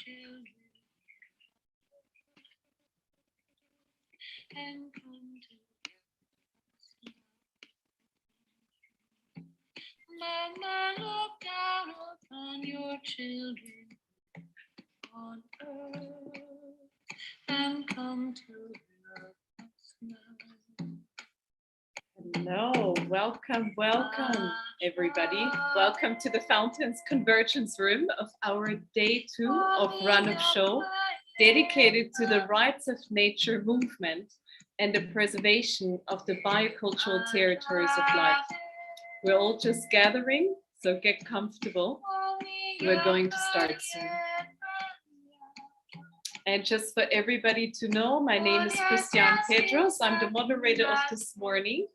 children and come to Mama, look down upon your children on earth and come to help us now. Hello, welcome, everybody. Welcome to the Fountains Convergence Room of our Day 2 of Run of Show, dedicated to the rights of nature movement and the preservation of the biocultural territories of life. We're all just gathering, so get comfortable. We're going to start soon. And just for everybody to know, my name is Christiane Pedros. I'm the moderator of this morning.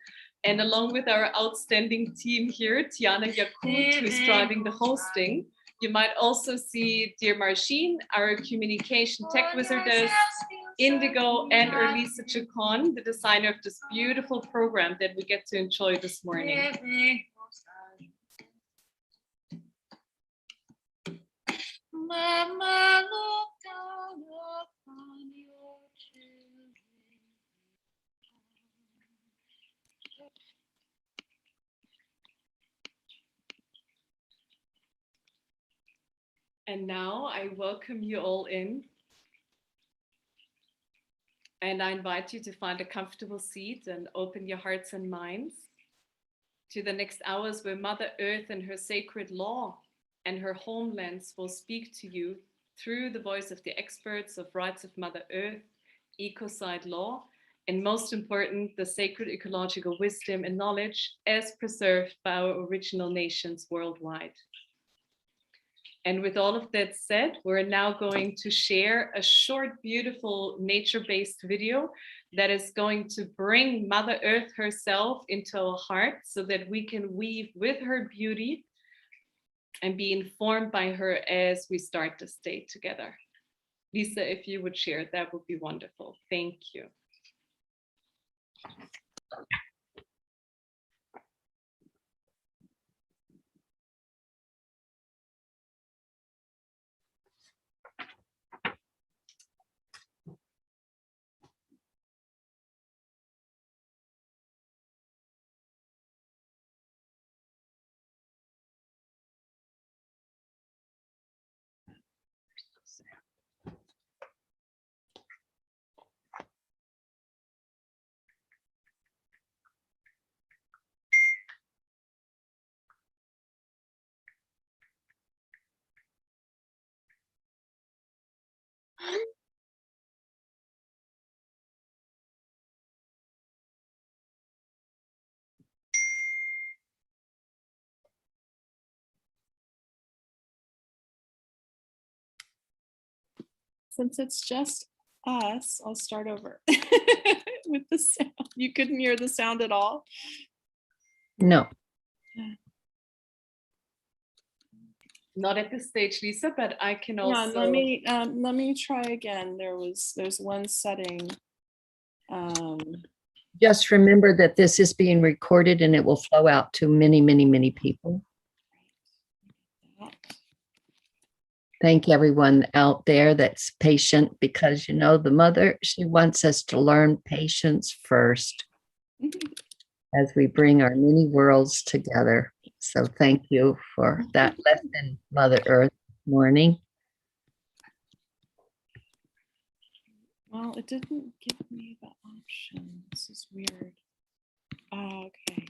And along with our outstanding team here, Tiana Yakut, who's driving the hosting, you might also see dear Margil, our communication tech wizardess, Indigo, and Elisa Chacon, the designer of this beautiful program that we get to enjoy this morning. Mama, look down upon your children. And now I welcome you all in. And I invite you to find a comfortable seat and open your hearts and minds to the next hours where Mother Earth and her sacred law and her homelands will speak to you through the voice of the experts of rights of Mother Earth, ecocide law, and most important, the sacred ecological wisdom and knowledge as preserved by our original nations worldwide. And with all of that said, we're now going to share a short, beautiful nature-based video that is going to bring Mother Earth herself into our heart so that we can weave with her beauty and be informed by her as we start this day together. Lisa, if you would share, that would be wonderful. Thank you. Since it's just us, I'll start over with the sound. You couldn't hear the sound at all? No. Not at this stage, Lisa, but I can also. Yeah, let me try again. There's one setting. Just remember that this is being recorded and it will flow out to many, many, many people. Thank everyone out there that's patient, because you know the mother, she wants us to learn patience first as we bring our many worlds together. So thank you for that lesson, Mother Earth, morning. Well, it didn't give me the option. This is weird. Oh, okay.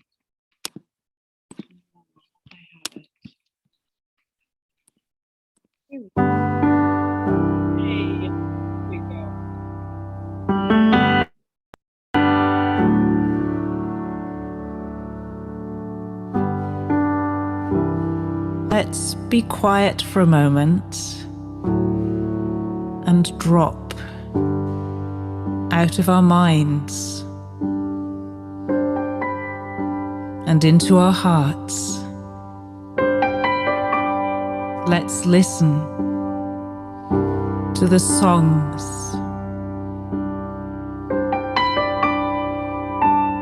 I have it. Here we go. Hey, here we go. Let's be quiet for a moment and drop out of our minds and into our hearts. Let's listen to the songs,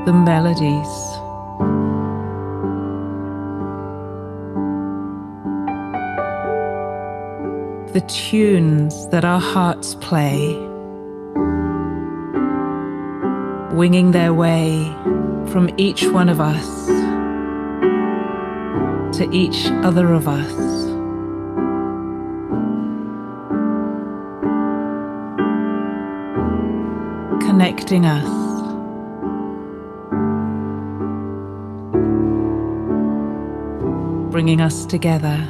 the melodies, the tunes that our hearts play, winging their way from each one of us to each other of us. Connecting us, bringing us together,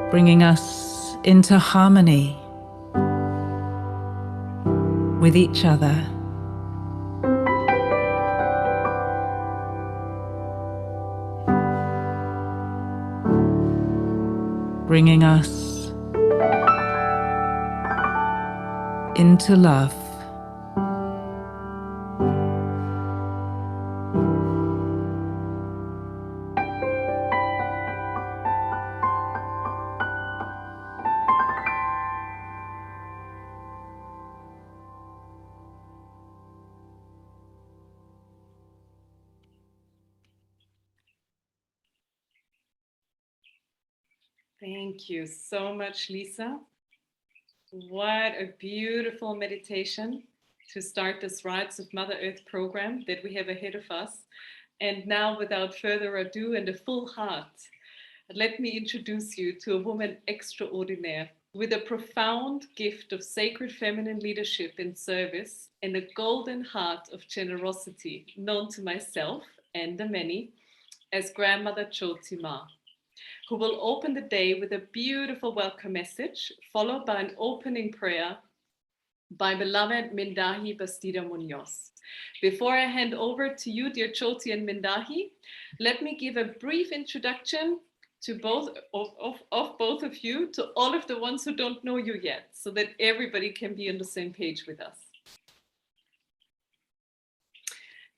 bringing us into harmony with each other. Bringing us into love. Thank you so much, Lisa. What a beautiful meditation to start this Rites of Mother Earth program that we have ahead of us. And now, without further ado and a full heart, let me introduce you to a woman extraordinaire with a profound gift of sacred feminine leadership and service and a golden heart of generosity, known to myself and the many as Grandmother Chotima, who will open the day with a beautiful welcome message, followed by an opening prayer by beloved Mindahi Bastida Munoz. Before I hand over to you, dear Choti and Mindahi, let me give a brief introduction to both of you, to all of the ones who don't know you yet, so that everybody can be on the same page with us.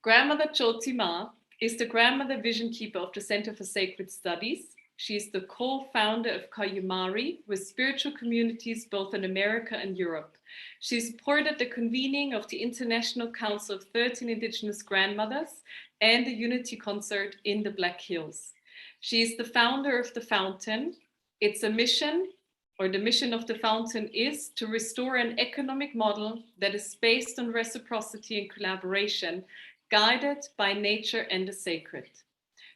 Grandmother Chotima is the grandmother vision keeper of the Center for Sacred Studies. She is the co-founder of Kayumari, with spiritual communities both in America and Europe. She supported the convening of the International Council of 13 Indigenous Grandmothers and the Unity Concert in the Black Hills. She is the founder of The Fountain. It's a mission, or the mission of The Fountain is to restore an economic model that is based on reciprocity and collaboration, guided by nature and the sacred.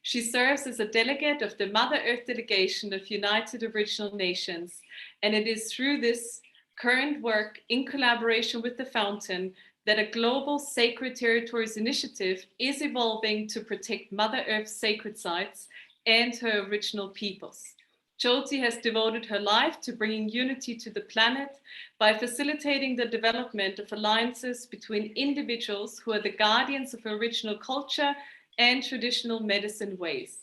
She serves as a delegate of the Mother Earth Delegation of United Original Nations, and it is through this current work in collaboration with The Fountain that a global Sacred Territories initiative is evolving to protect Mother Earth's sacred sites and her original peoples. Choti has devoted her life to bringing unity to the planet by facilitating the development of alliances between individuals who are the guardians of original culture and traditional medicine ways.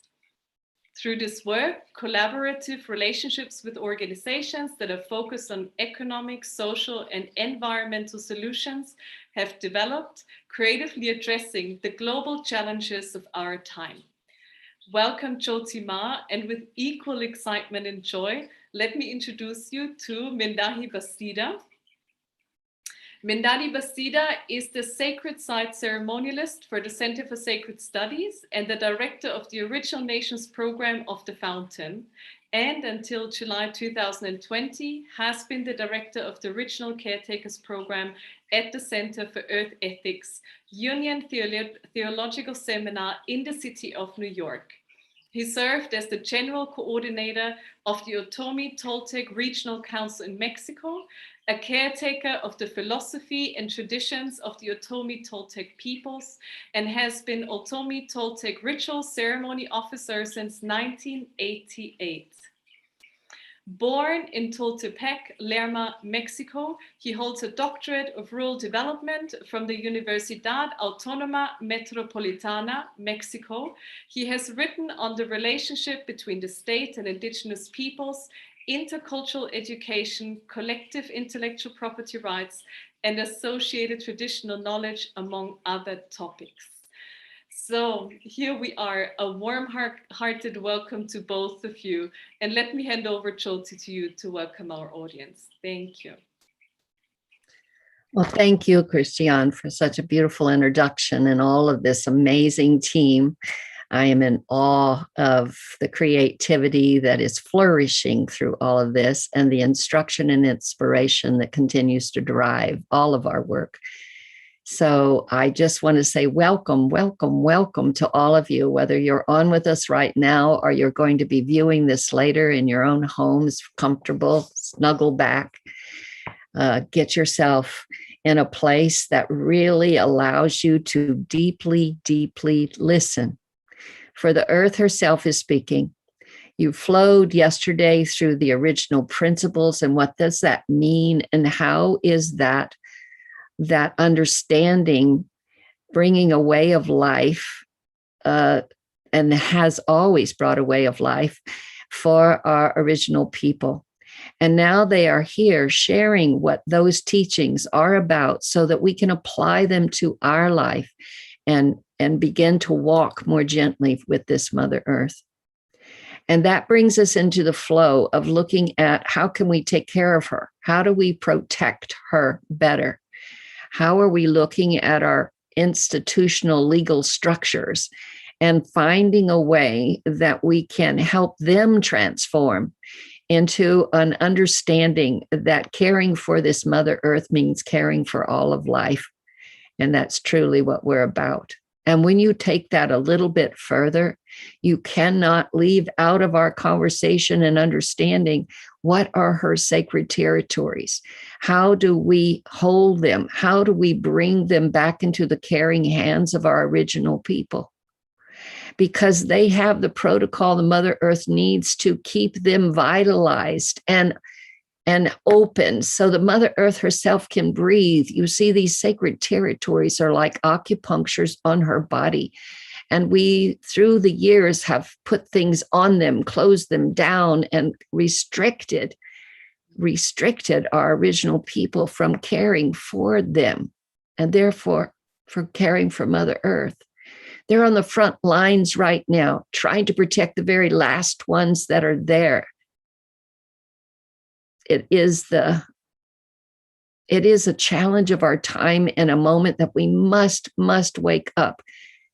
Through this work, collaborative relationships with organizations that are focused on economic, social, and environmental solutions have developed, creatively addressing the global challenges of our time. Welcome, Chotima, and with equal excitement and joy, let me introduce you to Mindahi Bastida. Mindahi Bastida is the Sacred Site Ceremonialist for the Center for Sacred Studies and the Director of the Original Nations Program of The Fountain, and until July 2020 has been the Director of the Original Caretakers Program at the Center for Earth Ethics, Union Theological Seminar in the city of New York. He served as the General Coordinator of the Otomi Toltec Regional Council in Mexico, a caretaker of the philosophy and traditions of the Otomi Toltec peoples, and has been Otomi Toltec Ritual Ceremony Officer since 1988. Born in Tultepec, Lerma, Mexico, he holds a doctorate of rural development from the Universidad Autónoma Metropolitana, Mexico. He has written on the relationship between the state and indigenous peoples, intercultural education, collective intellectual property rights, and associated traditional knowledge, among other topics. So here we are, a warm-hearted welcome to both of you. And let me hand over, Choti, to you to welcome our audience. Thank you. Well, thank you, Christiane, for such a beautiful introduction and all of this amazing team. I am in awe of the creativity that is flourishing through all of this and the instruction and inspiration that continues to drive all of our work. So I just want to say welcome, welcome, welcome to all of you, whether you're on with us right now or you're going to be viewing this later in your own homes, comfortable, snuggle back, get yourself in a place that really allows you to deeply, deeply listen. For the earth herself is speaking. You flowed yesterday through the original principles, and what does that mean, and how is that understanding bringing a way of life, and has always brought a way of life for our original people. And now they are here sharing what those teachings are about so that we can apply them to our life and begin to walk more gently with this Mother Earth. And that brings us into the flow of looking at how can we take care of her? How do we protect her better? How are we looking at our institutional legal structures and finding a way that we can help them transform into an understanding that caring for this Mother Earth means caring for all of life? And that's truly what we're about. And when you take that a little bit further, you cannot leave out of our conversation and understanding what are her sacred territories. How do we hold them? How do we bring them back into the caring hands of our original people? Because they have the protocol the Mother Earth needs to keep them vitalized and open so the Mother Earth herself can breathe. You see, these sacred territories are like acupunctures on her body. And we, through the years, have put things on them, closed them down, and restricted our original people from caring for them, and therefore for caring for Mother Earth. They're on the front lines right now, trying to protect the very last ones that are there. It is a challenge of our time and a moment that we must wake up.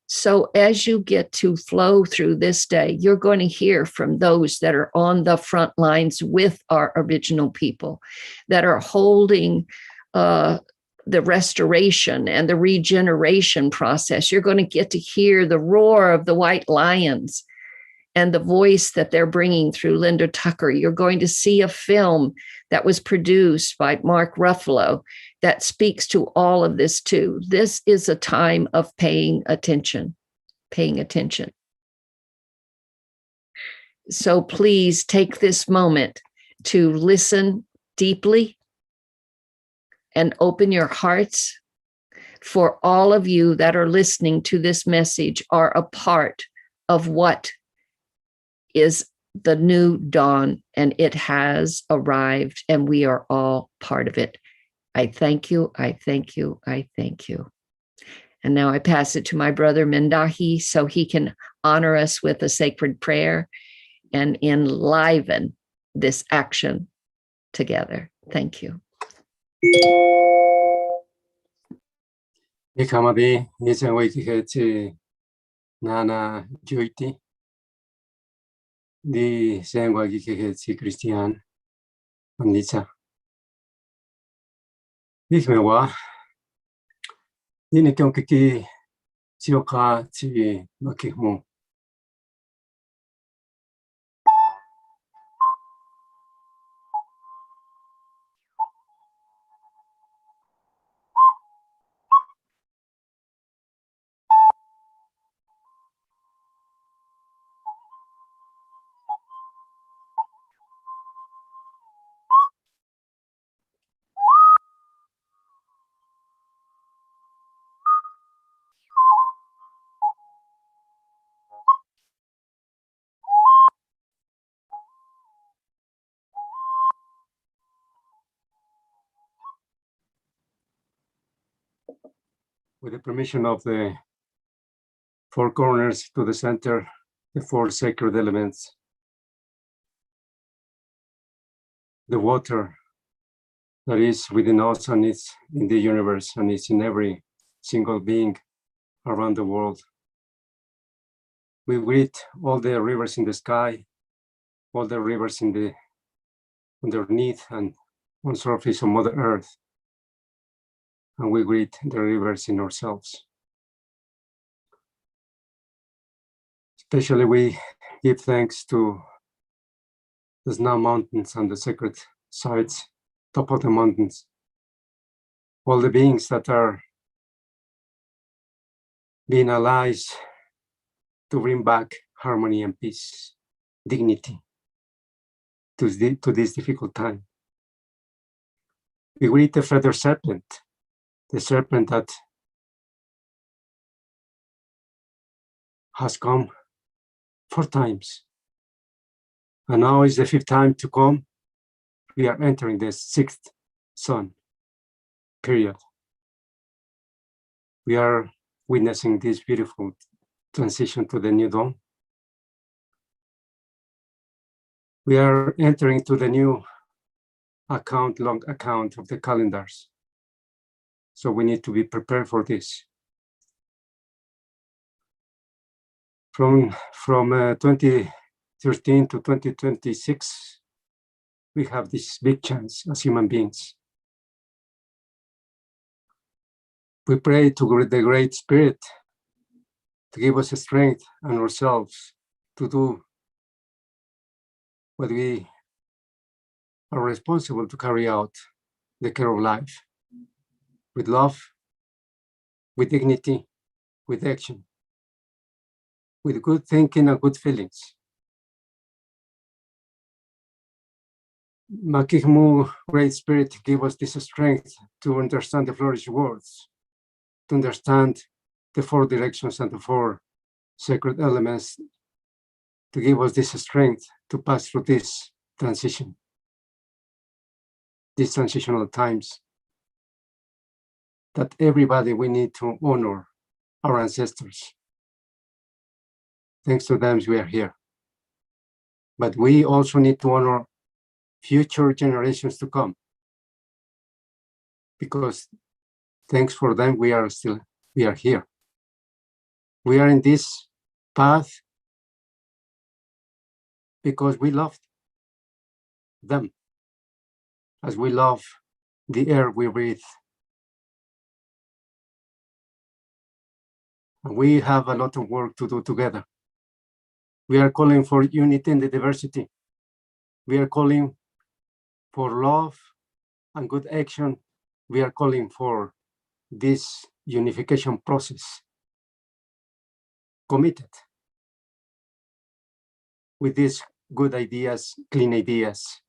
So as you get to flow through this day, you're going to hear from those that are on the front lines with our original people, that are holding the restoration and the regeneration process. You're going to get to hear the roar of the white lions and the voice that they're bringing through Linda Tucker. You're going to see a film that was produced by Mark Ruffalo that speaks to all of this too. This is a time of paying attention. So please take this moment to listen deeply and open your hearts. For all of you that are listening to this message are a part of what is the new dawn, and it has arrived, and we are all part of it. I thank you, I thank you, I thank you. And now I pass it to my brother Mendahi so he can honor us with a sacred prayer and enliven this action together. Thank you. Ikamadi, Isanwiki Nana Juiti, di Sangwagi Christian, Anita. Ikmewa, Inikamki, Sioka, Ti Makimu. With the permission of the four corners to the center, the four sacred elements, the water that is within us and is in the universe and is in every single being around the world. We greet all the rivers in the sky, all the rivers in the underneath and on surface of Mother Earth. And we greet the rivers in ourselves. Especially we give thanks to the snow mountains and the sacred sites, top of the mountains, all the beings that are being allies to bring back harmony and peace, dignity to this difficult time. We greet the feather serpent, the serpent that has come 4 times. And now is the 5th time to come. We are entering the 6th sun period. We are witnessing this beautiful transition to the new dawn. We are entering to the new long account of the calendars. So we need to be prepared for this. From 2013 to 2026, we have this big chance as human beings. We pray to the Great Spirit to give us strength and ourselves to do what we are responsible to carry out, the care of life, with love, with dignity, with action, with good thinking and good feelings. Makihmu, Great Spirit, give us this strength to understand the flourish words, to understand the 4 directions and the 4 sacred elements, to give us this strength to pass through this transition, these transitional times, that everybody we need to honor our ancestors. Thanks to them, we are here. But we also need to honor future generations to come, because thanks for them, we are here. We are in this path because we loved them, as we love the air we breathe. And we have a lot of work to do together. We are calling for unity in the diversity. We are calling for love and good action. We are calling for this unification process, committed with these good ideas, clean ideas.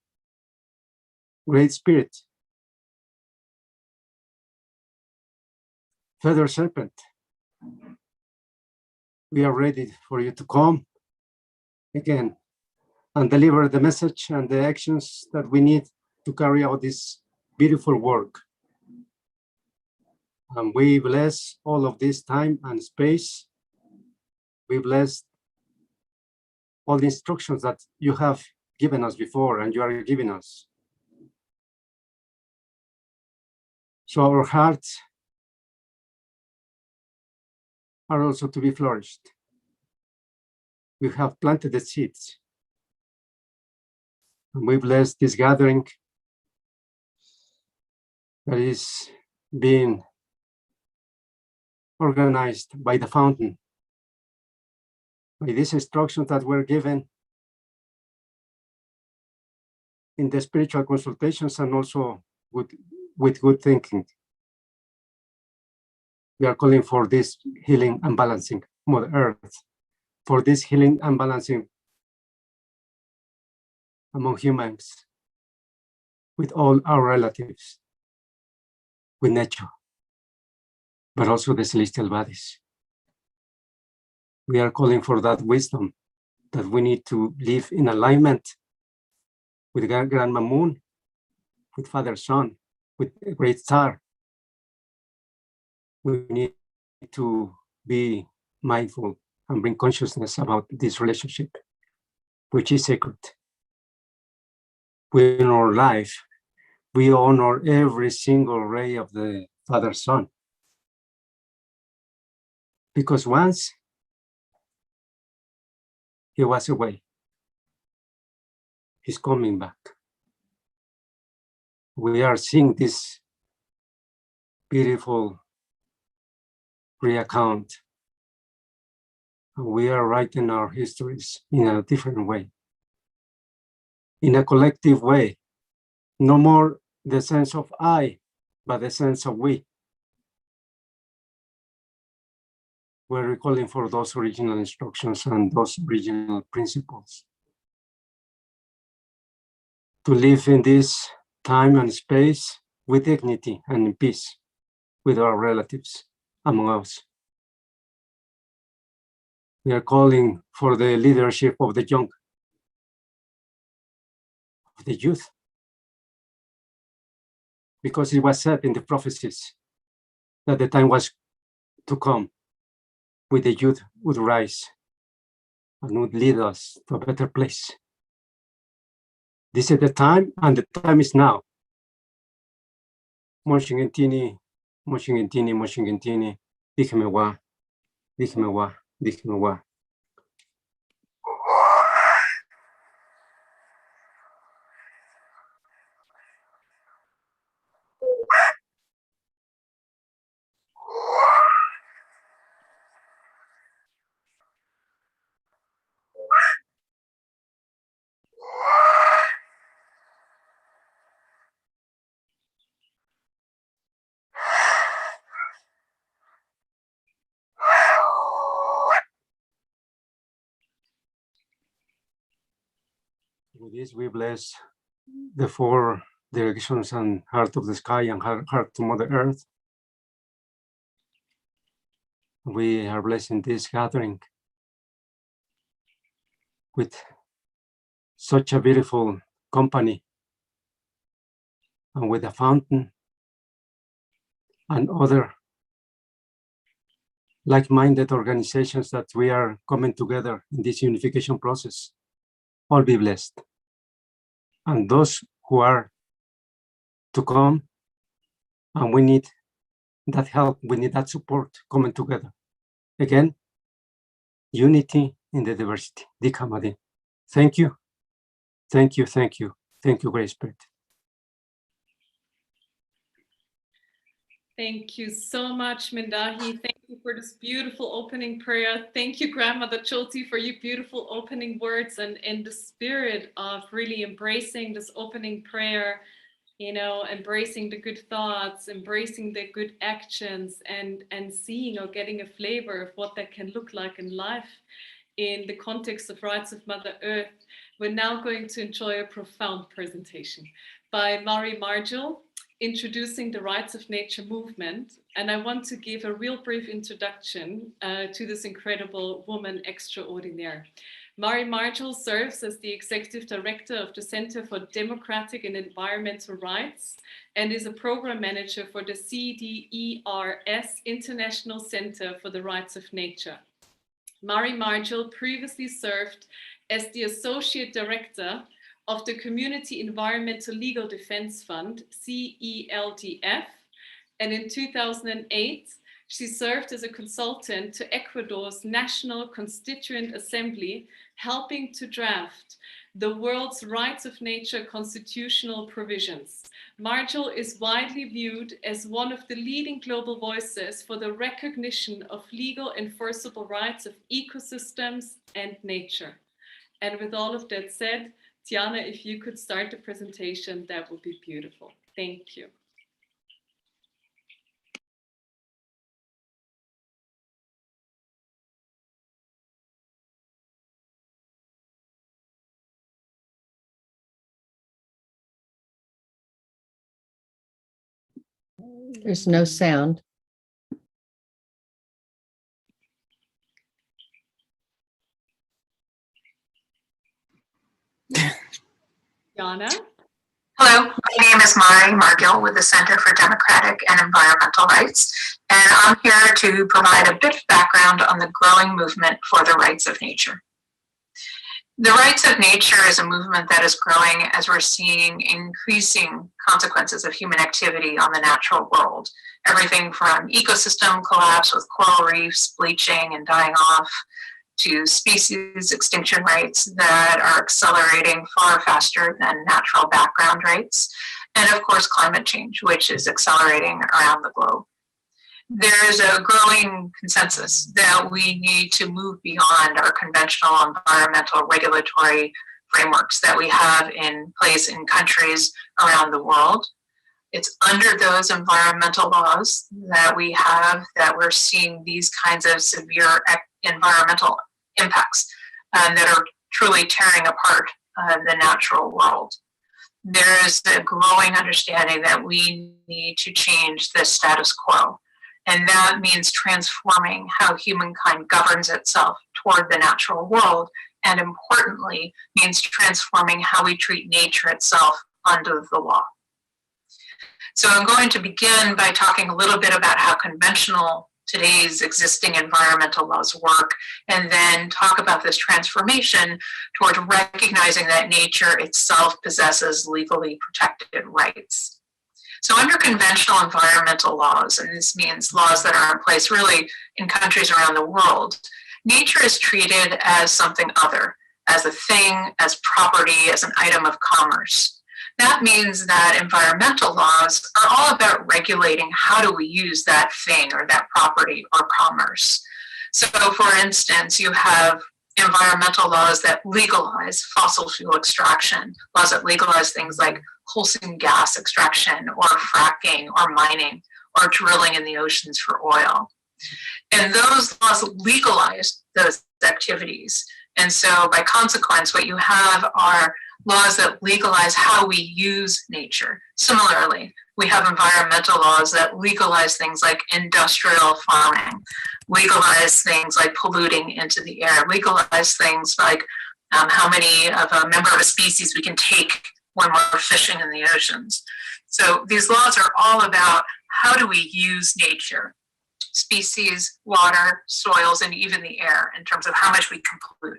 Great Spirit, Feather Serpent, we are ready for you to come again and deliver the message and the actions that we need to carry out this beautiful work. And we bless all of this time and space. We bless all the instructions that you have given us before and you are giving us. So our hearts are also to be flourished. We have planted the seeds. And we bless this gathering that is being organized by the fountain, by these instructions that were given in the spiritual consultations and also with good thinking. We are calling for this healing and balancing Mother Earth, for this healing and balancing among humans, with all our relatives, with nature, but also the celestial bodies. We are calling for that wisdom that we need to live in alignment with Grandma Moon, with Father Sun, with the Great Star. We need to be mindful and bring consciousness about this relationship, which is sacred. We honor life. We honor every single ray of the Father Sun. Because once he was away. He's coming back. We are seeing this beautiful reaccount. We are writing our histories in a different way, in a collective way. No more the sense of I, but the sense of we. We're recalling for those original instructions and those original principles. To live in this time and space with dignity and in peace with our relatives among us. We are calling for the leadership of the young, of the youth, because it was said in the prophecies that the time was to come when the youth would rise and would lead us to a better place. This is the time, and the time is now. Moshingentini, Moshingentini, Moshingentini, dígeme wa, dígeme wa, dígeme wa. With this, we bless the four directions and heart of the sky and heart to Mother Earth. We are blessing this gathering with such a beautiful company and with a fountain and other like-minded organizations that we are coming together in this unification process. All be blessed. And those who are to come, and we need that help, we need that support coming together. Again, unity in the diversity. Dikamadi. Thank you. Thank you, thank you. Thank you, Great Spirit. Thank you so much, Mindahi. Thank you for this beautiful opening prayer. Thank you, Grandmother Choti, for your beautiful opening words and in the spirit of really embracing this opening prayer, you know, embracing the good thoughts, embracing the good actions, and seeing or getting a flavor of what that can look like in life in the context of rights of Mother Earth. We're now going to enjoy a profound presentation by Margill, introducing the Rights of Nature movement. And I want to give a real brief introduction to this incredible woman extraordinaire. Margill serves as the Executive Director of the Center for Democratic and Environmental Rights and is a Program Manager for the CDERS International Center for the Rights of Nature. Margill previously served as the Associate Director of the Community Environmental Legal Defense Fund, CELDF, and in 2008, she served as a consultant to Ecuador's National Constituent Assembly, helping to draft the world's Rights of Nature constitutional provisions. Margill is widely viewed as one of the leading global voices for the recognition of legal enforceable rights of ecosystems and nature. And with all of that said, Tiana, if you could start the presentation, that would be beautiful. Thank you. There's no sound. Tiana? Hello, my name is Margill with the Center for Democratic and Environmental Rights, and I'm here to provide a bit of background on the growing movement for the rights of nature. The rights of nature is a movement that is growing as we're seeing increasing consequences of human activity on the natural world. Everything from ecosystem collapse with coral reefs bleaching and dying off, to species extinction rates that are accelerating far faster than natural background rates, and of course climate change, which is accelerating around the globe. There's a growing consensus that we need to move beyond our conventional environmental regulatory frameworks that we have in place in countries around the world. It's under those environmental laws that we have that we're seeing these kinds of severe environmental impacts that are truly tearing apart the natural world. There is a growing understanding that we need to change the status quo. And that means transforming how humankind governs itself toward the natural world, and importantly, means transforming how we treat nature itself under the law. So I'm going to begin by talking a little bit about how conventional today's existing environmental laws work, and then talk about this transformation toward recognizing that nature itself possesses legally protected rights. So under conventional environmental laws, and this means laws that are in place really in countries around the world, nature is treated as something other, as a thing, as property, as an item of commerce. That means that environmental laws are all about regulating how do we use that thing or that property or commerce. So for instance, you have environmental laws that legalize fossil fuel extraction, laws that legalize things like coal seam gas extraction or fracking or mining or drilling in the oceans for oil. And those laws legalize those activities. And so by consequence, what you have are laws that legalize how we use nature. Similarly, we have environmental laws that legalize things like industrial farming, legalize things like polluting into the air, legalize things like how many of a member of a species we can take when we're fishing in the oceans. So these laws are all about how do we use nature, species, water, soils, and even the air in terms of how much we can pollute.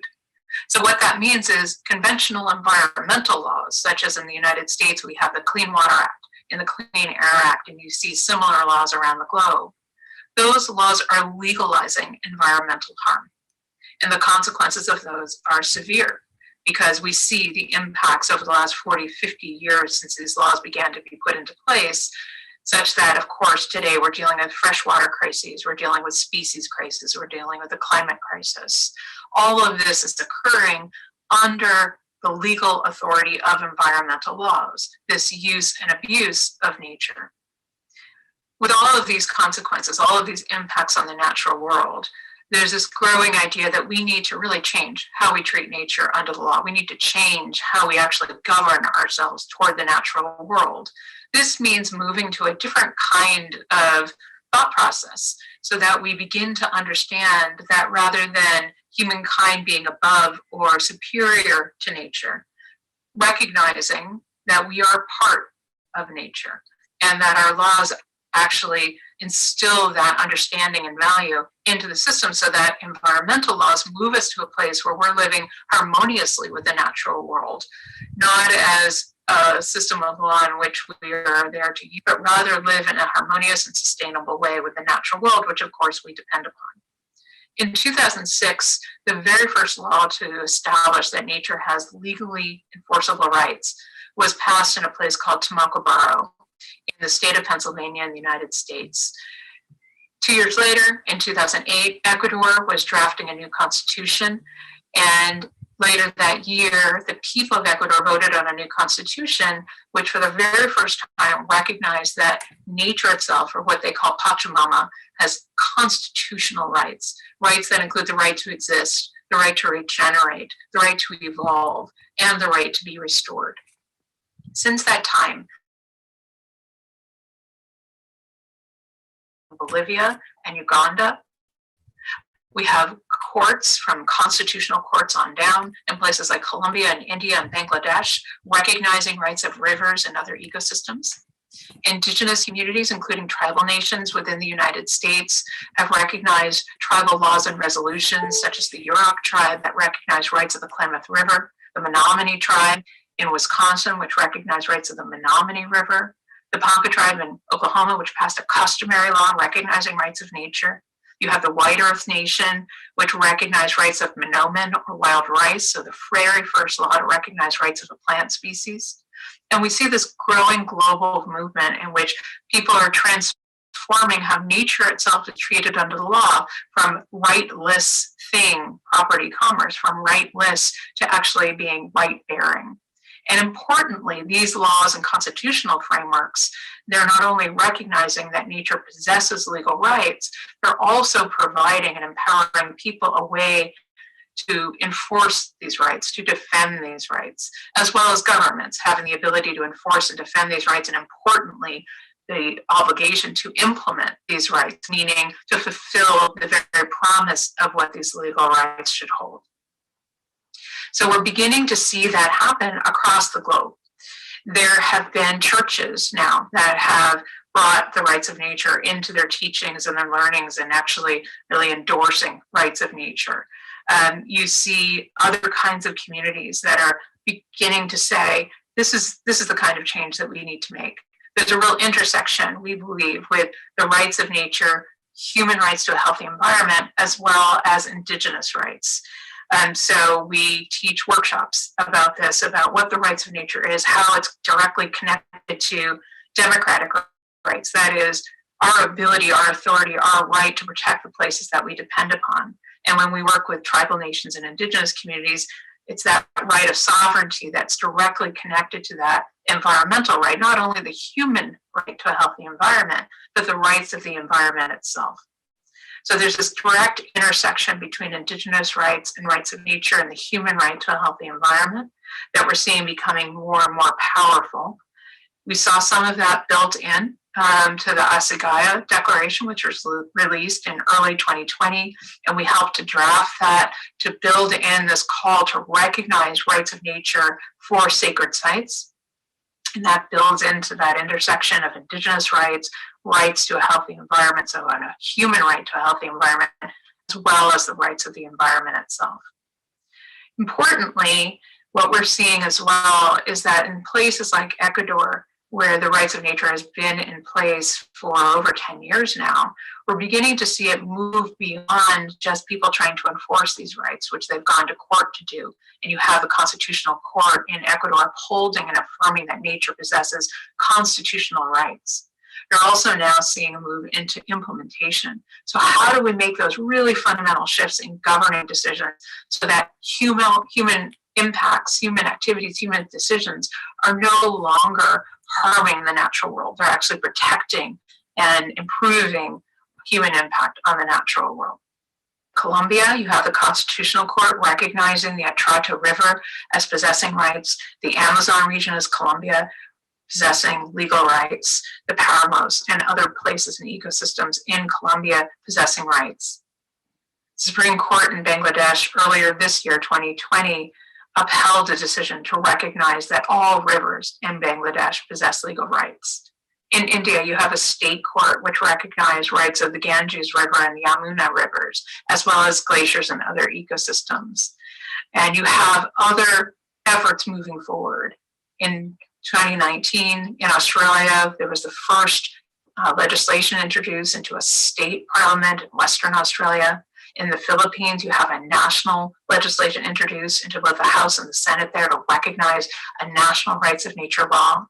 So what that means is conventional environmental laws, such as in the United States, we have the Clean Water Act and the Clean Air Act, and you see similar laws around the globe. Those laws are legalizing environmental harm. And the consequences of those are severe, because we see the impacts over the last 40, 50 years since these laws began to be put into place, such that, of course, today we're dealing with freshwater crises, we're dealing with species crises, we're dealing with a climate crisis. All of this is occurring under the legal authority of environmental laws, this use and abuse of nature. With all of these consequences, all of these impacts on the natural world, there's this growing idea that we need to really change how we treat nature under the law. We need to change how we actually govern ourselves toward the natural world. This means moving to a different kind of thought process so that we begin to understand that rather than humankind being above or superior to nature, recognizing that we are part of nature and that our laws actually instill that understanding and value into the system so that environmental laws move us to a place where we're living harmoniously with the natural world, not as a system of law in which we are there to use, but rather live in a harmonious and sustainable way with the natural world, which of course we depend upon. In 2006, the very first law to establish that nature has legally enforceable rights was passed in a place called Tomacobaro in the state of Pennsylvania in the United States. 2 years later, in 2008, Ecuador was drafting a new constitution, and later that year, the people of Ecuador voted on a new constitution, which for the very first time recognized that nature itself, or what they call Pachamama, has constitutional rights, rights that include the right to exist, the right to regenerate, the right to evolve, and the right to be restored. Since that time, Bolivia and Uganda, we have courts from constitutional courts on down in places like Colombia and India and Bangladesh, recognizing rights of rivers and other ecosystems. Indigenous communities, including tribal nations within the United States, have recognized tribal laws and resolutions, such as the Yurok tribe that recognize rights of the Klamath River, the Menominee tribe in Wisconsin, which recognized rights of the Menominee River, the Ponca tribe in Oklahoma, which passed a customary law recognizing rights of nature, You have the White Earth Nation, which recognized rights of monomen or wild rice, so the very first law to recognize rights of a plant species. And we see this growing global movement in which people are transforming how nature itself is treated under the law, from rightless thing, property commerce, from rightless to actually being right-bearing. And importantly, these laws and constitutional frameworks, they're not only recognizing that nature possesses legal rights, they're also providing and empowering people a way to enforce these rights, to defend these rights, as well as governments having the ability to enforce and defend these rights, and importantly, the obligation to implement these rights, meaning to fulfill the very promise of what these legal rights should hold. So we're beginning to see that happen across the globe. There have been churches now that have brought the rights of nature into their teachings and their learnings and actually really endorsing rights of nature. You see other kinds of communities that are beginning to say, this is the kind of change that we need to make. There's a real intersection, we believe, with the rights of nature, human rights to a healthy environment, as well as indigenous rights. And so we teach workshops about this, about what the rights of nature is, how it's directly connected to democratic rights. That is, our ability, our authority, our right to protect the places that we depend upon. And when we work with tribal nations and indigenous communities, it's that right of sovereignty that's directly connected to that environmental right, not only the human right to a healthy environment, but the rights of the environment itself. So there's this direct intersection between indigenous rights and rights of nature and the human right to a healthy environment that we're seeing becoming more and more powerful. We saw some of that built in to the Assegaia Declaration, which was released in early 2020, and we helped to draft that to build in this call to recognize rights of nature for sacred sites. And that builds into that intersection of indigenous rights, rights to a healthy environment, so a human right to a healthy environment, as well as the rights of the environment itself. Importantly, what we're seeing as well is that in places like Ecuador, where the rights of nature has been in place for over 10 years now, we're beginning to see it move beyond just people trying to enforce these rights, which they've gone to court to do. And you have the Constitutional Court in Ecuador upholding and affirming that nature possesses constitutional rights. You're also now seeing a move into implementation. So how do we make those really fundamental shifts in governing decisions so that human impacts, human activities, human decisions are no longer harming the natural world? They're actually protecting and improving human impact on the natural world. Colombia, you have the Constitutional Court recognizing the Atrato River as possessing rights. The Amazon region is Colombia possessing legal rights. The Paramos and other places and ecosystems in Colombia possessing rights. The Supreme Court in Bangladesh earlier this year, 2020, upheld a decision to recognize that all rivers in Bangladesh possess legal rights. In India, you have a state court which recognized rights of the Ganges River and the Yamuna rivers, as well as glaciers and other ecosystems. And you have other efforts moving forward. In 2019, in Australia, there was the first legislation introduced into a state parliament in Western Australia. In the Philippines, you have a national legislation introduced into both the House and the Senate there to recognize a national rights of nature law.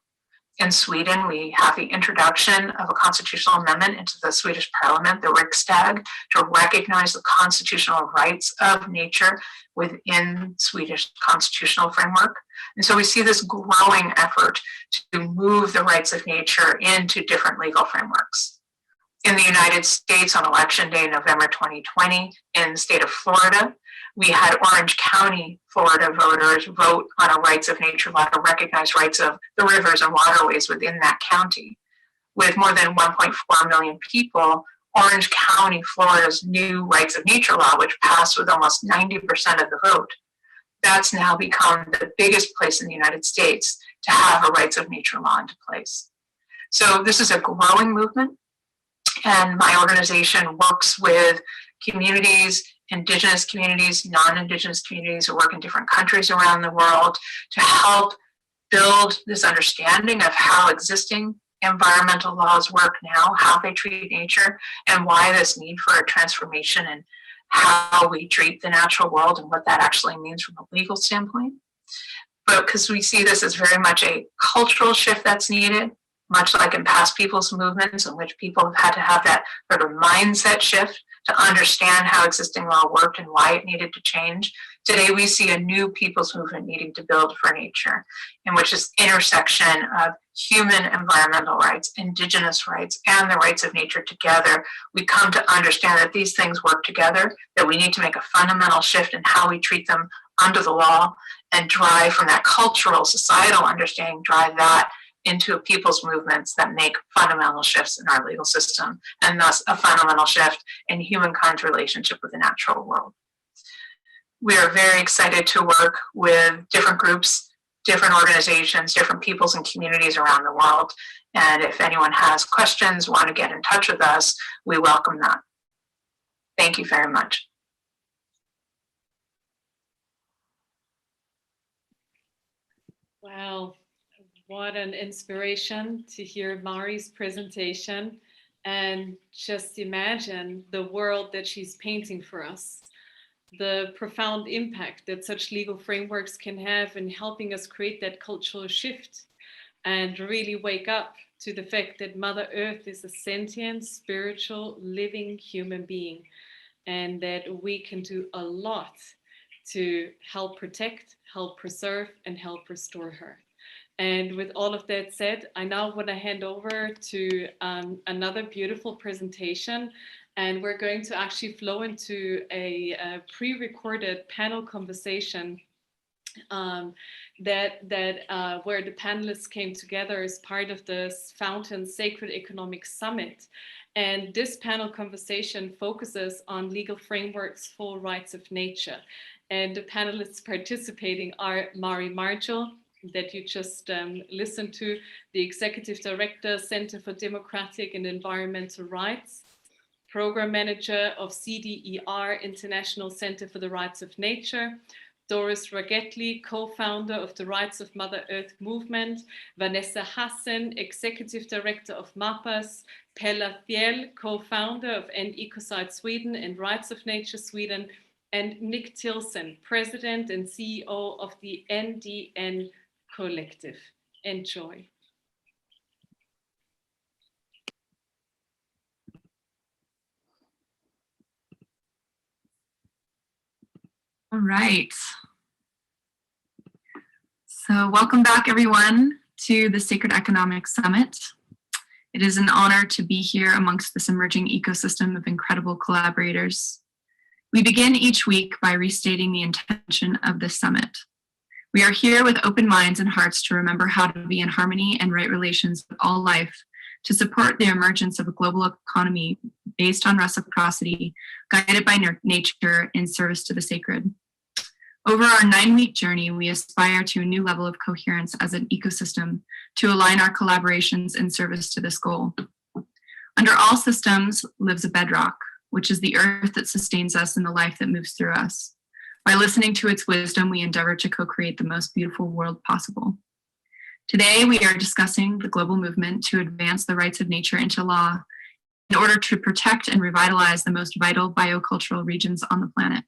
In Sweden, we have the introduction of a constitutional amendment into the Swedish parliament, the Riksdag, to recognize the constitutional rights of nature within Swedish constitutional framework. And so we see this growing effort to move the rights of nature into different legal frameworks. In the United States, on Election Day, November 2020, in the state of Florida, we had Orange County, Florida voters vote on a rights of nature law to recognize rights of the rivers and waterways within that county. With more than 1.4 million people, Orange County, Florida's new rights of nature law, which passed with almost 90% of the vote, that's now become the biggest place in the United States to have a rights of nature law into place. So this is a growing movement. And my organization works with communities, indigenous communities, non-indigenous communities who work in different countries around the world to help build this understanding of how existing environmental laws work now, how they treat nature, and why this need for a transformation and how we treat the natural world and what that actually means from a legal standpoint. But because we see this as very much a cultural shift that's needed, much like in past people's movements in which people have had to have that sort of mindset shift to understand how existing law worked and why it needed to change. Today, we see a new people's movement needing to build for nature, in which this intersection of human environmental rights, indigenous rights, and the rights of nature together, we come to understand that these things work together, that we need to make a fundamental shift in how we treat them under the law and drive from that cultural, societal understanding, drive that into people's movements that make fundamental shifts in our legal system, and thus a fundamental shift in humankind's relationship with the natural world. We are very excited to work with different groups, different organizations, different peoples and communities around the world. And if anyone has questions, want to get in touch with us, we welcome that. Thank you very much. Wow, what an inspiration to hear Mari's presentation, and just imagine the world that she's painting for us. The profound impact that such legal frameworks can have in helping us create that cultural shift and really wake up to the fact that Mother Earth is a sentient, spiritual, living human being, and that we can do a lot to help protect, help preserve, and help restore her. And with all of that said, I now want to hand over to another beautiful presentation. And we're going to actually flow into a pre-recorded panel conversation where the panelists came together as part of this Fountain Sacred Economic Summit. And this panel conversation focuses on legal frameworks for rights of nature. And the panelists participating are Margill, that you just listened to, the Executive Director, Center for Democratic and Environmental Rights, Program Manager of CDER, International Center for the Rights of Nature, Doris Ragettli, co-founder of the Rights of Mother Earth movement, Vanessa Hasson, Executive Director of MAPAS, Pella Thiel, co-founder of End Ecocide Sweden and Rights of Nature Sweden, and Nick Tilsen, President and CEO of the NDN Collective. Enjoy. All right. So welcome back, everyone, to the Sacred Economic Summit. It is an honor to be here amongst this emerging ecosystem of incredible collaborators. We begin each week by restating the intention of this summit. We are here with open minds and hearts to remember how to be in harmony and right relations with all life, to support the emergence of a global economy based on reciprocity, guided by nature in service to the sacred. Over our 9-week journey, we aspire to a new level of coherence as an ecosystem to align our collaborations in service to this goal. Under all systems lives a bedrock, which is the earth that sustains us and the life that moves through us. By listening to its wisdom, we endeavor to co-create the most beautiful world possible. Today, we are discussing the global movement to advance the rights of nature into law in order to protect and revitalize the most vital biocultural regions on the planet.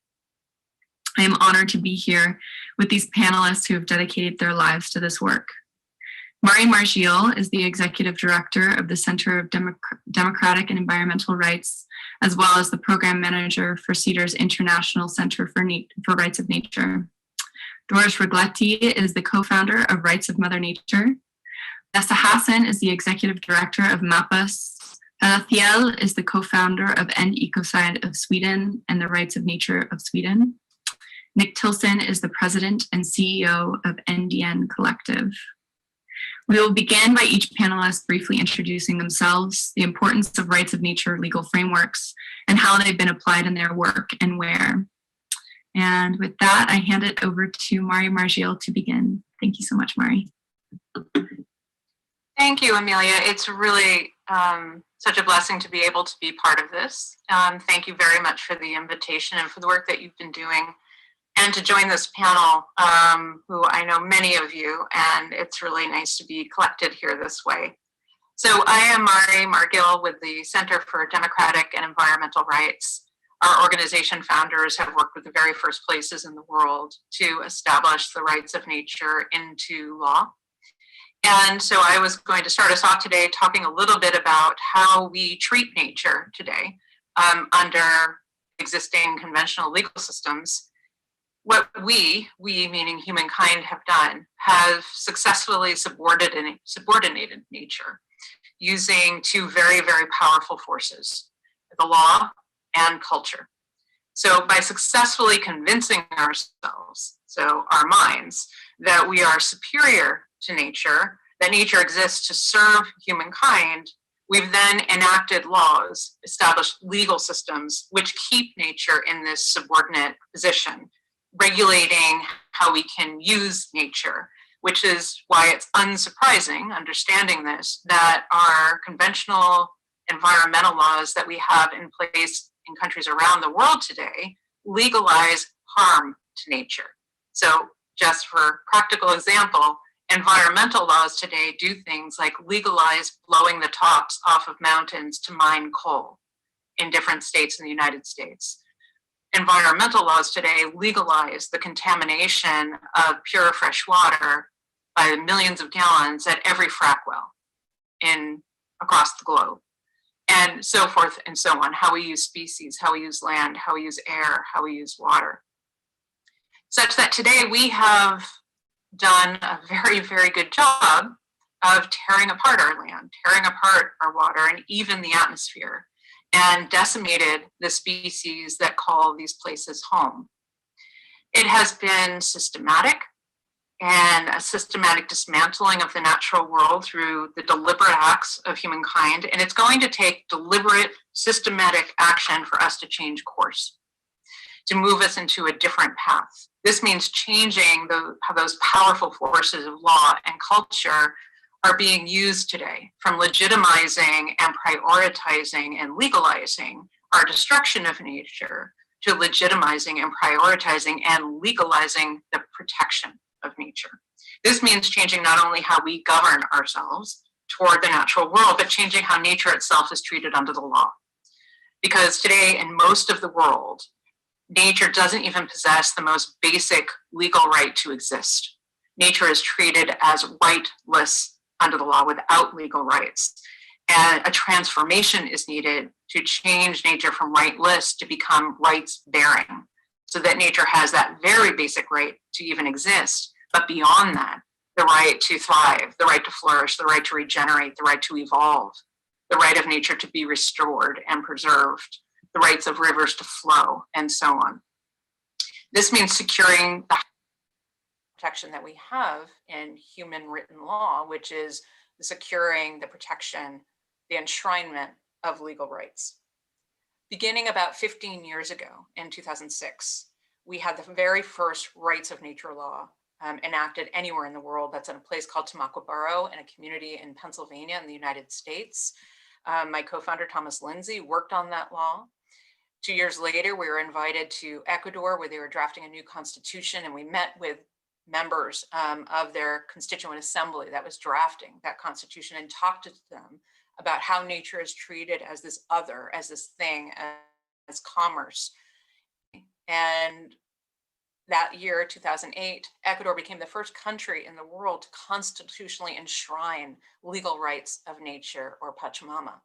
I am honored to be here with these panelists who have dedicated their lives to this work. Margill is the Executive Director of the Center of Democratic and Environmental Rights, as well as the Program Manager for CEDAR's International Center for Rights of Nature. Doris Ragettli is the co-founder of Rights of Mother Nature. Vanessa Hasson is the Executive Director of MAPAS. Thiel is the co-founder of End Ecocide of Sweden and the Rights of Nature of Sweden. Nick Tilsen is the President and CEO of NDN Collective. We will begin by each panelist briefly introducing themselves, the importance of rights of nature legal frameworks, and how they've been applied in their work and where. And with that, I hand it over to Margill to begin. Thank you so much, Mari. Thank you, Amelia. It's really such a blessing to be able to be part of this. Thank you very much for the invitation and for the work that you've been doing, and to join this panel, who I know many of you, and it's really nice to be collected here this way. So I am Margill with the Center for Democratic and Environmental Rights. Our organization founders have worked with the very first places in the world to establish the rights of nature into law. And so I was going to start us off today talking a little bit about how we treat nature today under existing conventional legal systems. What we meaning humankind, have done have successfully subordinated nature using two very, very powerful forces, the law and culture. So by successfully convincing ourselves, so our minds, that we are superior to nature, that nature exists to serve humankind, we've then enacted laws, established legal systems, which keep nature in this subordinate position, regulating how we can use nature, which is why it's unsurprising, understanding this, that our conventional environmental laws that we have in place in countries around the world today legalize harm to nature. So just for practical example, environmental laws today do things like legalize blowing the tops off of mountains to mine coal in different states in the United States. Environmental laws today legalize the contamination of pure fresh water by millions of gallons at every frac well across the globe, and so forth and so on, how we use species, how we use land, how we use air, how we use water. Such that today we have done a very, very good job of tearing apart our land, tearing apart our water, and even the atmosphere, and decimated the species that call these places home. It has been systematic, and a systematic dismantling of the natural world through the deliberate acts of humankind, and it's going to take deliberate, systematic action for us to change course, to move us into a different path. This means changing how those powerful forces of law and culture are being used today, from legitimizing and prioritizing and legalizing our destruction of nature to legitimizing and prioritizing and legalizing the protection of nature. This means changing not only how we govern ourselves toward the natural world, but changing how nature itself is treated under the law. Because today in most of the world, nature doesn't even possess the most basic legal right to exist. Nature is treated as rightless under the law without legal rights. And a transformation is needed to change nature from rightless to become rights-bearing, so that nature has that very basic right to even exist, but beyond that, the right to thrive, the right to flourish, the right to regenerate, the right to evolve, the right of nature to be restored and preserved, the rights of rivers to flow, and so on. This means securing the protection that we have in human written law, which is the securing, the protection, the enshrinement of legal rights. Beginning about 15 years ago, in 2006, we had the very first rights of nature law enacted anywhere in the world. That's in a place called Tamaqua Borough, in a community in Pennsylvania in the United States. My co-founder, Thomas Lindsay, worked on that law. 2 years later, we were invited to Ecuador, where they were drafting a new constitution, and we met with members of their constituent assembly that was drafting that constitution and talked to them about how nature is treated as this other, as this thing, as commerce. And that year, 2008, Ecuador became the first country in the world to constitutionally enshrine legal rights of nature, or Pachamama.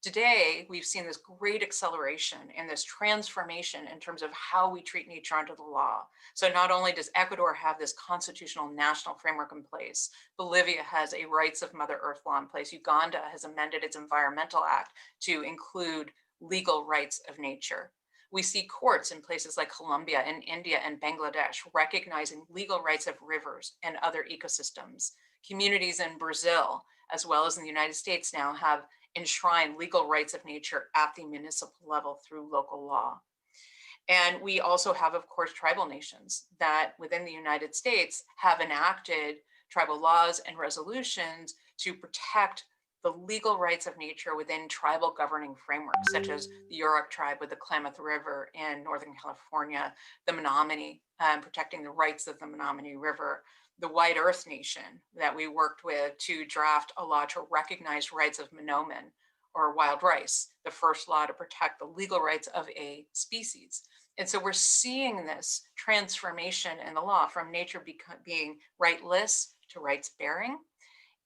Today, we've seen this great acceleration and this transformation in terms of how we treat nature under the law. So not only does Ecuador have this constitutional national framework in place, Bolivia has a Rights of Mother Earth law in place. Uganda has amended its Environmental Act to include legal rights of nature. We see courts in places like Colombia and India and Bangladesh recognizing legal rights of rivers and other ecosystems. Communities in Brazil, as well as in the United States, now have enshrined legal rights of nature at the municipal level through local law. And we also have, of course, tribal nations that within the United States have enacted tribal laws and resolutions to protect the legal rights of nature within tribal governing frameworks, such as the Yurok tribe with the Klamath River in Northern California, the Menominee, protecting the rights of the Menominee River, the White Earth Nation that we worked with to draft a law to recognize rights of monomen or wild rice, the first law to protect the legal rights of a species. And so we're seeing this transformation in the law from nature being rightless to rights bearing.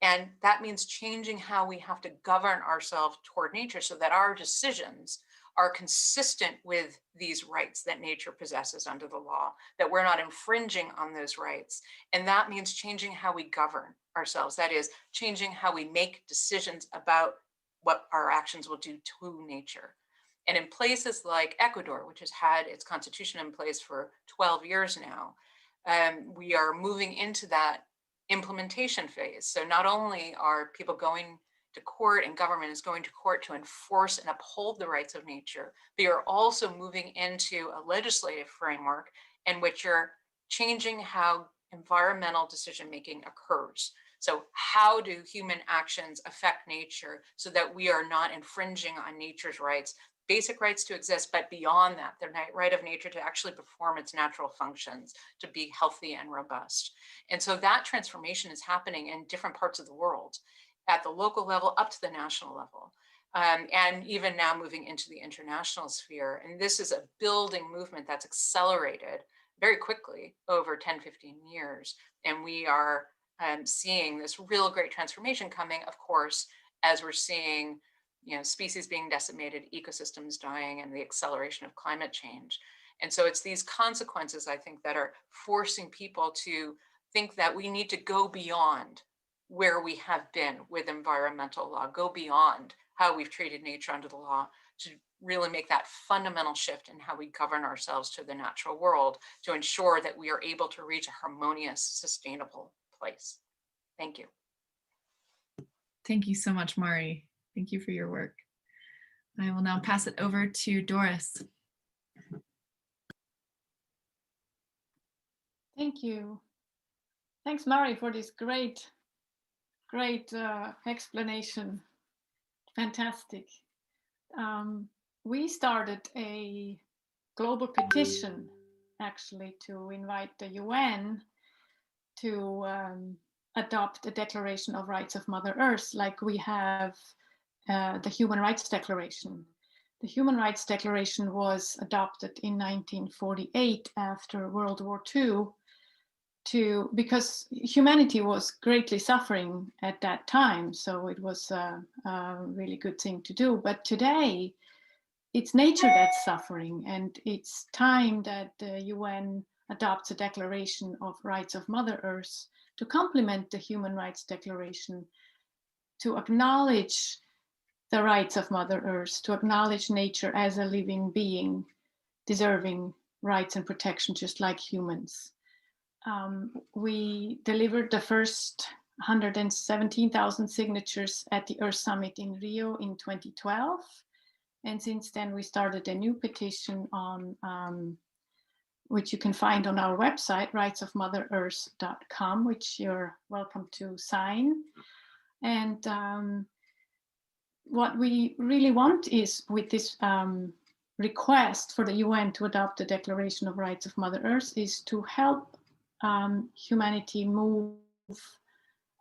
And that means changing how we have to govern ourselves toward nature so that our decisions are consistent with these rights that nature possesses under the law, that we're not infringing on those rights. And that means changing how we govern ourselves. That is, changing how we make decisions about what our actions will do to nature. And in places like Ecuador, which has had its constitution in place for 12 years now, we are moving into that implementation phase. So not only are people going to court and government is going to court to enforce and uphold the rights of nature, but you're also moving into a legislative framework in which you're changing how environmental decision-making occurs. So how do human actions affect nature so that we are not infringing on nature's rights, basic rights to exist, but beyond that, the right of nature to actually perform its natural functions, to be healthy and robust. And so that transformation is happening in different parts of the world, at the local level up to the national level, and even now moving into the international sphere. And this is a building movement that's accelerated very quickly over 10, 15 years. And we are seeing this real great transformation coming, of course, as we're seeing species being decimated, ecosystems dying, and the acceleration of climate change. And so it's these consequences, I think, that are forcing people to think that we need to go beyond where we have been with environmental law, go beyond how we've treated nature under the law to really make that fundamental shift in how we govern ourselves to the natural world to ensure that we are able to reach a harmonious, sustainable place. Thank you. Thank you so much, Mari. Thank you for your work. I will now pass it over to Doris. Thank you. Thanks, Mari, for this great explanation. Fantastic. We started a global petition, actually, to invite the UN to adopt a Declaration of Rights of Mother Earth, like we have the Human Rights Declaration. The Human Rights Declaration was adopted in 1948 after World War II because humanity was greatly suffering at that time. So it was a really good thing to do. But today, it's nature that's suffering, and it's time that the UN adopts a Declaration of Rights of Mother Earth to complement the Human Rights Declaration, to acknowledge the rights of Mother Earth, to acknowledge nature as a living being, deserving rights and protection just like humans. We delivered the first 117,000 signatures at the Earth Summit in Rio in 2012. And since then, we started a new petition on which you can find on our website, rightsofmotherearth.com, which you're welcome to sign. And what we really want is, with this request for the UN to adopt the Declaration of Rights of Mother Earth, is to help humanity move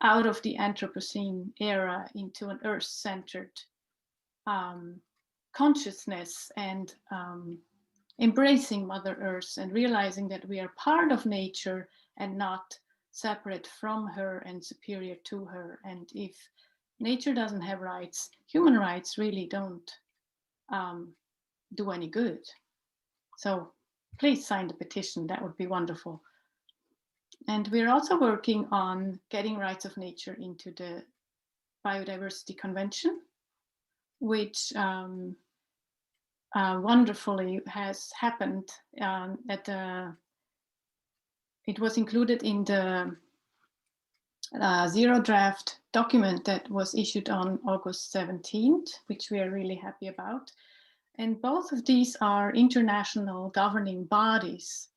out of the Anthropocene era into an Earth-centered consciousness, and embracing Mother Earth and realizing that we are part of nature and not separate from her and superior to her. And if nature doesn't have rights, human rights really don't do any good. So please sign the petition, that would be wonderful. And we're also working on getting rights of nature into the Biodiversity Convention, which wonderfully has happened it was included in the zero draft document that was issued on August 17th, which we are really happy about. And both of these are international governing bodies,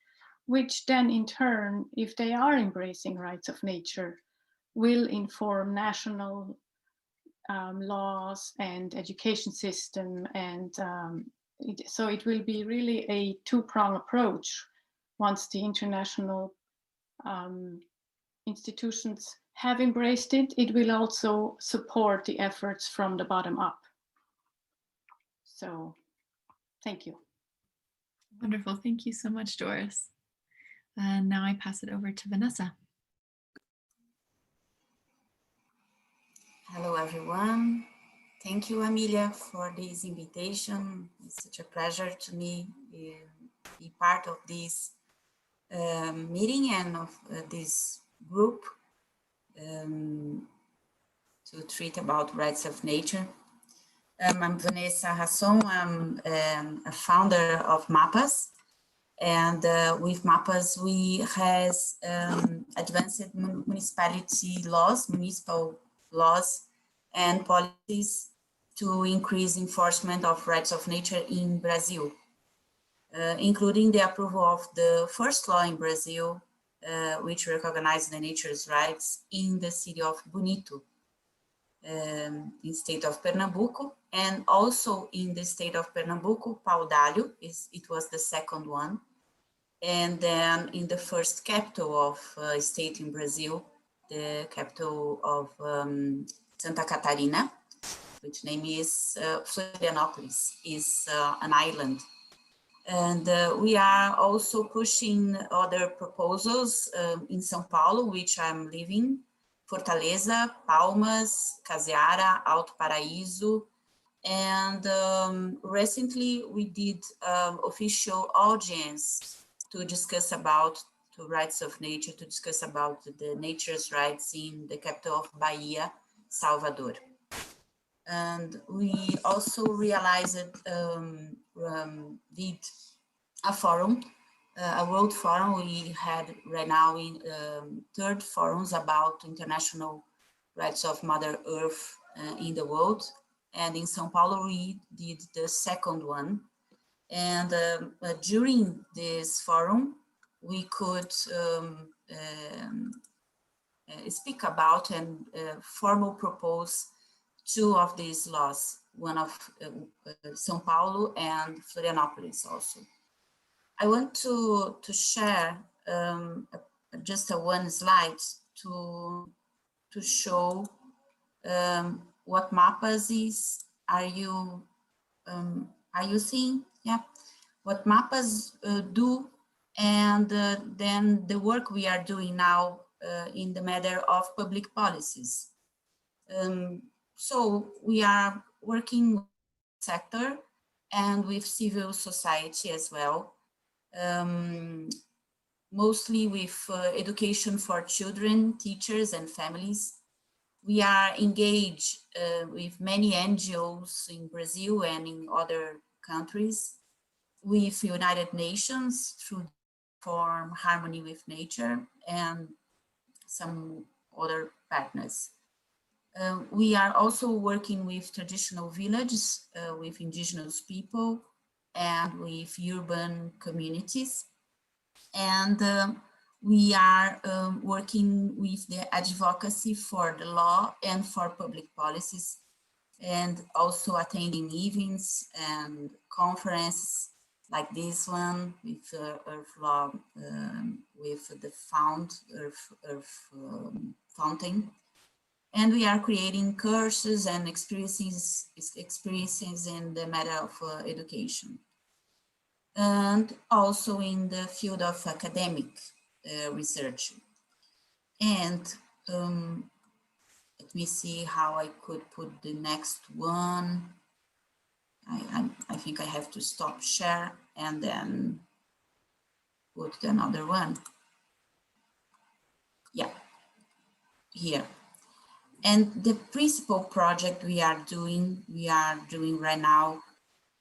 which then in turn, if they are embracing rights of nature, will inform national laws and education system. And so it will be really a two-pronged approach once the international institutions have embraced it, it will also support the efforts from the bottom up. So, thank you. Wonderful. Thank you so much, Doris. And now I pass it over to Vanessa. Hello, everyone. Thank you, Amelia, for this invitation. It's such a pleasure to me be part of this meeting and of this group to treat about rights of nature. I'm Vanessa Hasson. I'm a founder of MAPAS. And with MAPAS, we has advanced municipal laws and policies to increase enforcement of rights of nature in Brazil, including the approval of the first law in Brazil, which recognizes the nature's rights in the city of Bonito, in the state of Pernambuco, and also in the state of Pernambuco, Pau d'Alho, it was the second one. And then in the first capital of a state in Brazil, the capital of Santa Catarina, which name is Florianopolis, is an island. And we are also pushing other proposals in São Paulo, which I'm living, Fortaleza, Palmas, Caseara, Alto Paraíso. And recently we did official audience to discuss about the rights of nature, to discuss about the nature's rights in the capital of Bahia, Salvador. And we also realized, did a forum, a world forum. We had right now in third forums about international rights of Mother Earth in the world. And in São Paulo, we did the second one. And during this forum, we could speak about and formal propose two of these laws, one of São Paulo and Florianopolis also. I want to share just one slide to show what MAPAS is. Are you seeing? Yeah, what MAPAS do, and then the work we are doing now in the matter of public policies. So we are working with the sector and with civil society as well, mostly with education for children, teachers, and families. We are engaged with many NGOs in Brazil and in other countries, with United Nations through Form Harmony with Nature and some other partners. We are also working with traditional villages, with indigenous people, and with urban communities. And we are working with the advocacy for the law and for public policies, and also attending events and conferences like this one with Earth Law, with the Earth Fountain. And we are creating courses and experiences in the matter of education. And also in the field of academic research. And let me see how I could put the next one. I think I have to stop share and then put another one. Yeah, here. And the principal project we are doing right now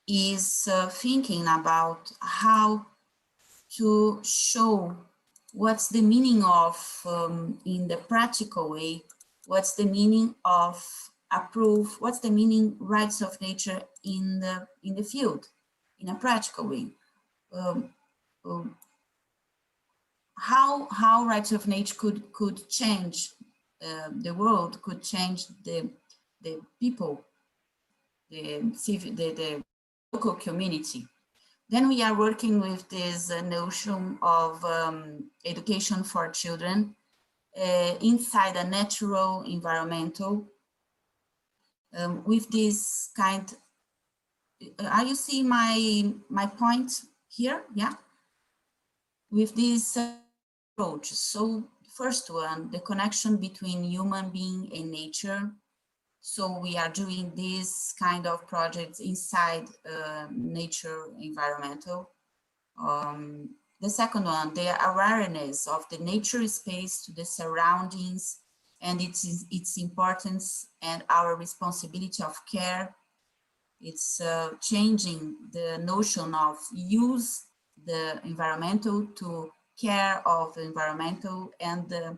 is thinking about how to show what's the meaning of, in the practical way, what's the meaning of approve, what's the meaning rights of nature in the field, in a practical way. How rights of nature could change the world, could change the people, the local community. Then we are working with this notion of education for children, inside a natural environmental with this kind. Are you seeing my point here? Yeah. With this approach. So first one, the connection between human being and nature. So we are doing this kind of projects inside nature environmental. The second one, the awareness of the nature space to the surroundings and its importance and our responsibility of care. It's changing the notion of use the environmental to care of the environmental and the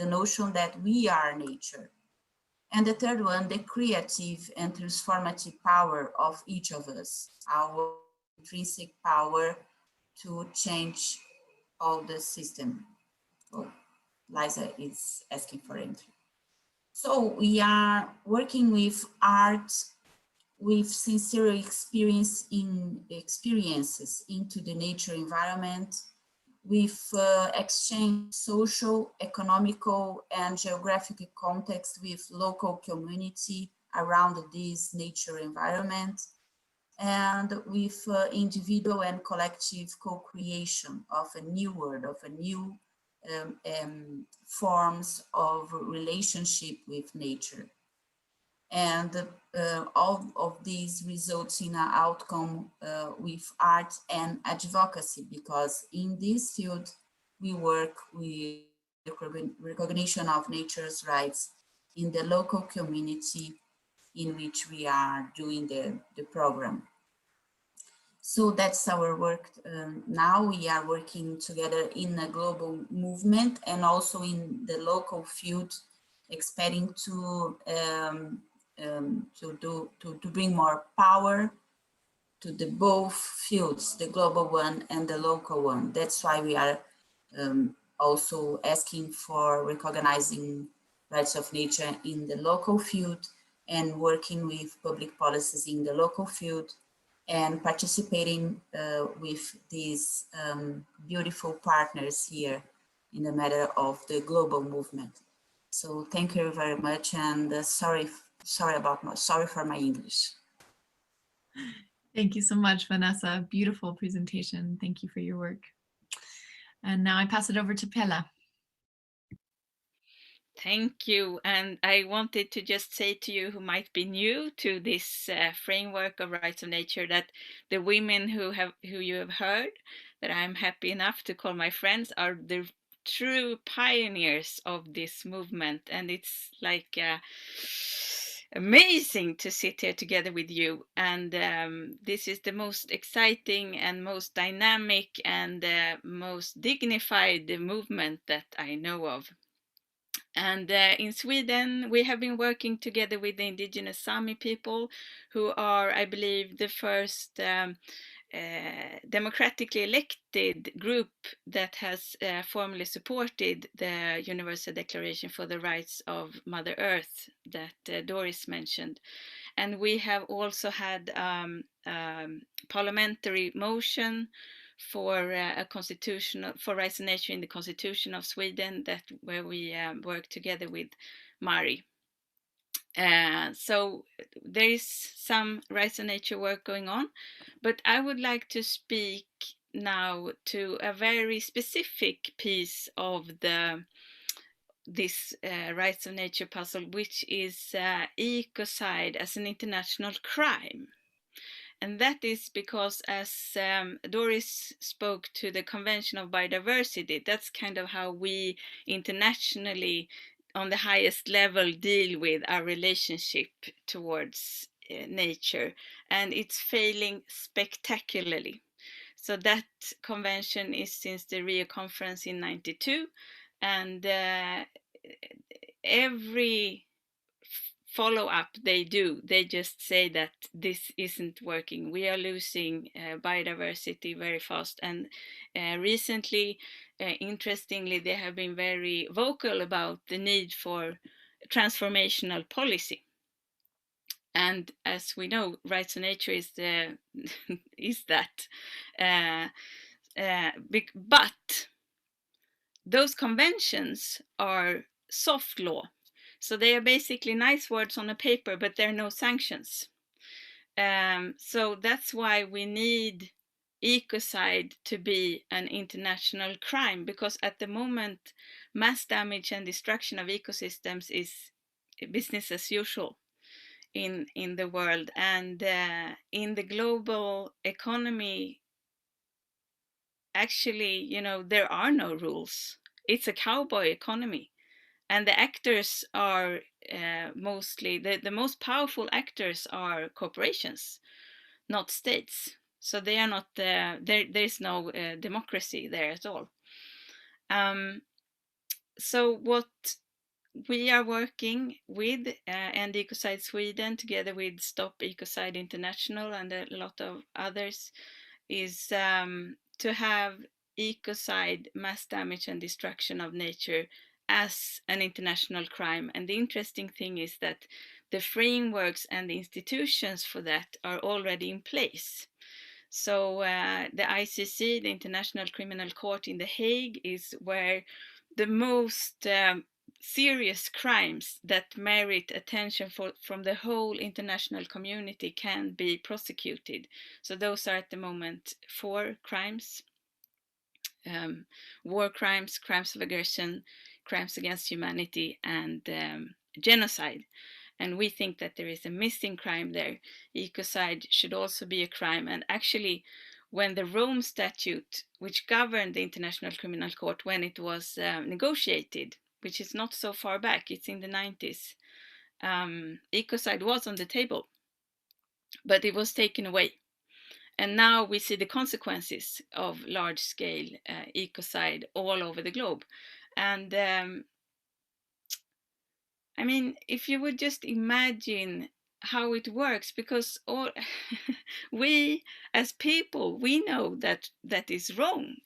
notion that we are nature. And the third one, the creative and transformative power of each of us, our intrinsic power to change all the system. Oh, Liza is asking for entry. So we are working with art, with sincere experiences into the nature environment, with exchange social, economical, and geographic context with local community around this nature environment, and with individual and collective co-creation of a new world, of a new forms of relationship with nature. And all of these results in an outcome with art and advocacy, because in this field, we work with the recognition of nature's rights in the local community in which we are doing the program. So that's our work. Now we are working together in a global movement and also in the local field, expecting to bring more power to the both fields, the global one and the local one. That's why we are also asking for recognizing rights of nature in the local field and working with public policies in the local field and participating with these beautiful partners here in the matter of the global movement. So thank you very much, and sorry for my English. Thank you so much, Vanessa. Beautiful presentation. Thank you for your work. And now I pass it over to Pella. Thank you. And I wanted to just say to you who might be new to this framework of rights of nature that the women who you have heard, that I'm happy enough to call my friends, are the true pioneers of this movement. And it's like amazing to sit here together with you. And this is the most exciting and most dynamic and most dignified movement that I know of. And in Sweden, we have been working together with the indigenous Sami people, who are, I believe, the first democratically elected group that has formally supported the Universal Declaration for the Rights of Mother Earth that Doris mentioned. And we have also had parliamentary motion for a constitutional, for rights of nature in the Constitution of Sweden, where we work together with Mari. So there is some rights of nature work going on, but I would like to speak now to a very specific piece of this rights of nature puzzle, which is ecocide as an international crime. And that is because, as Doris spoke to the Convention of Biodiversity, that's kind of how we internationally, on the highest level, deal with our relationship towards nature. And it's failing spectacularly. So that convention is since the Rio conference in '92. And every follow-up they just say that this isn't working. We are losing biodiversity very fast. And recently, interestingly, they have been very vocal about the need for transformational policy. And as we know, rights of nature is is that. But those conventions are soft law. So they are basically nice words on a paper, but there are no sanctions. So that's why we need ecocide to be an international crime, because at the moment, mass damage and destruction of ecosystems is business as usual in the world. And in the global economy, actually, you know, there are no rules. It's a cowboy economy. And the actors are mostly, the most powerful actors are corporations, not states. So they are not, there's no democracy there at all. So what we are working with End Ecocide Sweden together with Stop Ecocide International and a lot of others is to have ecocide, mass damage and destruction of nature as an international crime. And the interesting thing is that the frameworks and the institutions for that are already in place. So the ICC, the International Criminal Court in The Hague, is where the most serious crimes that merit attention from the whole international community can be prosecuted. So those are at the moment 4 crimes: war crimes, crimes of aggression, crimes against humanity, and genocide. And we think that there is a missing crime there. Ecocide should also be a crime. And actually, when the Rome Statute, which governed the International Criminal Court, when it was negotiated, which is not so far back, it's in the 90s, ecocide was on the table, but it was taken away. And now we see the consequences of large-scale ecocide all over the globe. And I mean, if you would just imagine how it works, because all we as people, we know that that is wrong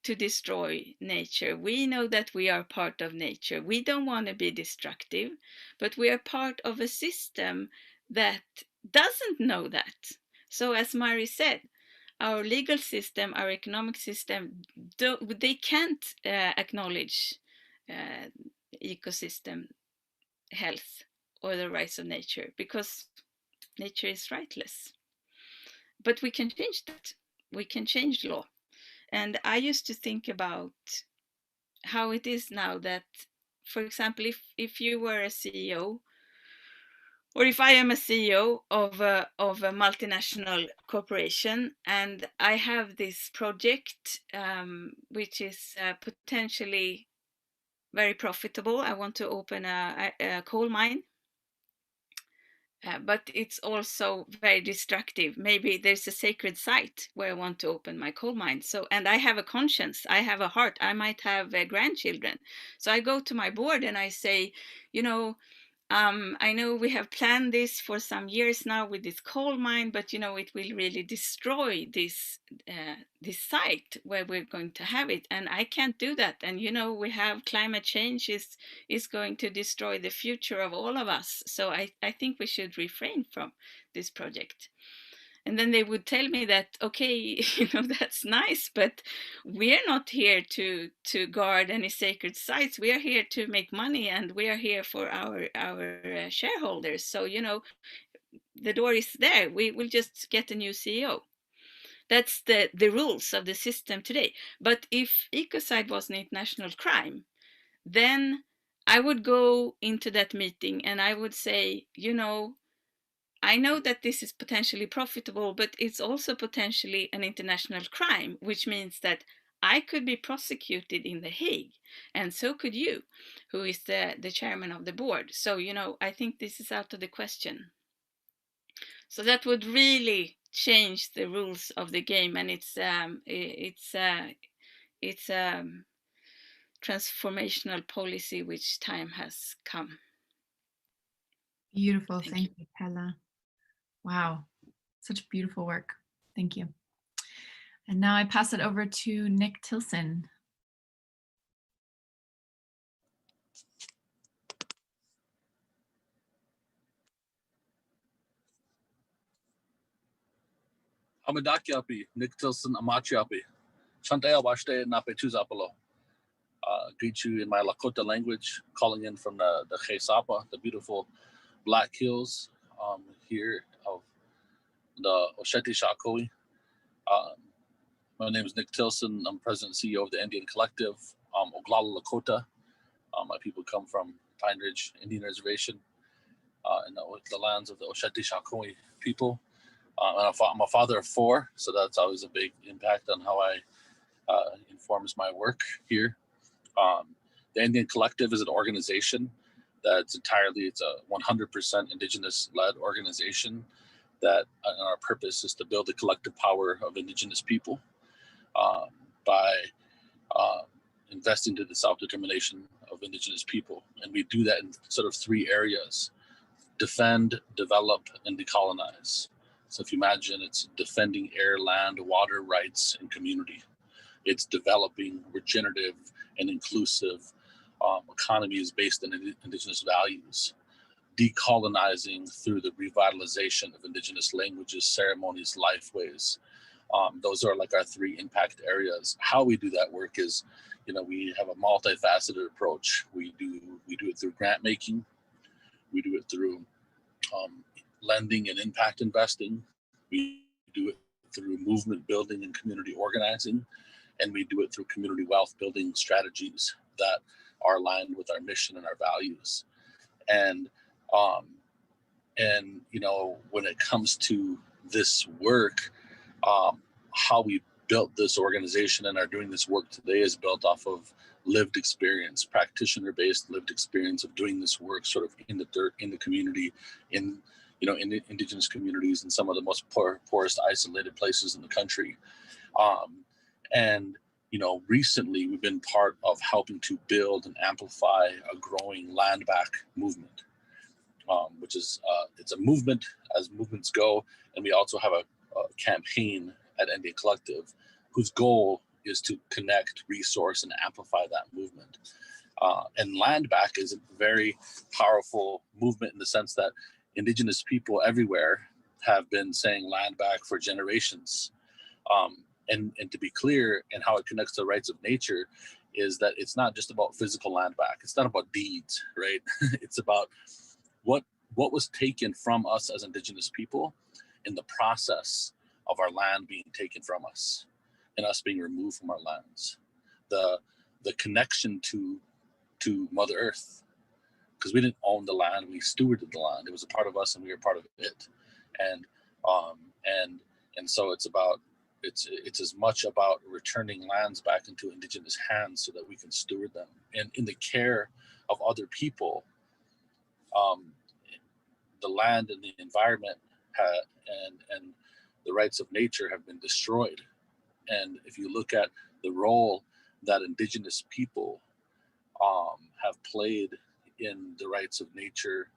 to destroy nature. We know that we are part of nature. We don't want to be destructive, but we are part of a system that doesn't know that. So as Mari said, our legal system, our economic system, they can't acknowledge ecosystem health or the rights of nature, because nature is rightless. But we can change that. We can change law. And I used to think about how it is now that, for example, if you were a CEO, or if I am a CEO of a multinational corporation, and I have this project which is potentially very profitable. I want to open a coal mine, but it's also very destructive. Maybe there's a sacred site where I want to open my coal mine. So, and I have a conscience, I have a heart, I might have grandchildren. So I go to my board and I say, you know, I know we have planned this for some years now with this coal mine, but you know, it will really destroy this site where we're going to have it, and I can't do that. And you know, we have climate change is going to destroy the future of all of us. So I think we should refrain from this project. And then they would tell me that, okay, you know, that's nice, but we're not here to guard any sacred sites. We are here to make money, and we are here for our shareholders. So, you know, the door is there. We will just get a new CEO. That's the rules of the system today. But if ecocide was an international crime, then I would go into that meeting and I would say, you know, I know that this is potentially profitable, but it's also potentially an international crime, which means that I could be prosecuted in The Hague, and so could you, who is the chairman of the board. So, you know, I think this is out of the question. So that would really change the rules of the game, and it's transformational policy which time has come. Beautiful. Thank you, Pella. Wow, such beautiful work. Thank you. And now I pass it over to Nick Tilsen. Amadakiapi, Nick Tilsen Amachiapi, Chantea Washte Nape Tuzapalo. greet you in my Lakota language, calling in from the Sapa, the beautiful Black Hills here of the Osheti Shakoi. My name is Nick Tilsen. I'm president and CEO of the Indian Collective, Oglala Lakota. My people come from Pine Ridge Indian Reservation in the lands of the Osheti Shakoi people. And I'm a father of 4, so that's always a big impact on how I informs my work here. The Indian Collective is an organization that's it's a 100% Indigenous-led organization that our purpose is to build the collective power of Indigenous people by investing to the self-determination of Indigenous people. And we do that in sort of 3 areas: defend, develop, and decolonize. So if you imagine, it's defending air, land, water rights, and community. It's developing regenerative and inclusive economies based on Indigenous values. Decolonizing through the revitalization of Indigenous languages, ceremonies, lifeways. Those are like our 3 impact areas. How we do that work is, we have a multifaceted approach. We do it through grant making. We do it through lending and impact investing. We do it through movement building and community organizing. And we do it through community wealth building strategies that are aligned with our mission and our values. And when it comes to this work, how we built this organization and are doing this work today is built off of lived experience, practitioner-based lived experience of doing this work sort of in the dirt, in the community, in the Indigenous communities in some of the most poorest isolated places in the country. Recently we've been part of helping to build and amplify a growing land back movement, which is, it's a movement as movements go. And we also have a campaign at Indian Collective whose goal is to connect, resource, and amplify that movement. And land back is a very powerful movement in the sense that Indigenous people everywhere have been saying land back for generations. And to be clear, and how it connects to the rights of nature is that it's not just about physical land back. It's not about deeds, right? It's about what was taken from us as Indigenous people in the process of our land being taken from us and us being removed from our lands. The connection to Mother Earth, because we didn't own the land, we stewarded the land. It was a part of us and we were part of it. And so it's as much about returning lands back into Indigenous hands so that we can steward them. And in the care of other people, the land and the environment and the rights of nature have been destroyed. And if you look at the role that Indigenous people have played in the rights of nature,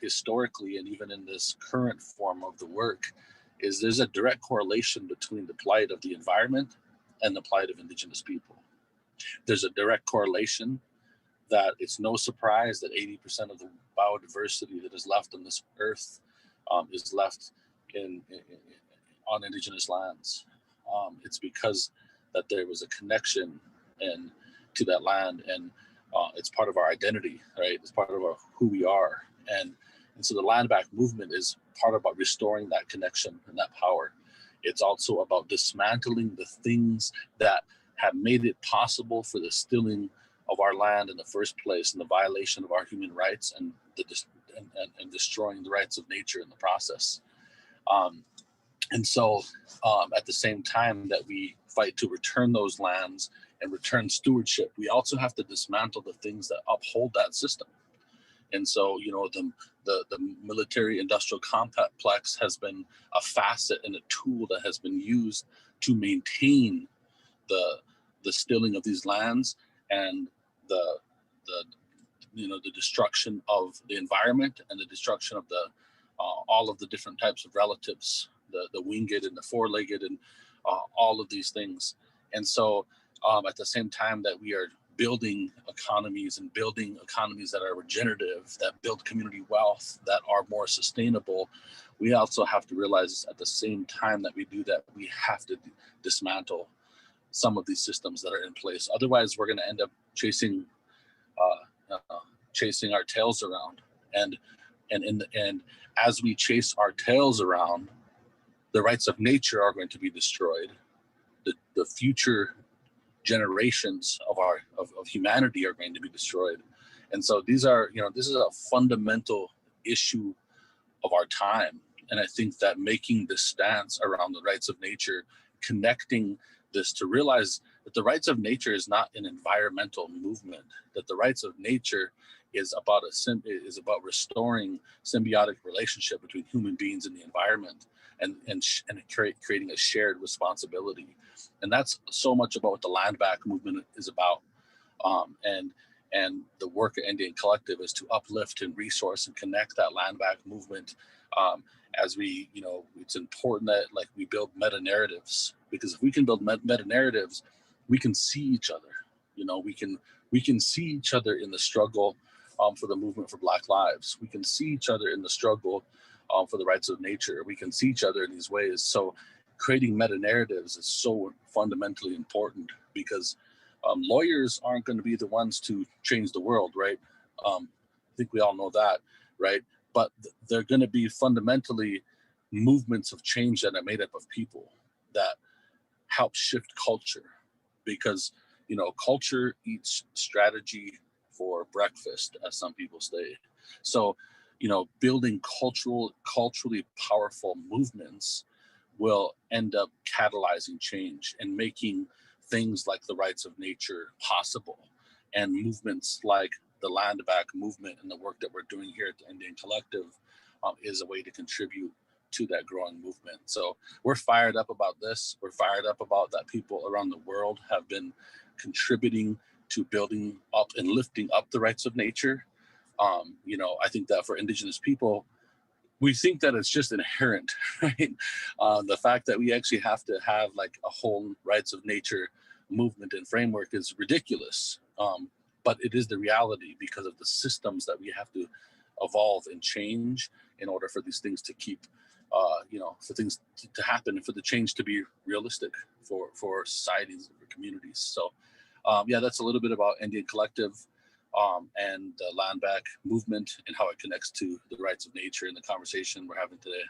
historically, and even in this current form of the work, is there's a direct correlation between the plight of the environment and the plight of Indigenous people. There's a direct correlation that it's no surprise that 80% of the biodiversity that is left on this earth is left on Indigenous lands. It's because that there was a connection to that land, and it's part of our identity, right? It's part of who we are. And so the land back movement is part about restoring that connection and that power. It's also about dismantling the things that have made it possible for the stealing of our land in the first place and the violation of our human rights and destroying the rights of nature in the process. And so at the same time that we fight to return those lands and return stewardship, we also have to dismantle the things that uphold that system. And so, the military industrial complex has been a facet and a tool that has been used to maintain the stealing of these lands and the destruction of the environment and the destruction of all of the different types of relatives, the winged and the four-legged and all of these things. And so at the same time that we are building economies that are regenerative, that build community wealth, that are more sustainable, we also have to realize at the same time that we do that, we have to dismantle some of these systems that are in place. Otherwise, we're going to end up chasing our tails around, and as we chase our tails around, the rights of nature are going to be destroyed. The future generations of humanity are going to be destroyed. And so these are, this is a fundamental issue of our time. And I think that making this stance around the rights of nature, connecting this to realize that the rights of nature is not an environmental movement, that the rights of nature is about restoring symbiotic relationship between human beings and the environment, and creating a shared responsibility. And that's so much about what the land back movement is about. And the work at Indian Collective is to uplift and resource and connect that land back movement. As we, it's important that we build meta narratives, because if we can build meta narratives, we can see each other. We can see each other in the struggle for the movement for Black lives. We can see each other in the struggle for the rights of nature. We can see each other in these ways. So creating meta narratives is so fundamentally important, because lawyers aren't going to be the ones to change the world, right? I think we all know that, right? But they're going to be fundamentally movements of change that are made up of people that help shift culture, because culture eats strategy for breakfast, as some people say. So building culturally powerful movements will end up catalyzing change and making things like the rights of nature possible. And movements like the land back movement and the work that we're doing here at the Indian Collective is a way to contribute to that growing movement. So we're fired up about this. We're fired up about that people around the world have been contributing to building up and lifting up the rights of nature. I think that for Indigenous people, we think that it's just inherent, right? The fact that we actually have to have a whole rights of nature movement and framework is ridiculous. But it is the reality, because of the systems that we have to evolve and change in order for these things to keep, for things to happen and for the change to be realistic for societies and for communities. So that's a little bit about Indian Collective and the land back movement and how it connects to the rights of nature in the conversation we're having today.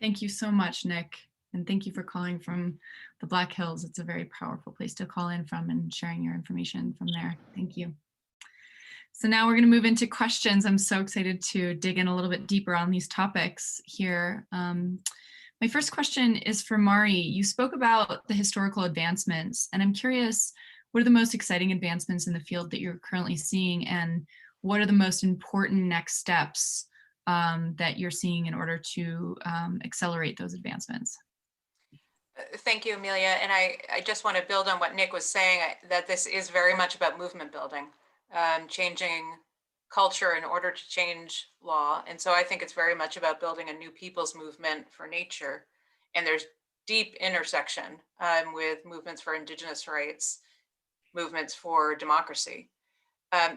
Thank you so much, Nick. And thank you for calling from the Black Hills. It's a very powerful place to call in from and sharing your information from there. Thank you. So now we're going to move into questions. I'm so excited to dig in a little bit deeper on these topics here. My first question is for Mari. You spoke about the historical advancements, and I'm curious, what are the most exciting advancements in the field that you're currently seeing, and what are the most important next steps that you're seeing in order to accelerate those advancements? Thank you, Amelia. And I just want to build on what Nick was saying, that this is very much about movement building, changing culture in order to change law. And so I think it's very much about building a new people's movement for nature. And there's deep intersection with movements for Indigenous rights, movements for democracy.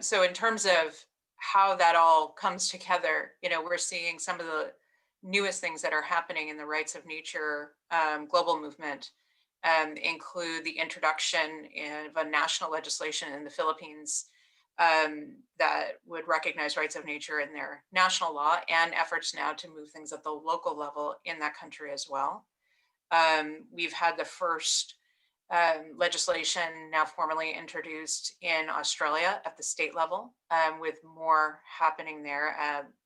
So in terms of how that all comes together, we're seeing some of the newest things that are happening in the rights of nature global movement include the introduction of a national legislation in the Philippines that would recognize rights of nature in their national law, and efforts now to move things at the local level in that country as well. We've had the first legislation now formally introduced in Australia at the state level, with more happening there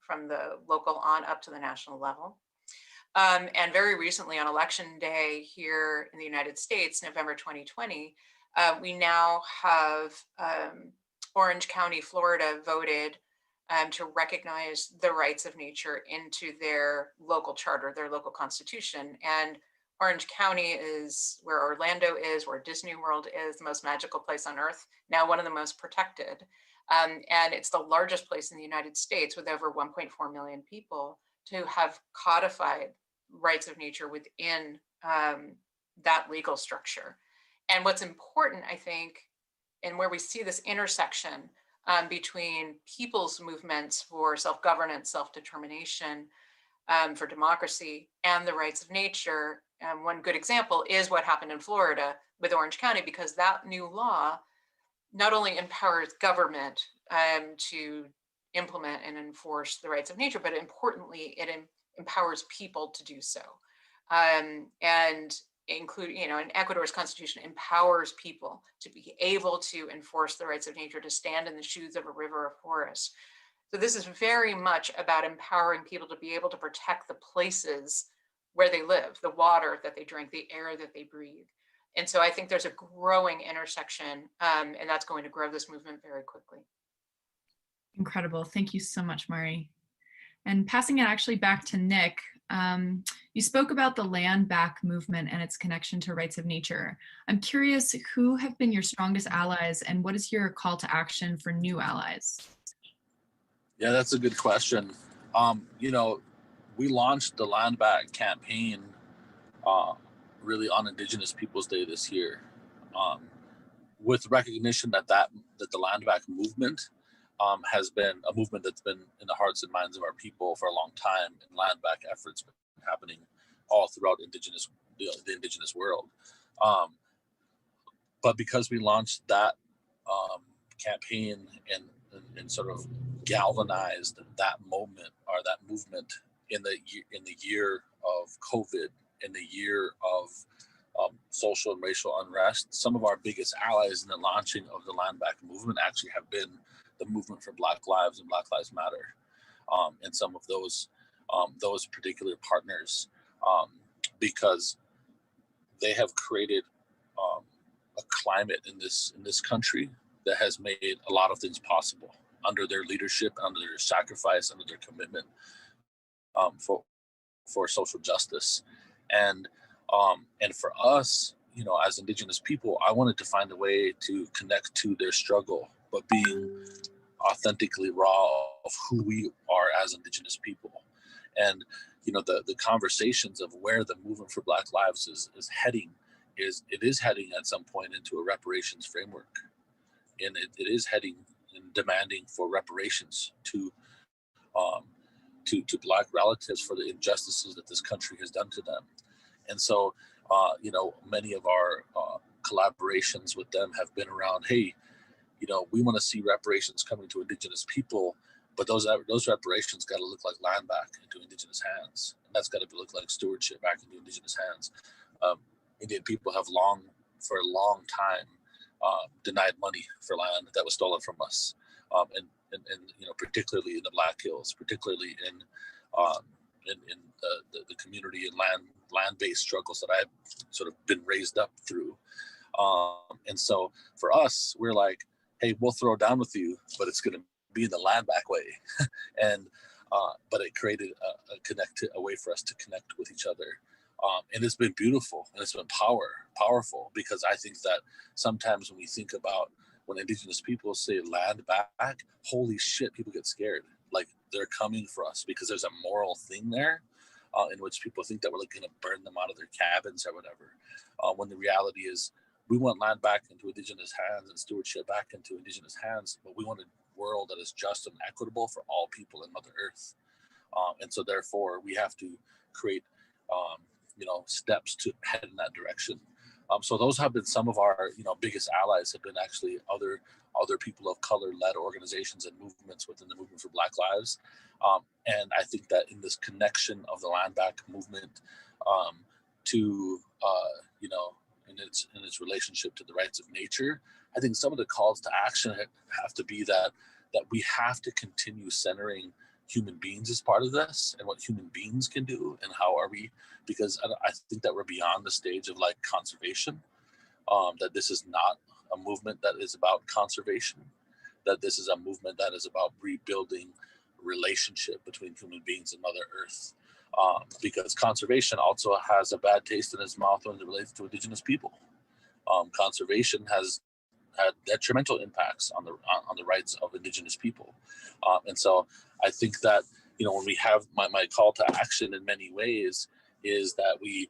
from the local on up to the national level. And very recently on election day here in the United States, November 2020, we now have Orange County, Florida voted to recognize the rights of nature into their local charter, their local constitution. And Orange County is where Orlando is, where Disney World is, the most magical place on earth, now one of the most protected. And it's the largest place in the United States with over 1.4 million people to have codified rights of nature within that legal structure. And what's important, I think, and where we see this intersection between people's movements for self-governance, self-determination, for democracy, and the rights of nature, one good example is what happened in Florida with Orange County, because that new law not only empowers government to implement and enforce the rights of nature, but importantly, it empowers people to do so. And include, and Ecuador's constitution empowers people to be able to enforce the rights of nature, to stand in the shoes of a river or forest. So this is very much about empowering people to be able to protect the places where they live, the water that they drink, the air that they breathe. And so I think there's a growing intersection, and that's going to grow this movement very quickly. Incredible. Thank you so much, Mari. And passing it actually back to Nick, you spoke about the land back movement and its connection to rights of nature. I'm curious, who have been your strongest allies and what is your call to action for new allies? Yeah, that's a good question. We launched the land back campaign really on Indigenous Peoples Day this year, with recognition that the land back movement has been a movement that's been in the hearts and minds of our people for a long time, and land back efforts been happening all throughout the indigenous world. But because we launched that campaign and sort of galvanized that moment or that movement in the year of COVID, in the year of social and racial unrest, some of our biggest allies in the launching of the land back movement actually have been the movement for Black Lives and Black Lives Matter, and some of those particular partners, because they have created a climate in this country that has made a lot of things possible under their leadership, under their sacrifice, under their commitment for social justice, and for us, as Indigenous people, I wanted to find a way to connect to their struggle, but being authentically raw of who we are as Indigenous people. And the conversations of where the movement for Black Lives is heading is heading at some point into a reparations framework, and it is heading and demanding for reparations to Black relatives for the injustices that this country has done to them. And so many of our collaborations with them have been around, hey, we want to see reparations coming to Indigenous people, but those reparations got to look like land back into Indigenous hands, and that's got to look like stewardship back into Indigenous hands. Indian people have for a long time denied money for land that was stolen from us, and particularly in the Black Hills, particularly in the community and land-based struggles that I've sort of been raised up through. And so for us, we're like, hey, we'll throw down with you, but it's going to be in the land back way. But it created a way for us to connect with each other. And it's been beautiful, and it's been powerful, because I think that sometimes when we think about when Indigenous people say land back, holy shit, people get scared. Like they're coming for us because there's a moral thing there in which people think that we're like going to burn them out of their cabins or whatever. When the reality is we want land back into Indigenous hands and stewardship back into Indigenous hands, but we want a world that is just and equitable for all people in Mother Earth. And so therefore we have to create steps to head in that direction. So those have been some of our biggest allies, have been actually other people of color led organizations and movements within the movement for Black Lives. And I think that in this connection of the land back movement to in its relationship to the rights of nature, I think some of the calls to action have to be that we have to continue centering human beings as part of this, and what human beings can do, and how are we, because I think that we're beyond the stage of like conservation, that this is not a movement that is about conservation, that this is a movement that is about rebuilding relationship between human beings and Mother Earth, because conservation also has a bad taste in its mouth when it relates to Indigenous people. Conservation has had detrimental impacts on the rights of Indigenous people, and so I think that when we have my call to action in many ways is that we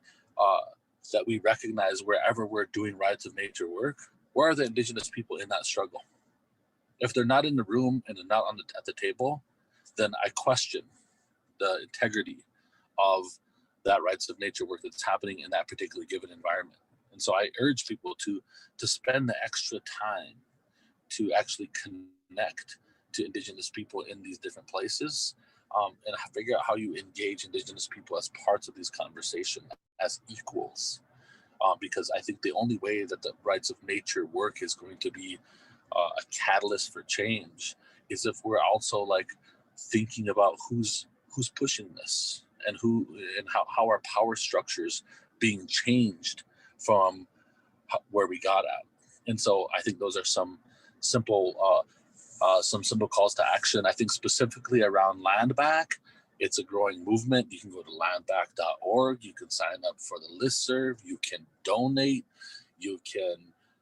recognize wherever we're doing rights of nature work, where are the Indigenous people in that struggle? If they're not in the room and they're not at the table, then I question the integrity of that rights of nature work that's happening in that particular given environment. And so I urge people to spend the extra time to actually connect to Indigenous people in these different places, and figure out how you engage Indigenous people as parts of these conversations as equals. Because I think the only way that the rights of nature work is going to be a catalyst for change is if we're also like thinking about who's pushing this and how our power structures being changed from where we got at. And so I think those are some simple calls to action. I think specifically around land back, it's a growing movement. You can go to landback.org. You can sign up for the listserv. You can donate. You can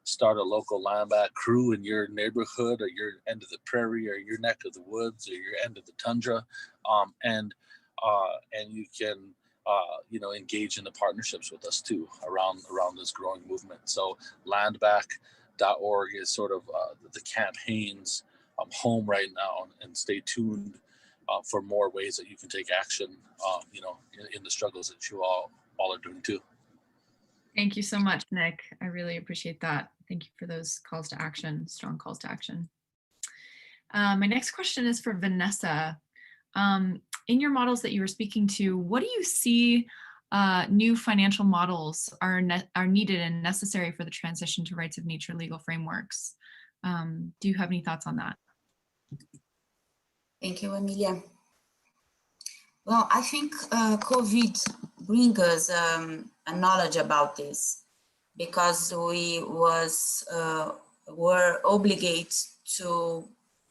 start a local land back crew in your neighborhood or your end of the prairie or your neck of the woods or your end of the tundra, and you can engage in the partnerships with us too around this growing movement. So landback.org is sort of the campaign's home right now, and stay tuned for more ways that you can take action, in the struggles that you all are doing too. Thank you so much, Nick. I really appreciate that. Thank you for those calls to action, strong calls to action. My next question is for Vanessa. In your models that you were speaking to, what do you see new financial models are needed and necessary for the transition to rights of nature legal frameworks? Do you have any thoughts on that? Thank you, Amelia. Well, I think COVID brings us a knowledge about this, because we were obligated to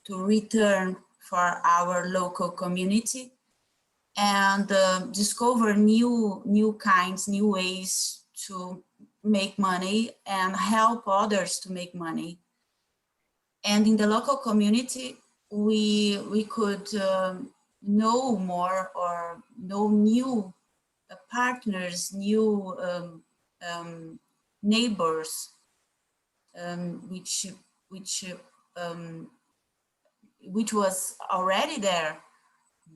return for our local community and discover new ways to make money and help others to make money. And in the local community, we could know more or know new partners, new neighbors, which was already there,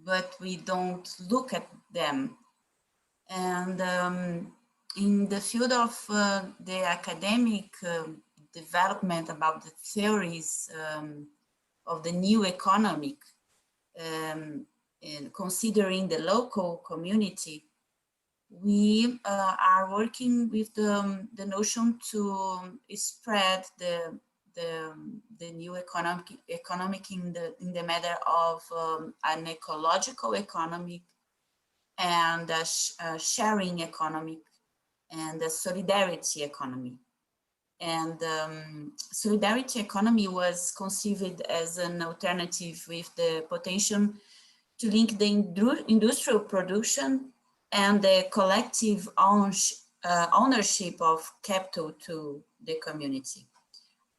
but we don't look at them. And in the field of the academic development about the theories of the new economic, and considering the local community, we are working with the notion to spread the new economic in the matter of an ecological economic and a sharing economic and a solidarity economy. And solidarity economy was conceived as an alternative with the potential to link the industrial production and the collective ownership of capital to the community.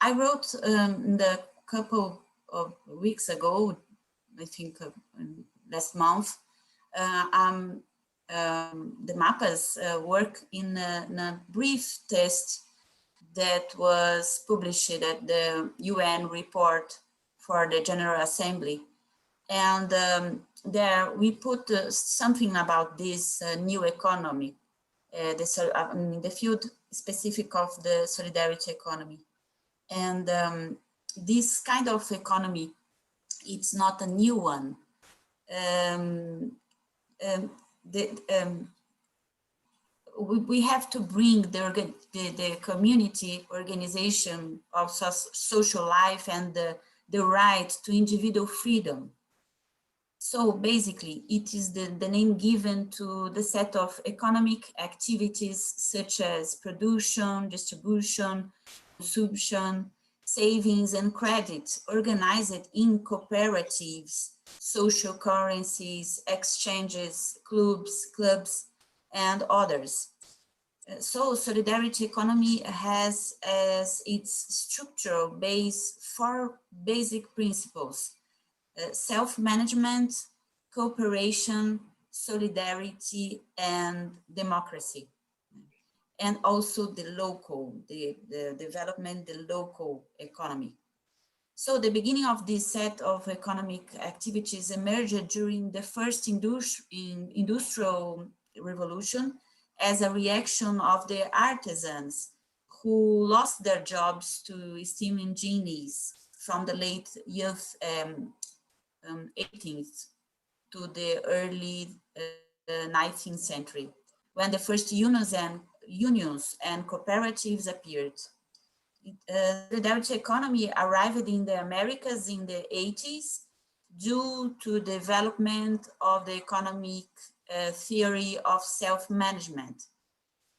I wrote a couple of weeks ago, I think last month, the MAPA's work in a brief test that was published at the UN report for the General Assembly. And there we put something about this new economy, the field specific of the solidarity economy. And this kind of economy, it's not a new one. We have to bring the community organization of social life and the right to individual freedom. So basically, it is the name given to the set of economic activities such as production, distribution, consumption, savings and credit, organized in cooperatives, social currencies, exchanges, clubs, and others. So solidarity economy has as its structural base 4 basic principles: self-management, cooperation, solidarity, and democracy. And also the development, the local economy. So the beginning of this set of economic activities emerged during the first industrial revolution as a reaction of the artisans who lost their jobs to steam engines from the late youth 18th to the early 19th century, when the first unions and cooperatives appeared. The Dutch economy arrived in the Americas in the 80s due to the development of the economic theory of self-management.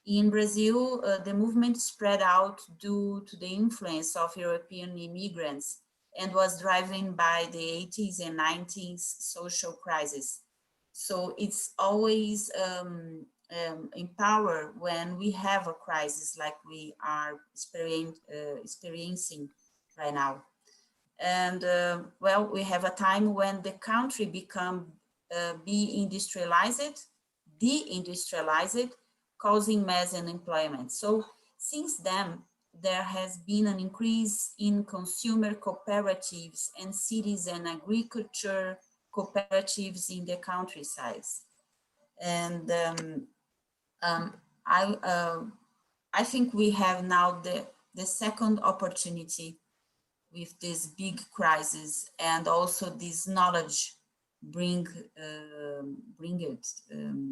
In Brazil, the movement spread out due to the influence of European immigrants and was driven by the 80s and 90s social crisis. So it's always in power when we have a crisis like we are experiencing right now. And well, we have a time when the country become deindustrialized, causing mass unemployment. So since then, there has been an increase in consumer cooperatives and cities and agriculture cooperatives in the countryside. And I think we have now the second opportunity with this big crisis, and also this knowledge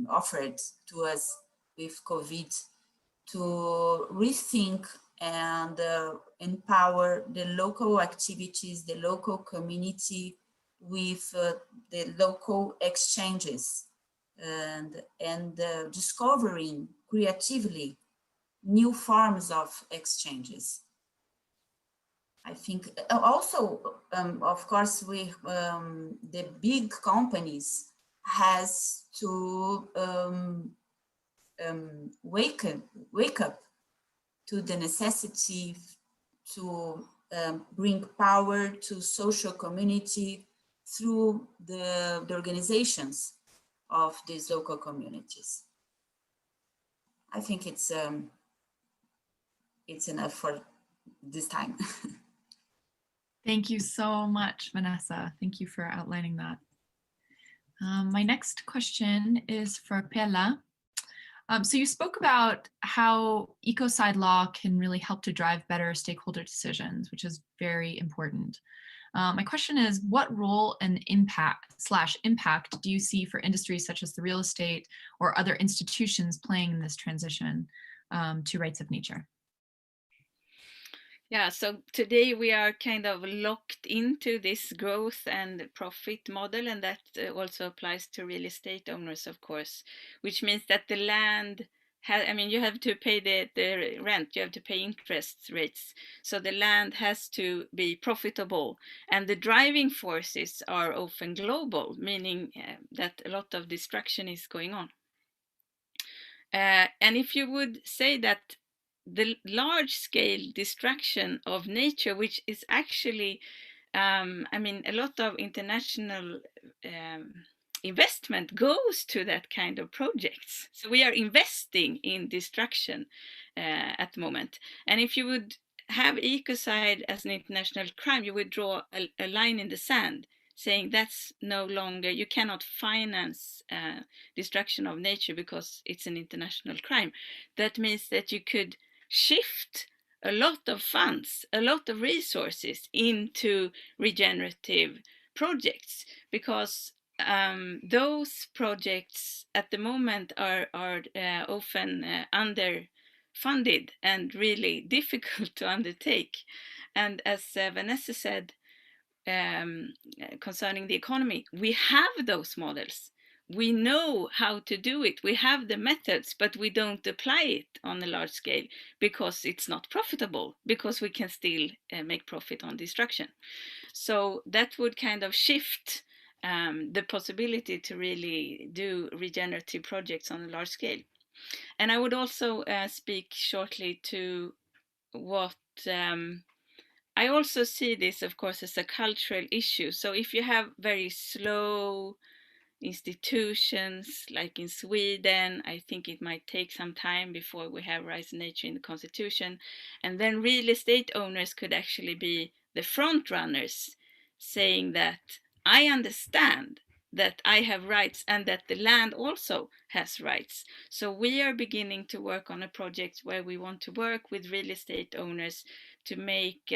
offered to us with COVID, to rethink and empower the local activities, the local community with the local exchanges, and discovering creatively new forms of exchanges. I think also, of course, the big companies has to wake up to the necessity to bring power to social community through the organizations of these local communities. I think it's enough for this time. Thank you so much, Vanessa. Thank you for outlining that. My next question is for Pella. So you spoke about how ecocide law can really help to drive better stakeholder decisions, which is very important. My question is, what role and impact do you see for industries such as the real estate or other institutions playing in this transition to rights of nature? Yeah, so today we are kind of locked into this growth and profit model, and that also applies to real estate owners, of course, which means that the land you have to pay the rent, you have to pay interest rates. So the land has to be profitable. And the driving forces are often global, meaning that a lot of destruction is going on. And if you would say that the large-scale destruction of nature, which is actually, a lot of international investment goes to that kind of projects. So we are investing in destruction at the moment. And if you would have ecocide as an international crime, you would draw a line in the sand saying that's no longer, you cannot finance destruction of nature because it's an international crime. That means that you could shift a lot of funds, a lot of resources into regenerative projects, because those projects at the moment are often underfunded and really difficult to undertake. And as Vanessa said, concerning the economy, we have those models. We know how to do it. We have the methods, but we don't apply it on a large scale because it's not profitable, because we can still make profit on destruction. So that would kind of shift the possibility to really do regenerative projects on a large scale. And I would also speak shortly to what I also see this, of course, as a cultural issue. So if you have very slow institutions like in Sweden, I think it might take some time before we have rights of nature in the constitution. And then real estate owners could actually be the front runners, saying that I understand that I have rights and that the land also has rights. So we are beginning to work on a project where we want to work with real estate owners to make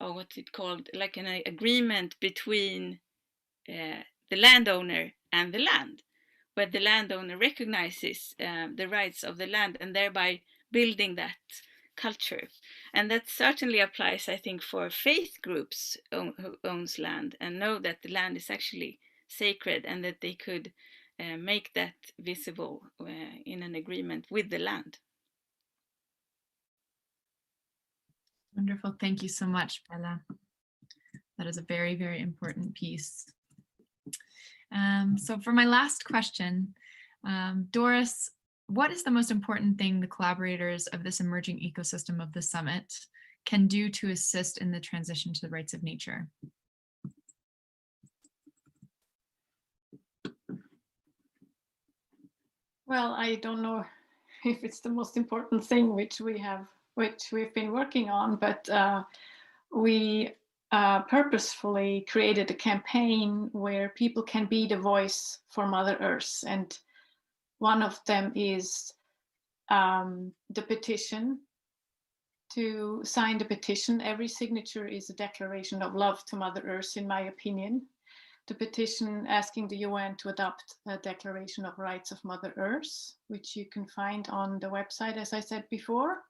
what's it called, like an agreement between the landowner and the land, where the landowner recognizes the rights of the land and thereby building that culture. And that certainly applies, I think, for faith groups who owns land and know that the land is actually sacred, and that they could make that visible in an agreement with the land. Wonderful. Thank you so much, Pella. That is a very, very important piece. So for my last question, Doris, what is the most important thing the collaborators of this emerging ecosystem of the summit can do to assist in the transition to the rights of nature? Well, I don't know if it's the most important thing which we've been working on, but we purposefully created a campaign where people can be the voice for Mother Earth. And one of them is the petition. To sign the petition, every signature is a declaration of love to Mother Earth, in my opinion. The petition asking the UN to adopt a Declaration of Rights of Mother Earth, which you can find on the website, as I said before,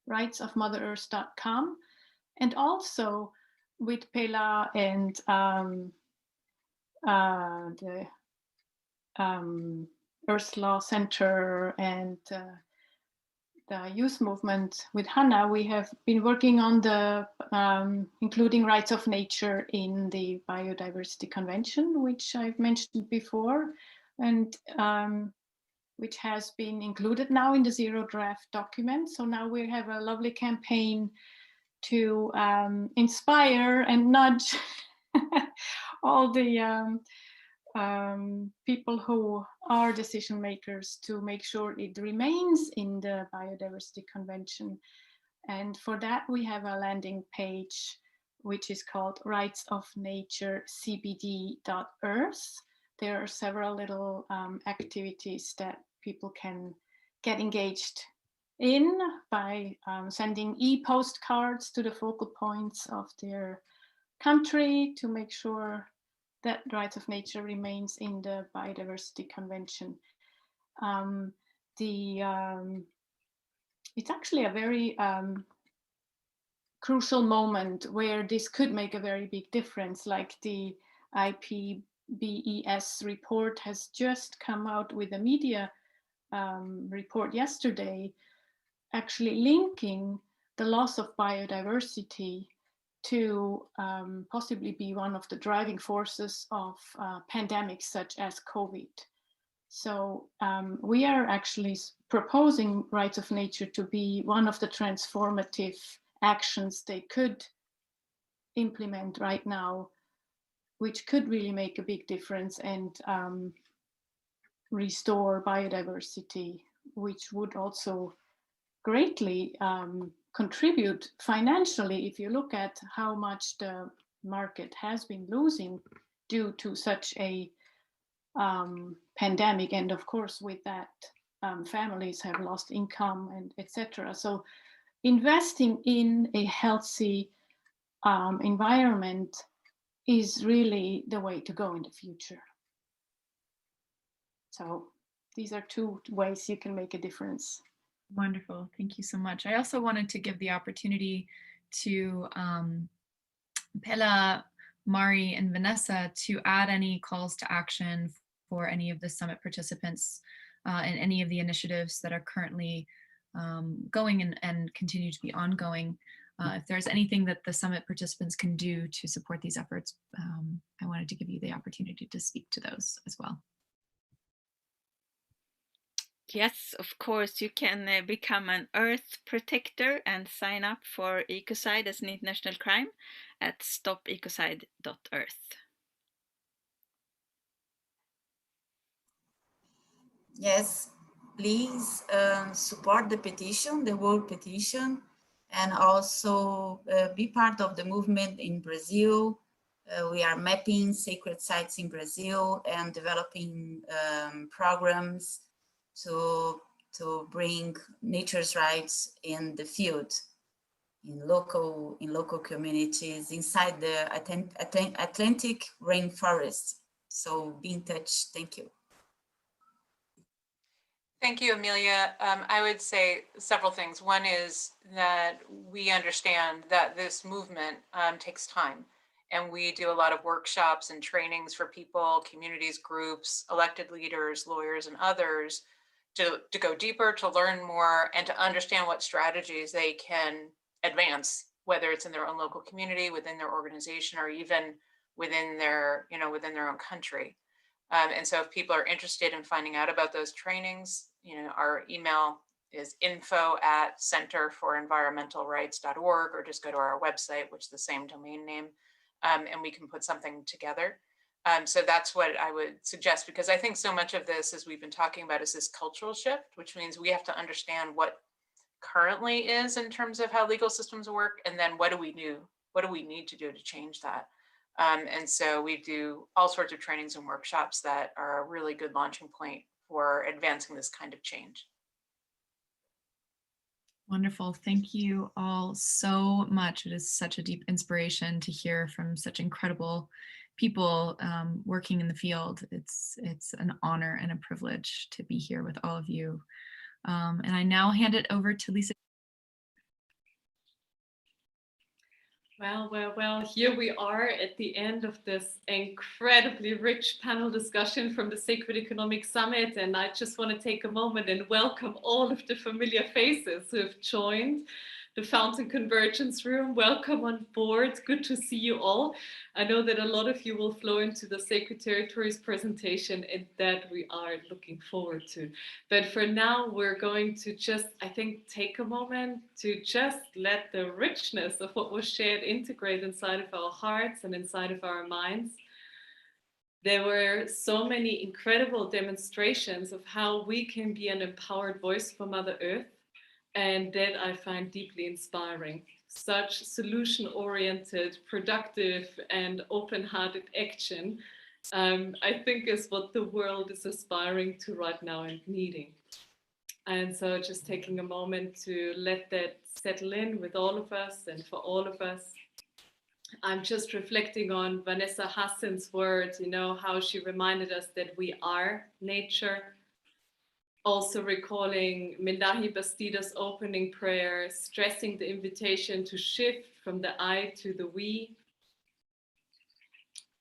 rightsofmotherearth.com. And also with Pella and the Earth Law Center and the youth movement with Hannah, we have been working on the including rights of nature in the Biodiversity Convention, which I've mentioned before, and which has been included now in the zero draft document. So now we have a lovely campaign to inspire and nudge all the people who are decision makers to make sure it remains in the Biodiversity Convention. And for that, we have a landing page, which is called rightsofnature.cbd.earth. There are several little activities that people can get engaged in by sending e-postcards to the focal points of their country to make sure that rights of nature remains in the Biodiversity Convention. It's actually a very crucial moment where this could make a very big difference, like the IPBES report has just come out with a media report yesterday, actually linking the loss of biodiversity to possibly be one of the driving forces of pandemics such as COVID. So we are actually proposing rights of nature to be one of the transformative actions they could implement right now, which could really make a big difference and restore biodiversity, which would also greatly contribute financially. If you look at how much the market has been losing due to such a pandemic, and of course with that families have lost income and etc. So investing in a healthy environment is really the way to go in the future. So these are two ways you can make a difference. Wonderful. Thank you so much. I also wanted to give the opportunity to Pella, Mari, and Vanessa to add any calls to action for any of the summit participants and any of the initiatives that are currently going and continue to be ongoing. If there's anything that the summit participants can do to support these efforts, I wanted to give you the opportunity to speak to those as well. Yes, of course, you can become an Earth protector and sign up for ecocide as an international crime at stopecocide.earth. Yes, please support the petition, the world petition, and also be part of the movement in Brazil, We are mapping sacred sites in Brazil and developing programs to bring nature's rights in the field, in local communities inside the Atlantic rainforest. So be in touch. Thank you. Thank you, Amelia. I would say several things. One is that we understand that this movement takes time, and we do a lot of workshops and trainings for people, communities, groups, elected leaders, lawyers, and others to go deeper, to learn more, and to understand what strategies they can advance, whether it's in their own local community, within their organization, or even within their, within their own country. And so if people are interested in finding out about those trainings, our email is info@centerforenvironmentalrights.org, or just go to our website, which is the same domain name, and we can put something together. So that's what I would suggest, because I think so much of this, as we've been talking about, is this cultural shift, which means we have to understand what currently is in terms of how legal systems work, and then what do we need to do to change that. And so we do all sorts of trainings and workshops that are a really good launching point for advancing this kind of change. Wonderful. Thank you all so much. It is such a deep inspiration to hear from such incredible people working in the field. It's an honor and a privilege to be here with all of you. And I now hand it over to Lisa. Well, here we are at the end of this incredibly rich panel discussion from the Sacred Economic Summit. And I just want to take a moment and welcome all of the familiar faces who have joined the Fountain Convergence Room. Welcome on board. Good to see you all. I know that a lot of you will flow into the Sacred Territories presentation, and that we are looking forward to. But for now, we're going to just, I think, take a moment to just let the richness of what was shared integrate inside of our hearts and inside of our minds. There were so many incredible demonstrations of how we can be an empowered voice for Mother Earth. And that I find deeply inspiring. Such solution-oriented, productive, and open-hearted action, I think, is what the world is aspiring to right now and needing. And so just taking a moment to let that settle in with all of us and for all of us. I'm just reflecting on Vanessa Hasson's words, how she reminded us that we are nature. Also recalling Mendahi Bastida's opening prayer, stressing the invitation to shift from the I to the we.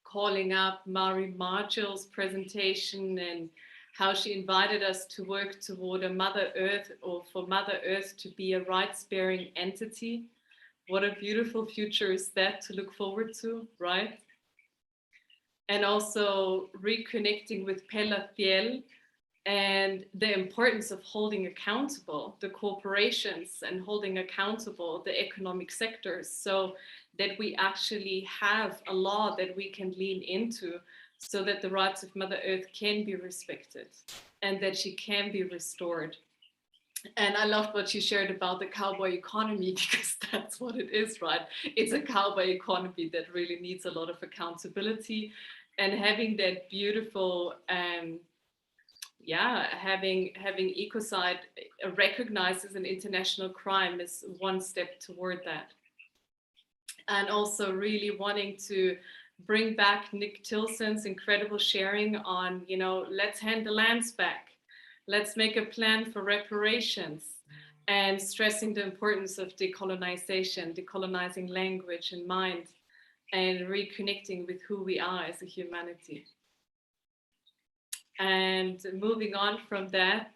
Calling up Margill's presentation and how she invited us to work toward a Mother Earth, or for Mother Earth to be a rights-bearing entity. What a beautiful future is that to look forward to, right? And also reconnecting with Pella, Thiel, and the importance of holding accountable the corporations and holding accountable the economic sectors, so that we actually have a law that we can lean into, so that the rights of Mother Earth can be respected and that she can be restored. And I loved what you shared about the cowboy economy, because that's what it is, right? It's a cowboy economy that really needs a lot of accountability, and having that beautiful having ecocide recognized as an international crime is one step toward that. And also really wanting to bring back Nick Tilsen's incredible sharing on, let's hand the lands back. Let's make a plan for reparations, and stressing the importance of decolonization, decolonizing language and mind, and reconnecting with who we are as a humanity. And moving on from that,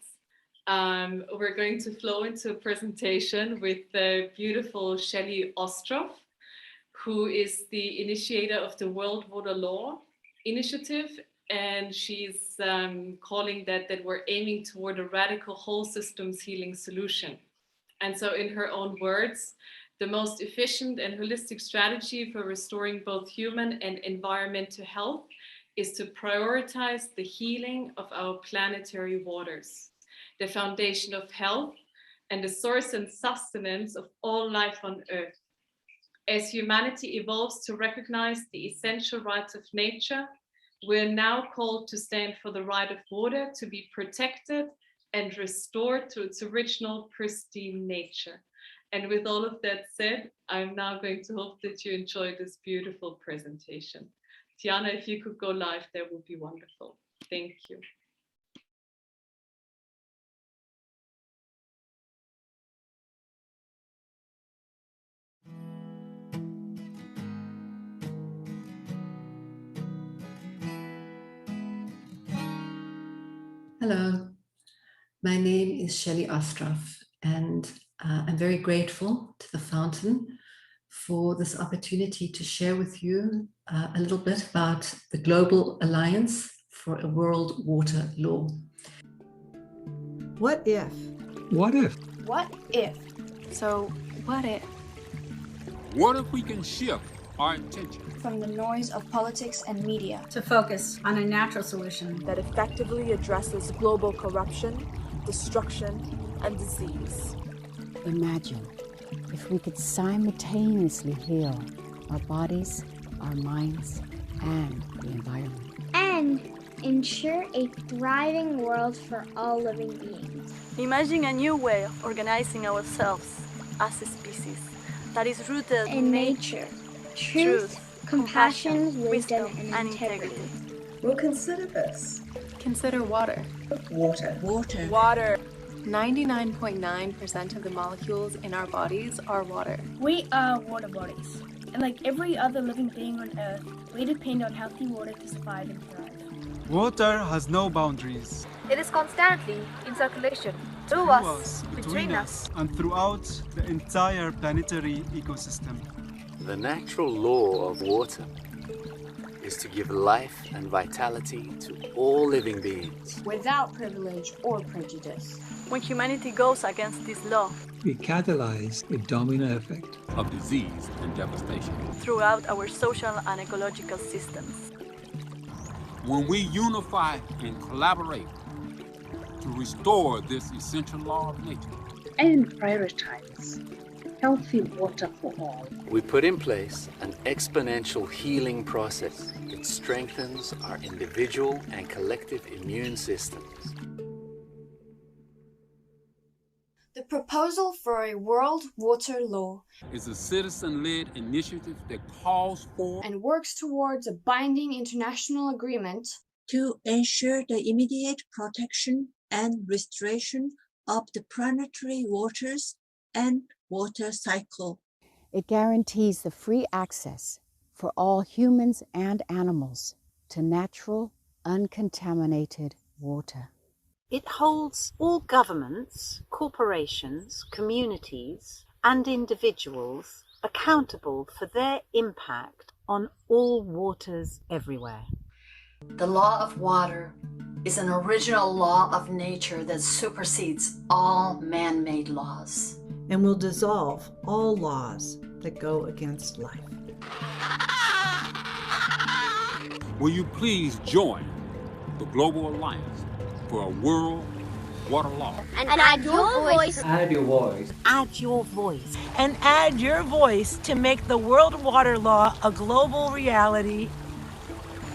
we're going to flow into a presentation with the beautiful Shelley Ostroff, who is the initiator of the World Water Law Initiative. And she's calling that we're aiming toward a radical whole systems healing solution. And so in her own words, the most efficient and holistic strategy for restoring both human and environmental health is to prioritize the healing of our planetary waters, the foundation of health and the source and sustenance of all life on Earth. As humanity evolves to recognize the essential rights of nature, we're now called to stand for the right of water to be protected and restored to its original pristine nature. And with all of that said, I'm now going to hope that you enjoy this beautiful presentation. Tiana, if you could go live, that would be wonderful. Thank you. Hello, my name is Shelley Ostroff, and I'm very grateful to the Fountain for this opportunity to share with you a little bit about the Global Alliance for a World Water Law. What if? What if? What if? So, what if? What if we can shift our attention From the noise of politics and media to focus on a natural solution that effectively addresses global corruption, destruction, and disease. Imagine if we could simultaneously heal our bodies, our minds, and the environment. And ensure a thriving world for all living beings. Imagine a new way of organizing ourselves as a species that is rooted in nature, truth, compassion, wisdom, and integrity. Well, consider this. Consider water. Water. Water. Water. 99.9% of the molecules in our bodies are water. We are water bodies, and like every other living being on Earth, we depend on healthy water to survive and thrive. Water has no boundaries. It is constantly in circulation, through us, between us, and throughout the entire planetary ecosystem. The natural law of water is to give life and vitality to all living beings. Without privilege or prejudice. When humanity goes against this law, we catalyze a domino effect of disease and devastation throughout our social and ecological systems. When we unify and collaborate to restore this essential law of nature and prioritize healthy water for all, we put in place an exponential healing process that strengthens our individual and collective immune systems. The proposal for a world water law is a citizen-led initiative that calls for and works towards a binding international agreement to ensure the immediate protection and restoration of the planetary waters and water cycle. It guarantees the free access for all humans and animals to natural, uncontaminated water. It holds all governments, corporations, communities, and individuals accountable for their impact on all waters everywhere. The law of water is an original law of nature that supersedes all man-made laws and will dissolve all laws that go against life. Will you please join the Global Alliance for a World Water Law? And add your voice. Add your voice. Add your voice. And add your voice to make the World Water Law a global reality.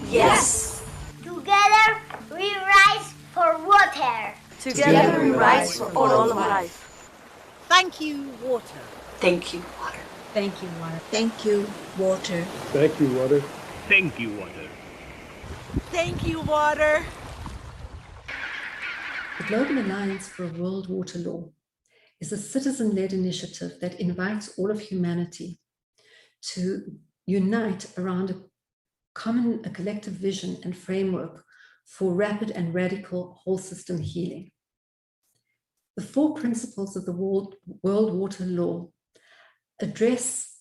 Yes. Together we rise for water. Together we rise for all of life. Thank you, water. Thank you, water. Thank you, water. Thank you, water. Thank you, water. Thank you, water. Thank you, water. The Global Alliance for a World Water Law is a citizen-led initiative that invites all of humanity to unite around a collective vision and framework for rapid and radical whole system healing. The 4 principles of the World Water Law address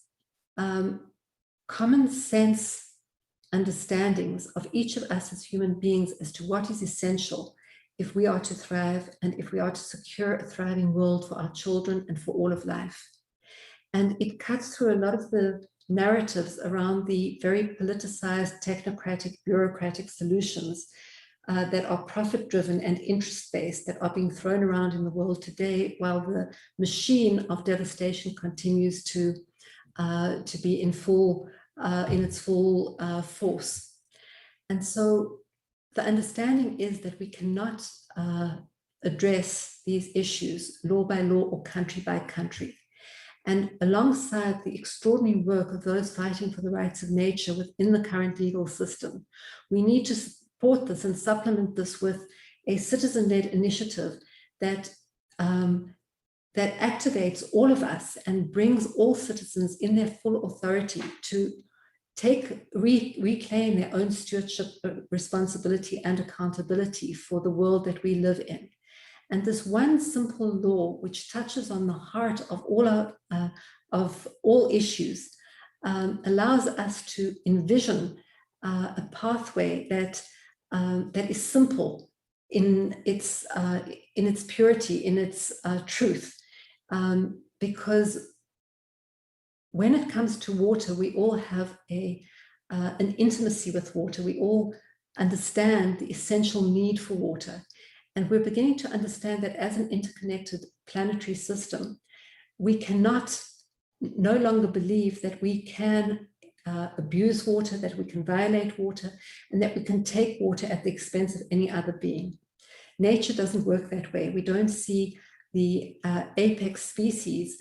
common sense understandings of each of us as human beings as to what is essential if we are to thrive and if we are to secure a thriving world for our children and for all of life. And it cuts through a lot of the narratives around the very politicized, technocratic, bureaucratic solutions that are profit-driven and interest-based that are being thrown around in the world today, while the machine of devastation continues to to be in its full force. And so the understanding is that we cannot address these issues law by law or country by country. And alongside the extraordinary work of those fighting for the rights of nature within the current legal system, we need to support this and supplement this with a citizen-led initiative that that activates all of us and brings all citizens in their full authority to reclaim their own stewardship, responsibility, and accountability for the world that we live in. And this one simple law, which touches on the heart of all issues, allows us to envision a pathway that is simple in its purity, in its truth, because when it comes to water, we all have an intimacy with water. We all understand the essential need for water. And we're beginning to understand that as an interconnected planetary system, we cannot no longer believe that we can abuse water, that we can violate water, and that we can take water at the expense of any other being. Nature doesn't work that way. We don't see the apex species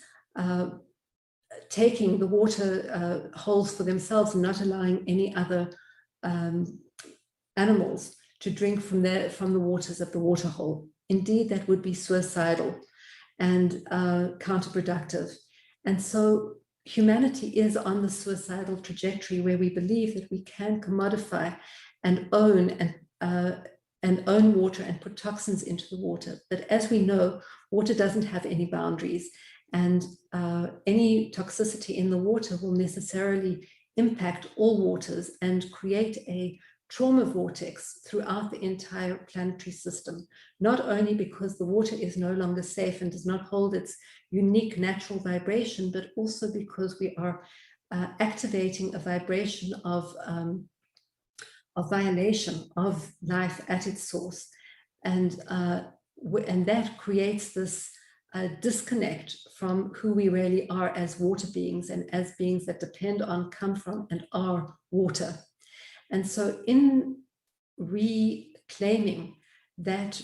taking the water holes for themselves and not allowing any other animals to drink from the waters of the water hole. Indeed, that would be suicidal and counterproductive. And so humanity is on the suicidal trajectory where we believe that we can commodify and own water and put toxins into the water. But as we know, water doesn't have any boundaries, and any toxicity in the water will necessarily impact all waters and create a trauma vortex throughout the entire planetary system, not only because the water is no longer safe and does not hold its unique natural vibration, but also because we are activating a vibration of violation of life at its source. And that creates this disconnect from who we really are as water beings and as beings that depend on, come from, and are water. And so in reclaiming that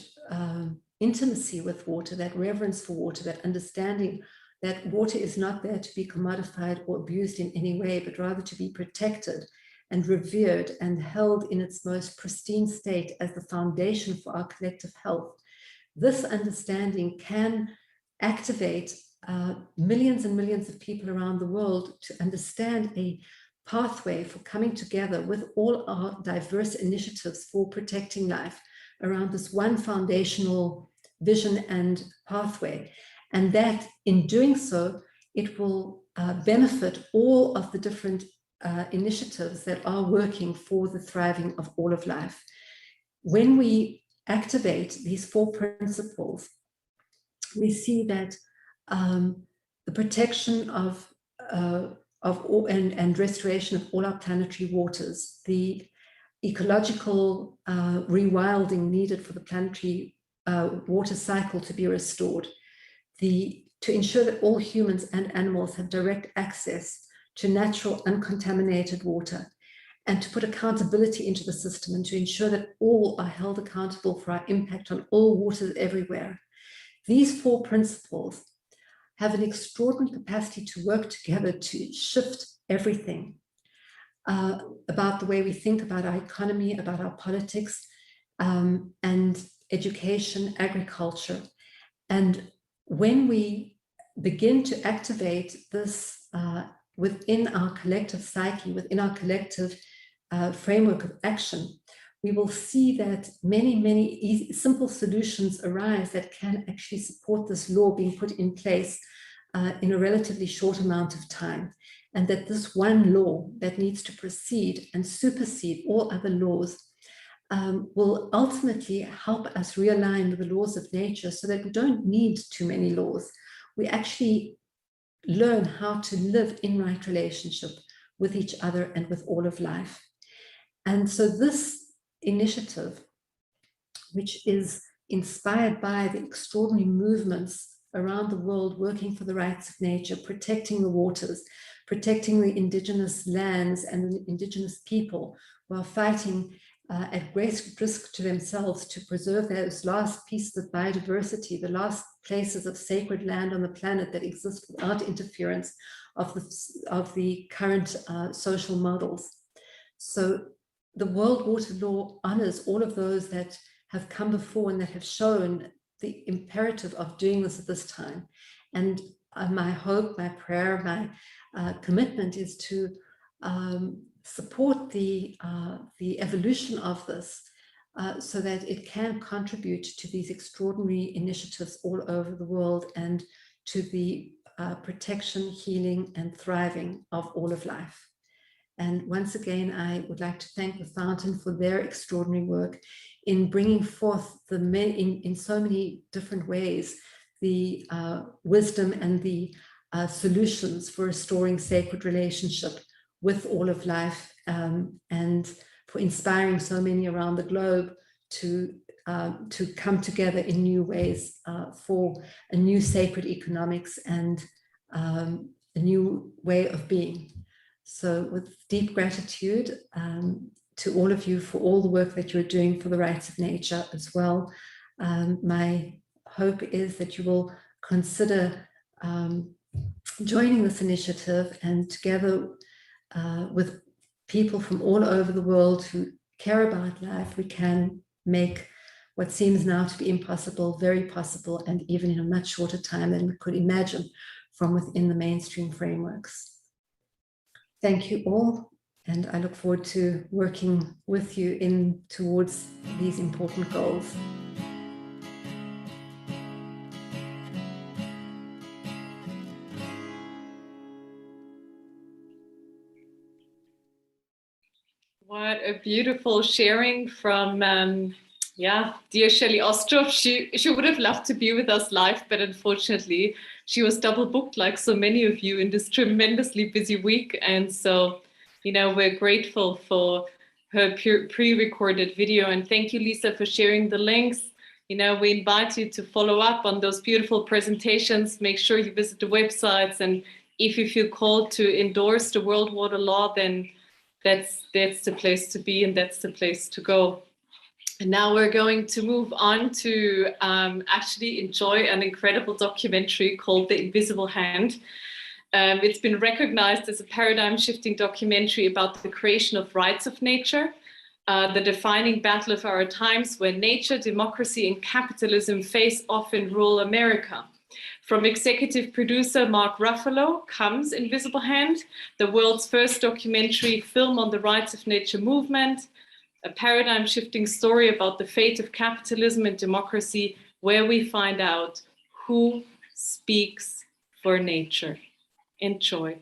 intimacy with water, that reverence for water, that understanding that water is not there to be commodified or abused in any way, but rather to be protected and revered and held in its most pristine state as the foundation for our collective health, this understanding can activate millions and millions of people around the world to understand a pathway for coming together with all our diverse initiatives for protecting life around this one foundational vision and pathway. And that in doing so, it will benefit all of the different initiatives that are working for the thriving of all of life. When we activate these 4 principles, we see that the protection of all and restoration of all our planetary waters, the ecological rewilding needed for the planetary water cycle to be restored, to ensure that all humans and animals have direct access to natural uncontaminated water, and to put accountability into the system and to ensure that all are held accountable for our impact on all waters everywhere. These 4 principles have an extraordinary capacity to work together to shift everything about the way we think about our economy, about our politics, and education, agriculture. And when we begin to activate this within our collective psyche, within our collective framework of action, we will see that many, many easy, simple solutions arise that can actually support this law being put in place in a relatively short amount of time. And that this one law that needs to proceed and supersede all other laws will ultimately help us realign with the laws of nature so that we don't need too many laws. We actually learn how to live in right relationship with each other and with all of life. And so this initiative, which is inspired by the extraordinary movements around the world working for the rights of nature, protecting the waters, protecting the indigenous lands and the indigenous people who are fighting at great risk to themselves to preserve those last pieces of biodiversity, the last places of sacred land on the planet that exist without interference of the current social models. So the World Water Law honors all of those that have come before and that have shown the imperative of doing this at this time. And my hope, my prayer, my commitment is to support the evolution of this so that it can contribute to these extraordinary initiatives all over the world and to the protection, healing, and thriving of all of life. And once again, I would like to thank the Fountain for their extraordinary work in bringing forth in so many different ways the wisdom and the solutions for restoring sacred relationship with all of life, and for inspiring so many around the globe to come together in new ways for a new sacred economics and a new way of being. So with deep gratitude to all of you for all the work that you're doing for the rights of nature as well. My hope is that you will consider joining this initiative, and together with people from all over the world who care about life, we can make what seems now to be impossible very possible, and even in a much shorter time than we could imagine from within the mainstream frameworks. Thank you all, and I look forward to working with you towards these important goals. What a beautiful sharing from, dear Shelley Ostroff. She would have loved to be with us live, but unfortunately she was double booked like so many of you in this tremendously busy week. And so, we're grateful for her pre-recorded video. And thank you, Lisa, for sharing the links. We invite you to follow up on those beautiful presentations. Make sure you visit the websites. And if you feel called to endorse the World Water Law, then that's the place to be, and that's the place to go. And now we're going to move on to actually enjoy an incredible documentary called The Invisible Hand. It's been recognized as a paradigm-shifting documentary about the creation of rights of nature, the defining battle of our times where nature, democracy, and capitalism face off in rural America. From executive producer Mark Ruffalo comes Invisible Hand, the world's first documentary film on the rights of nature movement, a paradigm-shifting story about the fate of capitalism and democracy, where we find out who speaks for nature. Enjoy.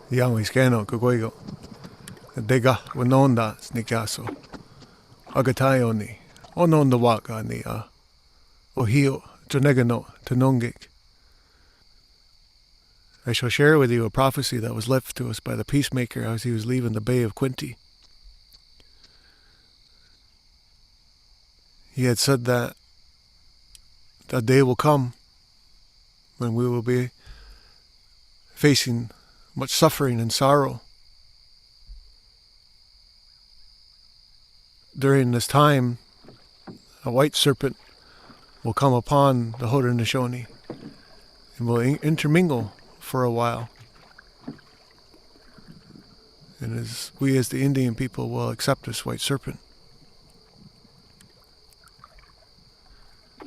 Yawi skeno kugoigo. Dega wanonda snikaso. Agatayo ni. Ononda waka ni ohio jonegano tanongik. I shall share with you a prophecy that was left to us by the peacemaker as he was leaving the Bay of Quinte. He had said that a day will come when we will be facing much suffering and sorrow. During this time, a white serpent will come upon the Haudenosaunee and will intermingle for a while. And we as the Indian people will accept this white serpent.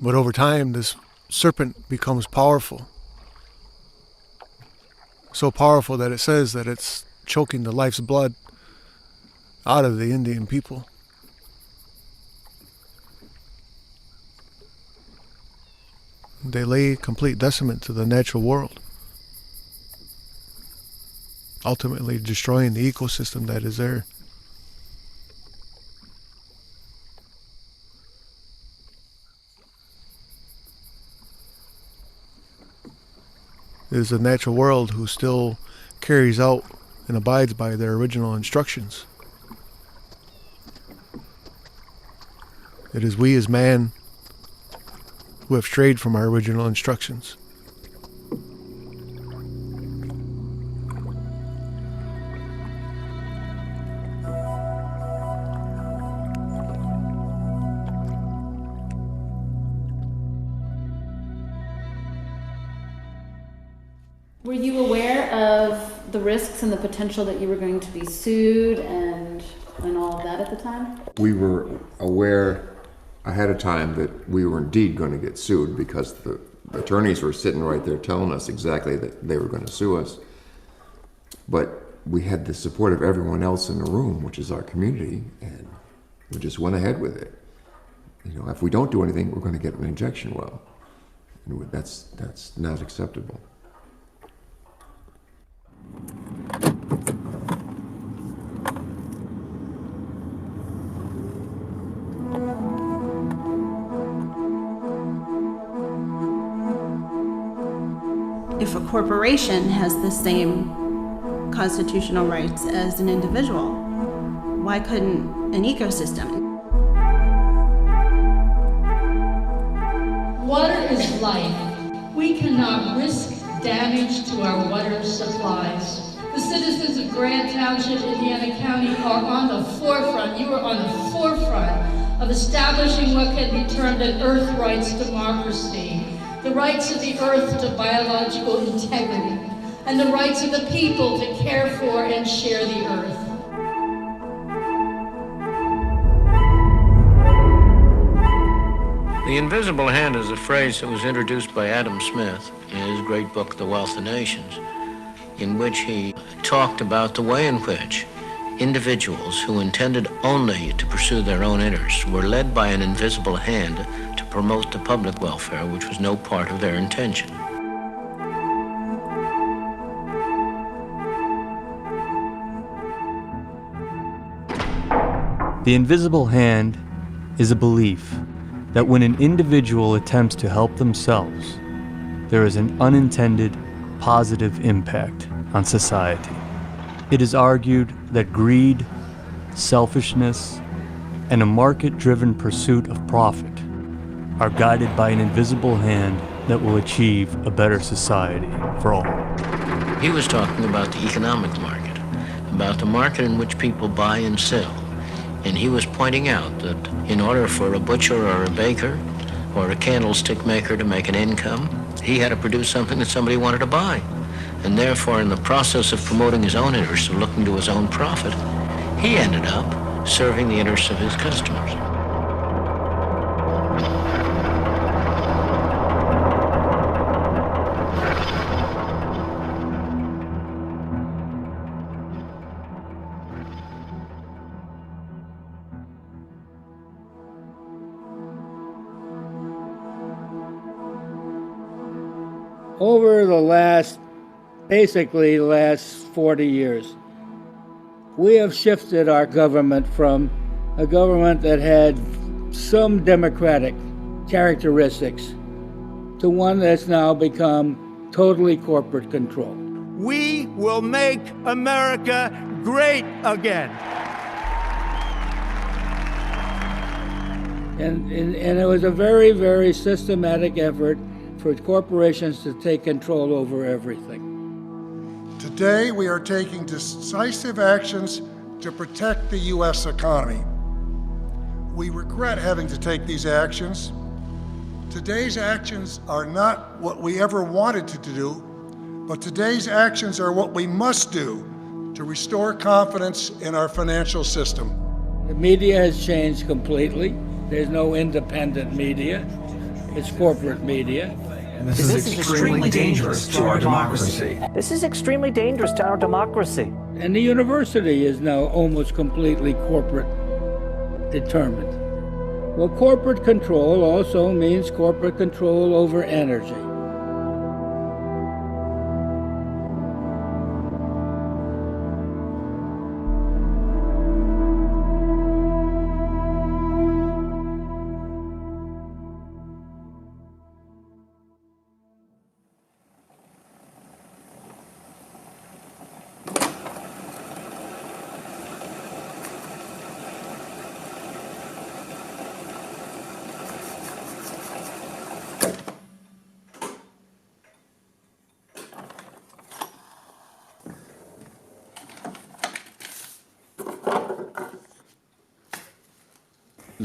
But over time, this serpent becomes powerful. So powerful that it says that it's choking the life's blood out of the Indian people. They lay complete decimate to the natural world, ultimately destroying the ecosystem that is there. It is the natural world who still carries out and abides by their original instructions. It is we as man who have strayed from our original instructions. Were you aware of the risks and the potential that you were going to be sued and all of that at the time? We were aware ahead of time that we were indeed going to get sued because the attorneys were sitting right there telling us exactly that they were going to sue us. But we had the support of everyone else in the room, which is our community, and we just went ahead with it. You know, if we don't do anything, we're going to get an injection well. And that's not acceptable. If a corporation has the same constitutional rights as an individual, why couldn't an ecosystem? Water is life. We cannot risk damage to our water supplies. The citizens of Grant Township, Indiana County are on the forefront. You are on the forefront of establishing what can be termed an earth rights democracy. The rights of the earth to biological integrity, and the rights of the people to care for and share the earth. The invisible hand is a phrase that was introduced by Adam Smith in his great book, The Wealth of Nations, in which he talked about the way in which individuals who intended only to pursue their own interests were led by an invisible hand to promote the public welfare, which was no part of their intention. The invisible hand is a belief that when an individual attempts to help themselves, there is an unintended positive impact on society. It is argued that greed, selfishness, and a market-driven pursuit of profit are guided by an invisible hand that will achieve a better society for all. He was talking about the economic market, about the market in which people buy and sell. And he was pointing out that in order for a butcher or a baker or a candlestick maker to make an income, he had to produce something that somebody wanted to buy. And therefore, in the process of promoting his own interests, of looking to his own profit, he ended up serving the interests of his customers. Over the basically the last 40 years, we have shifted our government from a government that had some democratic characteristics to one that's now become totally corporate control. We will make America great again. And it was a very, very systematic effort for corporations to take control over everything. Today, we are taking decisive actions to protect the U.S. economy. We regret having to take these actions. Today's actions are not what we ever wanted to do, but today's actions are what we must do to restore confidence in our financial system. The media has changed completely. There's no independent media. it's corporate media. This is extremely dangerous to our democracy. This is extremely dangerous to our democracy. And the university is now almost completely corporate determined. Well, corporate control also means corporate control over energy.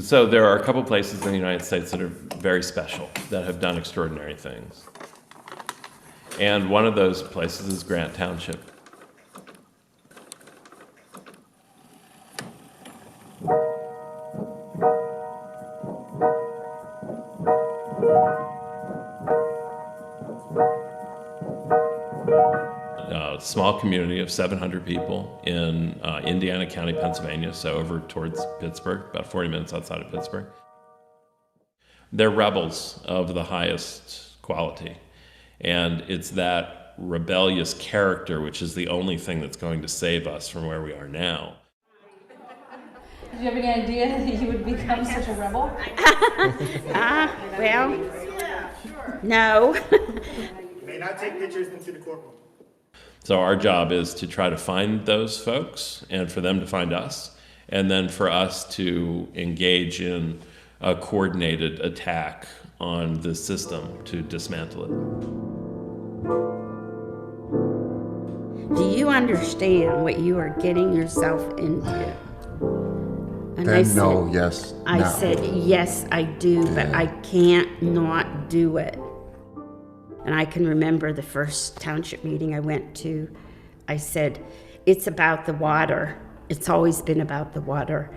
So there are a couple places in the United States that are very special, that have done extraordinary things. And one of those places is Grant Township. Small community of 700 people in Indiana County, Pennsylvania, so over towards Pittsburgh, about 40 minutes outside of Pittsburgh. They're rebels of the highest quality, and it's that rebellious character which is the only thing that's going to save us from where we are now. Did you have any idea that you would become such a rebel? Well, no. May not take pictures into the courtroom. So our job is to try to find those folks and for them to find us, and then for us to engage in a coordinated attack on this system to dismantle it. Do you understand what you are getting yourself into? And then I said, no, yes, I no. said, yes, I do, but I can't not do it. And I can remember the first township meeting I went to, I said, it's about the water. It's always been about the water.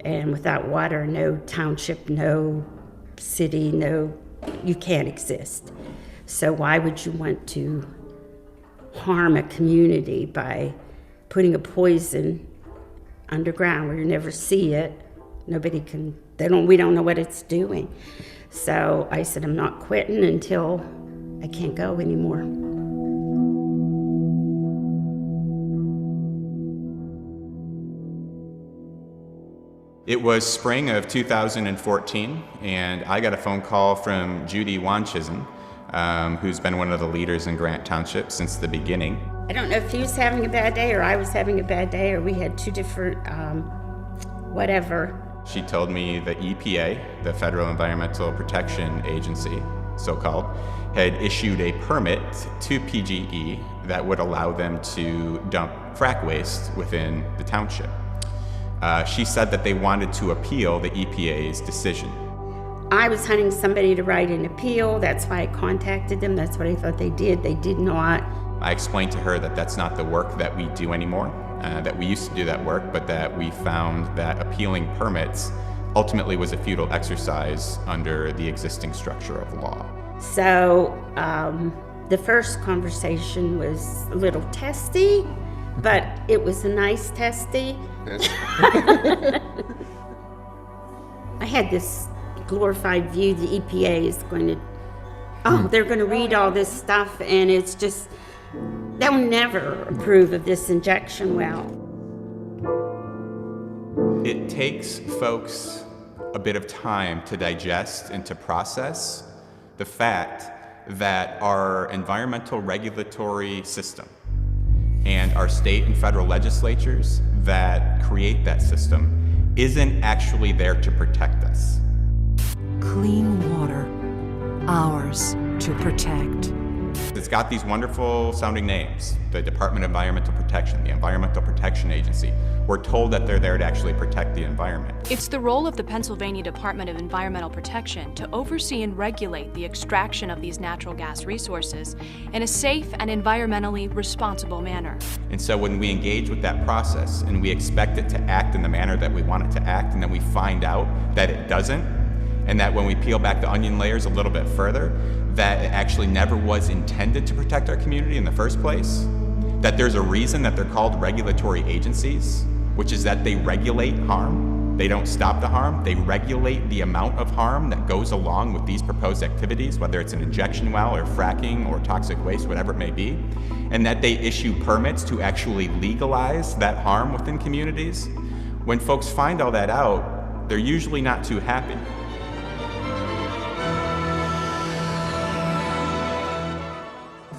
And without water, no township, no city, you can't exist. So why would you want to harm a community by putting a poison underground where you never see it? Nobody can, we don't know what it's doing. So I said, I'm not quitting until I can't go anymore. It was spring of 2014, and I got a phone call from Judy Wanchisen, who's been one of the leaders in Grant Township since the beginning. I don't know if he was having a bad day or I was having a bad day or we had two different whatever. She told me the EPA, the Federal Environmental Protection Agency, so-called, had issued a permit to PGE that would allow them to dump frack waste within the township. She said that they wanted to appeal the EPA's decision. I was hunting somebody to write an appeal. That's why I contacted them. That's what I thought they did. They did not. I explained to her that that's not the work that we do anymore, that we used to do that work, but that we found that appealing permits ultimately was a futile exercise under the existing structure of law. So the first conversation was a little testy, but it was a nice testy. I had this glorified view the EPA is going to, they're going to read all this stuff, and it's just, they'll never approve of this injection well. It takes folks a bit of time to digest and to process the fact that our environmental regulatory system and our state and federal legislatures that create that system isn't actually there to protect us. Clean water, ours to protect. It's got these wonderful sounding names, the Department of Environmental Protection, the Environmental Protection Agency. We're told that they're there to actually protect the environment. It's the role of the Pennsylvania Department of Environmental Protection to oversee and regulate the extraction of these natural gas resources in a safe and environmentally responsible manner. And so when we engage with that process and we expect it to act in the manner that we want it to act, and then we find out that it doesn't, And that when we peel back the onion layers a little bit further, that it actually never was intended to protect our community in the first place. That there's a reason that they're called regulatory agencies, which is that they regulate harm. They don't stop the harm. They regulate the amount of harm that goes along with these proposed activities, whether it's an injection well or fracking or toxic waste, whatever it may be. And that they issue permits to actually legalize that harm within communities. When folks find all that out, they're usually not too happy.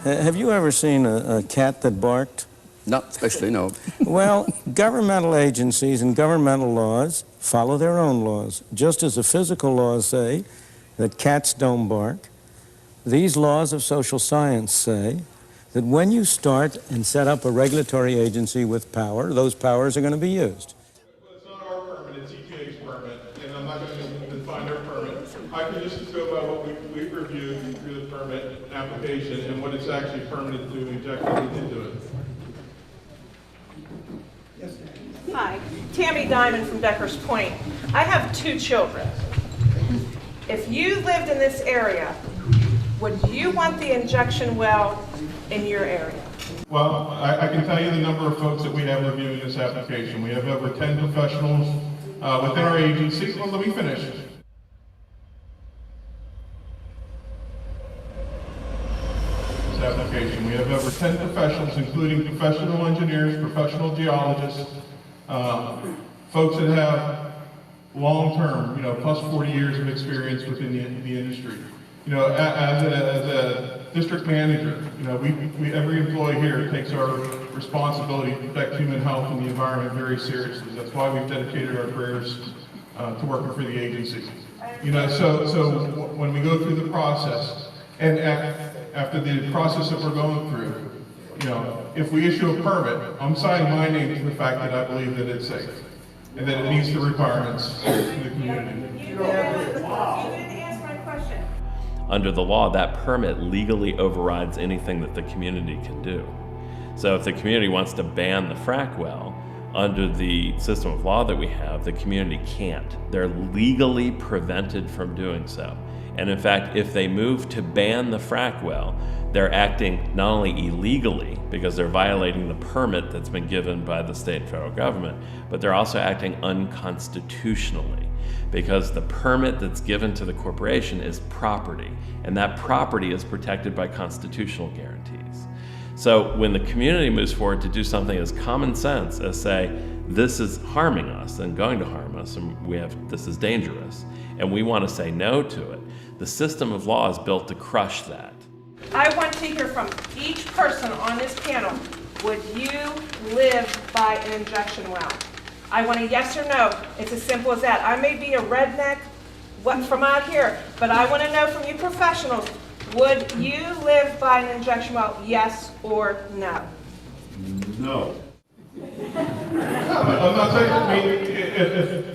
Have you ever seen a cat that barked? Not especially, no. Well, governmental agencies and governmental laws follow their own laws. Just as the physical laws say that cats don't bark, these laws of social science say that when you start and set up a regulatory agency with power, those powers are going to be used. It's not our permit, it's EPA's permit, and I'm not going to define our permit. I can just go by what we've reviewed through the permit application and what it's actually permitted to inject into it. Hi, Tammy Diamond from Decker's Point. I have 2 children. If you lived in this area, would you want the injection well in your area? Well, I can tell you the number of folks that we have reviewing this application. We have over 10 professionals within our agency. Well, let me finish. This application. We have over 10 professionals, including professional engineers, professional geologists, folks that have long-term, plus 40 years of experience within the industry. As a district manager, we every employee here takes our responsibility to protect human health and the environment very seriously. That's why we've dedicated our careers to working for the agency. So when we go through the process, and after the process that we're going through, if we issue a permit, I'm signing my name to the fact that I believe that it's safe and that it meets the requirements of the community. You didn't answer my question. Under the law, that permit legally overrides anything that the community can do. So if the community wants to ban the frack well, under the system of law that we have, the community can't. They're legally prevented from doing so. And in fact, if they move to ban the frack well, they're acting not only illegally, because they're violating the permit that's been given by the state and federal government, but they're also acting unconstitutionally, because the permit that's given to the corporation is property, and that property is protected by constitutional guarantees. So when the community moves forward to do something as common sense as say, this is harming us and going to harm us, and this is dangerous, and we want to say no to it, the system of law is built to crush that. I want to hear from each person on this panel. Would you live by an injection well? I want a yes or no. It's as simple as that. I may be a redneck from out here, but I want to know from you professionals, would you live by an injection well, yes or no? No. I'm not saying,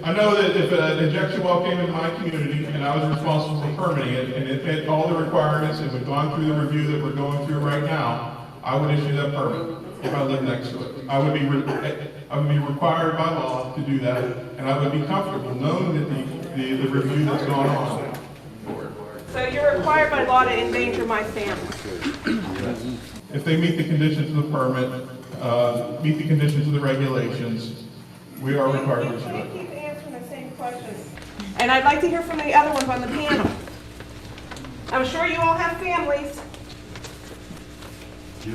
I know that if an injection well came into my community and I was responsible for permitting it and it met all the requirements and we've gone through the review that we're going through right now, I would issue that permit if I lived next to it. I would be required by law to do that, and I would be comfortable knowing that the review that's going on. So you're required by law to endanger my family? If they meet the conditions of the permit, meet the conditions of the regulations, we are required to issue it. You keep answering the same questions. And I'd like to hear from the other ones on the panel. I'm sure you all have families. You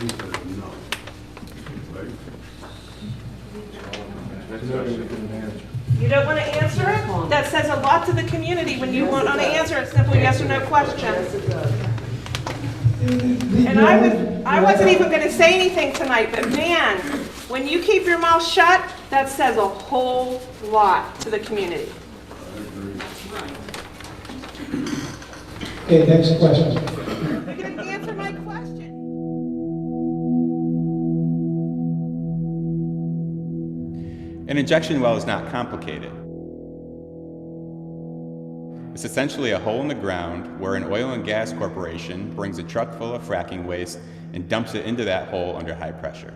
don't want to answer it? That says a lot to the community when you want to answer a simple yes or no question. And I wasn't even going to say anything tonight, but man, when you keep your mouth shut, that says a whole lot to the community. Okay, next question. You didn't answer my question. An injection well is not complicated. It's essentially a hole in the ground where an oil and gas corporation brings a truck full of fracking waste and dumps it into that hole under high pressure.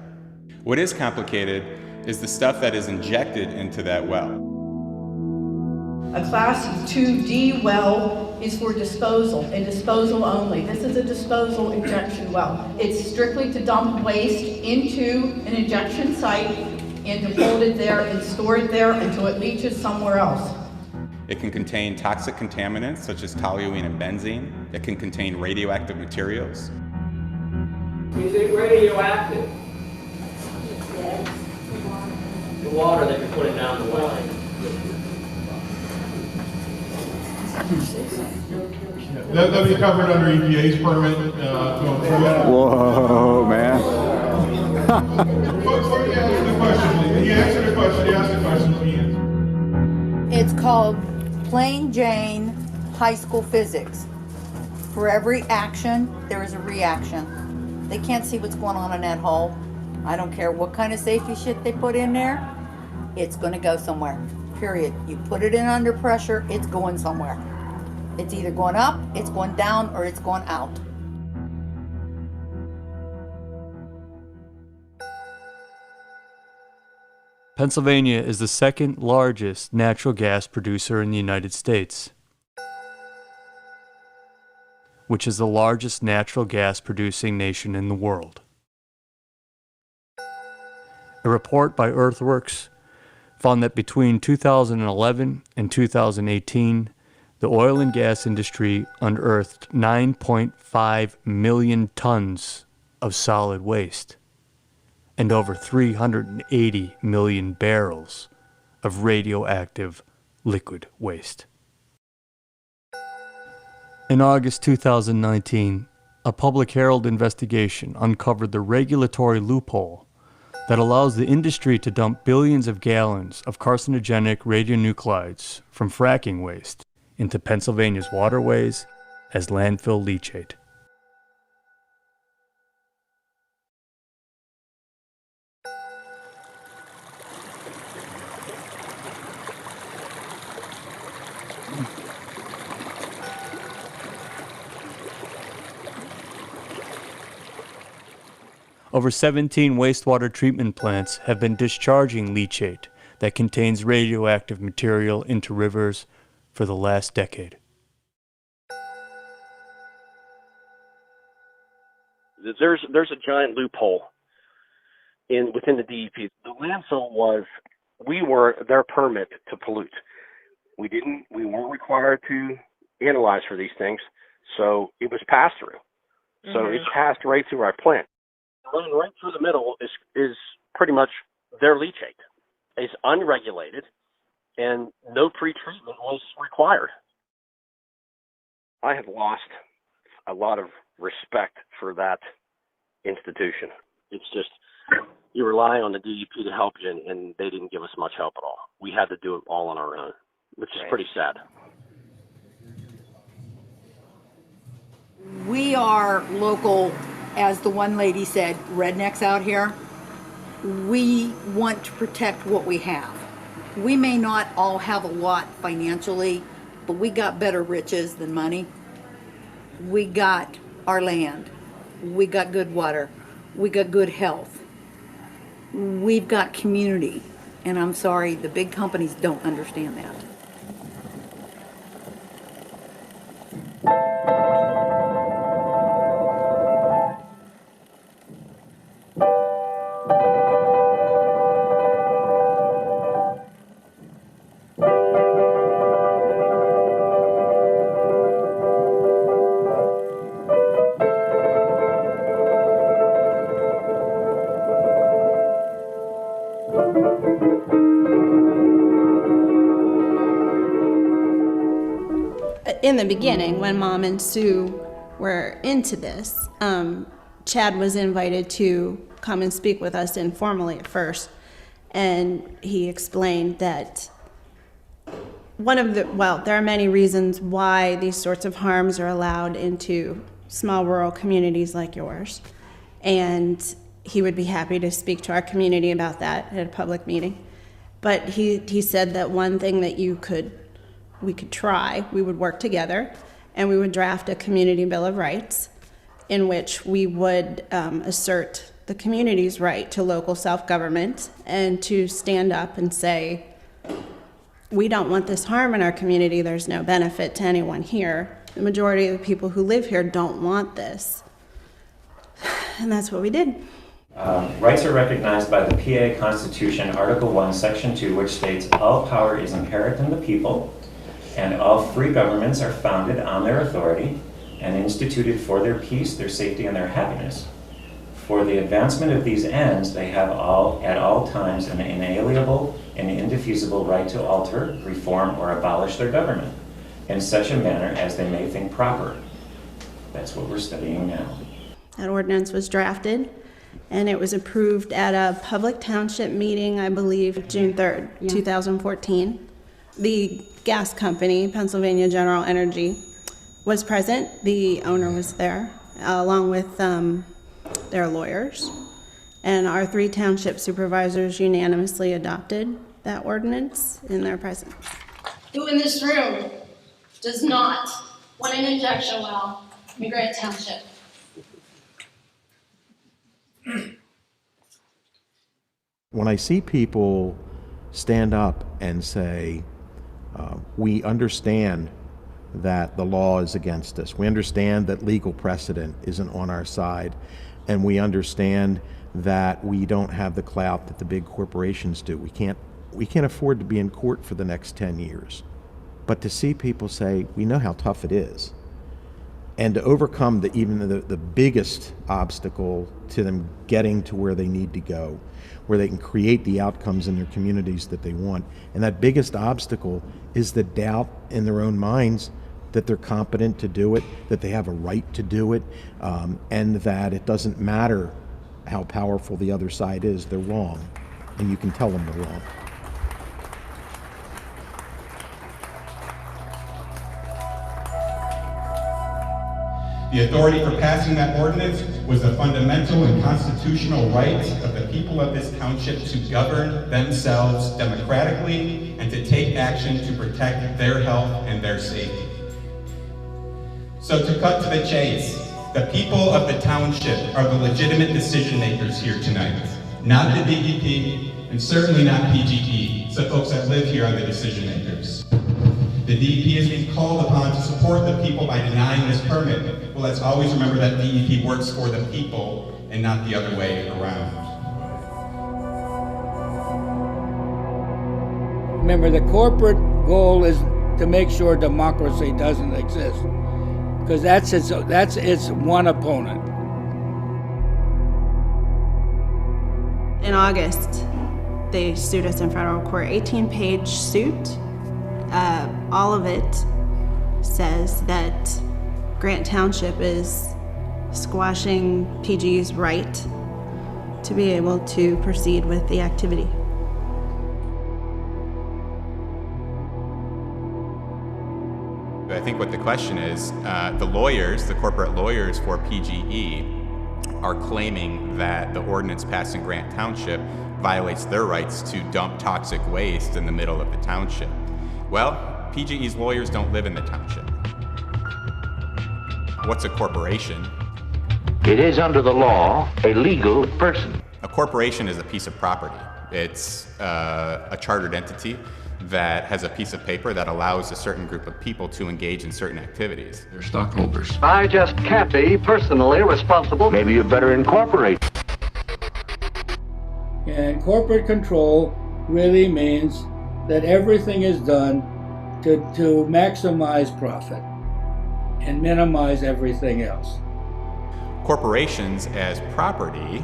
What is complicated is the stuff that is injected into that well. A Class 2D well is for disposal and disposal only. This is a disposal injection well. It's strictly to dump waste into an injection site and to hold it there and store it there until it leaches somewhere else. It can contain toxic contaminants such as toluene and benzene. It can contain radioactive materials. Is it radioactive? The water that you put it down the well. That'll be covered under EPA's permit going forward. Whoa, man. Folks, let me answer the question, please. He answered the question, he asked the question, he answered. It's called Plain Jane High School Physics. For every action, there is a reaction. They can't see what's going on in that hole. I don't care what kind of safety shit they put in there. It's going to go somewhere, period. You put it in under pressure, it's going somewhere. It's either going up, it's going down, or it's going out. Pennsylvania is the second largest natural gas producer in the United States, which is the largest natural gas producing nation in the world. A report by Earthworks found that between 2011 and 2018, the oil and gas industry unearthed 9.5 million tons of solid waste and over 380 million barrels of radioactive liquid waste. In August 2019, a Public Herald investigation uncovered the regulatory loophole that allows the industry to dump billions of gallons of carcinogenic radionuclides from fracking waste into Pennsylvania's waterways as landfill leachate. Over 17 wastewater treatment plants have been discharging leachate that contains radioactive material into rivers for the last decade. There's a giant loophole within the DEP. The landfill we were their permit to pollute. We weren't required to analyze for these things, so it was passed through. So it passed right through our plant. Running right through the middle is pretty much their leachate. It's unregulated, and no pre-treatment was required. I have lost a lot of respect for that institution. It's just, you rely on the DEP to help you, and they didn't give us much help at all. We had to do it all on our own, which is pretty sad. We are local, as the one lady said, rednecks out here. We want to protect what we have. We may not all have a lot financially, but we got better riches than money. We got our land. We got good water. We got good health. We've got community. And I'm sorry, the big companies don't understand that. In the beginning, when Mom and Sue were into this, Chad was invited to come and speak with us informally at first, and he explained that there are many reasons why these sorts of harms are allowed into small rural communities like yours, and he would be happy to speak to our community about that at a public meeting. But he said that one thing that we could try, we would work together, and we would draft a community bill of rights in which we would assert the community's right to local self-government and to stand up and say, we don't want this harm in our community. There's no benefit to anyone here. The majority of the people who live here don't want this. And that's what we did. Rights are recognized by the PA Constitution, Article 1, Section 2, which states, all power is inherent in the people, and all free governments are founded on their authority and instituted for their peace, their safety, and their happiness. For the advancement of these ends, they have at all times an inalienable and indefeasible right to alter, reform, or abolish their government in such a manner as they may think proper. That's what we're studying now. That ordinance was drafted, and it was approved at a public township meeting, I believe, June 3rd, 2014. The gas company, Pennsylvania General Energy, was present. The owner was there, along with their lawyers. And our 3 township supervisors unanimously adopted that ordinance in their presence. Who in this room does not want an injection well in Grant Township? When I see people stand up and say, we understand that the law is against us, we understand that legal precedent isn't on our side, and we understand that we don't have the clout that the big corporations do. We can't afford to be in court for the next 10 years. But to see people say, we know how tough it is, and to overcome even the biggest obstacle to them getting to where they need to go, where they can create the outcomes in their communities that they want. And that biggest obstacle is the doubt in their own minds that they're competent to do it, that they have a right to do it, and that it doesn't matter how powerful the other side is, they're wrong. And you can tell them they're wrong. The authority for passing that ordinance was a fundamental and constitutional right of the people of this township to govern themselves democratically and to take action to protect their health and their safety. So to cut to the chase, the people of the township are the legitimate decision makers here tonight, not the DEP and certainly not PGE, so folks that live here are the decision makers. The DEP is being called upon to support the people by denying this permit. Well, let's always remember that DEP works for the people and not the other way around. Remember, the corporate goal is to make sure democracy doesn't exist, because that's its one opponent. In August, they sued us in federal court, 18-page suit. All of it says that Grant Township is squashing PG's right to be able to proceed with the activity. I think what the question is, the corporate lawyers for PGE are claiming that the ordinance passed in Grant Township violates their rights to dump toxic waste in the middle of the township. Well, PGE's lawyers don't live in the township. What's a corporation? It is under the law a legal person. A corporation is a piece of property. It's a chartered entity that has a piece of paper that allows a certain group of people to engage in certain activities. They're stockholders. I just can't be personally responsible. Maybe you better incorporate. And corporate control really means that everything is done to maximize profit and minimize everything else. Corporations as property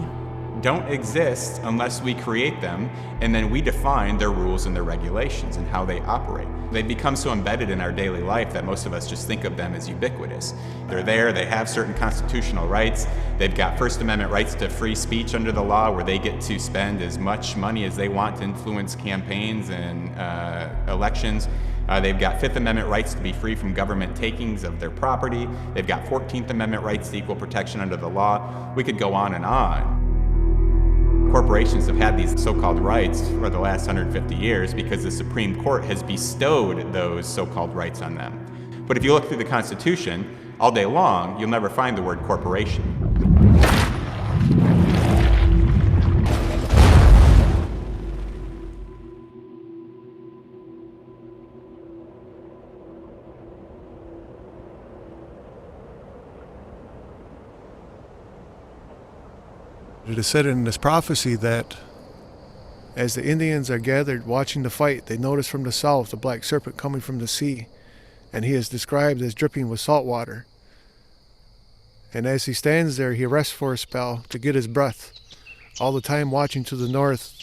don't exist unless we create them and then we define their rules and their regulations and how they operate. They become so embedded in our daily life that most of us just think of them as ubiquitous. They're there, they have certain constitutional rights, they've got First Amendment rights to free speech under the law where they get to spend as much money as they want to influence campaigns and elections. They've got Fifth Amendment rights to be free from government takings of their property. They've got 14th Amendment rights to equal protection under the law. We could go on and on. Corporations have had these so-called rights for the last 150 years because the Supreme Court has bestowed those so-called rights on them. But if you look through the Constitution, all day long, you'll never find the word corporation. It is said in this prophecy that as the Indians are gathered watching the fight, they notice from the south a black serpent coming from the sea, and he is described as dripping with salt water. And as he stands there, he rests for a spell to get his breath, all the time watching to the north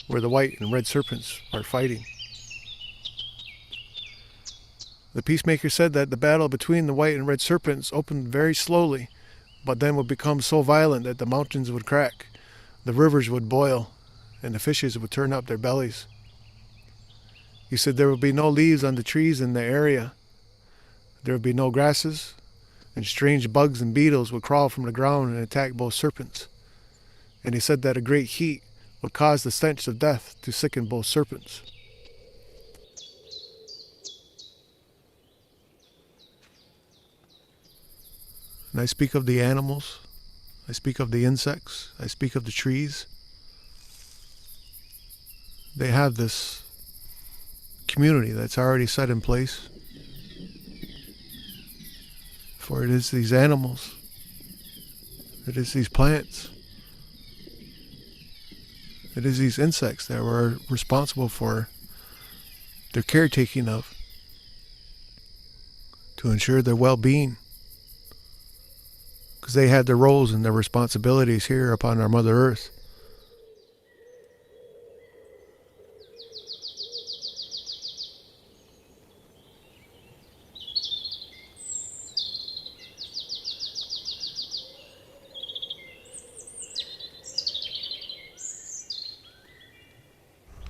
where the white and red serpents are fighting. The peacemaker said that the battle between the white and red serpents opened very slowly, but then would become so violent that the mountains would crack, the rivers would boil, and the fishes would turn up their bellies. He said there would be no leaves on the trees in the area. There would be no grasses, and strange bugs and beetles would crawl from the ground and attack both serpents. And he said that a great heat would cause the stench of death to sicken both serpents. And I speak of the animals, I speak of the insects, I speak of the trees. They have this community that's already set in place. For it is these animals, it is these plants, it is these insects that we're responsible for their caretaking of, to ensure their well-being. Because they had their roles and their responsibilities here upon our Mother Earth.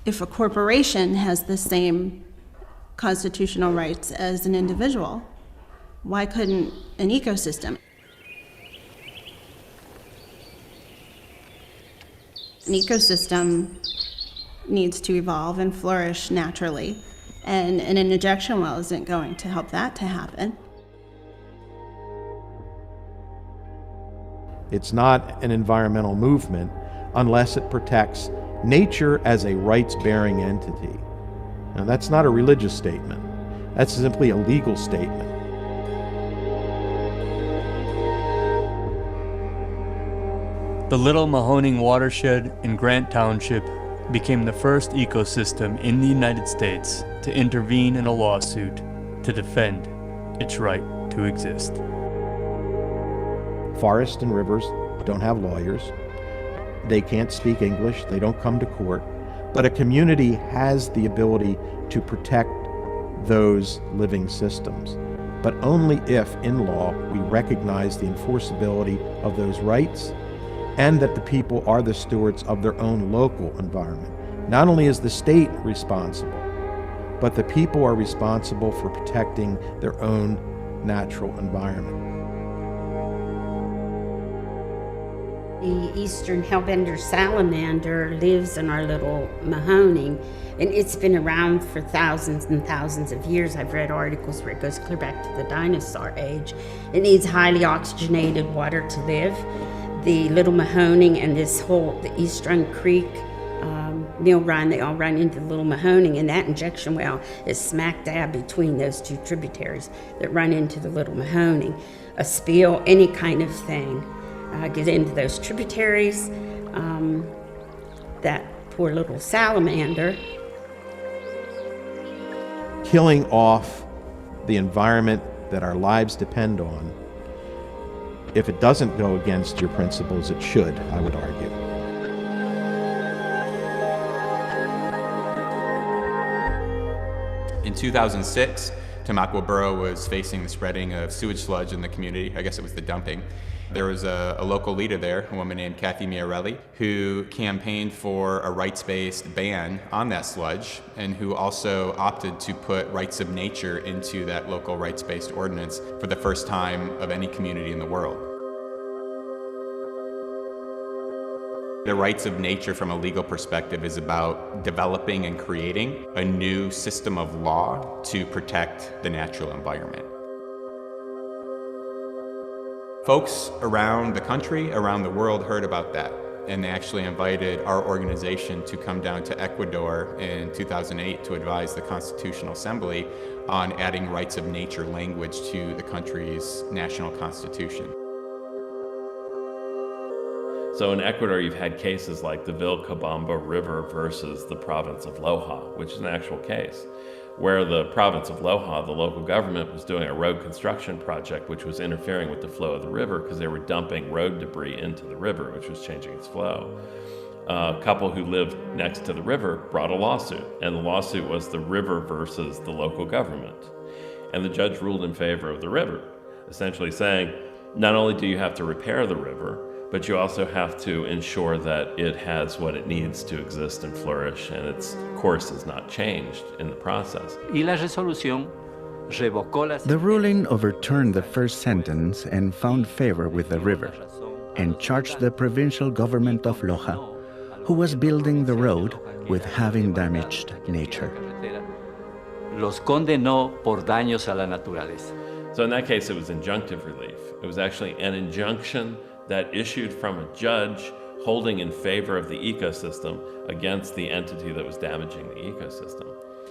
If a corporation has the same constitutional rights as an individual, why couldn't an ecosystem? An ecosystem needs to evolve and flourish naturally, and an injection well isn't going to help that to happen. It's not an environmental movement unless it protects nature as a rights-bearing entity. Now, that's not a religious statement. That's simply a legal statement. The Little Mahoning watershed in Grant Township became the first ecosystem in the United States to intervene in a lawsuit to defend its right to exist. Forests and rivers don't have lawyers. They can't speak English. They don't come to court. But a community has the ability to protect those living systems, but only if, in law, we recognize the enforceability of those rights and that the people are the stewards of their own local environment. Not only is the state responsible, but the people are responsible for protecting their own natural environment. The eastern hellbender salamander lives in our little Mahoning, and it's been around for thousands and thousands of years. I've read articles where it goes clear back to the dinosaur age. It needs highly oxygenated water to live. The little Mahoning and the Eastern Creek Mill Run, they all run into the Little Mahoning, and that injection well is smack dab between those two tributaries that run into the Little Mahoning. A spill, any kind of thing, get into those tributaries. That poor little salamander. Killing off the environment that our lives depend on, if it doesn't go against your principles, it should, I would argue. In 2006, Tamaqua Borough was facing the spreading of sewage sludge in the community. I guess it was the dumping. There was a local leader there, a woman named Kathy Miarelli, who campaigned for a rights-based ban on that sludge, and who also opted to put rights of nature into that local rights-based ordinance for the first time of any community in the world. The rights of nature from a legal perspective is about developing and creating a new system of law to protect the natural environment. Folks around the country, around the world heard about that, and they actually invited our organization to come down to Ecuador in 2008 to advise the Constitutional Assembly on adding rights of nature language to the country's national constitution. So in Ecuador, you've had cases like the Vilcabamba River versus the province of Loja, which is an actual case, where the province of Loja, the local government, was doing a road construction project which was interfering with the flow of the river because they were dumping road debris into the river, which was changing its flow. A couple who lived next to the river brought a lawsuit, and the lawsuit was the river versus the local government. And the judge ruled in favor of the river, essentially saying, not only do you have to repair the river, but you also have to ensure that it has what it needs to exist and flourish, and its course is not changed in the process. The ruling overturned the first sentence and found favor with the river, and charged the provincial government of Loja, who was building the road, with having damaged nature. Los condenó por daños a la naturaleza. So in that case, it was injunctive relief. It was actually an injunction that issued from a judge holding in favor of the ecosystem against the entity that was damaging the ecosystem.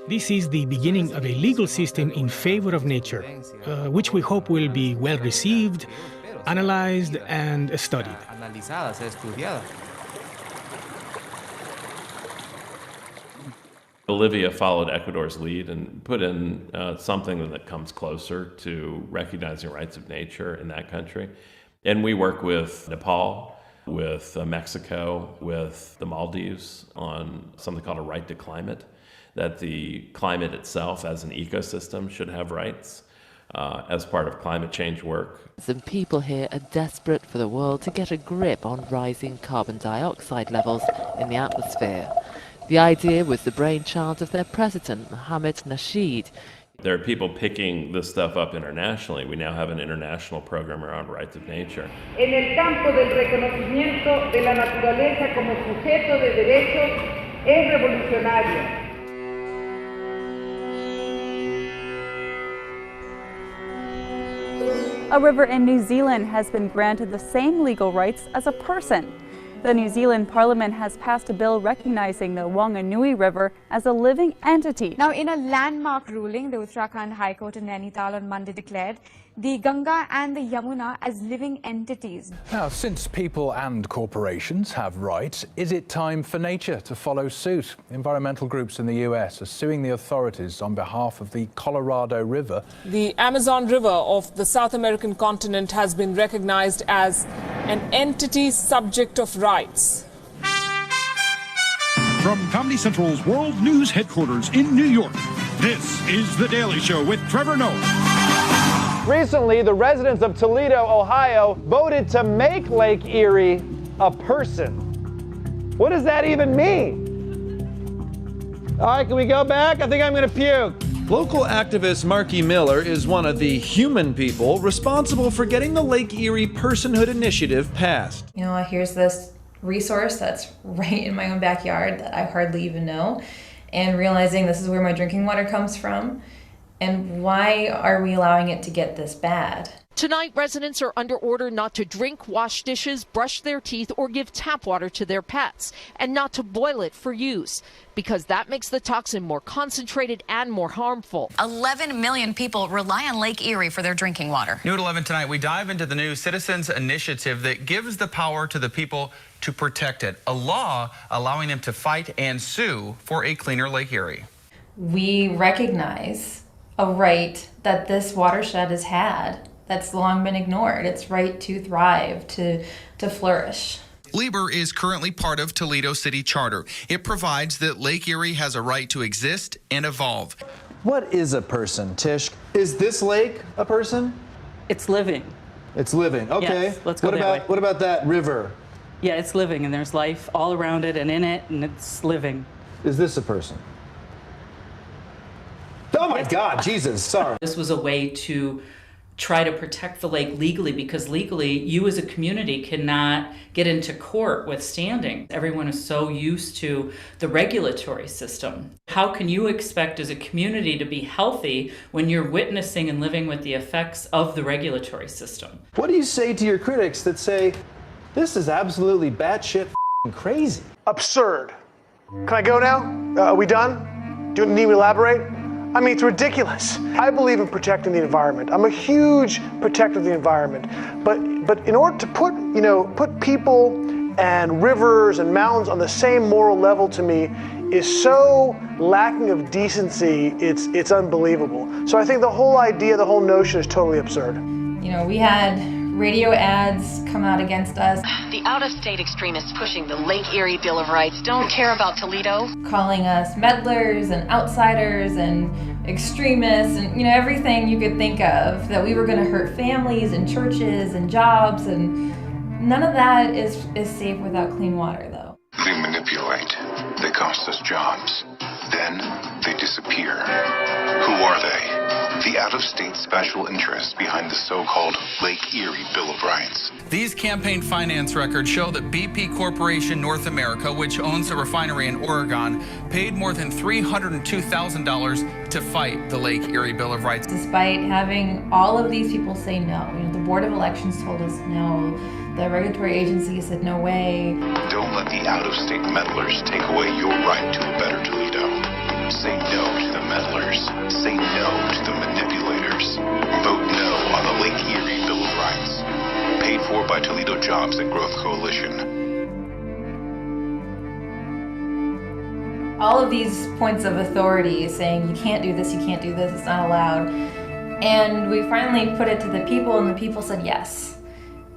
This is the beginning of a legal system in favor of nature, which we hope will be well received, analyzed, and studied. Olivier followed Ecuador's lead and put in something that comes closer to recognizing rights of nature in that country. And we work with Nepal, with Mexico, with the Maldives on something called a right to climate, that the climate itself as an ecosystem should have rights as part of climate change work. Some people here are desperate for the world to get a grip on rising carbon dioxide levels in the atmosphere. The idea was the brainchild of their president, Mohammed Nasheed. There are people picking this stuff up internationally. We now have an international program around rights of nature. En el campo del reconocimiento de la naturaleza como sujeto de derechos es revolucionario. A river in New Zealand has been granted the same legal rights as a person. The New Zealand Parliament has passed a bill recognizing the Wanganui River as a living entity. Now, in a landmark ruling, the Uttarakhand High Court in Nainital on Monday declared the Ganga and the Yamuna as living entities. Now, since people and corporations have rights, is it time for nature to follow suit? Environmental groups in the US are suing the authorities on behalf of the Colorado River. The Amazon River of the South American continent has been recognized as an entity subject of rights. From Comedy Central's World News headquarters in New York, this is The Daily Show with Trevor Noah. Recently, the residents of Toledo, Ohio, voted to make Lake Erie a person. What does that even mean? All right, can we go back? I think I'm going to puke. Local activist Marky Miller is one of the human people responsible for getting the Lake Erie Personhood Initiative passed. You know, here's this resource that's right in my own backyard that I hardly even know, and realizing this is where my drinking water comes from. And why are we allowing it to get this bad? Tonight, residents are under order not to drink, wash dishes, brush their teeth, or give tap water to their pets, and not to boil it for use, because that makes the toxin more concentrated and more harmful. 11 million people rely on Lake Erie for their drinking water. New at 11 tonight, we dive into the new Citizens Initiative that gives the power to the people to protect it, a law allowing them to fight and sue for a cleaner Lake Erie. We recognize a right that this watershed has had that's long been ignored. Its right to thrive, to flourish. LIBOR is currently part of Toledo City Charter. It provides that Lake Erie has a right to exist and evolve. What is a person, Tish? Is this lake a person? It's living. It's living, okay. Yes, let's go What about that river? Yeah, it's living, and there's life all around it and in it, and it's living. Is this a person? Oh my God, Jesus, sorry. This was a way to try to protect the lake legally, because legally you as a community cannot get into court with standing. Everyone is so used to the regulatory system. How can you expect as a community to be healthy when you're witnessing and living with the effects of the regulatory system? What do you say to your critics that say, this is absolutely batshit crazy? Absurd. Can I go now? Are we done? Do you need me to elaborate? I mean, it's ridiculous. I believe in protecting the environment. I'm a huge protector of the environment. But in order to put people and rivers and mountains on the same moral level to me is so lacking of decency, it's unbelievable. So I think the whole idea, the whole notion is totally absurd. You know, we had radio ads come out against us. The out-of-state extremists pushing the Lake Erie Bill of Rights don't care about Toledo. Calling us meddlers and outsiders and extremists and, you know, everything you could think of, that we were going to hurt families and churches and jobs, and none of that is safe without clean water, though. They manipulate. They cost us jobs. Then they disappear. Who are they? The out-of-state special interests behind the so-called Lake Erie Bill of Rights. These campaign finance records show that BP Corporation North America, which owns a refinery in Oregon, paid more than $302,000 to fight the Lake Erie Bill of Rights. Despite having all of these people say no, you know, the Board of Elections told us no, the regulatory agency said no way. Don't let the out-of-state meddlers take away your right to a better Toledo. Say no to the meddlers. Say no to the manipulators. Vote no on the Lake Erie Bill of Rights. Paid for by Toledo Jobs and Growth Coalition. All of these points of authority saying you can't do this, you can't do this, it's not allowed. And we finally put it to the people, and the people said yes.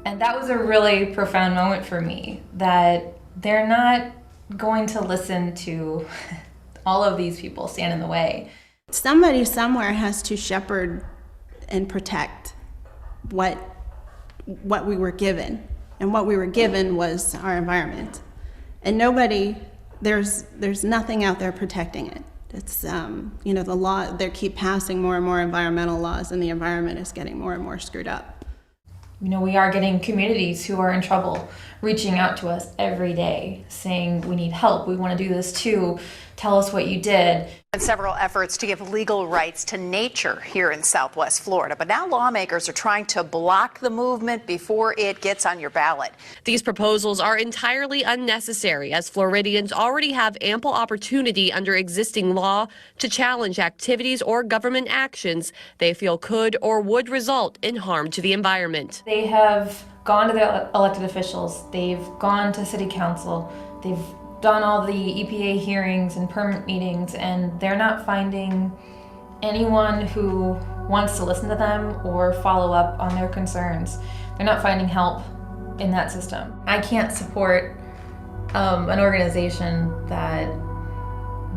And that was a really profound moment for me, that they're not going to listen to all of these people stand in the way. Somebody somewhere has to shepherd and protect what we were given. And what we were given was our environment. And there's nothing out there protecting it. It's, you know, the law, they keep passing more and more environmental laws, and the environment is getting more and more screwed up. You know, we are getting communities who are in trouble reaching out to us every day saying, we need help, we want to do this too, tell us what you did. And several efforts to give legal rights to nature here in Southwest Florida. But now lawmakers are trying to block the movement before it gets on your ballot. These proposals are entirely unnecessary, as Floridians already have ample opportunity under existing law to challenge activities or government actions they feel could or would result in harm to the environment. They have gone to the elected officials, they've gone to city council, they've done all the EPA hearings and permit meetings, and they're not finding anyone who wants to listen to them or follow up on their concerns. They're not finding help in that system. I can't support an organization that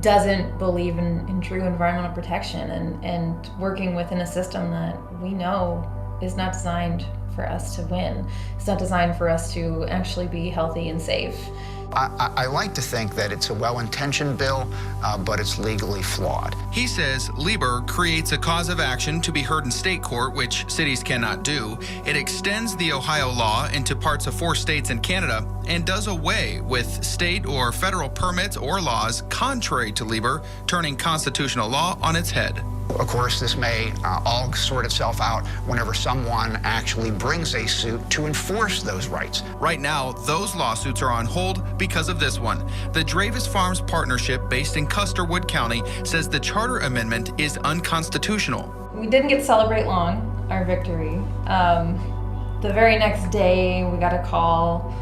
doesn't believe in true environmental protection and working within a system that we know is not designed for us to win. It's not designed for us to actually be healthy and safe. I like to think that it's a well-intentioned bill, but it's legally flawed. He says LIBOR creates a cause of action to be heard in state court, which cities cannot do. It extends the Ohio law into parts of 4 states in Canada and does away with state or federal permits or laws contrary to LIBOR, turning constitutional law on its head. Of course, this may all sort itself out whenever someone actually brings a suit to enforce those rights. Right now, those lawsuits are on hold because of this one. The Dravis Farms Partnership, based in Custerwood County, says the charter amendment is unconstitutional. We didn't get to celebrate long, our victory. The very next day, we got a call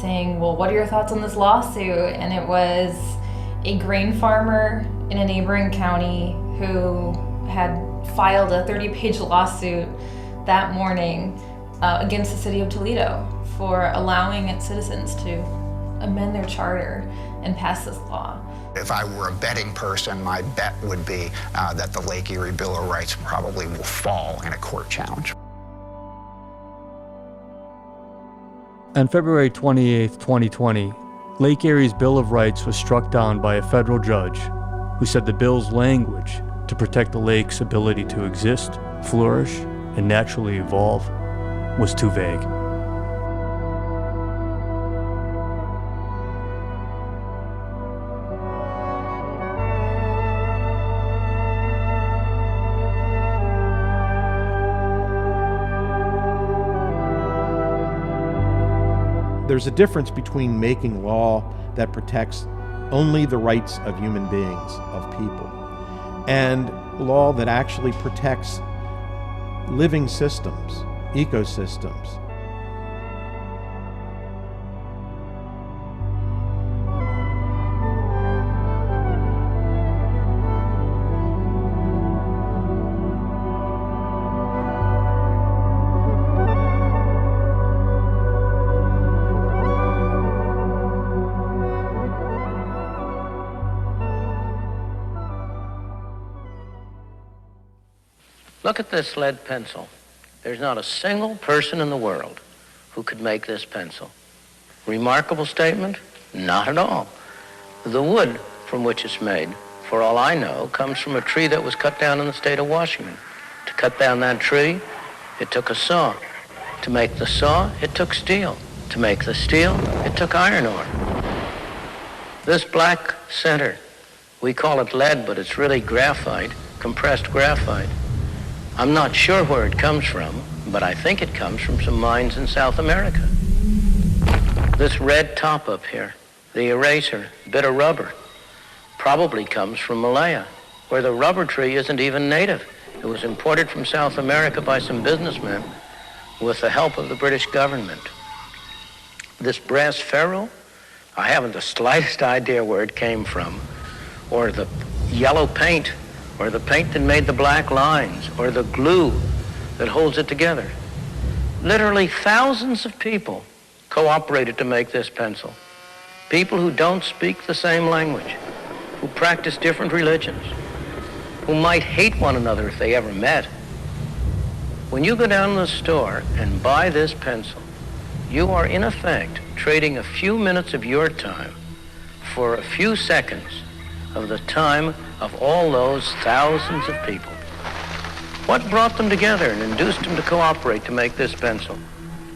saying, well, what are your thoughts on this lawsuit? And it was a grain farmer in a neighboring county who had filed a 30-page lawsuit that morning against the city of Toledo for allowing its citizens to amend their charter and pass this law. If I were a betting person, my bet would be that the Lake Erie Bill of Rights probably will fall in a court challenge. On February 28, 2020, Lake Erie's Bill of Rights was struck down by a federal judge who said the bill's language to protect the lake's ability to exist, flourish, and naturally evolve was too vague. There's a difference between making law that protects only the rights of human beings, of people, and law that actually protects living systems, ecosystems. Look at this lead pencil. There's not a single person in the world who could make this pencil. Remarkable statement? Not at all. The wood from which it's made, for all I know, comes from a tree that was cut down in the state of Washington. To cut down that tree, it took a saw. To make the saw, it took steel. To make the steel, it took iron ore. This black center, we call it lead, but it's really graphite, compressed graphite. I'm not sure where it comes from, but I think it comes from some mines in South America. This red top up here, the eraser, bit of rubber, probably comes from Malaya, where the rubber tree isn't even native. It was imported from South America by some businessmen with the help of the British government. This brass ferrule, I haven't the slightest idea where it came from, or the yellow paint, or the paint that made the black lines, or the glue that holds it together. Literally thousands of people cooperated to make this pencil. People who don't speak the same language, who practice different religions, who might hate one another if they ever met. When you go down to the store and buy this pencil, you are in effect trading a few minutes of your time for a few seconds of the time of all those thousands of people. What brought them together and induced them to cooperate to make this pencil?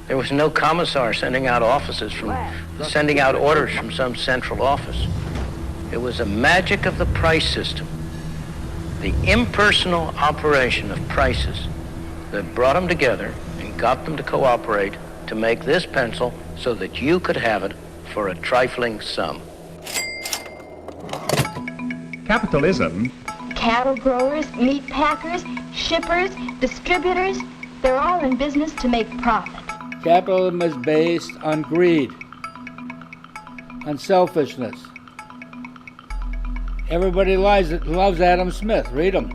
There was no commissar sending out orders from some central office. It was a magic of the price system, the impersonal operation of prices that brought them together and got them to cooperate to make this pencil so that you could have it for a trifling sum. Capitalism. Cattle growers, meat packers, shippers, distributors, they're all in business to make profit. Capitalism is based on greed, on selfishness. Everybody loves Adam Smith, read him,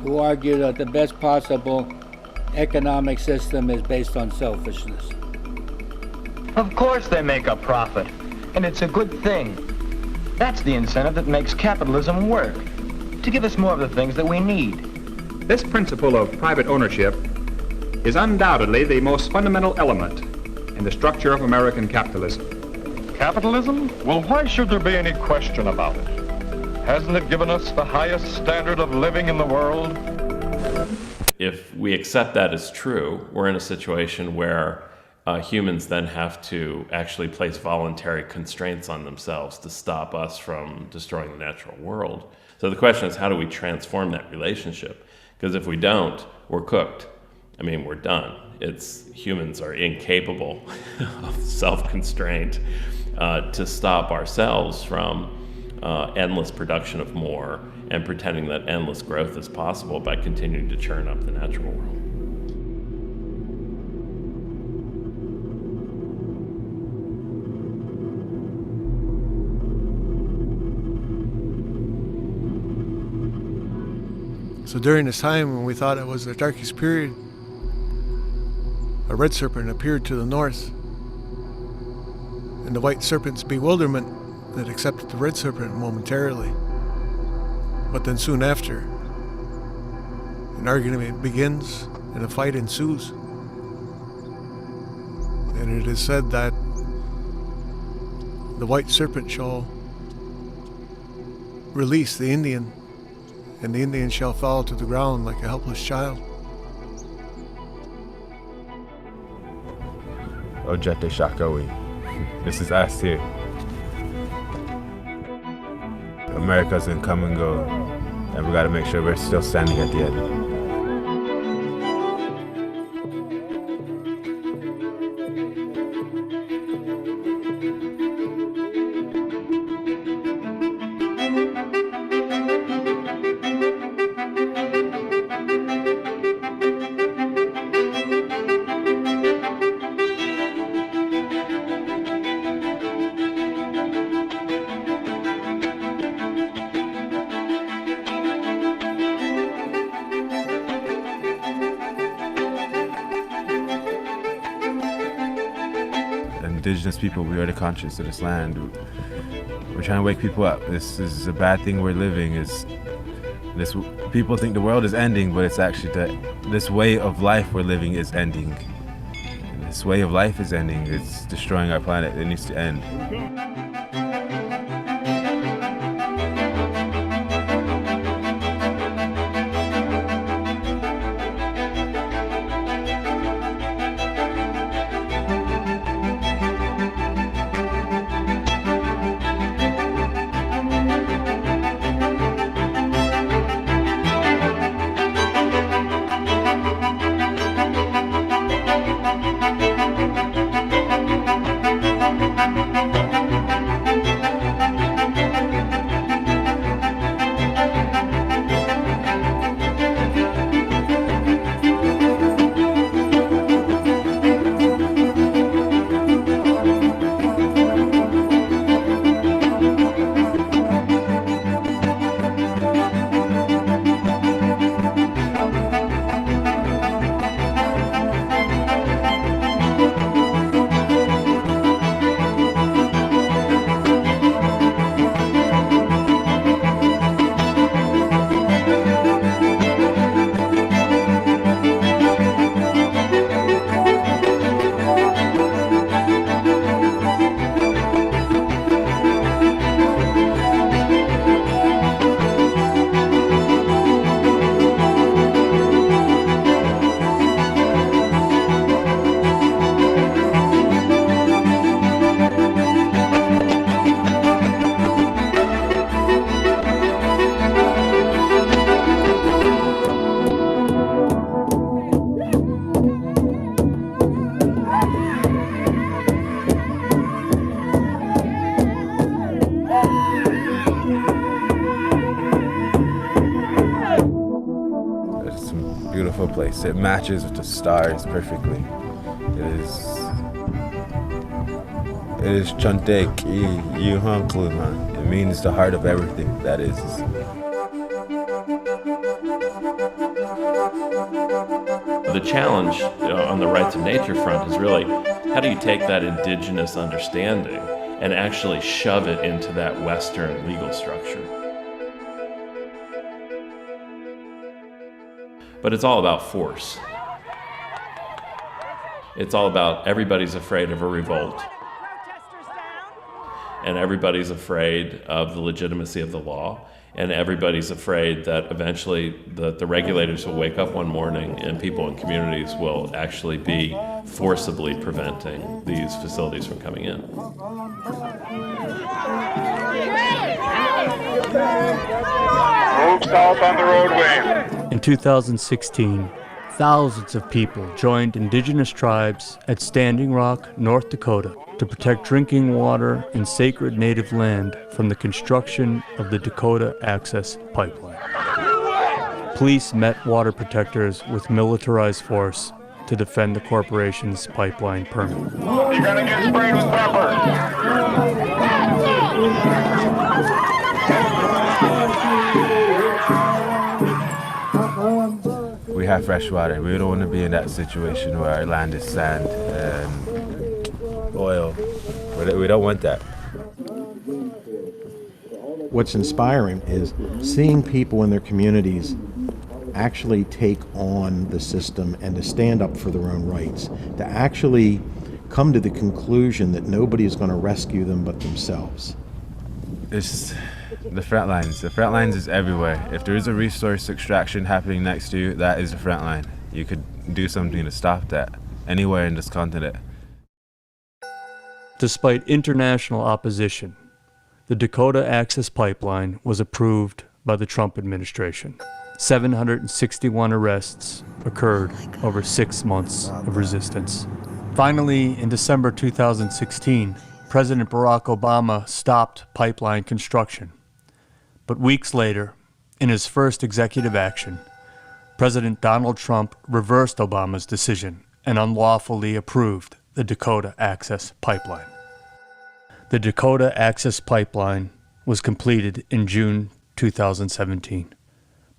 who argued that the best possible economic system is based on selfishness. Of course they make a profit, and it's a good thing. That's the incentive that makes capitalism work, to give us more of the things that we need. This principle of private ownership is undoubtedly the most fundamental element in the structure of American capitalism. Capitalism? Well, why should there be any question about it? Hasn't it given us the highest standard of living in the world? If we accept that as true, we're in a situation where humans then have to actually place voluntary constraints on themselves to stop us from destroying the natural world. So the question is, how do we transform that relationship? Because if we don't, we're cooked. I mean, we're done. Humans are incapable of self-constraint to stop ourselves from endless production of more and pretending that endless growth is possible by continuing to churn up the natural world. So during this time when we thought it was the darkest period, a red serpent appeared to the north. In the white serpent's bewilderment, it accepted the red serpent momentarily. But then soon after, an argument begins and a fight ensues. And it is said that the white serpent shall release the Indian, and the Indian shall fall to the ground like a helpless child. Ojete Shakawi. This is aThe. America's gonna come and go, and we gotta make sure we're still standing at the end. Indigenous people, we are the conscience of this land. We're trying to wake people up. This is a bad thing we're living. People think the world is ending, but it's actually that this way of life we're living is ending. And this way of life is ending. It's destroying our planet. It needs to end. Place. It matches with the stars perfectly. It is Chantek Yuhankluman. It means the heart of everything. That is. The challenge on the rights of nature front is really, how do you take that indigenous understanding and actually shove it into that Western legal structure? But it's all about force. It's all about everybody's afraid of a revolt. And everybody's afraid of the legitimacy of the law. And everybody's afraid that eventually the regulators will wake up one morning and people in communities will actually be forcibly preventing these facilities from coming in. Move south on the roadway. In 2016, thousands of people joined indigenous tribes at Standing Rock, North Dakota, to protect drinking water and sacred native land from the construction of the Dakota Access Pipeline. Police met water protectors with militarized force to defend the corporation's pipeline permit. You're gonna get sprayed with pepper. We have fresh water. We don't want to be in that situation where our land is sand and oil. We don't want that. What's inspiring is seeing people in their communities actually take on the system and to stand up for their own rights, to actually come to the conclusion that nobody is going to rescue them but themselves. It's the front lines. The front lines is everywhere. If there is a resource extraction happening next to you, that is the front line. You could do something to stop that anywhere in this continent. Despite international opposition, the Dakota Access Pipeline was approved by the Trump administration. 761 arrests occurred over 6 months of resistance. Finally, in December 2016, President Barack Obama stopped pipeline construction. But weeks later, in his first executive action, President Donald Trump reversed Obama's decision and unlawfully approved the Dakota Access Pipeline. The Dakota Access Pipeline was completed in June 2017.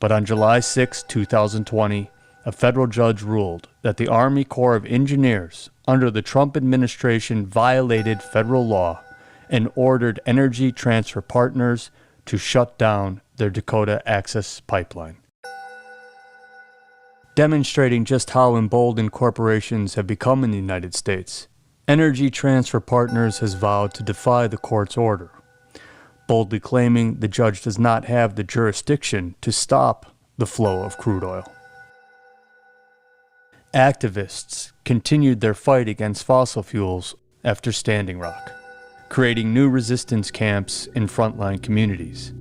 But on July 6, 2020, a federal judge ruled that the Army Corps of Engineers under the Trump administration violated federal law and ordered Energy Transfer Partners to shut down their Dakota Access Pipeline. Demonstrating just how emboldened corporations have become in the United States, Energy Transfer Partners has vowed to defy the court's order, boldly claiming the judge does not have the jurisdiction to stop the flow of crude oil. Activists continued their fight against fossil fuels after Standing Rock, creating new resistance camps in frontline communities.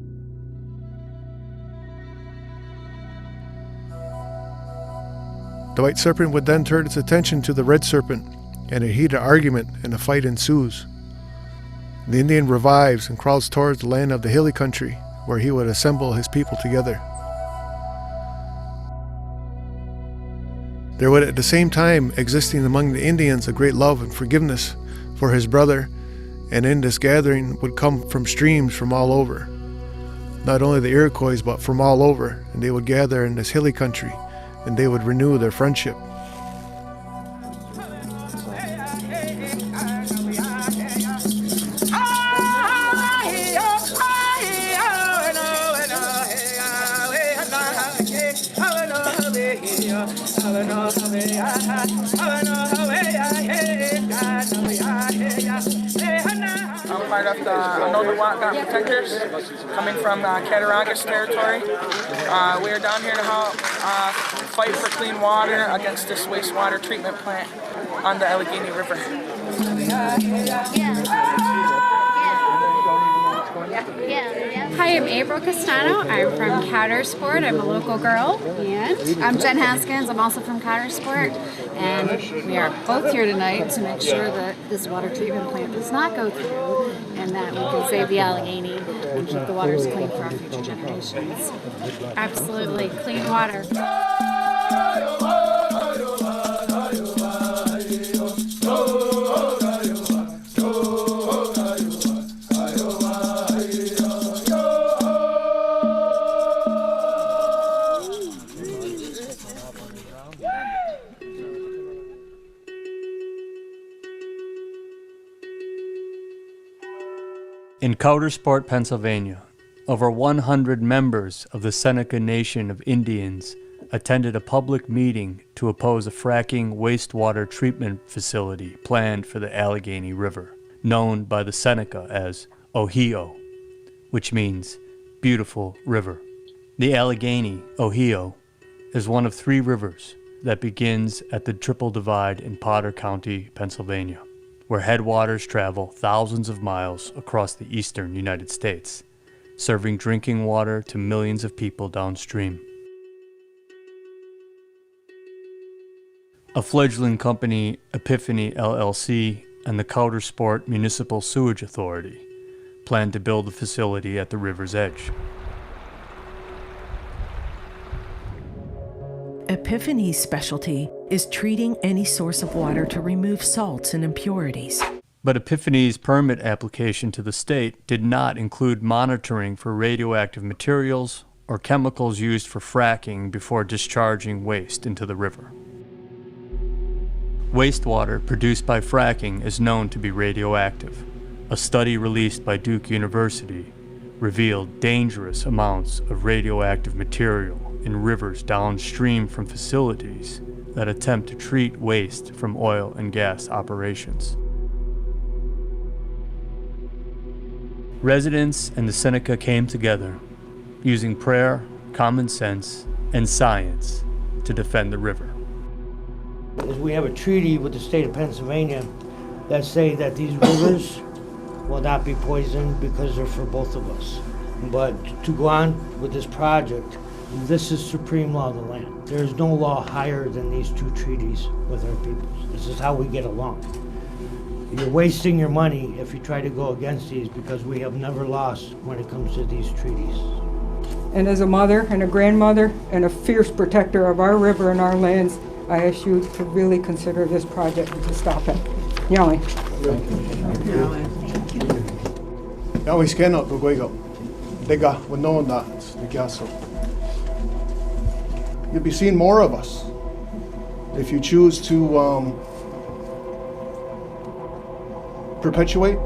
The white serpent would then turn its attention to the red serpent, and a heated argument and a fight ensues. The Indian revives and crawls towards the land of the hilly country, where he would assemble his people together. There would at the same time existing among the Indians a great love and forgiveness for his brother, and in this gathering would come from streams from all over. Not only the Iroquois, but from all over, and they would gather in this hilly country, and they would renew their friendship. I'm part of the Untitled Protectors, coming from Cattaraugus territory. We are down here to help fight for clean water against this wastewater treatment plant on the Allegheny River. Hi, I'm April Castano. I'm from Countersport. I'm a local girl. And I'm Jen Haskins. I'm also from Countersport. And we are both here tonight to make sure that this water treatment plant does not go through and that we can save the Allegheny and keep the waters clean for our future generations. Absolutely. Clean water. In Countersport, Pennsylvania, over 100 members of the Seneca Nation of Indians attended a public meeting to oppose a fracking wastewater treatment facility planned for the Allegheny River, known by the Seneca as Ohio, which means beautiful river. The Allegheny, Ohio, is one of 3 rivers that begins at the Triple Divide in Potter County, Pennsylvania, where headwaters travel thousands of miles across the eastern United States, serving drinking water to millions of people downstream. A fledgling company, Epiphany LLC, and the Countersport Municipal Sewage Authority plan to build a facility at the river's edge. Epiphany's specialty is treating any source of water to remove salts and impurities. But Epiphany's permit application to the state did not include monitoring for radioactive materials or chemicals used for fracking before discharging waste into the river. Wastewater produced by fracking is known to be radioactive. A study released by Duke University revealed dangerous amounts of radioactive material in rivers downstream from facilities that attempt to treat waste from oil and gas operations. Residents and the Seneca came together, using prayer, common sense, and science to defend the river. We have a treaty with the state of Pennsylvania that say that these rivers will not be poisoned because they're for both of us. But to go on with this project, this is supreme law of the land. There is no law higher than these 2 treaties with our peoples. This is how we get along. You're wasting your money if you try to go against these, because we have never lost when it comes to these treaties. And as a mother and a grandmother and a fierce protector of our river and our lands, I ask you to really consider this project to stop it. Yelling. Yawi skeno to goigo. Dega winona digaso. You'll be seeing more of us if you choose to perpetuate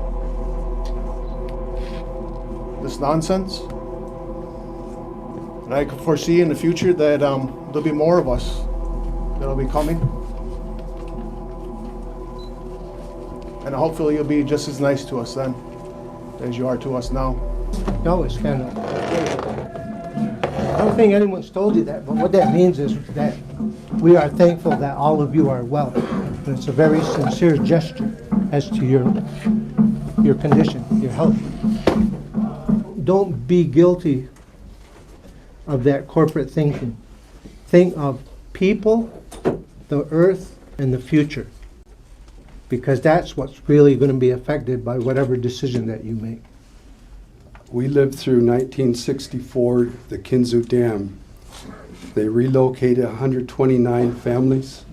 this nonsense. And I can foresee in the future that there'll be more of us that'll be coming. And hopefully you'll be just as nice to us then as you are to us now. No, it's kind of... I don't think anyone's told you that, but what that means is that we are thankful that all of you are well. And it's a very sincere gesture as to your condition, your health. Don't be guilty of that corporate thinking. Think of people, the earth, and the future. Because that's what's really going to be affected by whatever decision that you make. We lived through 1964, the Kinzu Dam. They relocated 129 families.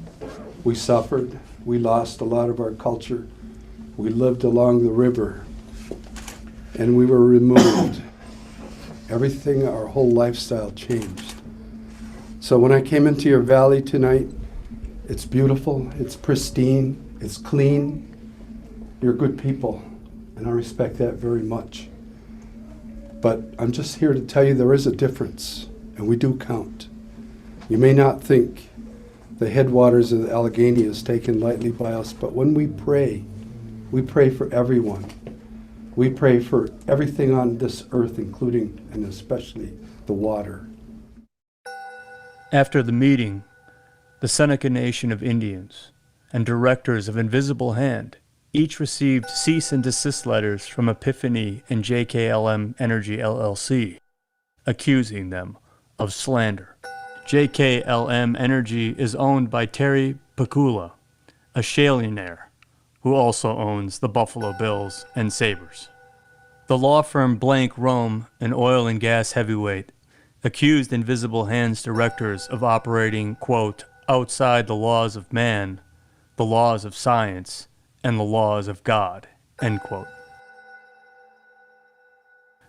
We suffered. We lost a lot of our culture. We lived along the river, and we were removed. Everything, our whole lifestyle changed. So when I came into your valley tonight, it's beautiful, it's pristine, it's clean. You're good people, and I respect that very much. But I'm just here to tell you there is a difference, and we do count. You may not think the headwaters of the Allegheny is taken lightly by us, but when we pray for everyone. We pray for everything on this earth, including and especially the water. After the meeting, the Seneca Nation of Indians and directors of Invisible Hand each received cease and desist letters from Epiphany and JKLM Energy LLC, accusing them of slander. JKLM Energy is owned by Terry Pacula, a Shelley-naire, who also owns the Buffalo Bills and Sabres. The law firm Blank Rome, an oil and gas heavyweight, accused Invisible Hand's directors of operating, quote, outside the laws of man, the laws of science, and the laws of God, end quote.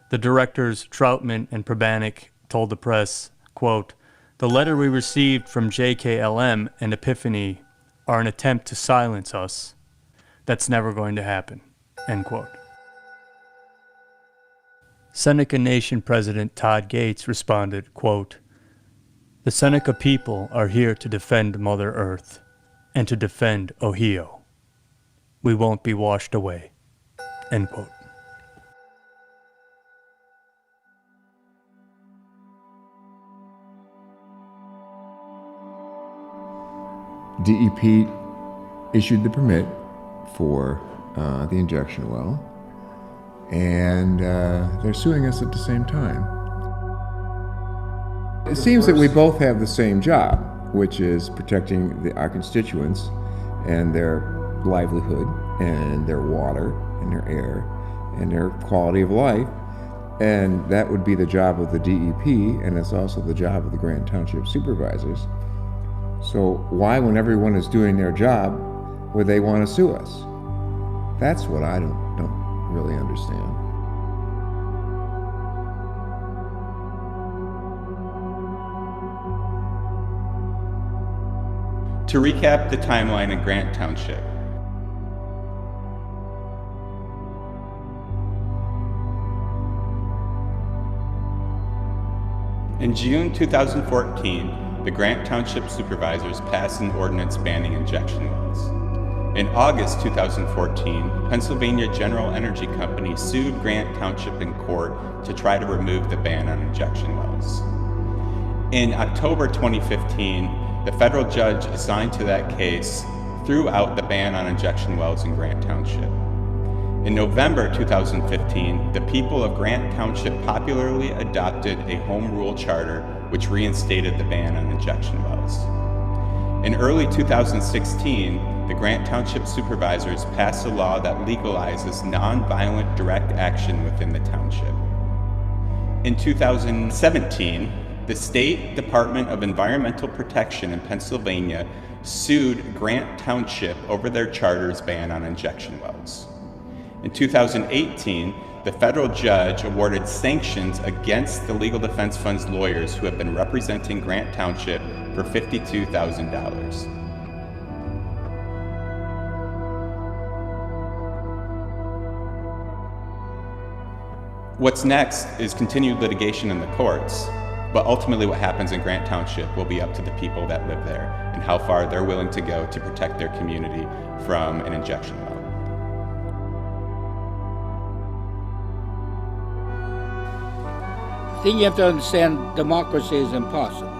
The directors, Troutman and Probanik, told the press, quote, the letter we received from JKLM and Epiphany are an attempt to silence us. That's never going to happen, end quote. Seneca Nation President Todd Gates responded, quote, the Seneca people are here to defend Mother Earth and to defend Ohio. We won't be washed away, end quote. DEP issued the permit for the injection well, and they're suing us at the same time. It seems that we both have the same job, which is protecting our constituents and their livelihood and their water and their air and their quality of life, and that would be the job of the DEP, and it's also the job of the Grant Township supervisors. So why, when everyone is doing their job, would they want to sue us? That's what I don't really understand. To recap the timeline in Grant Township. In June 2014, the Grant Township supervisors passed an ordinance banning injection wells. In August 2014, Pennsylvania General Energy Company sued Grant Township in court to try to remove the ban on injection wells. In October 2015, the federal judge assigned to that case threw out the ban on injection wells in Grant Township. In November 2015, the people of Grant Township popularly adopted a home rule charter which reinstated the ban on injection wells. In early 2016, the Grant Township supervisors passed a law that legalizes nonviolent direct action within the township. In 2017, the State Department of Environmental Protection in Pennsylvania sued Grant Township over their charter's ban on injection wells. In 2018, the federal judge awarded sanctions against the Legal Defense Fund's lawyers who have been representing Grant Township for $52,000. What's next is continued litigation in the courts. But ultimately what happens in Grant Township will be up to the people that live there and how far they're willing to go to protect their community from an injection well. I think you have to understand democracy is impossible.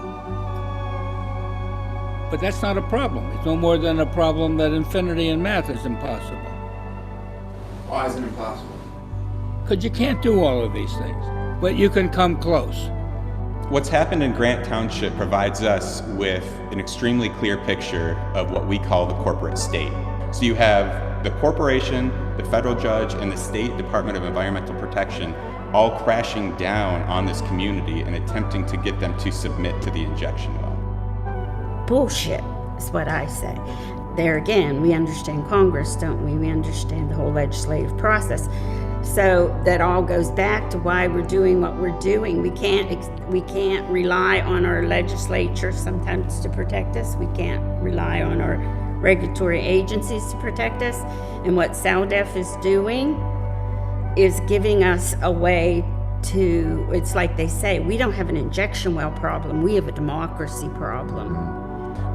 But that's not a problem. It's no more than a problem that infinity in math is impossible. Why is it impossible? Because you can't do all of these things, but you can come close. What's happened in Grant Township provides us with an extremely clear picture of what we call the corporate state. So you have the corporation, the federal judge, and the State Department of Environmental Protection all crashing down on this community and attempting to get them to submit to the injection well. Bullshit is what I say. There again, we understand Congress, don't we? We understand the whole legislative process. So that all goes back to why we're doing what we're doing. We can't rely on our legislature sometimes to protect us. We can't rely on our regulatory agencies to protect us. And what SALDEF is doing is giving us a way to, it's like they say, we don't have an injection well problem, we have a democracy problem.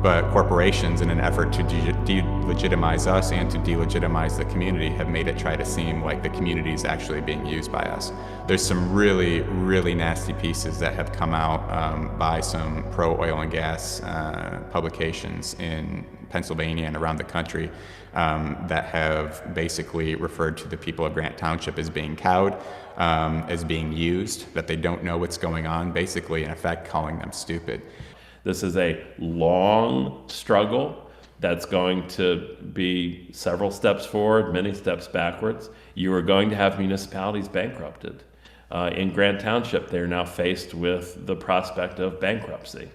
But corporations, in an effort to delegitimize us and to delegitimize the community, have made it try to seem like the community is actually being used by us. There's some really, really nasty pieces that have come out by some pro-oil and gas publications in Pennsylvania and around the country that have basically referred to the people of Grant Township as being cowed, as being used, that they don't know what's going on, basically, in effect, calling them stupid. This is a long struggle that's going to be several steps forward, many steps backwards. You are going to have municipalities bankrupted. In Grant Township, they're now faced with the prospect of bankruptcy.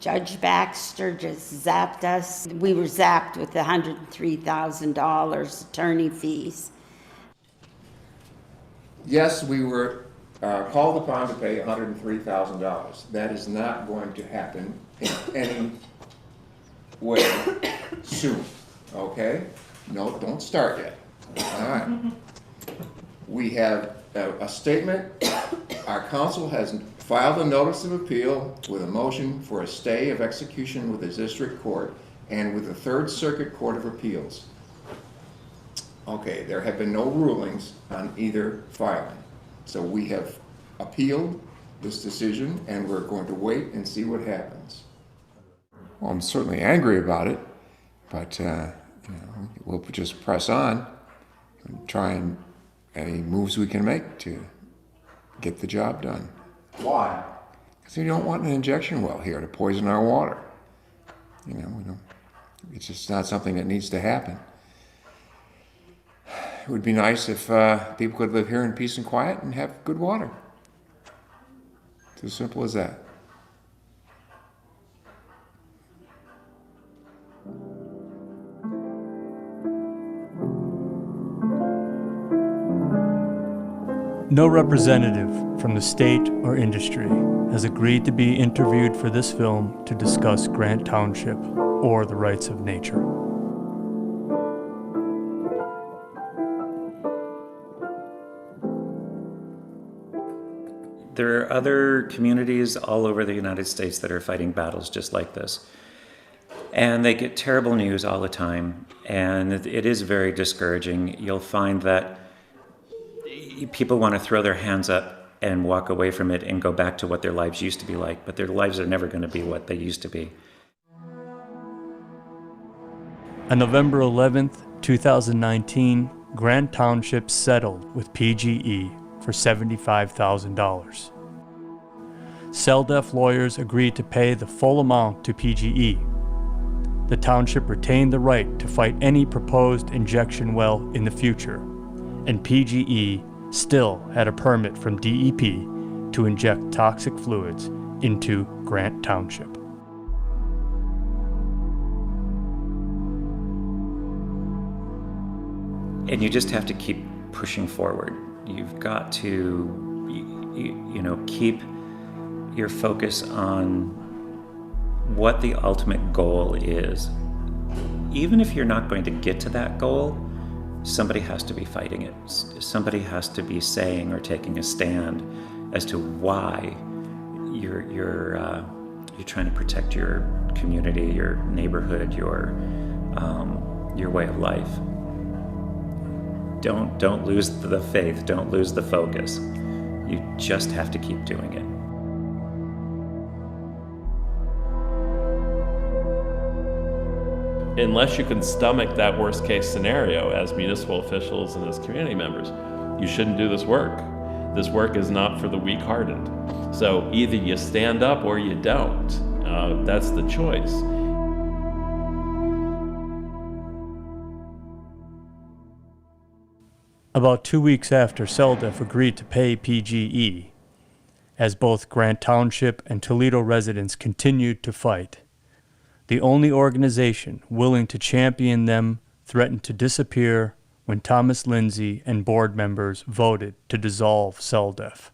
Judge Baxter just zapped us. We were zapped with $103,000 attorney fees. Yes, we were called upon to pay $103,000. That is not going to happen in any way soon, okay? No, don't start yet. All right. We have a statement. Our council has filed a notice of appeal with a motion for a stay of execution with the district court and with the Third Circuit Court of Appeals. Okay, there have been no rulings on either filing. So we have appealed this decision, and we're going to wait and see what happens. Well, I'm certainly angry about it, but we'll just press on and try and any moves we can make to get the job done. Why? Because we don't want an injection well here to poison our water. It's just not something that needs to happen. It would be nice if people could live here in peace and quiet and have good water. It's as simple as that. No representative from the state or industry has agreed to be interviewed for this film to discuss Grant Township or the rights of nature. There are other communities all over the United States that are fighting battles just like this. And they get terrible news all the time, and it is very discouraging. You'll find that people want to throw their hands up and walk away from it and go back to what their lives used to be like, but their lives are never going to be what they used to be. On November 11th, 2019, Grant Township settled with PGE for $75,000. SALDEF lawyers agreed to pay the full amount to PGE. The township retained the right to fight any proposed injection well in the future, and PGE still had a permit from DEP to inject toxic fluids into Grant Township. And you just have to keep pushing forward. You've got to, keep your focus on what the ultimate goal is. Even if you're not going to get to that goal, somebody has to be fighting it. Somebody has to be saying or taking a stand as to why you're trying to protect your community, your neighborhood, your way of life. Don't lose the faith. Don't lose the focus. You just have to keep doing it. Unless you can stomach that worst case scenario as municipal officials and as community members, you shouldn't do this work. This work is not for the weak-hearted. So either you stand up or you don't. That's the choice. About 2 weeks after CELDF agreed to pay PGE, as both Grant Township and Toledo residents continued to fight, the only organization willing to champion them threatened to disappear when Thomas Lindsay and board members voted to dissolve CELDF.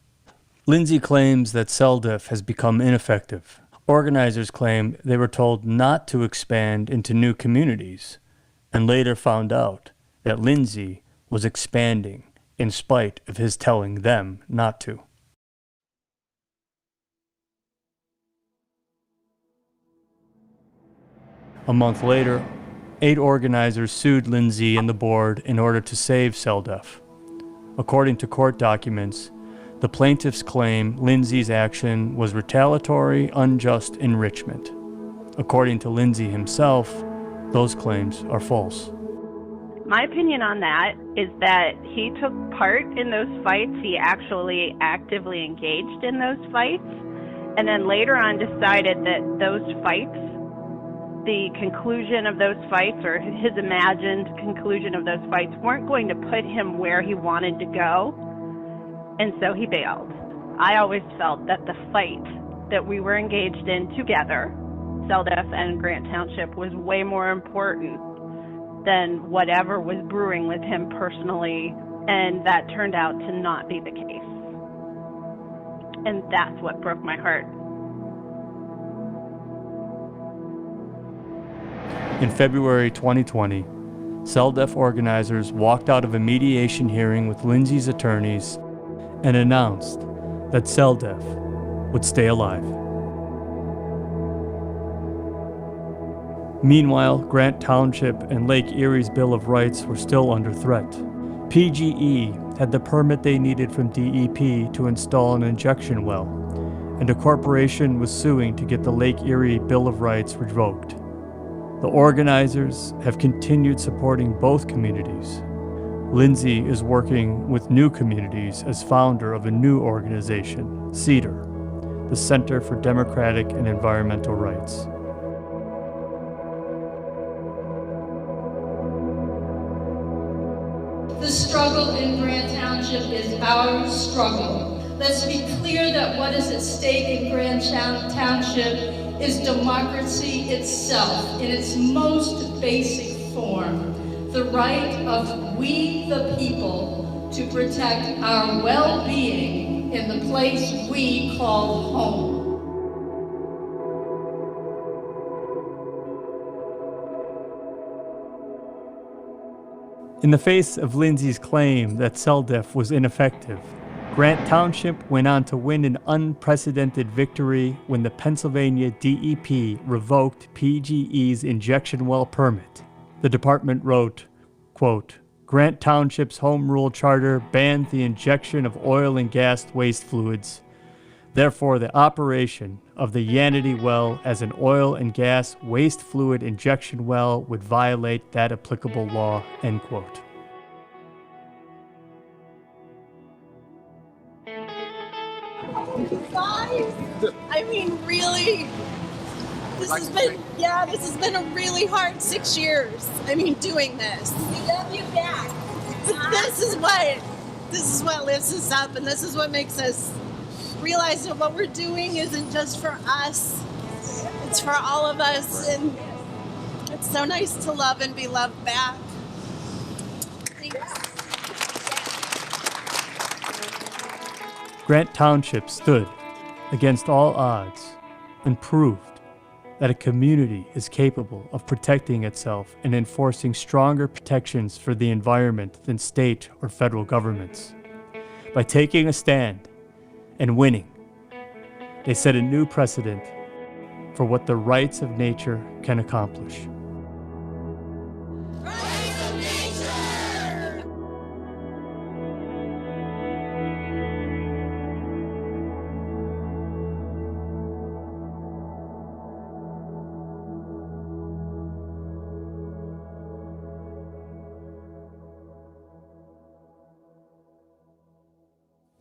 Lindsay claims that CELDF has become ineffective. Organizers claim they were told not to expand into new communities, and later found out that Lindsay was expanding in spite of his telling them not to. A month later, 8 organizers sued Lindsay and the board in order to save CELDF. According to court documents, the plaintiffs claim Lindsay's action was retaliatory, unjust enrichment. According to Lindsay himself, those claims are false. My opinion on that is that he took part in those fights. He actually actively engaged in those fights, and then later on decided that those fights, the conclusion of those fights, or his imagined conclusion of those fights, weren't going to put him where he wanted to go, and so he bailed. I always felt that the fight that we were engaged in together, CELDF and Grant Township, was way more important than whatever was brewing with him personally, and that turned out to not be the case. And that's what broke my heart. In February 2020, CELDF organizers walked out of a mediation hearing with Lindsay's attorneys and announced that CELDF would stay alive. Meanwhile, Grant Township and Lake Erie's Bill of Rights were still under threat. PGE had the permit they needed from DEP to install an injection well, and a corporation was suing to get the Lake Erie Bill of Rights revoked. The organizers have continued supporting both communities. Lindsay is working with new communities as founder of a new organization, CEDAR, the Center for Democratic and Environmental Rights. The struggle in Grant Township is our struggle. Let's be clear that what is at stake in Grant Township is democracy itself in its most basic form. The right of we the people to protect our well-being in the place we call home. In the face of Lindsay's claim that CELDF was ineffective, Grant Township went on to win an unprecedented victory when the Pennsylvania DEP revoked PGE's injection well permit. The department wrote, quote, "Grant Township's home rule charter banned the injection of oil and gas waste fluids. Therefore, the operation of the Yanity well as an oil and gas waste fluid injection well would violate that applicable law," end quote. Guys, I mean, really, this has been a really hard 6 years. I mean, doing this. We love you back. This is what lifts us up, and this is what makes us realize that what we're doing isn't just for us. It's for all of us, and it's so nice to love and be loved back. Thanks. Grant Township stood against all odds and proved that a community is capable of protecting itself and enforcing stronger protections for the environment than state or federal governments. By taking a stand and winning, They set a new precedent for what the rights of nature can accomplish.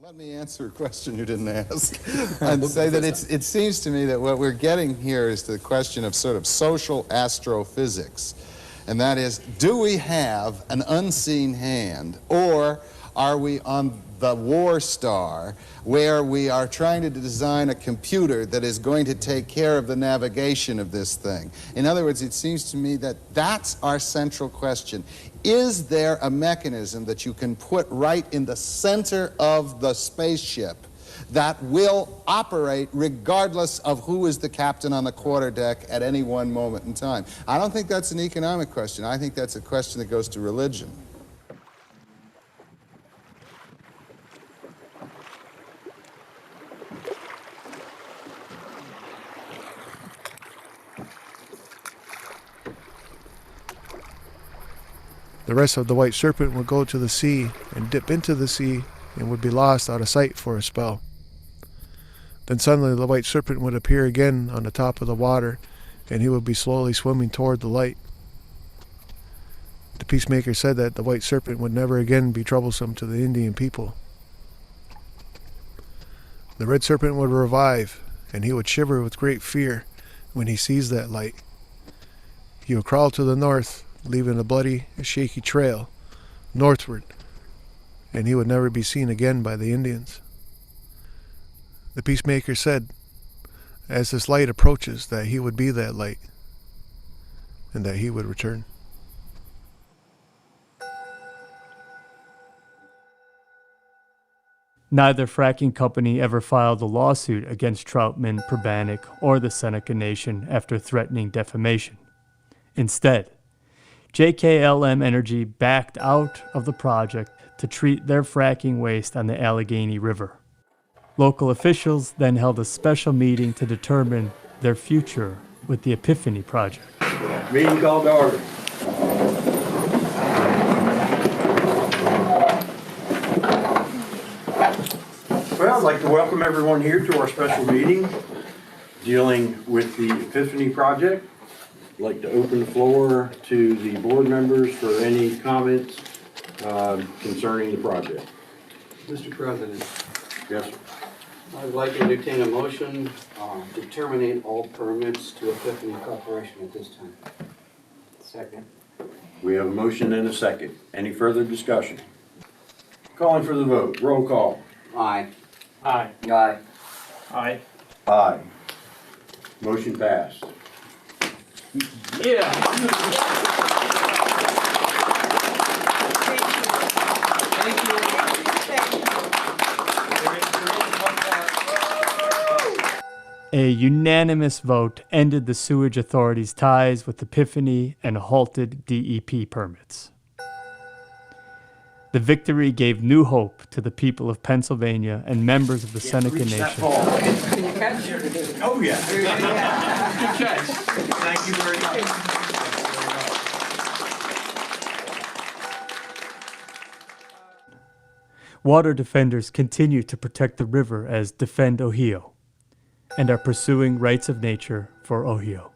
Let me answer a question you didn't ask and say that it seems to me that what we're getting here is the question of sort of social astrophysics. And that is, do we have an unseen hand, or are we on the war star where we are trying to design a computer that is going to take care of the navigation of this thing? In other words, it seems to me that that's our central question. Is there a mechanism that you can put right in the center of the spaceship that will operate regardless of who is the captain on the quarterdeck at any one moment in time? I don't think that's an economic question. I think that's a question that goes to religion. The rest of the white serpent would go to the sea and dip into the sea and would be lost out of sight for a spell. Then suddenly the white serpent would appear again on the top of the water, and he would be slowly swimming toward the light. The peacemaker said that the white serpent would never again be troublesome to the Indian people. The red serpent would revive, and he would shiver with great fear when he sees that light. He would crawl to the north, leaving a bloody, shaky trail northward, and he would never be seen again by the Indians. The peacemaker said, as this light approaches, that he would be that light, and that he would return. Neither fracking company ever filed a lawsuit against Troutman, Prabanic, or the Seneca Nation after threatening defamation. Instead, JKLM Energy backed out of the project to treat their fracking waste on the Allegheny River. Local officials then held a special meeting to determine their future with the Epiphany project. Meeting called to order. Well, I'd like to welcome everyone here to our special meeting dealing with the Epiphany project. I'd like to open the floor to the board members for any comments concerning the project. Mr. President. Yes, sir. I'd like to entertain a motion to terminate all permits to Epiphany Corporation at this time. Second. We have a motion and a second. Any further discussion? Calling for the vote. Roll call. Aye. Aye. Aye. Aye. Aye. Motion passed. Yeah. A unanimous vote ended the sewage authority's ties with Epiphany and halted DEP permits. The victory gave new hope to the people of Pennsylvania and members of the Seneca Nation. Can you catch it? Oh, yeah. Good catch. Thank you very much. Water defenders continue to protect the river as Defend Ohio and are pursuing rights of nature for Ohio.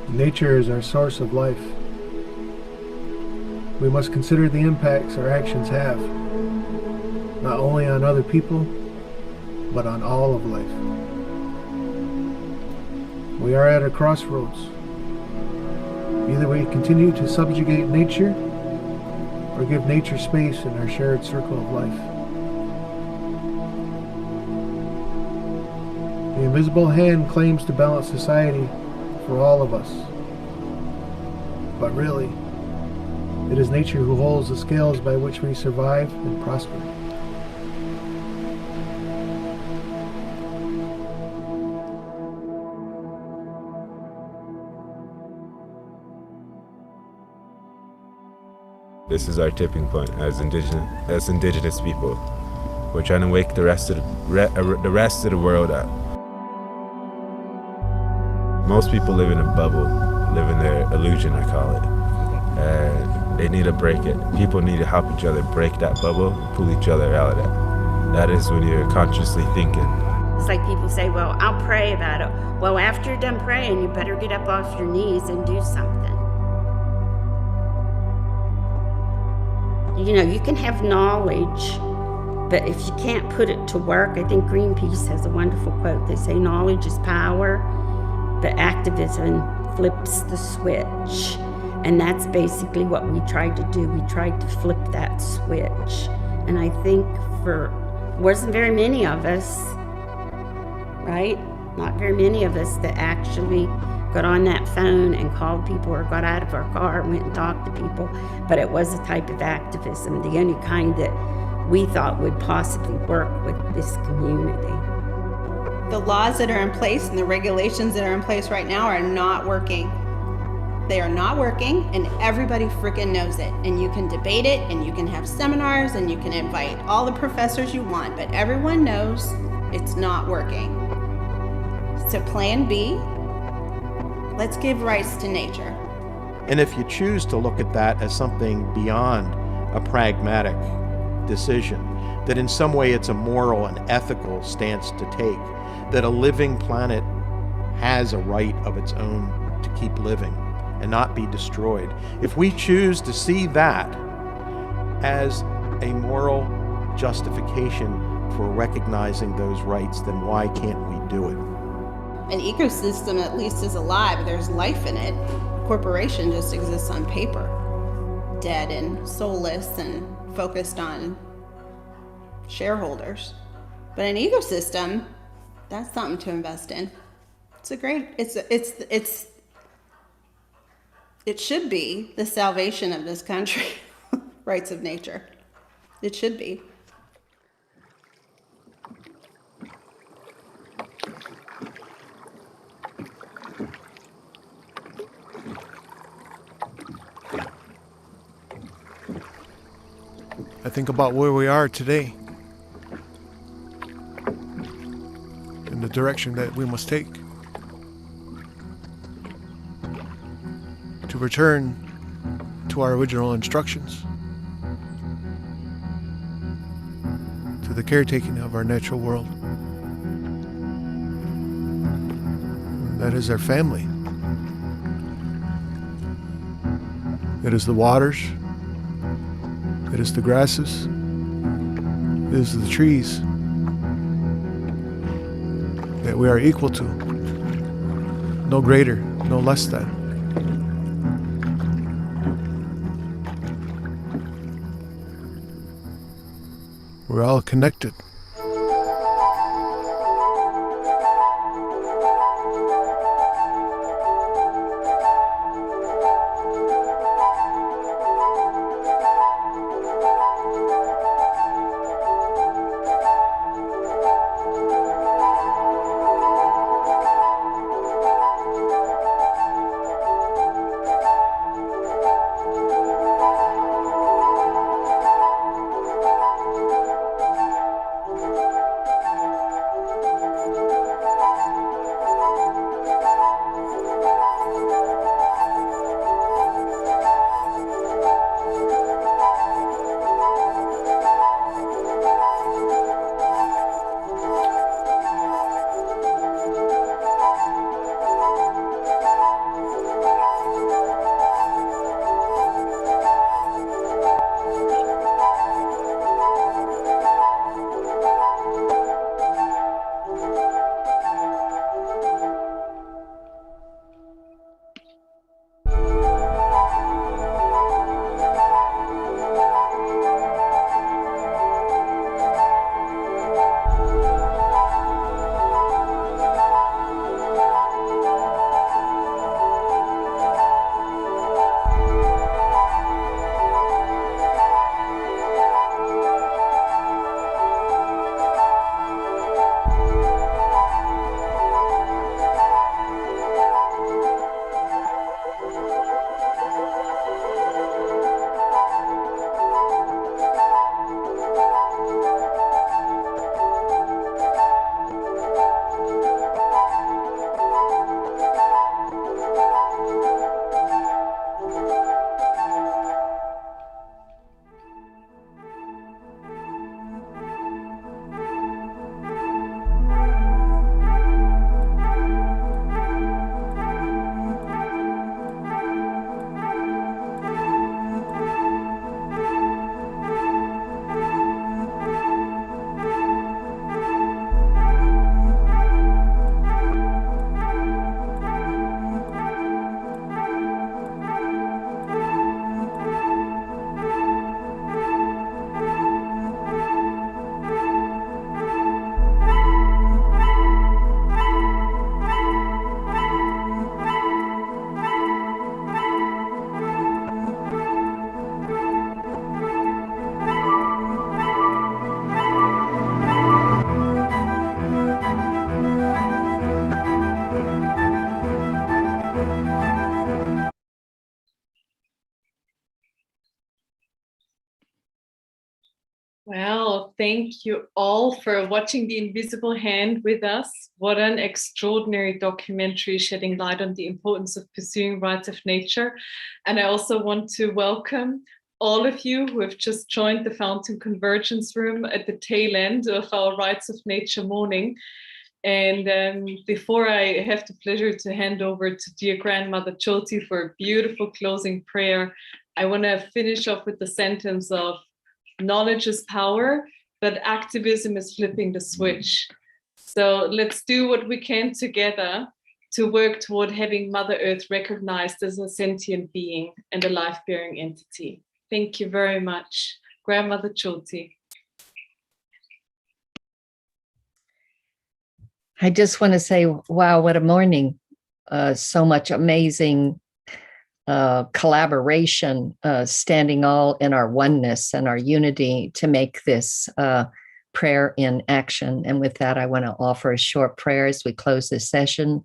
Nature is our source of life. We must consider the impacts our actions have, not only on other people, but on all of life. We are at a crossroads. Either we continue to subjugate nature, or give nature space in our shared circle of life. The invisible hand claims to balance society for all of us. But really, it is nature who holds the scales by which we survive and prosper. This is our tipping point as indigenous people. We're trying to wake the rest of the world up. Most people live in a bubble, live in their illusion, I call it. And they need to break it. People need to help each other break that bubble, pull each other out of that. That is when you're consciously thinking. It's like people say, well, I'll pray about it. Well, after you're done praying, you better get up off your knees and do something. You know, you can have knowledge, but if you can't put it to work, I think Greenpeace has a wonderful quote. They say knowledge is power, but activism flips the switch. And that's basically what we tried to do. We tried to flip that switch. And I think wasn't very many of us, right? Not very many of us that actually got on that phone and called people or got out of our car and went and talked to people. But it was a type of activism, the only kind that we thought would possibly work with this community. The laws that are in place and the regulations that are in place right now are not working. They are not working, and everybody freaking knows it. And you can debate it, and you can have seminars, and you can invite all the professors you want, but everyone knows it's not working. So plan B, let's give rights to nature. And if you choose to look at that as something beyond a pragmatic decision, that in some way it's a moral and ethical stance to take, that a living planet has a right of its own to keep living and not be destroyed. If we choose to see that as a moral justification for recognizing those rights, then why can't we do it? An ecosystem at least is alive, there's life in it. A corporation just exists on paper, dead and soulless and focused on shareholders. But an ecosystem, that's something to invest in. It should be the salvation of this country, rights of nature. It should be. I think about where we are today and the direction that we must take to return to our original instructions, to the caretaking of our natural world. That is our family. It is the waters. It is the grasses. It is the trees that we are equal to. No greater, no less than. We're all connected. Well, thank you all for watching The Invisible Hand with us. What an extraordinary documentary shedding light on the importance of pursuing rights of nature. And I also want to welcome all of you who have just joined the Fountain Convergence Room at the tail end of our Rights of Nature morning. And before I have the pleasure to hand over to dear grandmother Jyoti for a beautiful closing prayer, I want to finish off with the sentence of knowledge is power, but activism is flipping the switch. So let's do what we can together to work toward having Mother Earth recognized as a sentient being and a life-bearing entity. Thank you very much. Grandmother Jyoti. I just want to say, wow, what a morning. So much amazing collaboration, standing all in our oneness and our unity to make this prayer in action. And with that, I want to offer a short prayer as we close this session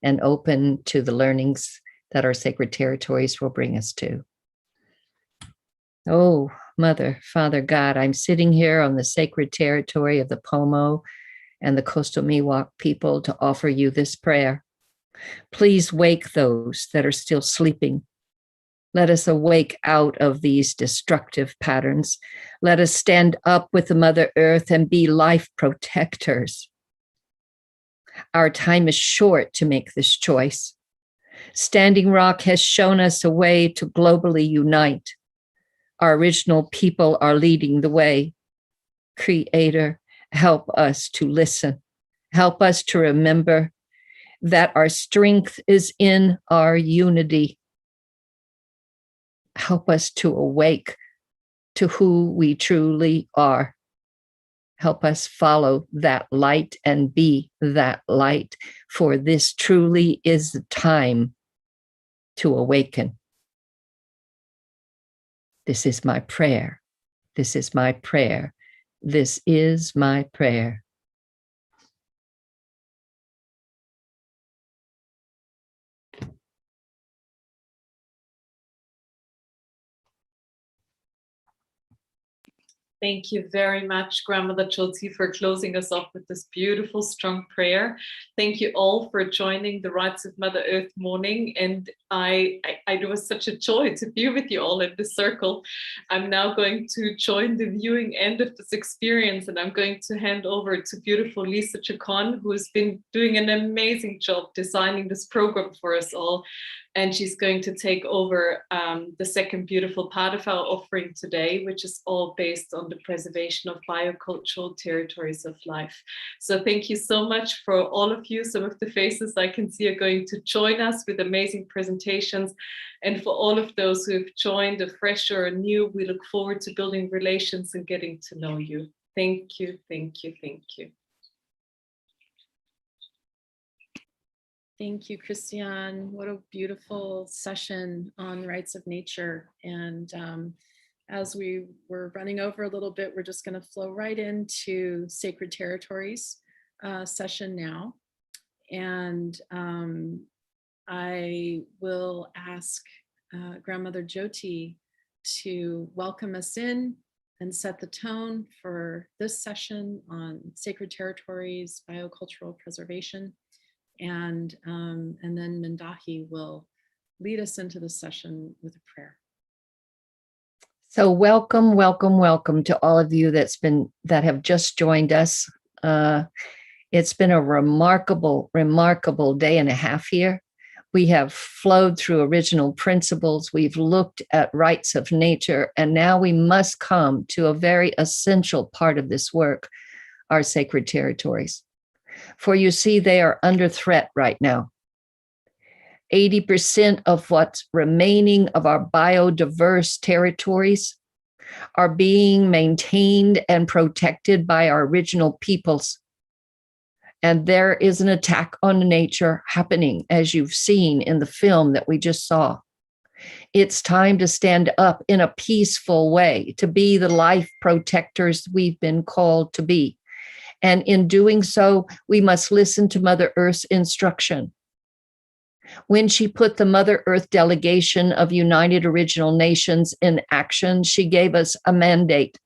and open to the learnings that our sacred territories will bring us to. Oh, Mother, Father God, I'm sitting here on the sacred territory of the Pomo and the Coastal Miwok people to offer you this prayer. Please wake those that are still sleeping. Let us awake out of these destructive patterns. Let us stand up with the Mother Earth and be life protectors. Our time is short to make this choice. Standing Rock has shown us a way to globally unite. Our original people are leading the way. Creator, help us to listen. Help us to remember that our strength is in our unity. Help us to awake to who we truly are. Help us follow that light and be that light, for this truly is the time to awaken. This is my prayer. This is my prayer. This is my prayer. Thank you very much, Grandmother Jyoti, for closing us off with this beautiful, strong prayer. Thank you all for joining the Rights of Mother Earth morning. And it was such a joy to be with you all in this circle. I'm now going to join the viewing end of this experience, and I'm going to hand over to beautiful Lisa Chacon, who has been doing an amazing job designing this program for us all. And she's going to take over the second beautiful part of our offering today, which is all based on the preservation of biocultural territories of life. So thank you so much for all of you. Some of the faces I can see are going to join us with amazing presentations. And for all of those who have joined afresh or anew, we look forward to building relations and getting to know you. Thank you, thank you, thank you. Thank you, Christian. What a beautiful session on rights of nature. And as we were running over a little bit, we're just going to flow right into Sacred Territories session now. And I will ask Grandmother Jyoti to welcome us in and set the tone for this session on sacred territories, biocultural preservation. And then Mendahi will lead us into the session with a prayer. So welcome, welcome, welcome to all of you that have just joined us. It's been a remarkable, remarkable day and a half here. We have flowed through original principles. We've looked at rights of nature, and now we must come to a very essential part of this work, our sacred territories. For you see, they are under threat right now. 80% of what's remaining of our biodiverse territories are being maintained and protected by our original peoples. And there is an attack on nature happening, as you've seen in the film that we just saw. It's time to stand up in a peaceful way, to be the life protectors we've been called to be. And in doing so, we must listen to Mother Earth's instruction. When she put the Mother Earth delegation of United Original Nations in action, she gave us a mandate.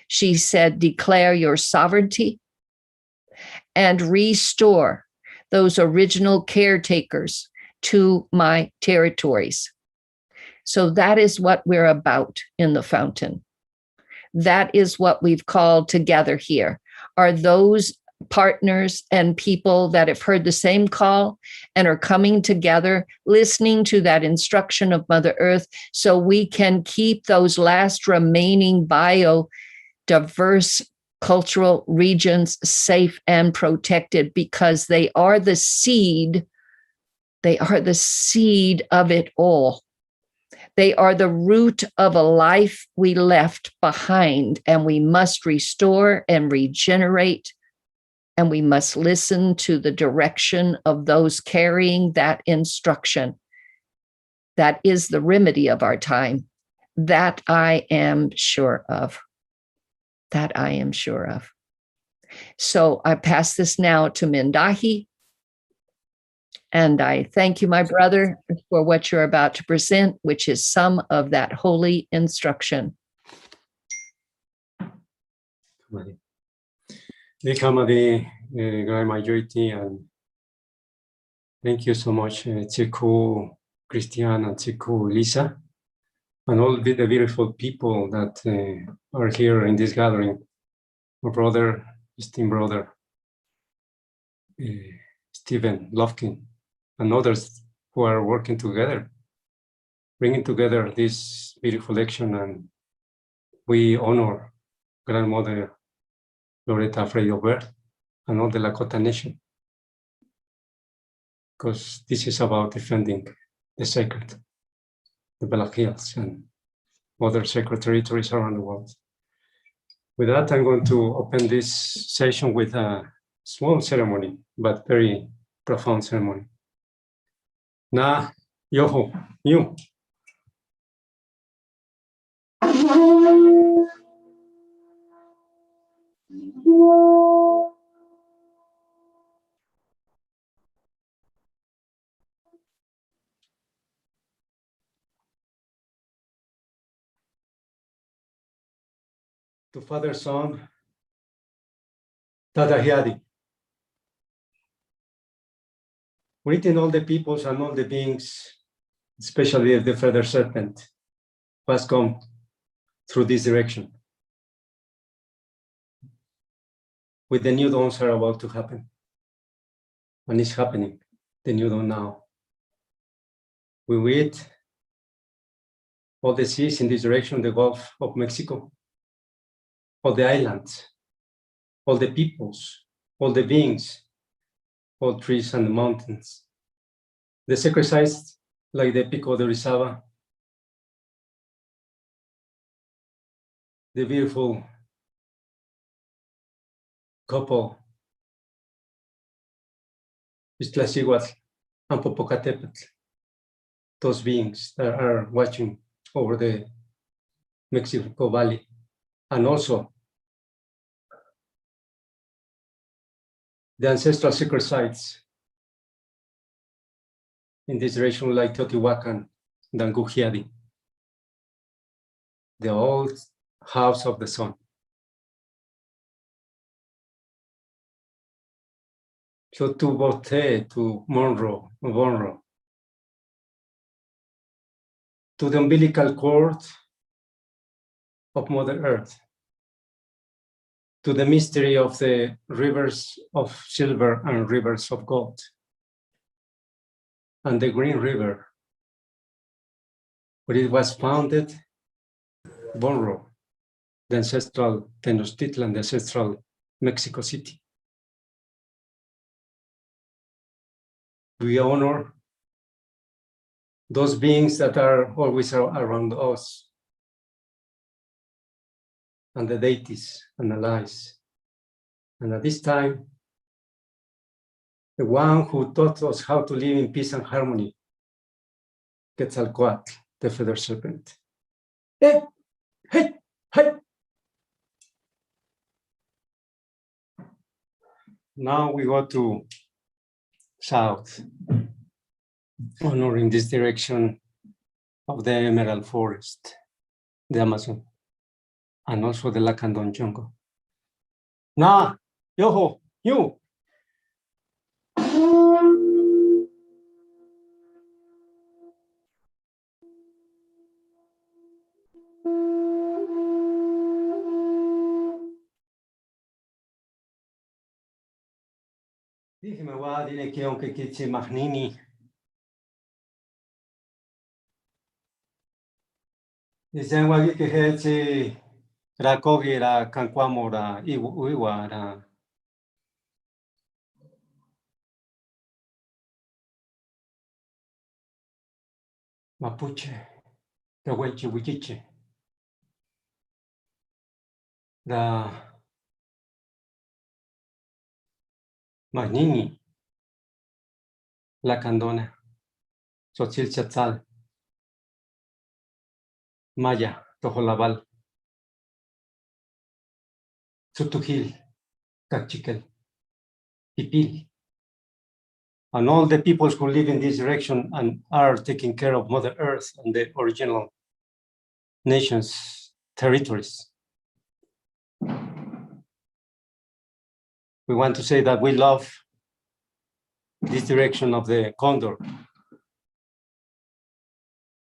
She said, declare your sovereignty and restore those original caretakers to my territories. So that is what we're about in the fountain. That is what we've called together here, are those partners and people that have heard the same call and are coming together, listening to that instruction of Mother Earth, so we can keep those last remaining biodiverse cultural regions safe and protected, because they are the seed. They are the seed of it all. They are the root of a life we left behind, and we must restore and regenerate, and we must listen to the direction of those carrying that instruction. That is the remedy of our time. That I am sure of. That I am sure of. So I pass this now to Mindahi. And I thank you, my brother, for what you're about to present, which is some of that holy instruction. The grand majority, and thank you so much, Chiku, Christian, and Chiku, Lisa, and all the beautiful people that are here in this gathering. My brother, esteemed brother, Stephen, Lovink, and others who are working together, bringing together this beautiful action, and we honor Grandmother Loretta Freyo-Bird and all the Lakota Nation, because this is about defending the sacred, the Black Hills, and other sacred territories around the world. With that, I'm going to open this session with a small ceremony, but very profound ceremony. Na yoho you. To Father, Son, Tadahiadi. Greeting all the peoples and all the beings, especially the feather serpent, who has come through this direction. With the new dawns are about to happen, and it's happening, the new dawn now. We read all the seas in this direction, the Gulf of Mexico, all the islands, all the peoples, all the beings, all trees and the mountains. The sacred sites like the Pico de Orizaba, the beautiful couple, Iztaccíhuatl and Popocatépetl, those beings that are watching over the Mexico Valley, and also the ancestral sacred sites in this region like Teotihuacan, Dangujiadi, the old house of the sun. So to Bote, to Monroe, to the umbilical cord of Mother Earth, to the mystery of the rivers of silver and rivers of gold, and the Green River, where it was founded, Monroe, the ancestral Tenochtitlan, the ancestral Mexico City. We honor those beings that are always around us, and the deities and allies. And at this time, the one who taught us how to live in peace and harmony, Quetzalcoatl, the feather serpent. Hey, hey, hey. Now we go to south, honoring this direction of the Emerald Forest, the Amazon, and also the Lacandon jungle. Na, yoho, you. Dime wa dile que aunque kichi mahnini. Dicen wa que hechi rakogi ra kankwamo ra iwa ra. Mapuche, the Wechi Wichiche, the Magnini, La Candona, Xochil Chatzal, Maya, Tojolabal, Tsutujil, Cachiquel, Pipil, and all the peoples who live in this direction and are taking care of Mother Earth and the original nations' territories. We want to say that we love this direction of the condor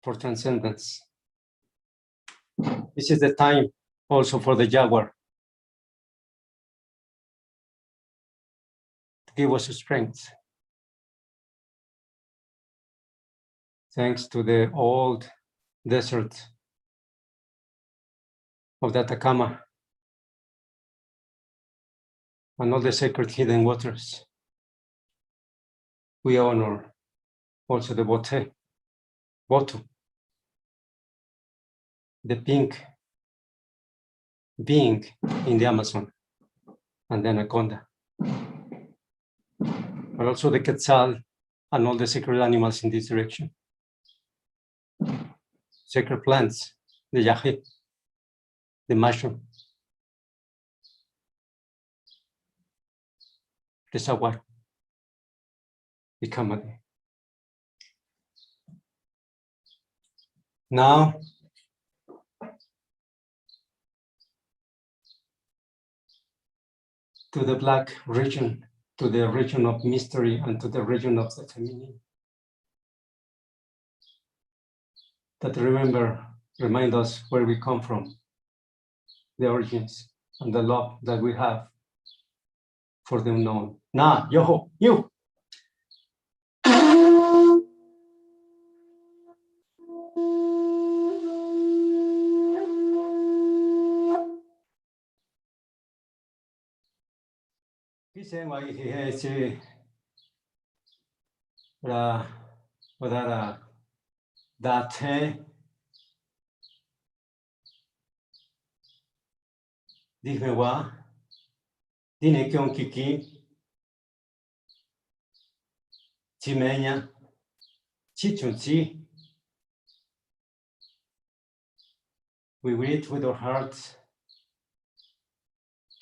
for transcendence. This is the time also for the jaguar to give us strength. Thanks to the old desert of the Atacama and all the sacred hidden waters. We honor also the Botu, the pink being in the Amazon, and the anaconda, but also the Quetzal and all the sacred animals in this direction. Sacred plants, the yaje, the mushroom, the saguar, the camade. Now, to the black region, to the region of mystery and to the region of the feminine. That remind us where we come from, the origins, and the love that we have for the unknown. Na, yoho, you. Dicen wa ihi ra wadara date dime wa dine kion kiki chimenya chichunchi. We wait with our hearts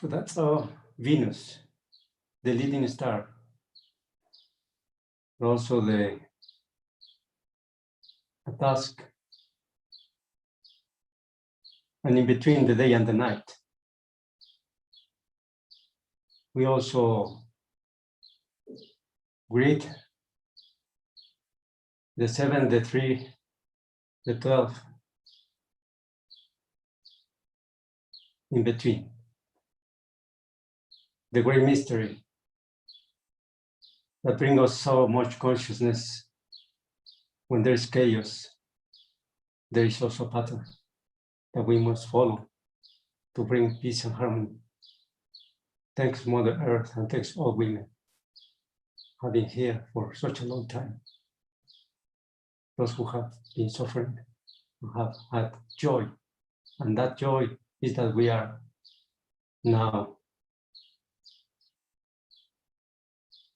to that Venus, the leading star, but also the dusk, and in between the day and the night. We also greet the 7, the 3, the 12, in between. The great mystery that brings us so much consciousness. When there is chaos, there is also a pattern that we must follow to bring peace and harmony. Thanks Mother Earth and thanks all women have been here for such a long time. Those who have been suffering, who have had joy, and that joy is that we are now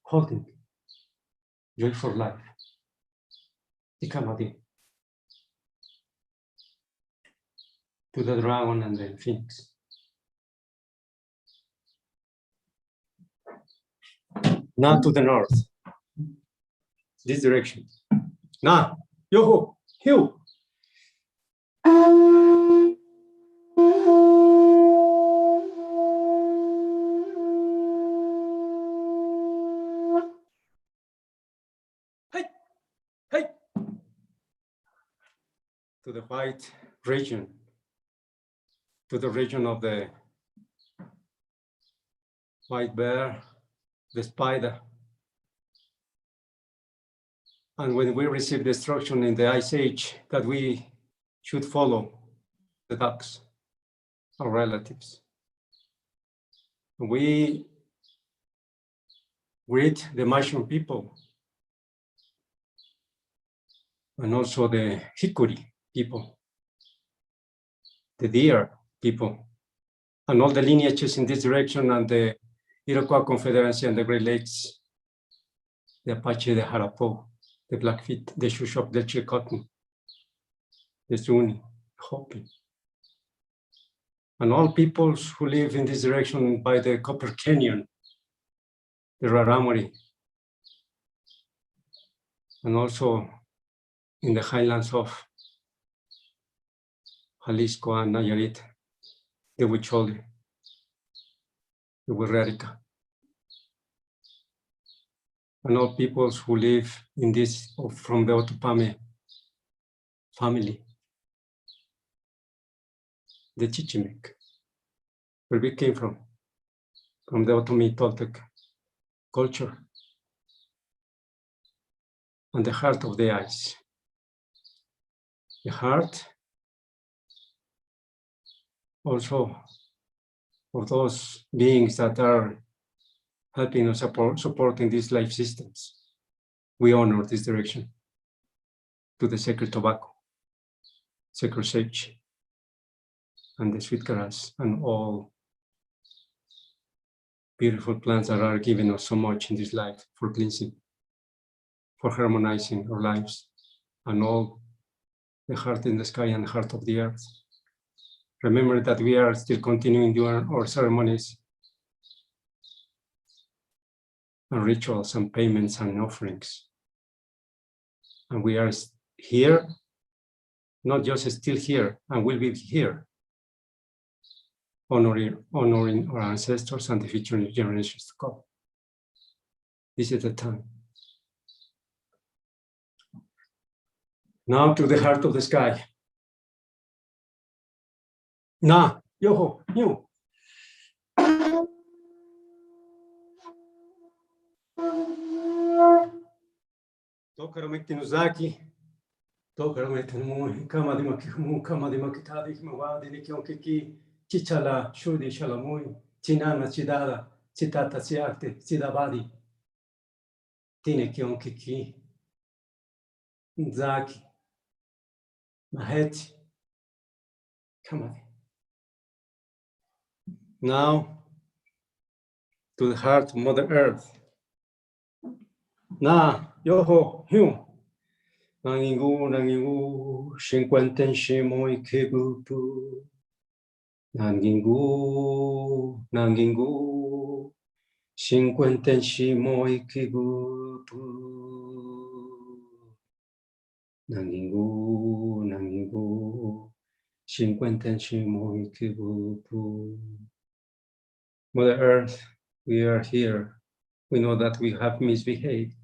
holding joy for life. Ikamadi. To the dragon and the phoenix. Now to the north. This direction. Now, yoho, hiu. to the white region, to the region of the white bear, the spider. And when we received the instruction in the Ice Age that we should follow the ducks, our relatives, we greet the Martian people and also the hickory people, the deer people, and all the lineages in this direction, and the Iroquois Confederacy and the Great Lakes, the Apache, the Harapo, the Blackfeet, the Shuswap, the Chilcotin, the Zuni, Hopi, and all peoples who live in this direction by the Copper Canyon, the Raramuri, and also in the highlands of Jalisco and Nayarit, the Huicholi, the Huirrárica, and all peoples who live in this from the Otupame family, the Chichimec, where we came from the Otomi Toltec culture, and the heart of the ice. The heart also of those beings that are helping us supporting these life systems. We honor this direction to the sacred tobacco, sacred sage, and the sweetgrass, and all beautiful plants that are giving us so much in this life for cleansing, for harmonizing our lives, and all the heart in the sky and the heart of the earth. Remember that we are still continuing doing our ceremonies and rituals and payments and offerings. And we are here, not just still here, and will be here, honoring our ancestors and the future generations to come. This is the time. Now to the heart of the sky. Na, yoho, you. Tokaramekti nuzaki, tokaramekti mu, kama de makimu, kama de makitadi, mawadi, nikionkiki, chichala, shudi, shalamui, chinana, chidada, chitata, siakte, chidabadi, tine kionkiki, nzaki, maheti, kamadi. Now, to the heart of Mother Earth. Na, yoho, hiu. Nangingu, shinkwenten shimo ikebupu. Nangingu, shinkwenten shimo ikebupu. Nangingu, shinkwenten shimo ikebupu. Mother Earth, we are here. We know that we have misbehaved,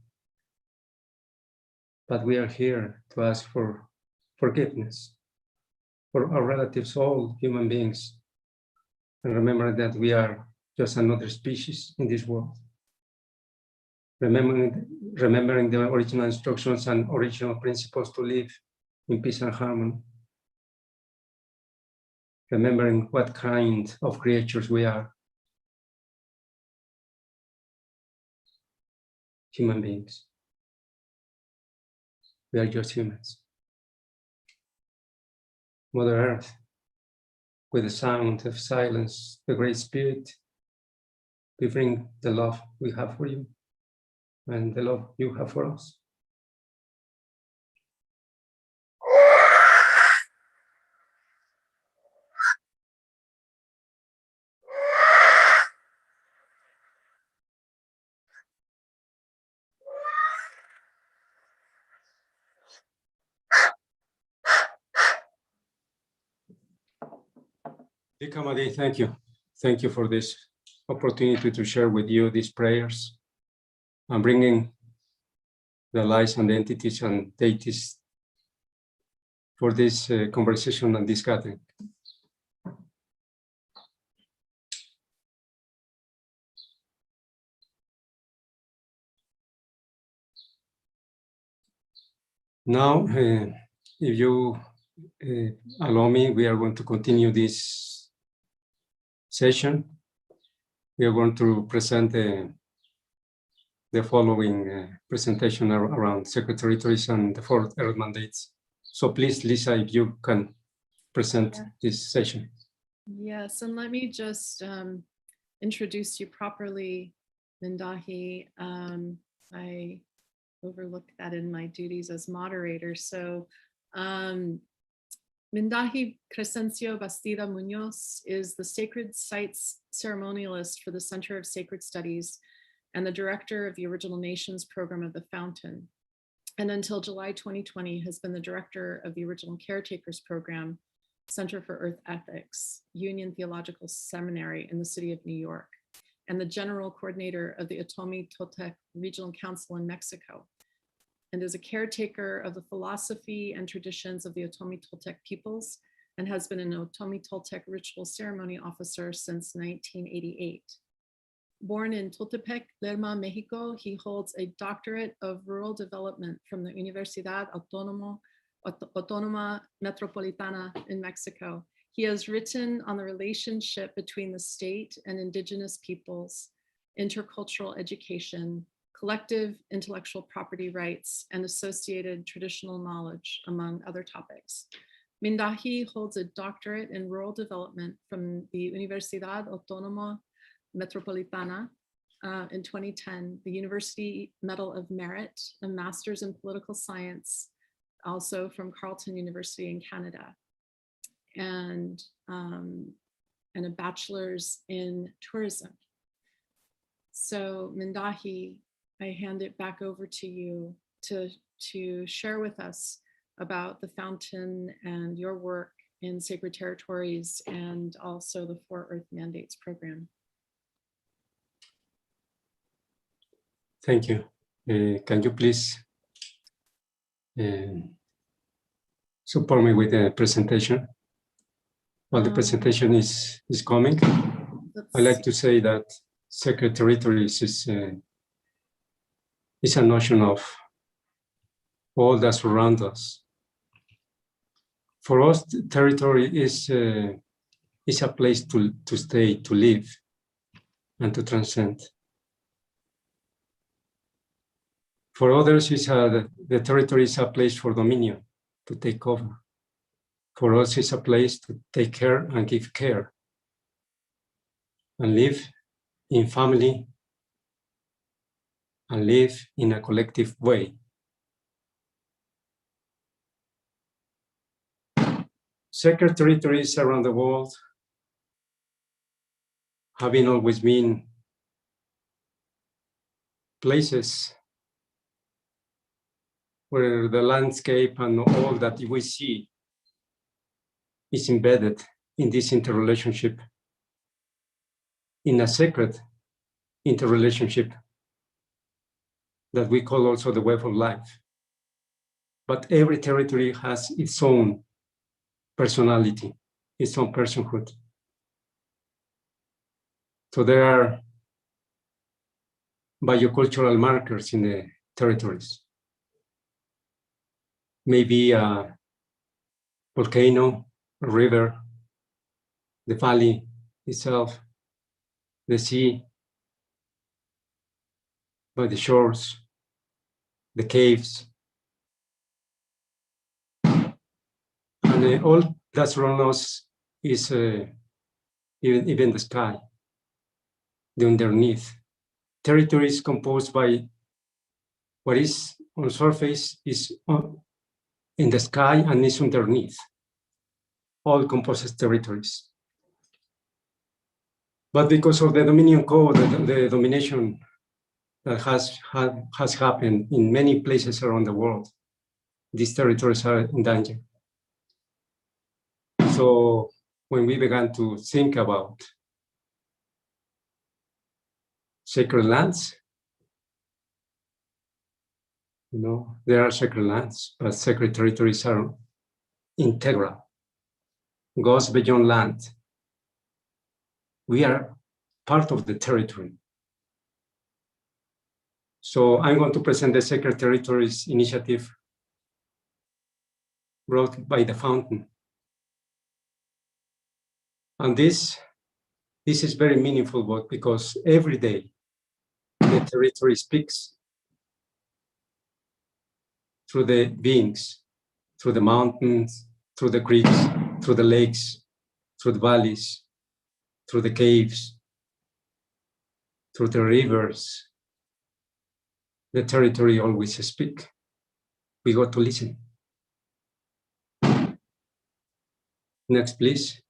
but we are here to ask for forgiveness for our relatives, all human beings, and remember that we are just another species in this world. Remembering the original instructions and original principles to live in peace and harmony. Remembering what kind of creatures we are. Human beings. We are just humans. Mother Earth, with the sound of silence, the Great Spirit, we bring the love we have for you and the love you have for us. Kamadi, thank you. Thank you for this opportunity to share with you these prayers and bringing the lives and the entities and deities for this conversation and this gathering. Now, if you allow me, we are going to continue this session. We are going to present the following presentation around sacred territories and the 4 Earth mandates. So please, Lisa, if you can present this session. Yes, and let me just introduce you properly, Mindahi. I overlooked that in my duties as moderator. So Mindahi Crescencio Bastida Munoz is the Sacred Sites Ceremonialist for the Center of Sacred Studies and the director of the Original Nations program of the Fountain. And until July 2020 has been the director of the Original Caretakers program, Center for Earth Ethics, Union Theological Seminary in the city of New York, and the general coordinator of the Otomi Toltec Regional Council in Mexico, and is a caretaker of the philosophy and traditions of the Otomi Toltec peoples, and has been an Otomi Toltec ritual ceremony officer since 1988. Born in Tultepec, Lerma, Mexico, he holds a doctorate of rural development from the Universidad Autónoma Metropolitana in Mexico. He has written on the relationship between the state and indigenous peoples, intercultural education, collective intellectual property rights, and associated traditional knowledge, among other topics. Mindahi holds a doctorate in rural development from the Universidad Autónoma Metropolitana in 2010, the University Medal of Merit, a master's in political science, also from Carleton University in Canada, and a bachelor's in tourism. So Mindahi, I hand it back over to you to share with us about the Fountain and your work in sacred territories and also the 4 Earth Mandates program. Thank you. Can you please support me with the presentation? While the presentation is coming, I like to say that sacred territories is a notion of all that surrounds us. For us, territory is a place to stay, to live, and to transcend. For others, the territory is a place for dominion, to take over. For us, it's a place to take care and give care, and live in family, and live in a collective way. Sacred territories around the world having always been places where the landscape and all that we see is embedded in this interrelationship, in a sacred interrelationship that we call also the web of life. But every territory has its own personality, its own personhood. So there are biocultural markers in the territories. Maybe a volcano, a river, the valley itself, the sea, by the shores, the caves, and all that surrounds us is even the sky, the underneath. Territory is composed by what is on the surface, is in the sky, and is underneath. All composes territories. But because of the dominion code, the domination that has happened in many places around the world, these territories are in danger. So when we began to think about sacred lands, there are sacred lands, but sacred territories are integral, goes beyond land. We are part of the territory. So I'm going to present the Sacred Territories initiative brought by the Fountain. And this is very meaningful work because every day the territory speaks through the beings, through the mountains, through the creeks, through the lakes, through the valleys, through the caves, through the rivers. The territory always speaks. We got to listen. Next, please.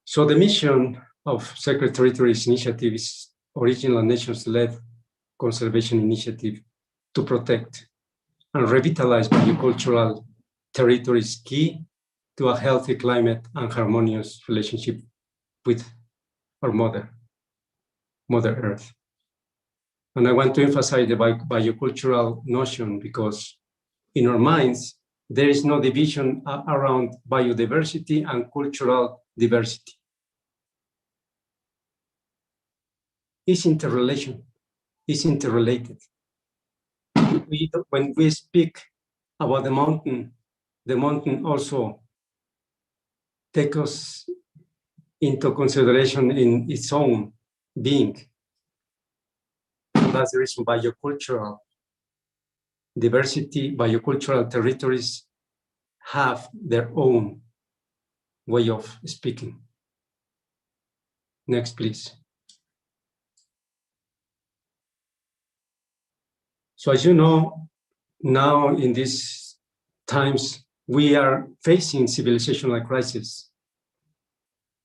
So the mission of Sacred Territories Initiative is original nations-led conservation initiative to protect and revitalize biocultural territories key to a healthy climate and harmonious relationship with our Mother Earth. And I want to emphasize the biocultural notion because in our minds, there is no division around biodiversity and cultural diversity. It's interrelation, it's interrelated. When we speak about the mountain also takes us into consideration in its own being. That's the reason biocultural diversity, biocultural territories have their own way of speaking. Next, please. So as you know, now in these times, we are facing civilizational crisis.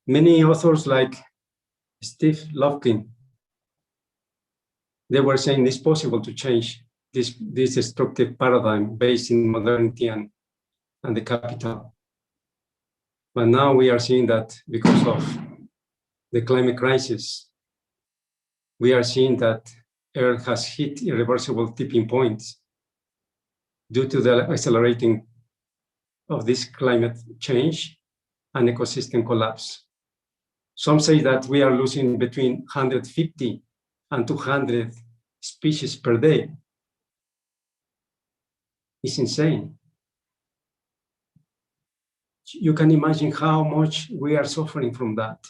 Many authors like Steve Lovink, they were saying it's possible to change this destructive paradigm based in modernity and the capital. But now we are seeing that because of the climate crisis, we are seeing that Earth has hit irreversible tipping points due to the accelerating of this climate change and ecosystem collapse. Some say that we are losing between 150 and 200 species per day. It's insane. You can imagine how much we are suffering from that.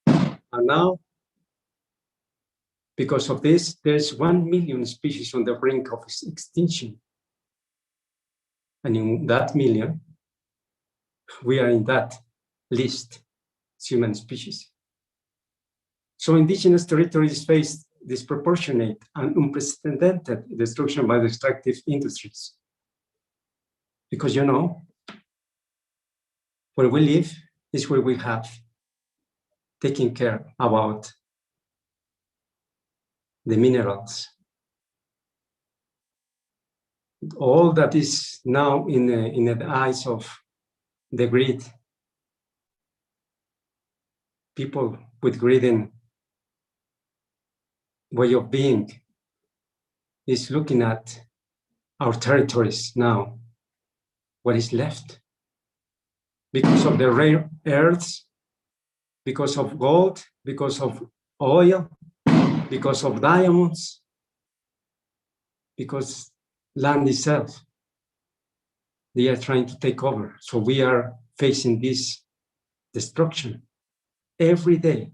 And now, because of this, there's 1 million species on the brink of extinction. And in that million, we are in that list, human species. So indigenous territories face disproportionate and unprecedented destruction by the extractive industries. Because you know, where we live is where we have taken care about the minerals. All that is now in the eyes of the greed. People with greedy way of being is looking at our territories now, what is left. Because of the rare earths, because of gold, because of oil, because of diamonds, because land itself, they are trying to take over. So we are facing this destruction every day.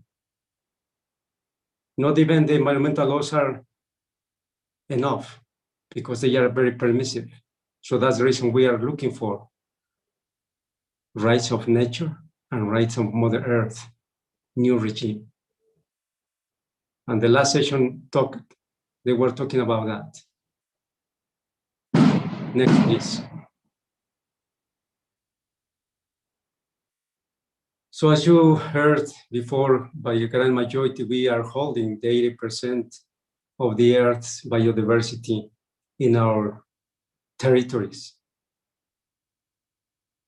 Not even the environmental laws are enough because they are very permissive. So that's the reason we are looking for rights of nature and rights of Mother Earth, new regime. And the last session they were talking about that. Next, please. So as you heard before, by a grand majority, we are holding the 80% of the Earth's biodiversity in our territories.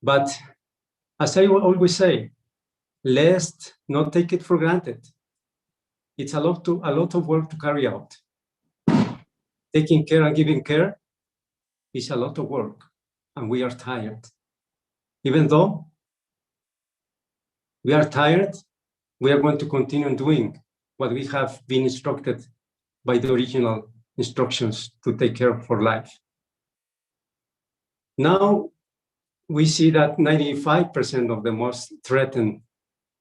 But as I always say, let's not take it for granted. It's a lot of work to carry out. taking care and giving care is a lot of work, and we are tired. Even though we are tired, we are going to continue doing what we have been instructed by the original instructions to take care for life. Now, we see that 95% of the most threatened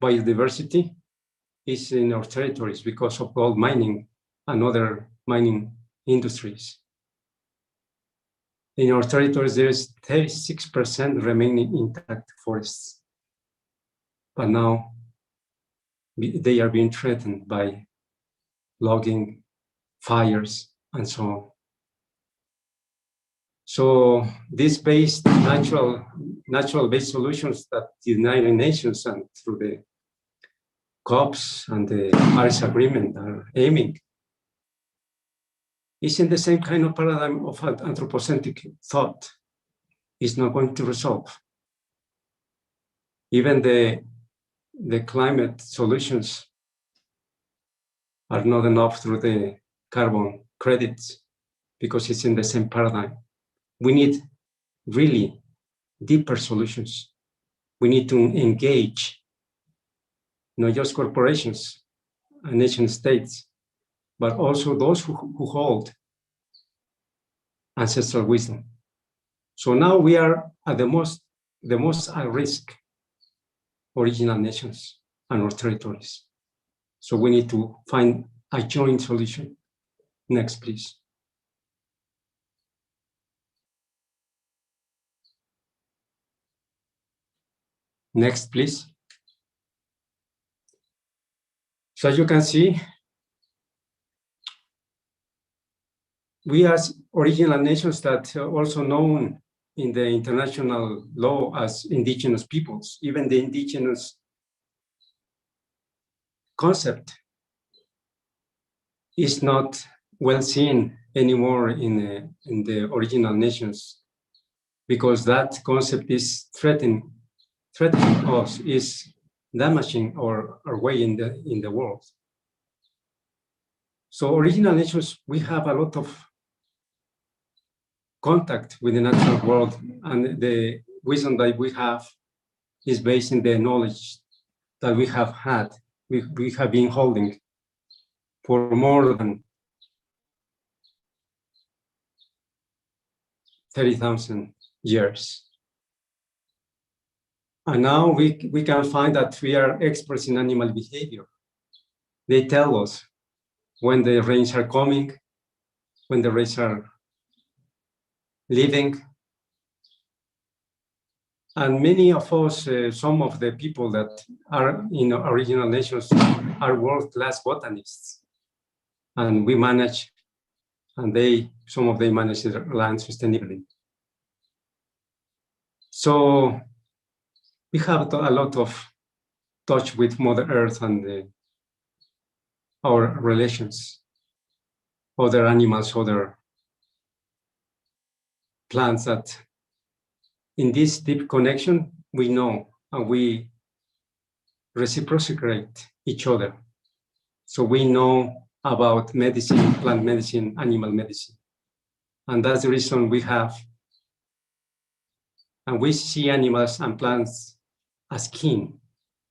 biodiversity is in our territories because of gold mining and other mining industries. In our territories, there is 36% remaining intact forests. But now they are being threatened by logging, fires, and so on. So these natural-based solutions that the United Nations and through the COPs and the Paris Agreement are aiming is in the same kind of paradigm of anthropocentric thought. Is not going to resolve. Even the climate solutions are not enough through the carbon credits because it's in the same paradigm. We need really deeper solutions. We need to engage not just corporations and nation states, but also those who hold ancestral wisdom. So now we are at the most at risk original nations and our territories. So we need to find a joint solution. Next, please. Next, please. So as you can see, we as original nations that are also known in the international law as indigenous peoples, even the indigenous concept is not well seen anymore in the original nations, because that concept is threatening us, is damaging our way in the world. So original nations, we have a lot of contact with the natural world, and the wisdom that we have is based in the knowledge that we have had, we have been holding for more than 30,000 years. And now we can find that we are experts in animal behavior. They tell us when the rains are coming, when the rains are leaving. And many of us, some of the people that are in original nations are world-class botanists. And we manage, and some of them manage their land sustainably. So we have a lot of touch with Mother Earth and our relations, other animals, other plants, that in this deep connection, we know and we reciprocate each other. So we know about medicine, plant medicine, animal medicine. And that's the reason we have, and we see animals and plants as kin.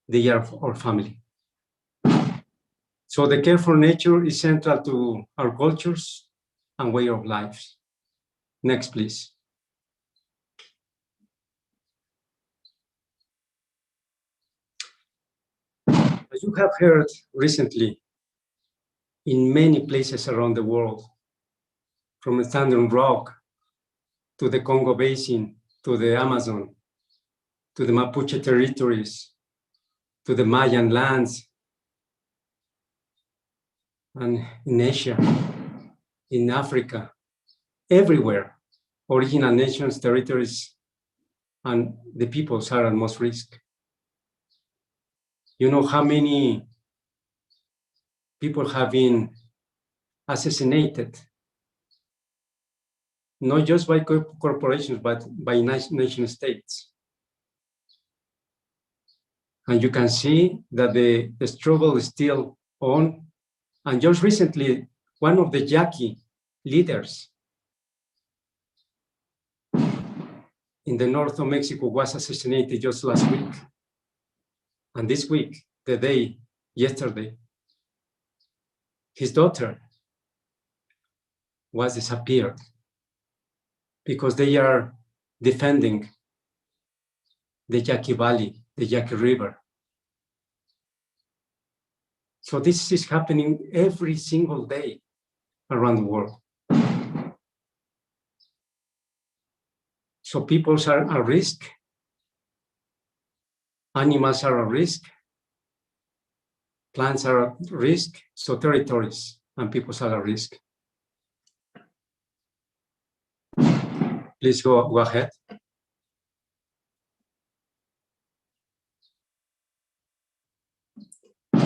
They are our family. So the care for nature is central to our cultures and way of life. Next, please. As you have heard recently, in many places around the world, from the Standard Rock to the Congo Basin, to the Amazon, to the Mapuche territories, to the Mayan lands, and in Asia, in Africa, everywhere, original nations, territories, and the peoples are at most risk. You know how many people have been assassinated, not just by corporations, but by nation states. And you can see that the struggle is still on. And just recently, one of the Yaqui leaders in the north of Mexico was assassinated just last week. And this week, yesterday, his daughter was disappeared because they are defending the Yaqui Valley, the Yaqui River. So this is happening every single day around the world. So people are at risk, animals are at risk, plants are at risk, so territories and people are at risk. Please go ahead.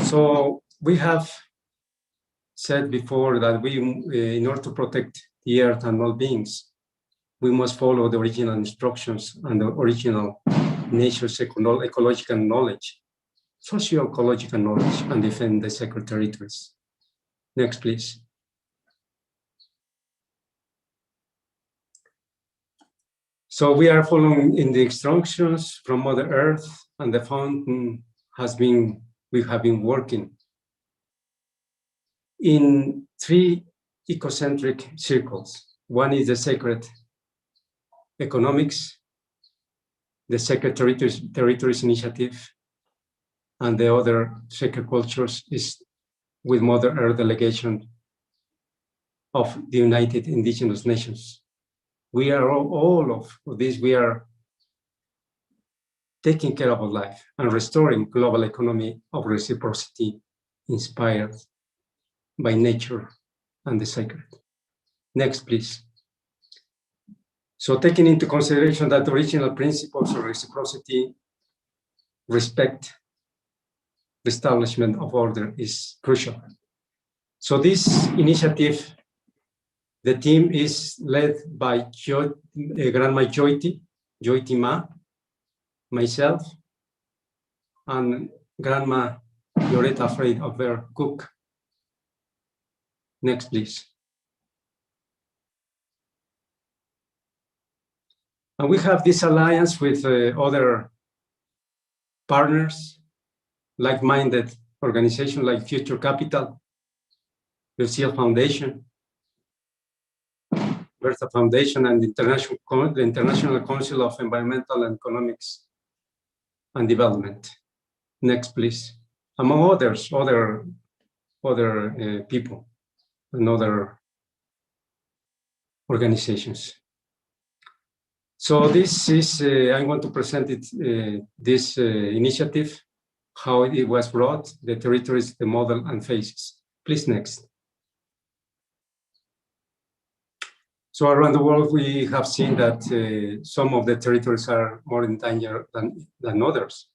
So we have said before that we, in order to protect the earth and all beings, we must follow the original instructions and the original nature's ecological knowledge, socio-ecological knowledge, and defend the sacred territories. Next, please. So we are following in the instructions from Mother Earth, and the fountain we have been working in 3 ecocentric circles. One is the sacred economics, the sacred territories initiative, and the other sacred cultures is with Mother Earth delegation of the United Indigenous Nations. We are all of this, we are taking care of our life and restoring global economy of reciprocity inspired by nature and the sacred. Next, please. So taking into consideration that original principles of reciprocity, respect, the establishment of order is crucial. So this initiative, the team is led by Grandma Joyti Ma, myself, and Grandma Loretta Afraid of their cook. Next, please. And we have this alliance with other partners, like-minded organizations like Future Capital, the Ciel Foundation, Bertha Foundation, and the International Council of Environmental and Economics and Development. Next, please. Among others, other people and other organizations. So this is, I want to present it, this initiative, how it was brought, the territories, the model, and phases. Please, next. So around the world, we have seen that some of the territories are more in danger than others,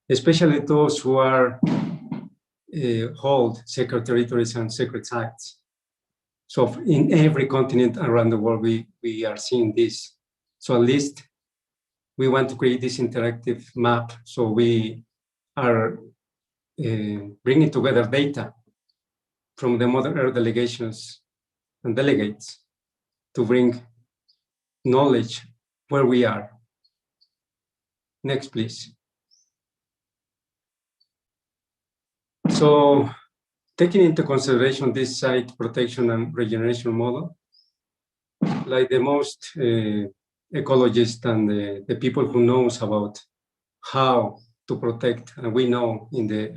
especially those who are hold sacred territories and sacred sites. So in every continent around the world, we are seeing this. So at least we want to create this interactive map. So we are bringing together data from the Mother Earth delegations and delegates to bring knowledge where we are. Next, please. So taking into consideration this site protection and regeneration model, like the most ecologists and the people who knows about how to protect, and we know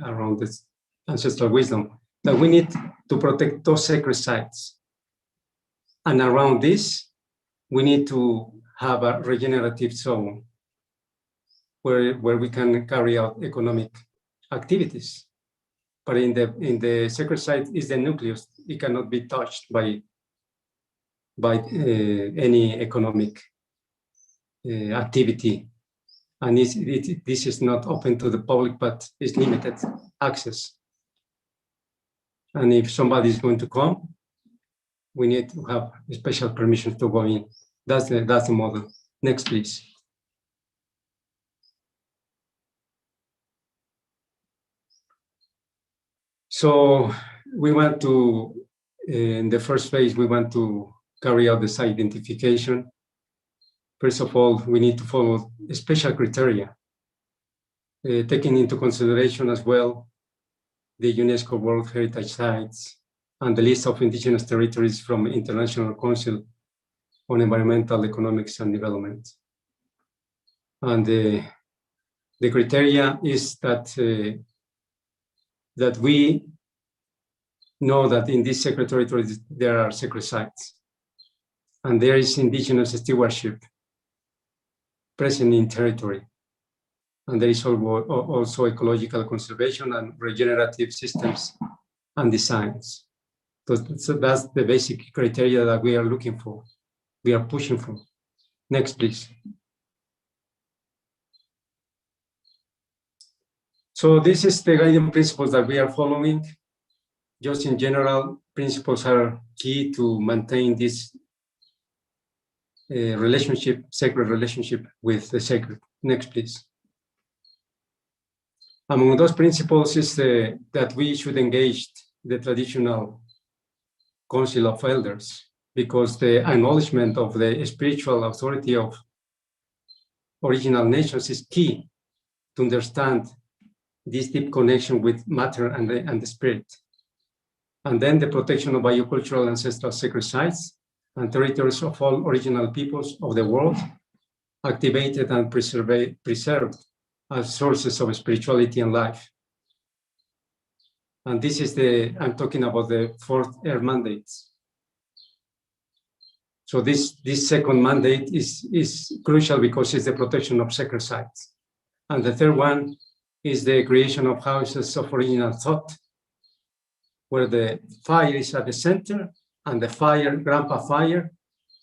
around this ancestral wisdom, that we need to protect those sacred sites. And around this, we need to have a regenerative zone where we can carry out economic activities. But in the sacred site is the nucleus. It cannot be touched by any economic activity. And this is not open to the public, but it's limited access. And if somebody is going to come, we need to have special permission to go in. That's the model. Next, please. So we want to In the first phase, we want to carry out the site identification. First of all, we need to follow special criteria, taking into consideration as well the UNESCO World Heritage Sites and the list of indigenous territories from International Council on Environmental Economics and Development. And the criteria is that that we know that in these sacred territories there are sacred sites, and there is indigenous stewardship present in territory, and there is also ecological conservation and regenerative systems and designs. So that's the basic criteria that we are looking for, we are pushing for. Next, please. So this is the guiding principles that we are following. Just in general, principles are key to maintain this relationship, sacred relationship with the sacred. Next, please. Among those principles is that we should engage the traditional council of elders, because the acknowledgement of the spiritual authority of original nations is key to understand this deep connection with matter and the spirit. And then the protection of biocultural ancestral sacred sites and territories of all original peoples of the world, activated and preserved as sources of spirituality and life. And this is I'm talking about the fourth air mandates. So this second mandate is crucial because it's the protection of sacred sites. And the third one is the creation of houses of original thought, where the fire is at the center, and the fire, Grandpa Fire,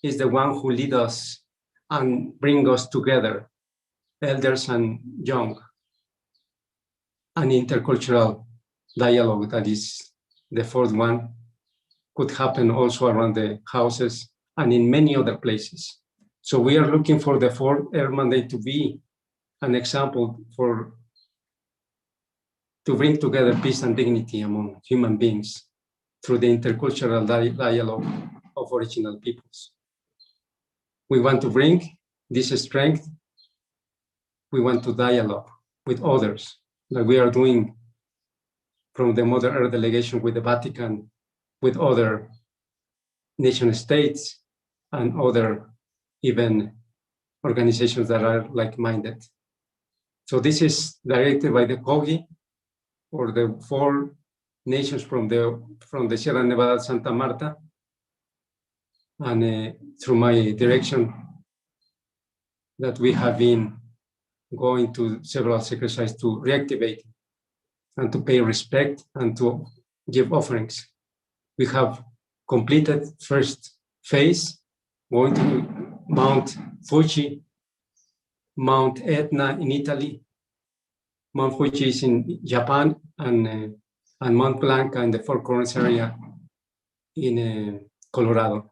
is the one who leads us and brings us together, elders and young. An intercultural dialogue, that is the fourth one, could happen also around the houses and in many other places. So we are looking for the fourth air mandate to be an example to bring together peace and dignity among human beings through the intercultural dialogue of original peoples. We want to bring this strength. We want to dialogue with others, like we are doing from the Mother Earth delegation with the Vatican, with other nation states and other even organizations that are like-minded. So this is directed by the COGI, or the 4 nations from the Sierra Nevada Santa Marta, and through my direction that we have been going to several sacred sites to reactivate and to pay respect and to give offerings. We have completed first phase, going to Mount Fuji, Mount Etna in Italy, Mount Fuji is in Japan, and Mount Blanc in the Four Corners area in Colorado,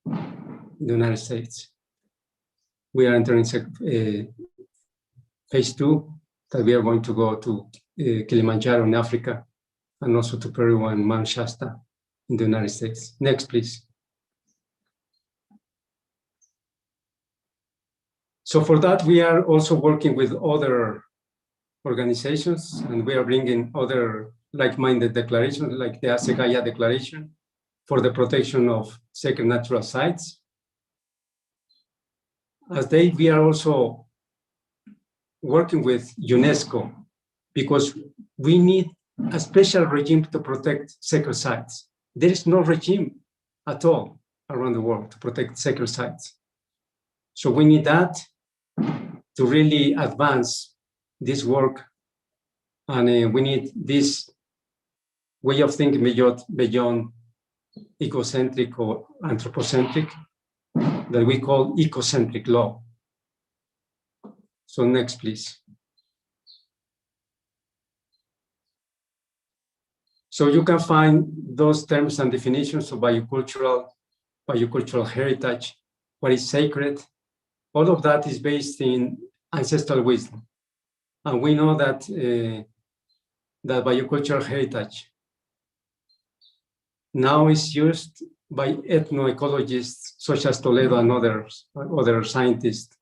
in the United States. We are entering phase 2, that we are going to go to Kilimanjaro in Africa, and also to Peru and Mount Shasta in the United States. Next, please. So for that, we are also working with other organizations, and we are bringing other like-minded declarations, like the Assegaia Declaration for the protection of sacred natural sites. We are also working with UNESCO, because we need a special regime to protect sacred sites. There is no regime at all around the world to protect sacred sites. So we need that to really advance this work, and we need this way of thinking beyond ecocentric or anthropocentric, that we call ecocentric law. So next, please. So you can find those terms and definitions of biocultural heritage, what is sacred. All of that is based in ancestral wisdom. And we know that that biocultural heritage now is used by ethnoecologists such as Toledo and other scientists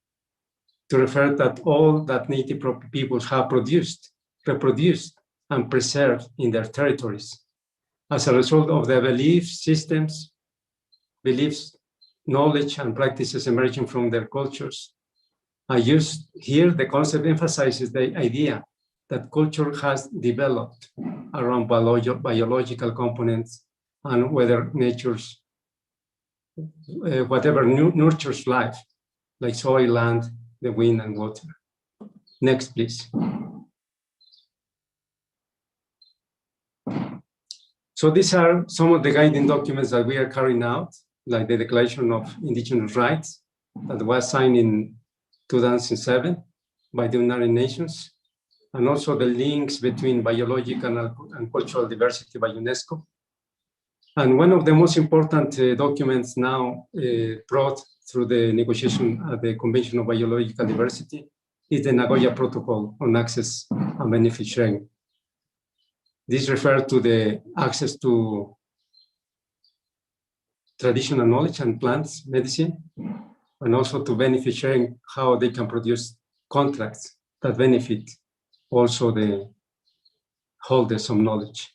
to refer that all that native peoples have produced, reproduced, and preserved in their territories as a result of their beliefs, knowledge, and practices emerging from their cultures. I use here the concept emphasizes the idea that culture has developed around biological components and whether nature's, whatever nurtures life, like soil, land, the wind, and water. Next, please. So these are some of the guiding documents that we are carrying out, like the Declaration of Indigenous Rights that was signed in 2007 by the United Nations, and also the links between biological and cultural diversity by UNESCO. And one of the most important documents now brought through the negotiation at the Convention of Biological Diversity is the Nagoya Protocol on Access and Benefit Sharing. This refers to the access to traditional knowledge and plants medicine, and also to benefit sharing, how they can produce contracts that benefit also the holders of knowledge.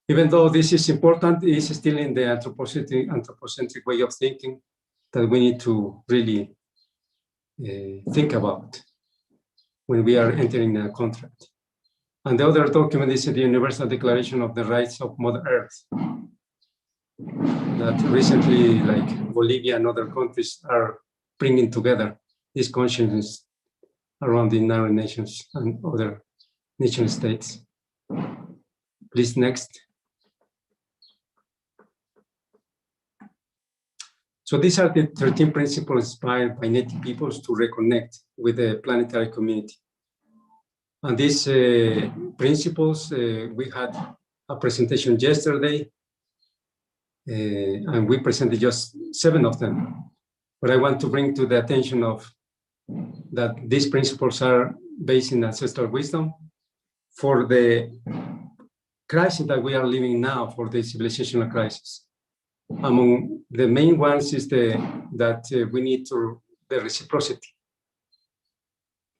Even though this is important, it is still in the anthropocentric way of thinking that we need to really think about when we are entering a contract. And the other document is the Universal Declaration of the Rights of Mother Earth, that recently, like Bolivia and other countries, are bringing together this consciousness around the United Nations and other nation states. Please, next. So these are the 13 principles inspired by native peoples to reconnect with the planetary community. And these principles, we had a presentation yesterday, and we presented just 7 of them. But I want to bring to the attention of that these principles are based in ancestral wisdom for the crisis that we are living now, for the civilizational crisis. Among the main ones is that we need the reciprocity.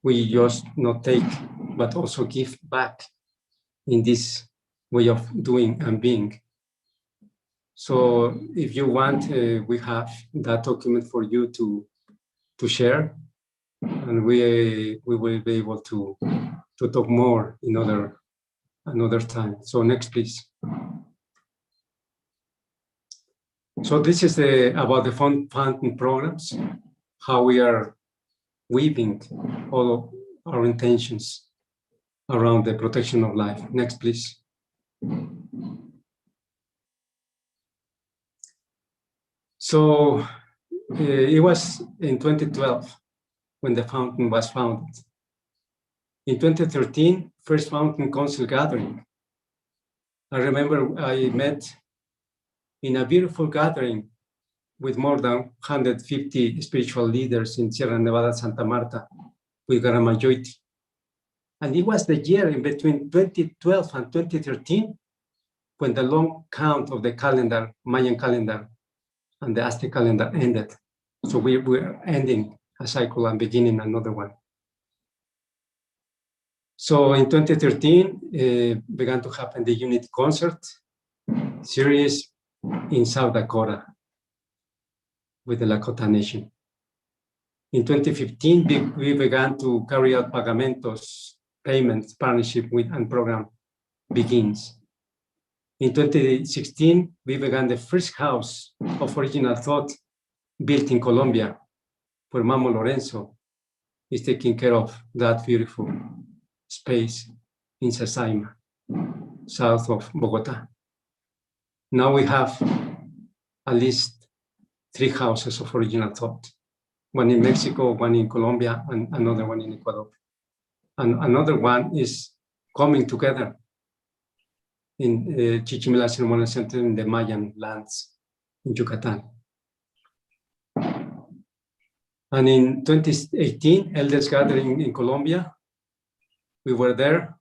We just not take, but also give back in this way of doing and being. So if you want, we have that document for you to share, and we will be able to talk more in another time. So next, please. So this is about the funding programs, how we are weaving all of our intentions around the protection of life. Next, please. So it was in 2012 when the fountain was founded. In 2013, first Fountain Council gathering. I remember I met in a beautiful gathering with more than 150 spiritual leaders in Sierra Nevada, Santa Marta, with Garamayoiti. And it was the year in between 2012 and 2013 when the long count of the calendar, Mayan calendar, and the Aztec calendar ended. So we were ending a cycle and beginning another one. So in 2013, began to happen the Unity Concert series in South Dakota with the Lakota Nation. In 2015, we began to carry out pagamentos, payments, partnership with and program begins. In 2016, we began the first house of original thought built in Colombia, where Mamo Lorenzo is taking care of that beautiful space in Sasaima, south of Bogota. Now we have at least 3 houses of original thought, one in Mexico, one in Colombia, and another one in Ecuador. And another one is coming together in Chichimela Ceremonial Center in the Mayan lands in Yucatan. And in 2018, Elders Gathering in Colombia, we were there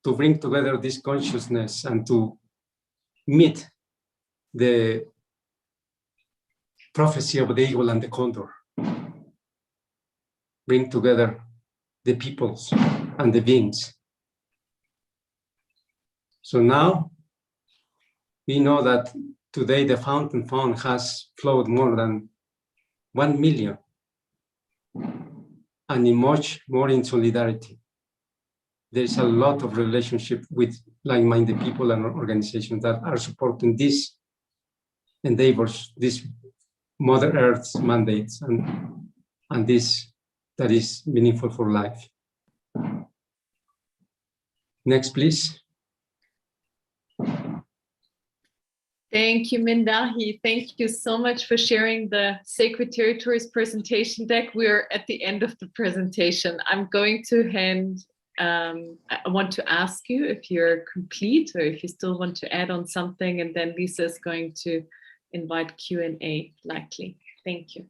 to bring together this consciousness and to meet the prophecy of the eagle and the condor, bring together the peoples and the beings. So now we know that today the fountain fund has flowed more than 1 million, and in much more in solidarity. There's a lot of relationship with like-minded people and organizations that are supporting these endeavors, these Mother Earth's mandates, and this that is meaningful for life. Next, please. Thank you, Mindahi. Thank you so much for sharing the Sacred Territories presentation deck. We're at the end of the presentation. I'm going to I want to ask you if you're complete or if you still want to add on something, and then Lisa is going to invite Q&A likely. Thank you.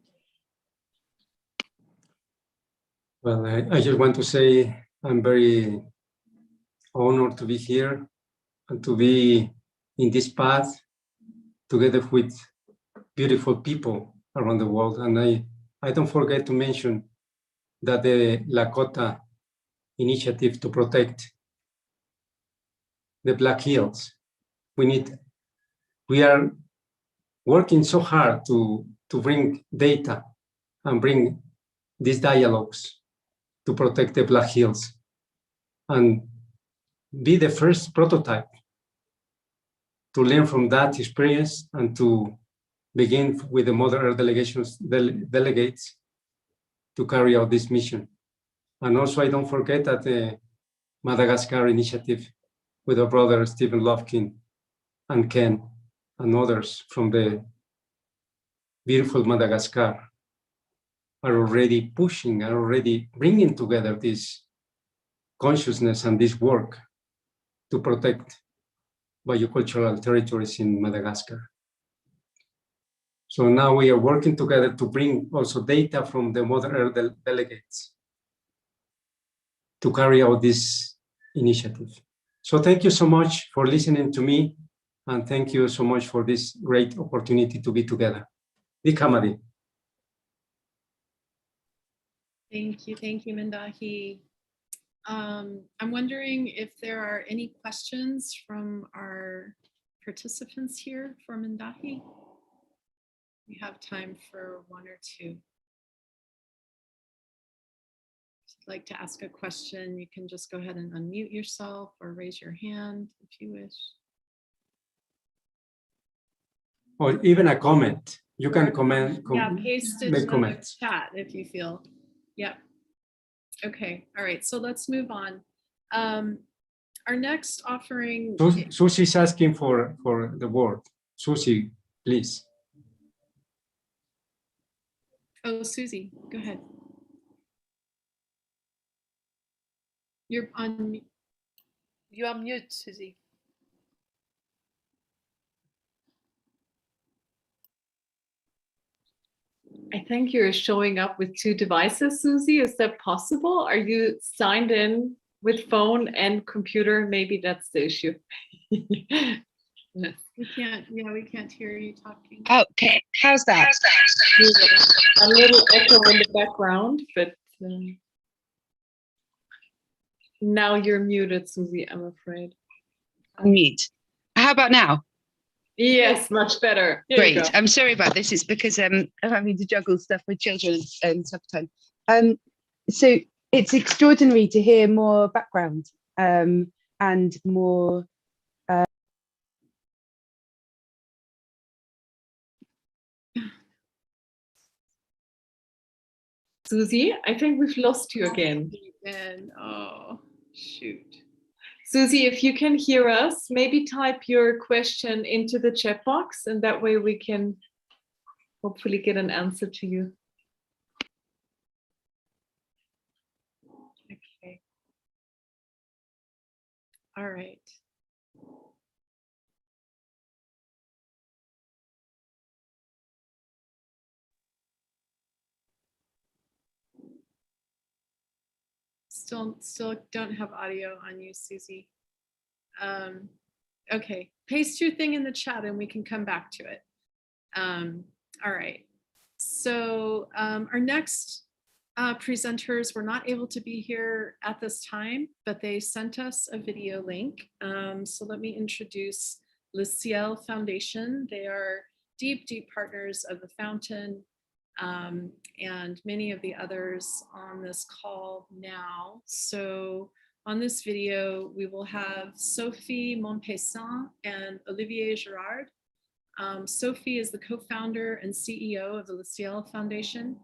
Well, I just want to say I'm very honored to be here and to be in this path together with beautiful people around the world. And I don't forget to mention that the Lakota initiative to protect the Black Hills, we are working so hard to bring data and bring these dialogues to protect the Black Hills and be the first prototype to learn from that experience and to begin with the Mother Earth delegates to carry out this mission. And also, I don't forget that the Madagascar initiative with our brother Stephen Lovink and Ken and others from the beautiful Madagascar are already pushing, are already bringing together this consciousness and this work to protect biocultural territories in Madagascar. So now we are working together to bring also data from the Mother Earth delegates to carry out this initiative. So thank you so much for listening to me, and thank you so much for this great opportunity to be together. Dikamadi. Thank you, Mindahi. I'm wondering if there are any questions from our participants here for Mindahi. We have time for one or two. If you'd like to ask a question, you can just go ahead and unmute yourself or raise your hand if you wish. Or even a comment. You can comment. Yeah, paste it make in comments. the chat if you feel. Yep. Okay, all right, so let's move on. Our next offering. Suzi is asking for the word. Suzi, please. Oh, Suzi, go ahead. You're on. You are mute, Suzi. I think you're showing up with two devices, Suzi. Is that possible? Are you signed in with phone and computer? Maybe that's the issue. Yes. We can't hear you talking. Okay, how's that? A little echo in the background, but now you're muted, Suzi, I'm afraid. Mute. How about now? Yes, much better. Here Great. I'm sorry about this. It's because I'm having to juggle stuff with children and stuff time. So it's extraordinary to hear more background and more. Suzi, I think we've lost you again. Oh, shoot. Suzi, if you can hear us, maybe type your question into the chat box, and that way we can hopefully get an answer to you. Okay. All right. Still don't have audio on you, Suzi. Okay, paste your thing in the chat and we can come back to it. All right. So our next presenters were not able to be here at this time, but they sent us a video link. So let me introduce the Ciel Foundation. They are deep, deep partners of the Fountain and many of the others on this call now. So on this video, we will have Sophie Monpeyssen and Olivier Girard. Sophie is the co-founder and CEO of the Ciel Foundation.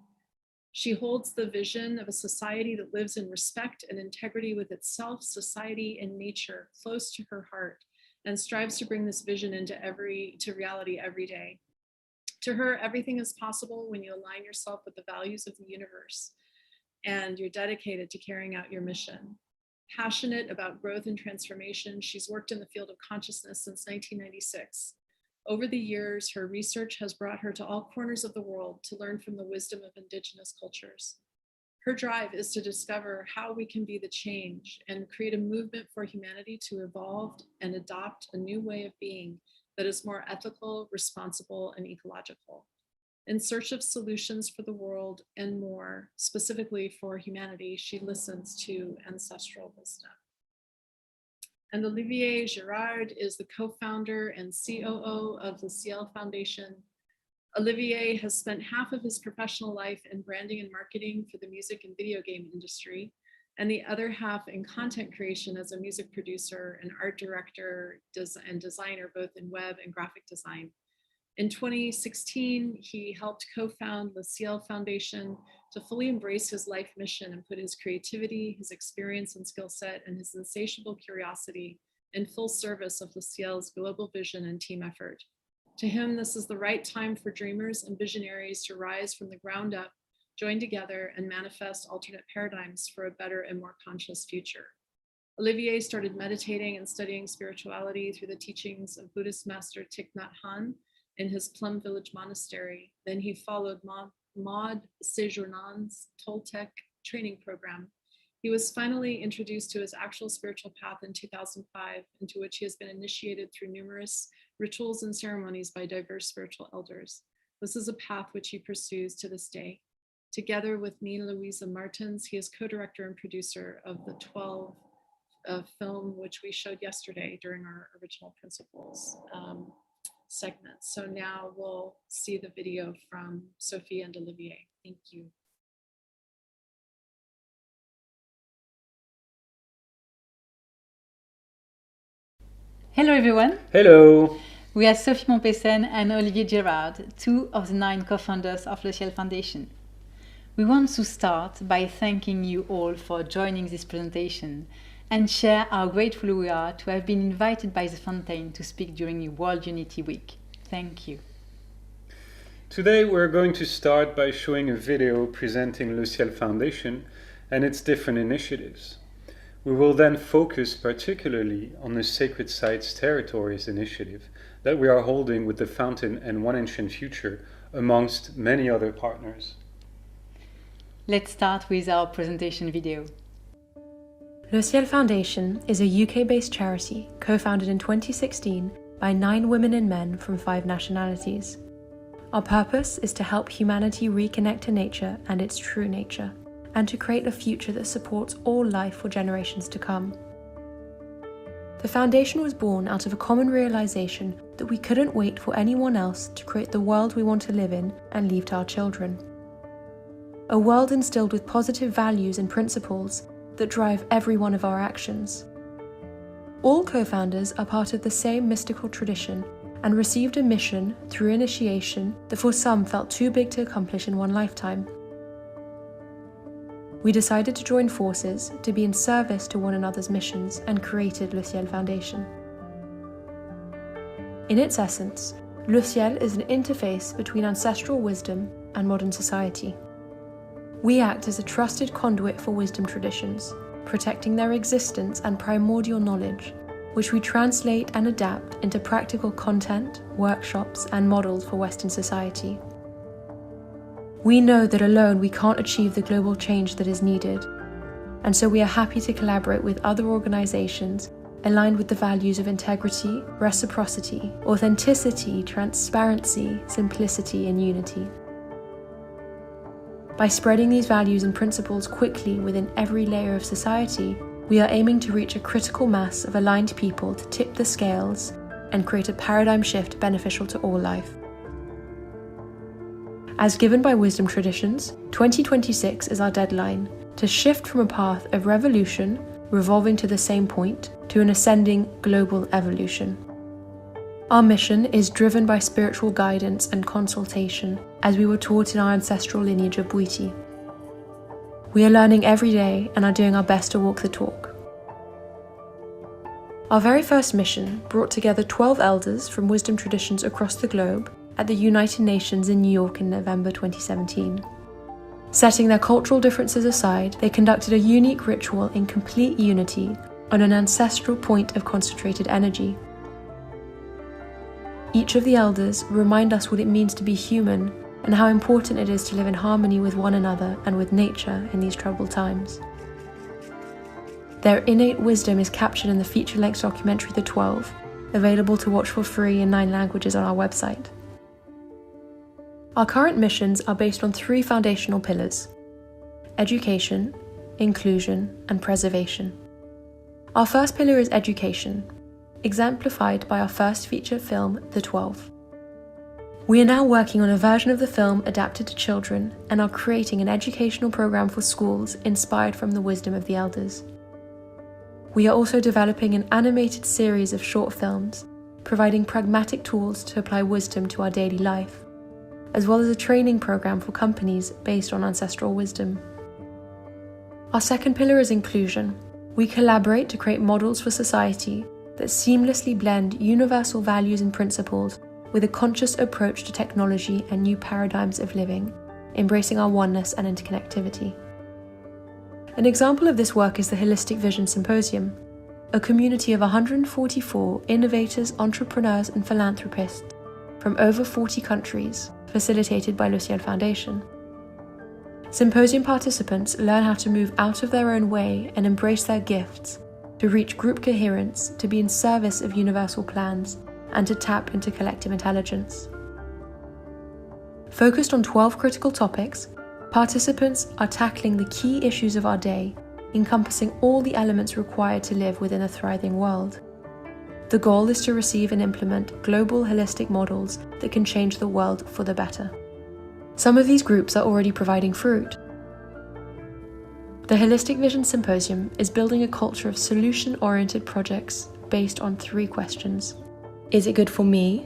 She holds the vision of a society that lives in respect and integrity with itself, society, and nature close to her heart, and strives to bring this vision into reality every day. To her, everything is possible when you align yourself with the values of the universe and you're dedicated to carrying out your mission. Passionate about growth and transformation, she's worked in the field of consciousness since 1996. Over the years, her research has brought her to all corners of the world to learn from the wisdom of indigenous cultures. Her drive is to discover how we can be the change and create a movement for humanity to evolve and adopt a new way of being that is more ethical, responsible, and ecological. In search of solutions for the world and more, specifically for humanity, she listens to ancestral wisdom. And Olivier Girard is the co-founder and COO of the Ciel Foundation. Olivier has spent half of his professional life in branding and marketing for the music and video game industry, and the other half in content creation as a music producer and art director and designer, both in web and graphic design. In 2016, he helped co-found the Ciel Foundation to fully embrace his life mission and put his creativity, his experience and skill set, and his insatiable curiosity in full service of the Ciel's global vision and team effort. To him, this is the right time for dreamers and visionaries to rise from the ground up, join together, and manifest alternate paradigms for a better and more conscious future. Olivier started meditating and studying spirituality through the teachings of Buddhist master Thich Nhat Hanh in his Plum Village Monastery. Then he followed Maud Séjournan's Toltec training program. He was finally introduced to his actual spiritual path in 2005, into which he has been initiated through numerous rituals and ceremonies by diverse spiritual elders. This is a path which he pursues to this day. Together with me, Louisa Martins, he is co-director and producer of the 12 film, which we showed yesterday during our original principles segment. So now we'll see the video from Sophie and Olivier. Thank you. Hello everyone. Hello. We are Sophie Monpeyssen and Olivier Girard, two of the 9 co-founders of the Ciel Foundation. We want to start by thanking you all for joining this presentation and share how grateful we are to have been invited by the Fountain to speak during World Unity Week. Thank you. Today we're going to start by showing a video presenting the Ciel Foundation and its different initiatives. We will then focus particularly on the Sacred Sites Territories initiative that we are holding with the Fountain and One Ancient Future, amongst many other partners. Let's start with our presentation video. Le Ciel Foundation is a UK-based charity co-founded in 2016 by 9 women and men from 5 nationalities. Our purpose is to help humanity reconnect to nature and its true nature, and to create a future that supports all life for generations to come. The foundation was born out of a common realization that we couldn't wait for anyone else to create the world we want to live in and leave to our children. A world instilled with positive values and principles that drive every one of our actions. All co-founders are part of the same mystical tradition and received a mission through initiation that for some felt too big to accomplish in one lifetime. We decided to join forces to be in service to one another's missions and created Le Ciel Foundation. In its essence, Le Ciel is an interface between ancestral wisdom and modern society. We act as a trusted conduit for wisdom traditions, protecting their existence and primordial knowledge, which we translate and adapt into practical content, workshops, and models for Western society. We know that alone we can't achieve the global change that is needed, and so we are happy to collaborate with other organizations aligned with the values of integrity, reciprocity, authenticity, transparency, simplicity, and unity. By spreading these values and principles quickly within every layer of society, we are aiming to reach a critical mass of aligned people to tip the scales and create a paradigm shift beneficial to all life. As given by wisdom traditions, 2026 is our deadline to shift from a path of revolution, revolving to the same point, to an ascending global evolution. Our mission is driven by spiritual guidance and consultation, as we were taught in our ancestral lineage of Bwiti. We are learning every day and are doing our best to walk the talk. Our very first mission brought together 12 elders from wisdom traditions across the globe at the United Nations in New York in November 2017. Setting their cultural differences aside, they conducted a unique ritual in complete unity on an ancestral point of concentrated energy. Each of the elders remind us what it means to be human and how important it is to live in harmony with one another and with nature in these troubled times. Their innate wisdom is captured in the feature-length documentary The 12, available to watch for free in 9 languages on our website. Our current missions are based on 3 foundational pillars: education, inclusion, and preservation. Our first pillar is education, exemplified by our first feature film, The 12. We are now working on a version of the film adapted to children and are creating an educational program for schools inspired from the wisdom of the elders. We are also developing an animated series of short films, providing pragmatic tools to apply wisdom to our daily life, as well as a training program for companies based on ancestral wisdom. Our second pillar is inclusion. We collaborate to create models for society that seamlessly blend universal values and principles with a conscious approach to technology and new paradigms of living, embracing our oneness and interconnectivity. An example of this work is the Holistic Vision Symposium, a community of 144 innovators, entrepreneurs, and philanthropists from over 40 countries, facilitated by Ciel Foundation. Symposium participants learn how to move out of their own way and embrace their gifts, to reach group coherence, to be in service of universal plans, and to tap into collective intelligence. Focused on 12 critical topics, participants are tackling the key issues of our day, encompassing all the elements required to live within a thriving world. The goal is to receive and implement global holistic models that can change the world for the better. Some of these groups are already providing fruit. The Holistic Vision Symposium is building a culture of solution-oriented projects based on 3 questions. Is it good for me?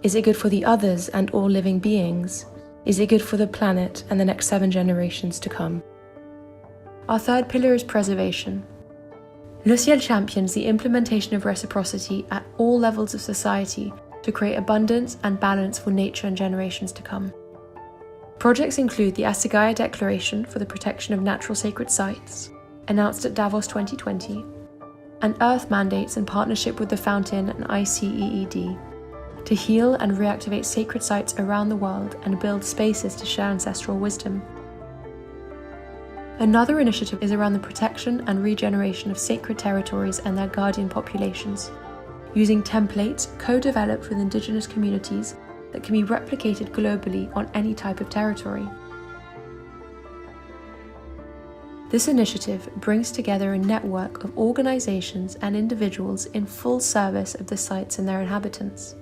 Is it good for the others and all living beings? Is it good for the planet and the next 7 generations to come? Our third pillar is preservation. Ciel champions the implementation of reciprocity at all levels of society to create abundance and balance for nature and generations to come. Projects include the Assegaia Declaration for the Protection of Natural Sacred Sites, announced at Davos 2020, and Earth mandates in partnership with the Fountain and ICEED to heal and reactivate sacred sites around the world and build spaces to share ancestral wisdom. Another initiative is around the protection and regeneration of sacred territories and their guardian populations, using templates co-developed with indigenous communities that can be replicated globally on any type of territory. This initiative brings together a network of organizations and individuals in full service of the sites and their inhabitants.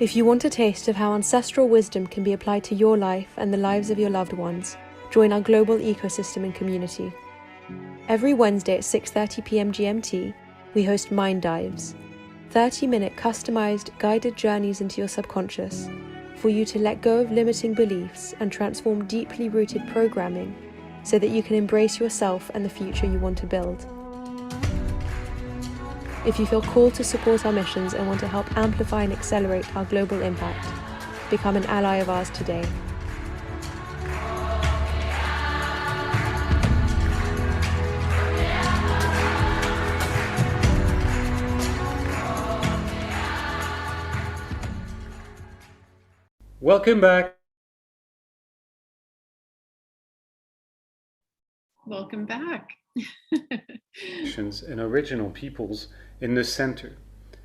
If you want a taste of how ancestral wisdom can be applied to your life and the lives of your loved ones, join our global ecosystem and community. Every Wednesday at 6:30 p.m. GMT, we host Mind Dives, 30-minute customized guided journeys into your subconscious for you to let go of limiting beliefs and transform deeply rooted programming so that you can embrace yourself and the future you want to build. If you feel called to support our missions and want to help amplify and accelerate our global impact, become an ally of ours today. Welcome back. Welcome back. And original peoples in the center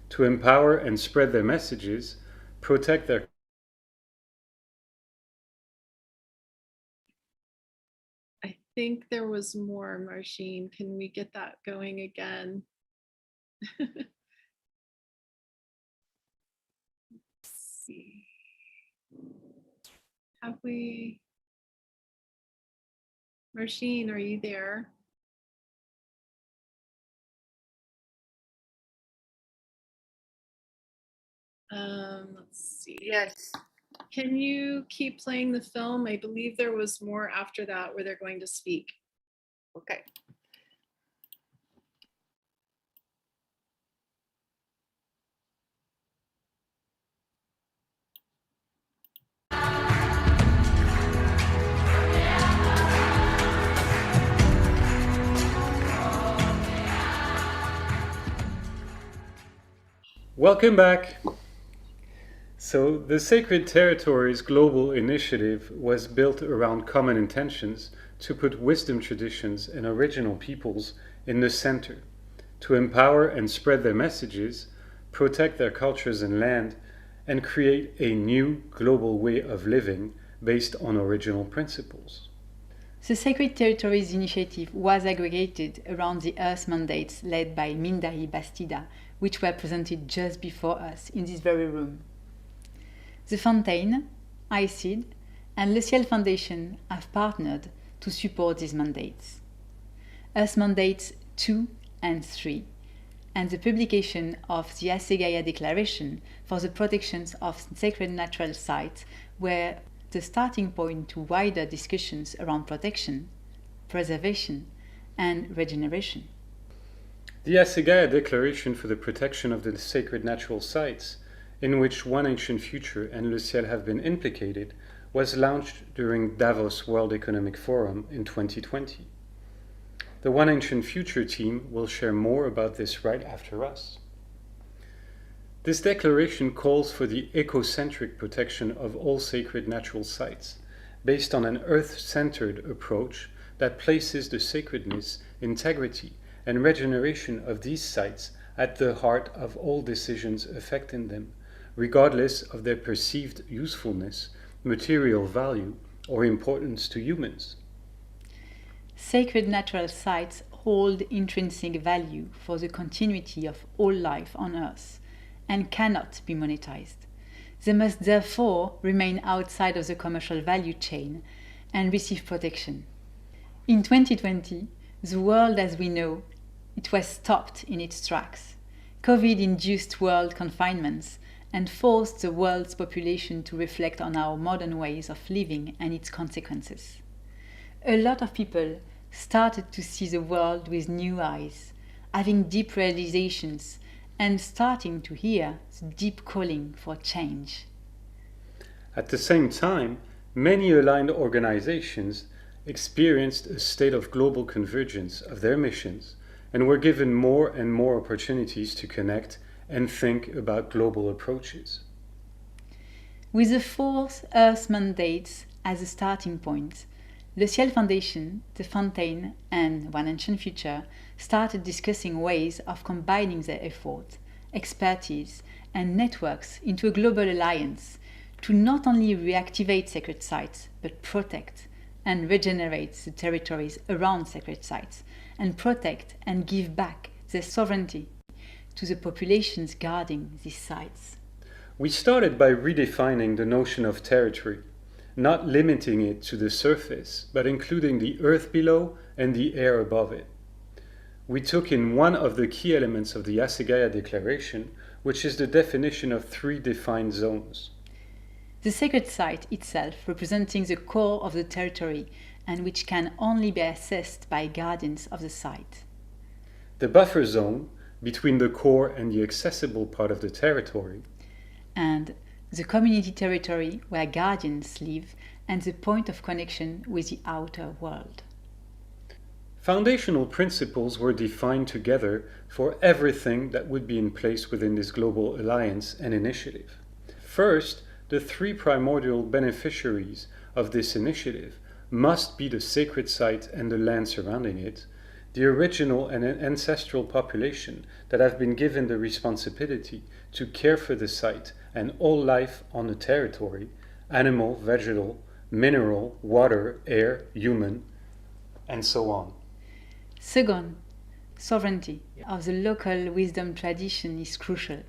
to empower and spread their messages, protect their I think there was more, Margil. Can we get that going again? Let's see. Have we? Margil, are you there? Let's see. Yes. Can you keep playing the film? I believe there was more after that where they're going to speak. Okay. Welcome back. So the Sacred Territories Global Initiative was built around common intentions to put wisdom traditions and original peoples in the center, to empower and spread their messages, protect their cultures and land, and create a new global way of living based on original principles. The Sacred Territories Initiative was aggregated around the Earth mandates led by Mindahi Bastida, which were presented just before us in this very room. The Fontaine, aThe, and Le Ciel Foundation have partnered to support these mandates. Earth Mandates 2 and 3, and the publication of the Assegaia Declaration for the protection of sacred natural sites were the starting point to wider discussions around protection, preservation, and regeneration. The Assegaia Declaration for the Protection of the Sacred Natural Sites, in which One Ancient Future and Le Ciel have been implicated, was launched during Davos World Economic Forum in 2020. The One Ancient Future team will share more about this right after us. This declaration calls for the ecocentric protection of all sacred natural sites, based on an earth-centered approach that places the sacredness, integrity, and regeneration of these sites at the heart of all decisions affecting them, regardless of their perceived usefulness, material value, or importance to humans. Sacred natural sites hold intrinsic value for the continuity of all life on Earth and cannot be monetized. They must therefore remain outside of the commercial value chain and receive protection. In 2020, the world as we know it was stopped in its tracks. COVID-induced world confinements and forced the world's population to reflect on our modern ways of living and its consequences. A lot of people started to see the world with new eyes, having deep realizations and starting to hear the deep calling for change. At the same time, many aligned organizations experienced a state of global convergence of their missions and were given more and more opportunities to connect and think about global approaches. With the 4 Earth mandates as a starting point, Le Ciel Foundation, the Fontaine, and One Ancient Future started discussing ways of combining their effort, expertise, and networks into a global alliance to not only reactivate sacred sites, but protect and regenerate the territories around sacred sites, and protect and give back their sovereignty to the populations guarding these sites. We started by redefining the notion of territory, not limiting it to the surface, but including the earth below and the air above it. We took in one of the key elements of the Assegaia Declaration, which is the definition of 3 defined zones. The sacred site itself representing the core of the territory and which can only be assessed by guardians of the site. The buffer zone, between the core and the accessible part of the territory. And the community territory where guardians live and the point of connection with the outer world. Foundational principles were defined together for everything that would be in place within this global alliance and initiative. First, the 3 primordial beneficiaries of this initiative must be the sacred site and the land surrounding it, the original and ancestral population that have been given the responsibility to care for the site and all life on the territory, animal, vegetal, mineral, water, air, human, and so on. Second, sovereignty of the local wisdom tradition is crucial.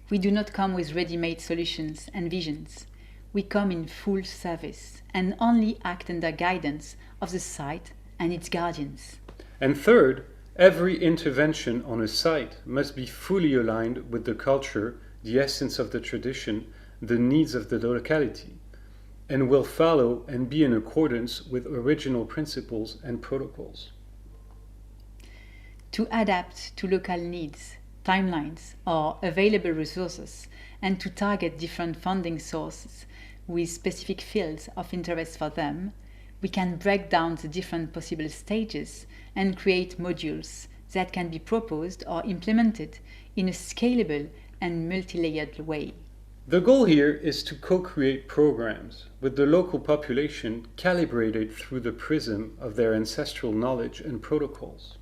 We do not come with ready-made solutions and visions. We come in full service and only act under guidance of the site and its guardians. And third, every intervention on a site must be fully aligned with the culture, the essence of the tradition, the needs of the locality, and will follow and be in accordance with original principles and protocols. To adapt to local needs, timelines, or available resources, and to target different funding sources with specific fields of interest for them, we can break down the different possible stages and create modules that can be proposed or implemented in a scalable and multi-layered way. The goal here is to co-create programs with the local population calibrated through the prism of their ancestral knowledge and protocols,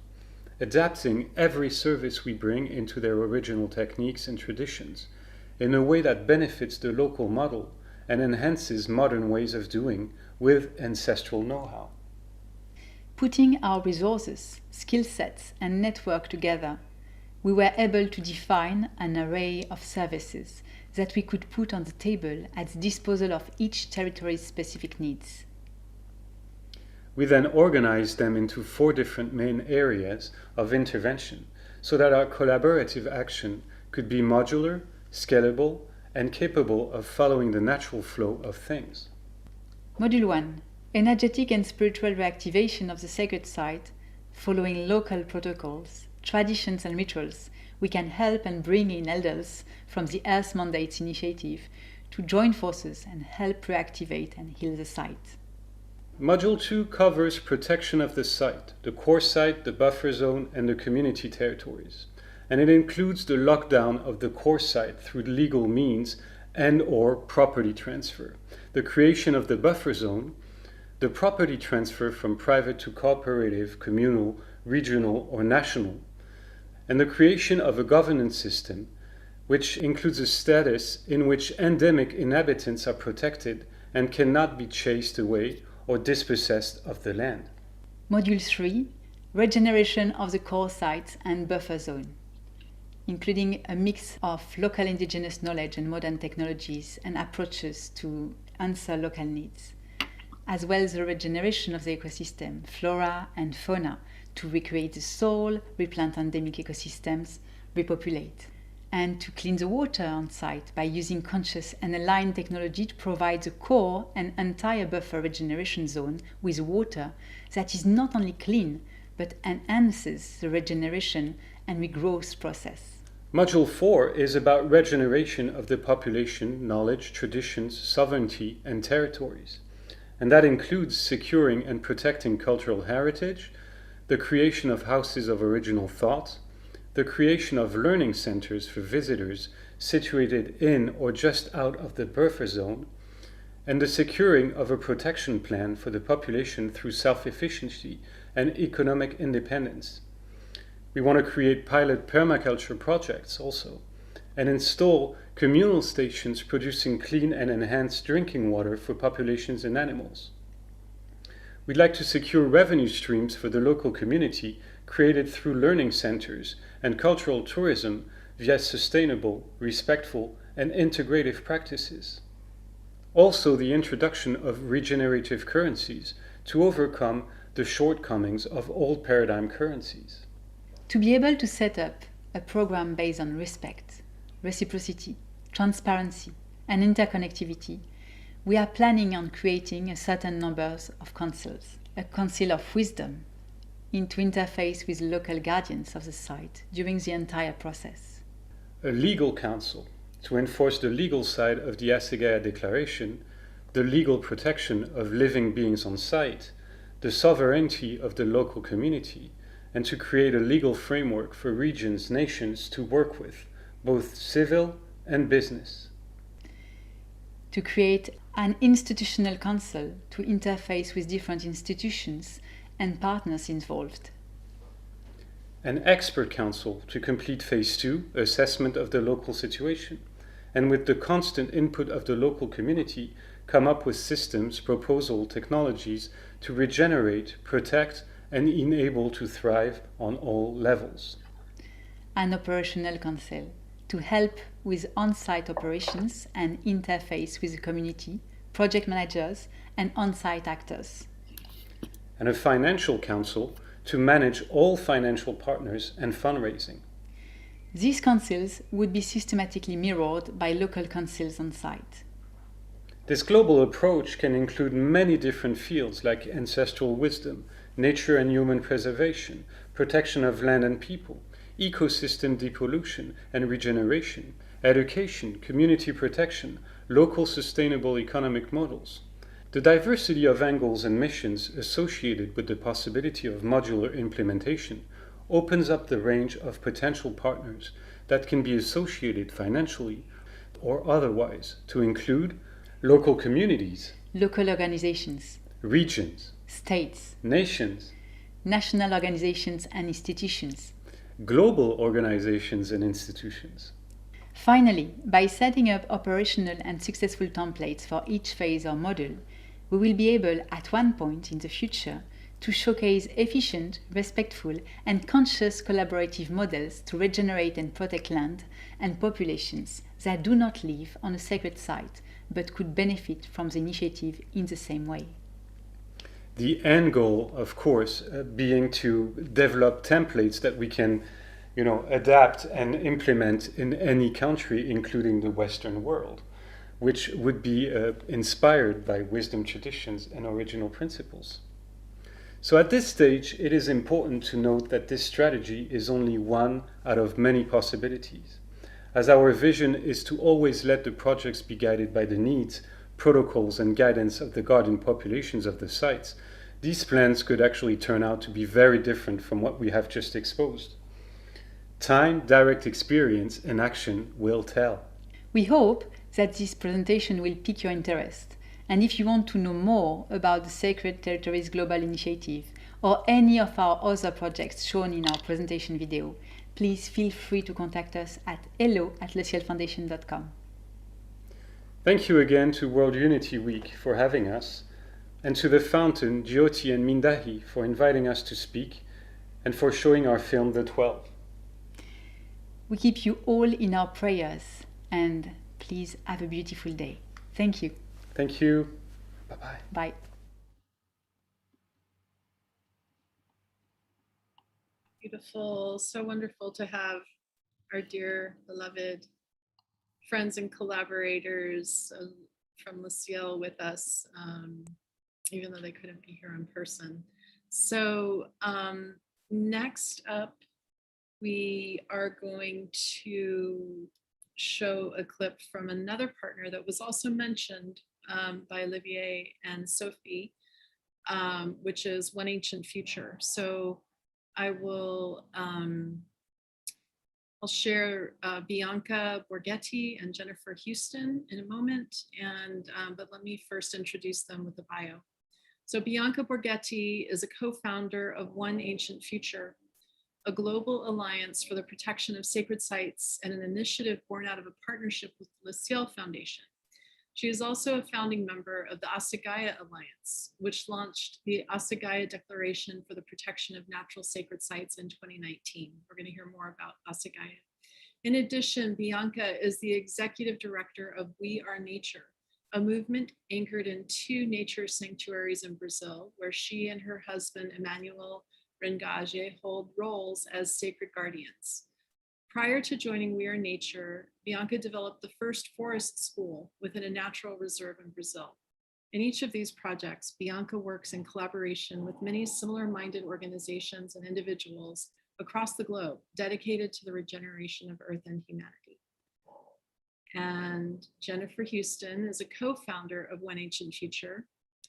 adapting every service we bring into their original techniques and traditions in a way that benefits the local model and enhances modern ways of doing with ancestral know-how. Putting our resources, skill sets, and network together, we were able to define an array of services that we could put on the table at the disposal of each territory's specific needs. We then organized them into 4 different main areas of intervention so that our collaborative action could be modular, scalable, and capable of following the natural flow of things. Module 1. Energetic and spiritual reactivation of the sacred site, following local protocols, traditions and rituals. We can help and bring in elders from the Earth Mandates Initiative to join forces and help reactivate and heal the site. Module 2 covers protection of the site, the core site, the buffer zone, and the community territories. And it includes the lockdown of the core site through legal means and/or property transfer, the creation of the buffer zone, the property transfer from private to cooperative, communal, regional, or national, and the creation of a governance system which includes a status in which endemic inhabitants are protected and cannot be chased away or dispossessed of the land. Module 3. Regeneration of the core sites and buffer zone, including a mix of local indigenous knowledge and modern technologies and approaches to answer local needs, as well as the regeneration of the ecosystem, flora and fauna, to recreate the soil, replant endemic ecosystems, repopulate, and to clean the water on site by using conscious and aligned technology to provide the core and entire buffer regeneration zone with water that is not only clean, but enhances the regeneration and regrowth process. Module 4 is about regeneration of the population, knowledge, traditions, sovereignty, and territories. And that includes securing and protecting cultural heritage, the creation of houses of original thought, the creation of learning centers for visitors situated in or just out of the buffer zone, and the securing of a protection plan for the population through self-efficiency and economic independence. We want to create pilot permaculture projects also, and install communal stations producing clean and enhanced drinking water for populations and animals. We'd like to secure revenue streams for the local community created through learning centers and cultural tourism via sustainable, respectful, and integrative practices. Also, the introduction of regenerative currencies to overcome the shortcomings of old paradigm currencies. To be able to set up a program based on respect, reciprocity, transparency, and interconnectivity, we are planning on creating a certain number of councils, a council of wisdom, to interface with local guardians of the site during the entire process. A legal council to enforce the legal side of the Assegaia Declaration, the legal protection of living beings on site, the sovereignty of the local community, and to create a legal framework for regions, nations to work with, both civil and business. to create an institutional council to interface with different institutions and partners involved. An expert council to complete phase 2, assessment of the local situation, and with the constant input of the local community, come up with systems, proposal, technologies to regenerate, protect, and enable to thrive on all levels. An operational council to help with on-site operations and interface with the community, project managers, and on-site actors. And a financial council to manage all financial partners and fundraising. These councils would be systematically mirrored by local councils on site. This global approach can include many different fields like ancestral wisdom, nature and human preservation, protection of land and people, ecosystem depollution and regeneration, education, community protection, local sustainable economic models. The diversity of angles and missions associated with the possibility of modular implementation opens up the range of potential partners that can be associated financially or otherwise to include local communities, local organizations, regions, states, nations, national organizations and institutions, global organizations and institutions. Finally, by setting up operational and successful templates for each phase or module, we will be able at one point in the future to showcase efficient, respectful, and conscious collaborative models to regenerate and protect land and populations that do not live on a sacred site but could benefit from the initiative in the same way. The end goal, of course, being to develop templates that we can, adapt and implement in any country, including the Western world, which would be inspired by wisdom traditions and original principles. So at this stage, it is important to note that this strategy is only one out of many possibilities, as our vision is to always let the projects be guided by the needs, protocols, and guidance of the guardian populations of the sites. These plans could actually turn out to be very different from what we have just exposed. Time, direct experience, and action will tell. We hope that this presentation will pique your interest. And if you want to know more about the Sacred Territories Global Initiative or any of our other projects shown in our presentation video, please feel free to contact us at hello@lecielfoundation.com. Thank you again to World Unity Week for having us, and to the Fountain, Jyoti and Mindahi for inviting us to speak and for showing our film The 12. We keep you all in our prayers, and please have a beautiful day. Thank you. Thank you. Bye-bye. Bye. Beautiful. So wonderful to have our dear, beloved friends and collaborators from Ciel with us, even though they couldn't be here in person. So next up, we are going to show a clip from another partner that was also mentioned by Olivier and Sophie, which is One Ancient Future. So I will, I'll share Bianca Borghetti and Jennifer Houston in a moment, but let me first introduce them with a bio. So Bianca Borghetti is a co-founder of One Ancient Future, a global alliance for the protection of sacred sites and an initiative born out of a partnership with the Ciel Foundation. She is also a founding member of the Assegaia Alliance, which launched the Assegaia Declaration for the Protection of Natural Sacred Sites in 2019. We're going to hear more about Assegaia. In addition, Bianca is the executive director of We Are Nature, a movement anchored in 2 nature sanctuaries in Brazil, where she and her husband, Emmanuel Rengage, hold roles as sacred guardians. Prior to joining We Are Nature, Bianca developed the first forest school within a natural reserve in Brazil. In each of these projects, Bianca works in collaboration with many similar-minded organizations and individuals across the globe dedicated to the regeneration of Earth and humanity. And Jennifer Houston is a co-founder of One Ancient Future,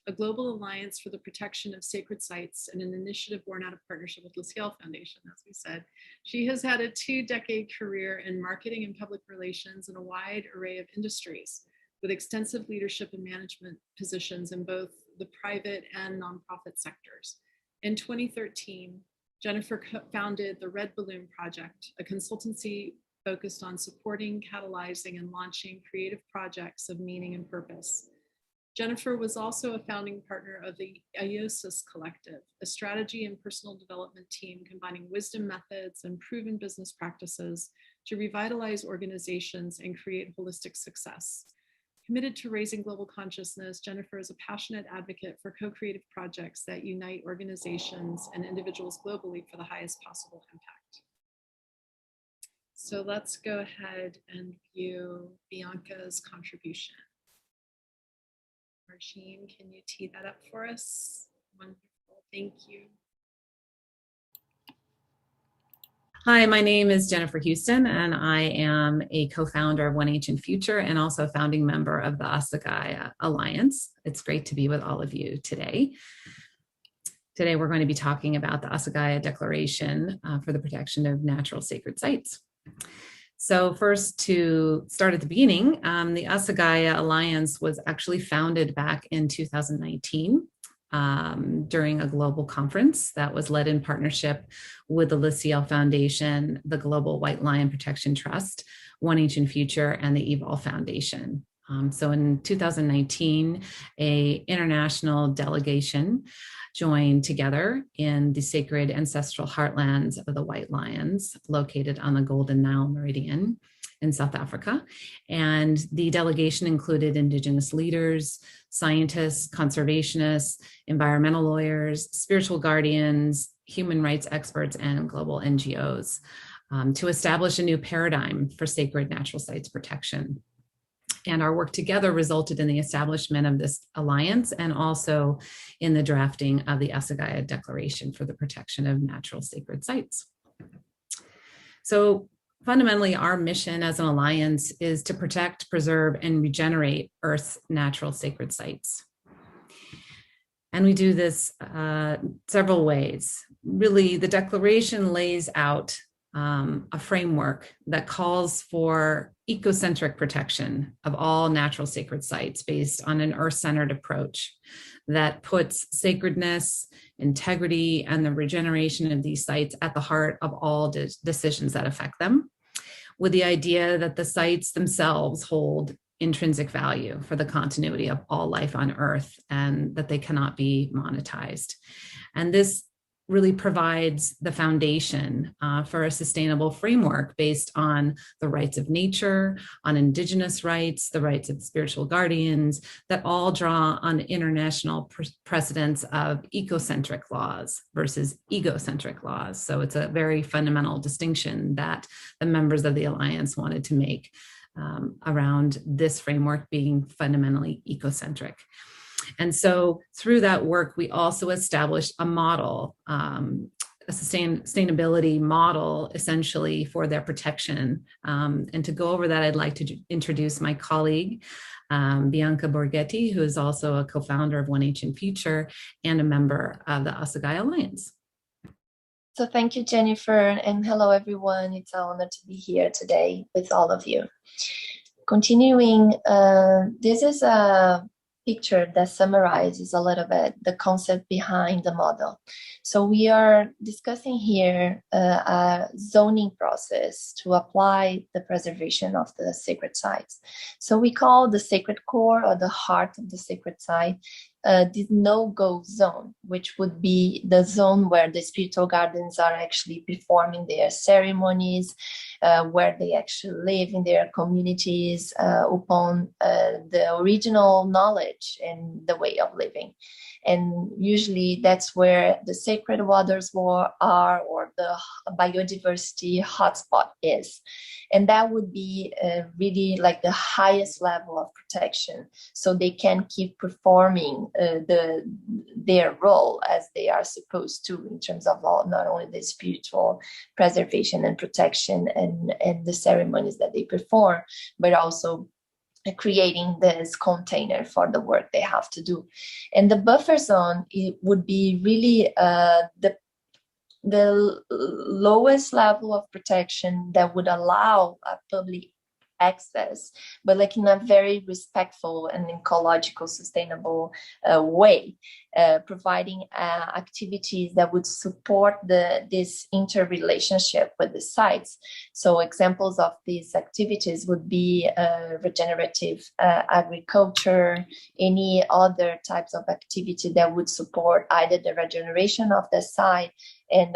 a global alliance for the protection of sacred sites and an initiative born out of partnership with the Ciel Foundation, as we said. She has had a 2-decade career in marketing and public relations in a wide array of industries, with extensive leadership and management positions in both the private and nonprofit sectors. In 2013, Jennifer founded the Red Balloon Project, a consultancy focused on supporting, catalyzing, and launching creative projects of meaning and purpose. Jennifer was also a founding partner of the aThe Collective, a strategy and personal development team combining wisdom methods and proven business practices to revitalize organizations and create holistic success. Committed to raising global consciousness, Jennifer is a passionate advocate for co-creative projects that unite organizations and individuals globally for the highest possible impact. So let's go ahead and view Bianca's contribution. Margil, can you tee that up for us? Wonderful, thank you. Hi, my name is Jennifer Houston, and I am a co-founder of One Ancient Future and also a founding member of the Assegaia Alliance. It's great to be with all of you today. Today, we're going to be talking about the Assegaia Declaration for the Protection of Natural Sacred Sites. So first, to start at the beginning, the Assegaia Alliance was actually founded back in 2019. During a global conference that was led in partnership with the Ciel Foundation, the Global White Lion Protection Trust, One Ancient Future, and the Evolve Foundation. So in 2019, an international delegation joined together in the sacred ancestral heartlands of the White Lions, located on the Golden Nile Meridian in South Africa. And the delegation included Indigenous leaders, scientists, conservationists, environmental lawyers, spiritual guardians, human rights experts, and global NGOs to establish a new paradigm for sacred natural sites protection. And our work together resulted in the establishment of this alliance and also in the drafting of the Assegaia Declaration for the Protection of Natural Sacred Sites. So fundamentally, our mission as an alliance is to protect, preserve, and regenerate Earth's natural sacred sites. And we do this several ways. Really, the declaration lays out a framework that calls for ecocentric protection of all natural sacred sites based on an earth-centered approach that puts sacredness, integrity, and the regeneration of these sites at the heart of all decisions that affect them, with the idea that the sites themselves hold intrinsic value for the continuity of all life on Earth and that they cannot be monetized. And this really provides the foundation for a sustainable framework based on the rights of nature, on indigenous rights, the rights of spiritual guardians, that all draw on international precedents of ecocentric laws versus egocentric laws. So it's a very fundamental distinction that the members of the Alliance wanted to make around this framework being fundamentally ecocentric. And so through that work, we also established a model, a sustainability model, essentially, for their protection. And to go over that, I'd like to introduce my colleague, Bianca Borghetti, who is also a co-founder of One Ancient Future and a member of the Assegaia Alliance. So thank you, Jennifer, and hello, everyone. It's an honor to be here today with all of you. Continuing, this is a picture that summarizes a little bit the concept behind the model. So we are discussing here a zoning process to apply the preservation of the sacred sites. So we call the sacred core, or the heart of the sacred site, the no-go zone, which would be the zone where the spiritual guardians are actually performing their ceremonies, where they actually live in their communities upon the original knowledge and the way of living. And usually that's where the sacred waters are, or the biodiversity hotspot is. And that would be really like the highest level of protection, so they can keep performing their role as they are supposed to, in terms of not only the spiritual preservation and protection and the ceremonies that they perform, but also creating this container for the work they have to do. And the buffer zone, it would be really the lowest level of protection that would allow a public access, but like in a very respectful and ecological sustainable way, providing activities that would support this interrelationship with the sites. So examples of these activities would be regenerative agriculture, any other types of activity that would support either the regeneration of the site and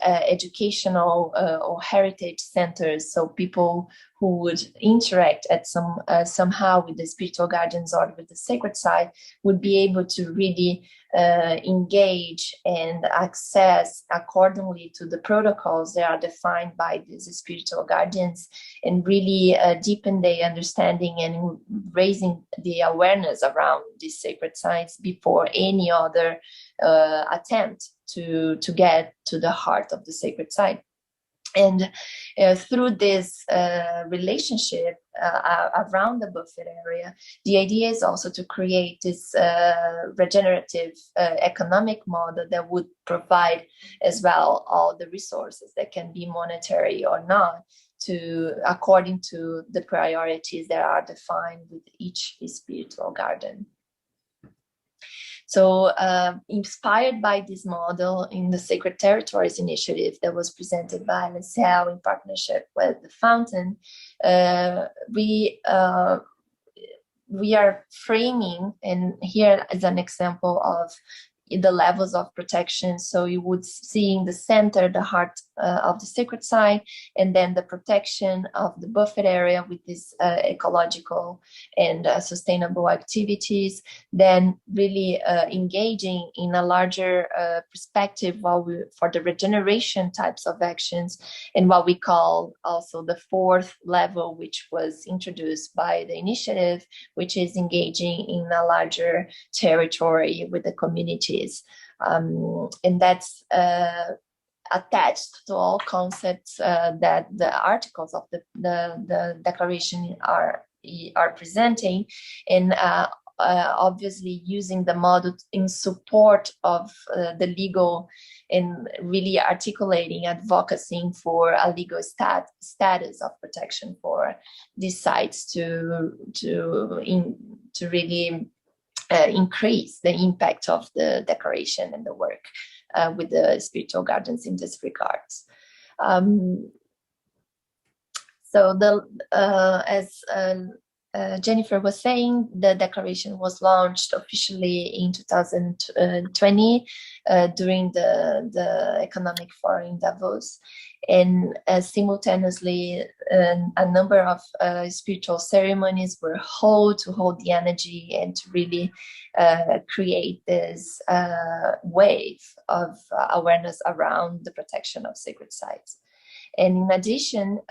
educational or heritage centers, so people who would interact at somehow with the spiritual gardens or with the sacred site would be able to really engage and access accordingly to the protocols that are defined by these spiritual guardians, and really deepen their understanding and raising the awareness around these sacred sites before any other attempt to get to the heart of the sacred site. And through this relationship around the buffet area, the idea is also to create this regenerative economic model that would provide as well all the resources that can be monetary or not, according to the priorities that are defined with each spiritual garden. So inspired by this model in the Sacred Territories initiative that was presented by Ciel in partnership with the Fountain, we are framing, and here is an example of the levels of protection. So you would see in the center the heart of the sacred site, and then the protection of the buffet area with these ecological and sustainable activities, then really engaging in a larger perspective for the regeneration types of actions, and what we call also the fourth level, which was introduced by the initiative, which is engaging in a larger territory with the communities. And that's attached to all concepts that the articles of the declaration are presenting, and obviously using the model in support of the legal, and really articulating, advocating for a legal status of protection for these sites to really increase the impact of the declaration and the work with the spiritual gardens in this regards. So as Jennifer was saying, the declaration was launched officially in 2020 during the Economic Forum in Davos, and simultaneously a number of spiritual ceremonies were held to hold the energy and to really create this wave of awareness around the protection of sacred sites. And in addition,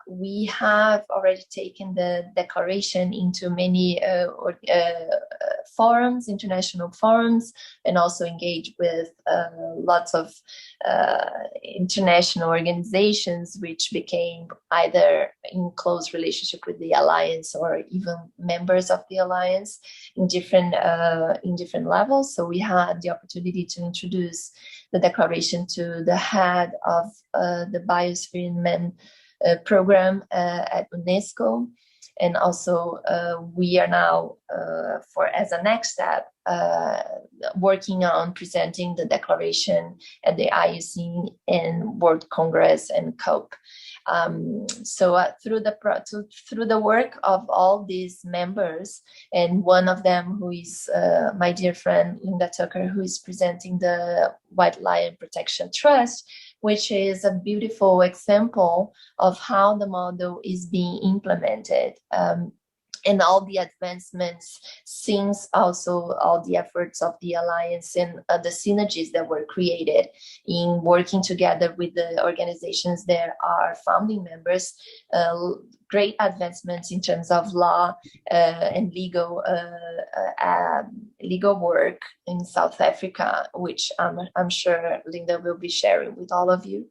we have already taken the declaration into many forums, international forums, and also engaged with lots of international organizations, which became either in close relationship with the Alliance or even members of the Alliance in different levels. So we had the opportunity to introduce the declaration to the head of the Biosphere in Men program at UNESCO. And also we are now, as a next step, working on presenting the declaration at the IUCN and World Congress and COPE. So through the work of all these members, and one of them who is my dear friend Linda Tucker, who is presenting the White Lion Protection Trust, which is a beautiful example of how the model is being implemented. And all the advancements since also all the efforts of the Alliance and the synergies that were created in working together with the organizations that are founding members, great advancements in terms of law and legal work in South Africa, which I'm sure Linda will be sharing with all of you.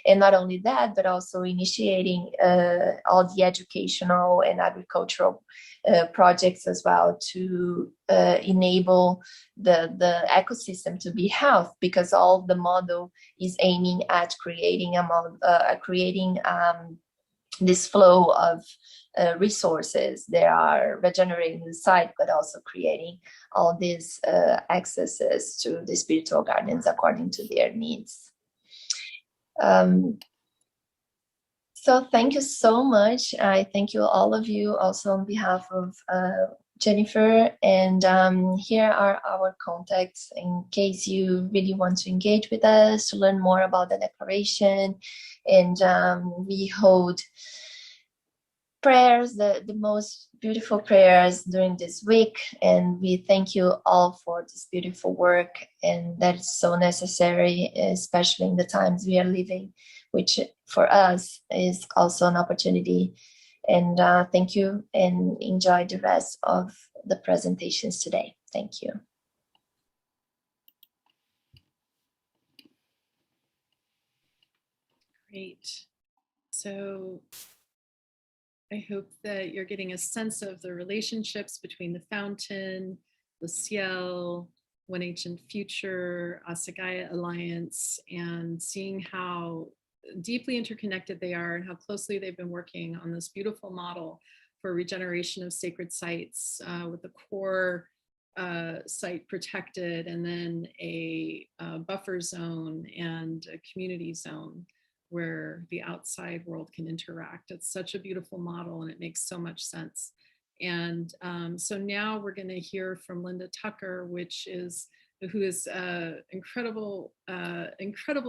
And not only that, but also initiating all the educational and agricultural projects as well to enable the ecosystem to be healthy, because all the model is aiming at creating this flow of resources. They are regenerating the site, but also creating all these accesses to the spiritual gardens according to their needs. So thank you so much. I thank you, all of you, also on behalf of Jennifer. And here are our contacts in case you really want to engage with us, to learn more about the declaration. And we hold prayers, the most beautiful prayers during this week. And we thank you all for this beautiful work. And that is so necessary, especially in the times we are living, which for us is also an opportunity. And thank you, and enjoy the rest of the presentations today. Thank you. Great. So I hope that you're getting a sense of the relationships between the fountain, the Ciel, One Ancient Future, Assegaia Alliance, and seeing how deeply interconnected they are and how closely they've been working on this beautiful model for regeneration of sacred sites, with the core site protected, and then a buffer zone and a community zone where the outside world can interact. It's such a beautiful model, and it makes so much sense. And so now we're going to hear from Linda Tucker, who is an incredible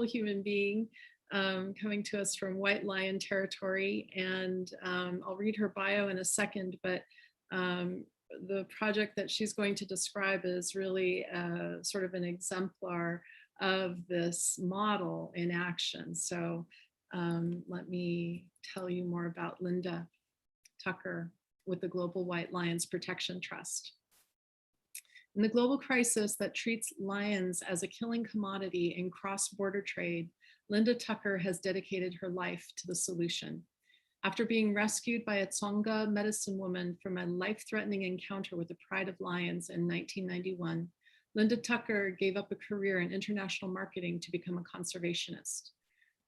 human being, coming to us from White Lion territory. And I'll read her bio in a second, but the project that she's going to describe is really sort of an exemplar of this model in action. So let me tell you more about Linda Tucker with the Global White Lions Protection Trust. In the global crisis that treats lions as a killing commodity in cross-border trade, Linda Tucker has dedicated her life to the solution. After being rescued by a Tsonga medicine woman from a life-threatening encounter with the Pride of Lions in 1991, Linda Tucker gave up a career in international marketing to become a conservationist.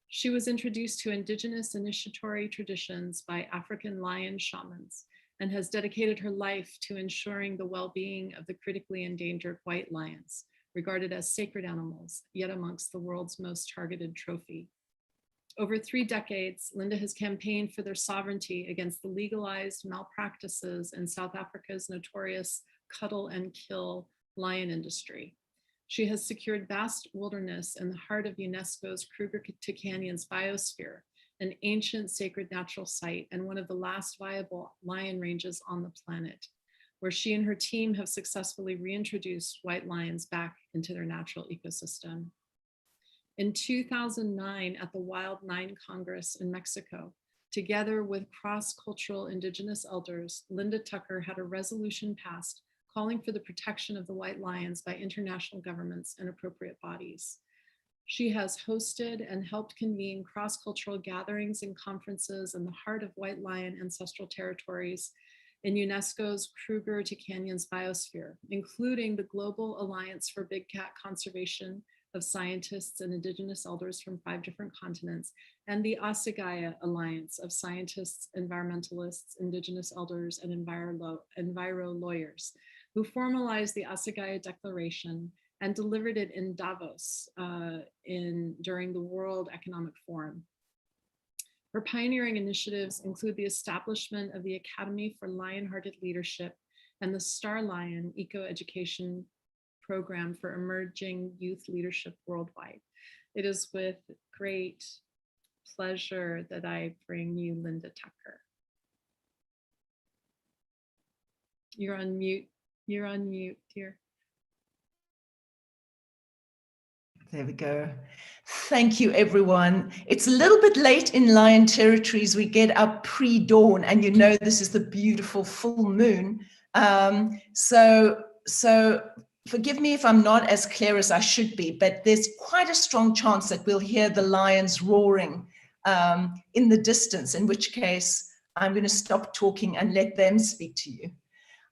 She was introduced to indigenous initiatory traditions by African lion shamans and has dedicated her life to ensuring the well-being of the critically endangered white lions, regarded as sacred animals, yet amongst the world's most targeted trophy. Over 3 decades, Linda has campaigned for their sovereignty against the legalized malpractices in South Africa's notorious cuddle and kill lion industry. She has secured vast wilderness in the heart of UNESCO's Kruger-to Canyons biosphere, an ancient sacred natural site and one of the last viable lion ranges on the planet, where she and her team have successfully reintroduced white lions back into their natural ecosystem. In 2009, at the Wild Nine Congress in Mexico, together with cross-cultural indigenous elders, Linda Tucker had a resolution passed calling for the protection of the white lions by international governments and appropriate bodies. She has hosted and helped convene cross-cultural gatherings and conferences in the heart of white lion ancestral territories in UNESCO's Kruger to Canyons biosphere, including the Global Alliance for Big Cat Conservation of scientists and indigenous elders from 5 different continents, and the Assegaia Alliance of scientists, environmentalists, indigenous elders, and enviro lawyers, who formalized the Assegaia Declaration and delivered it in Davos during the World Economic Forum. Her pioneering initiatives include the establishment of the Academy for Lion-Hearted Leadership and the Star Lion Eco-Education Program for emerging youth leadership worldwide. It is with great pleasure that I bring you Linda Tucker. You're on mute. You're on mute, dear. There we go. Thank you, everyone. It's a little bit late in Lion territories. We get up pre-dawn, and you know this is the beautiful full moon. So forgive me if I'm not as clear as I should be, but there's quite a strong chance that we'll hear the lions roaring in the distance, in which case I'm going to stop talking and let them speak to you.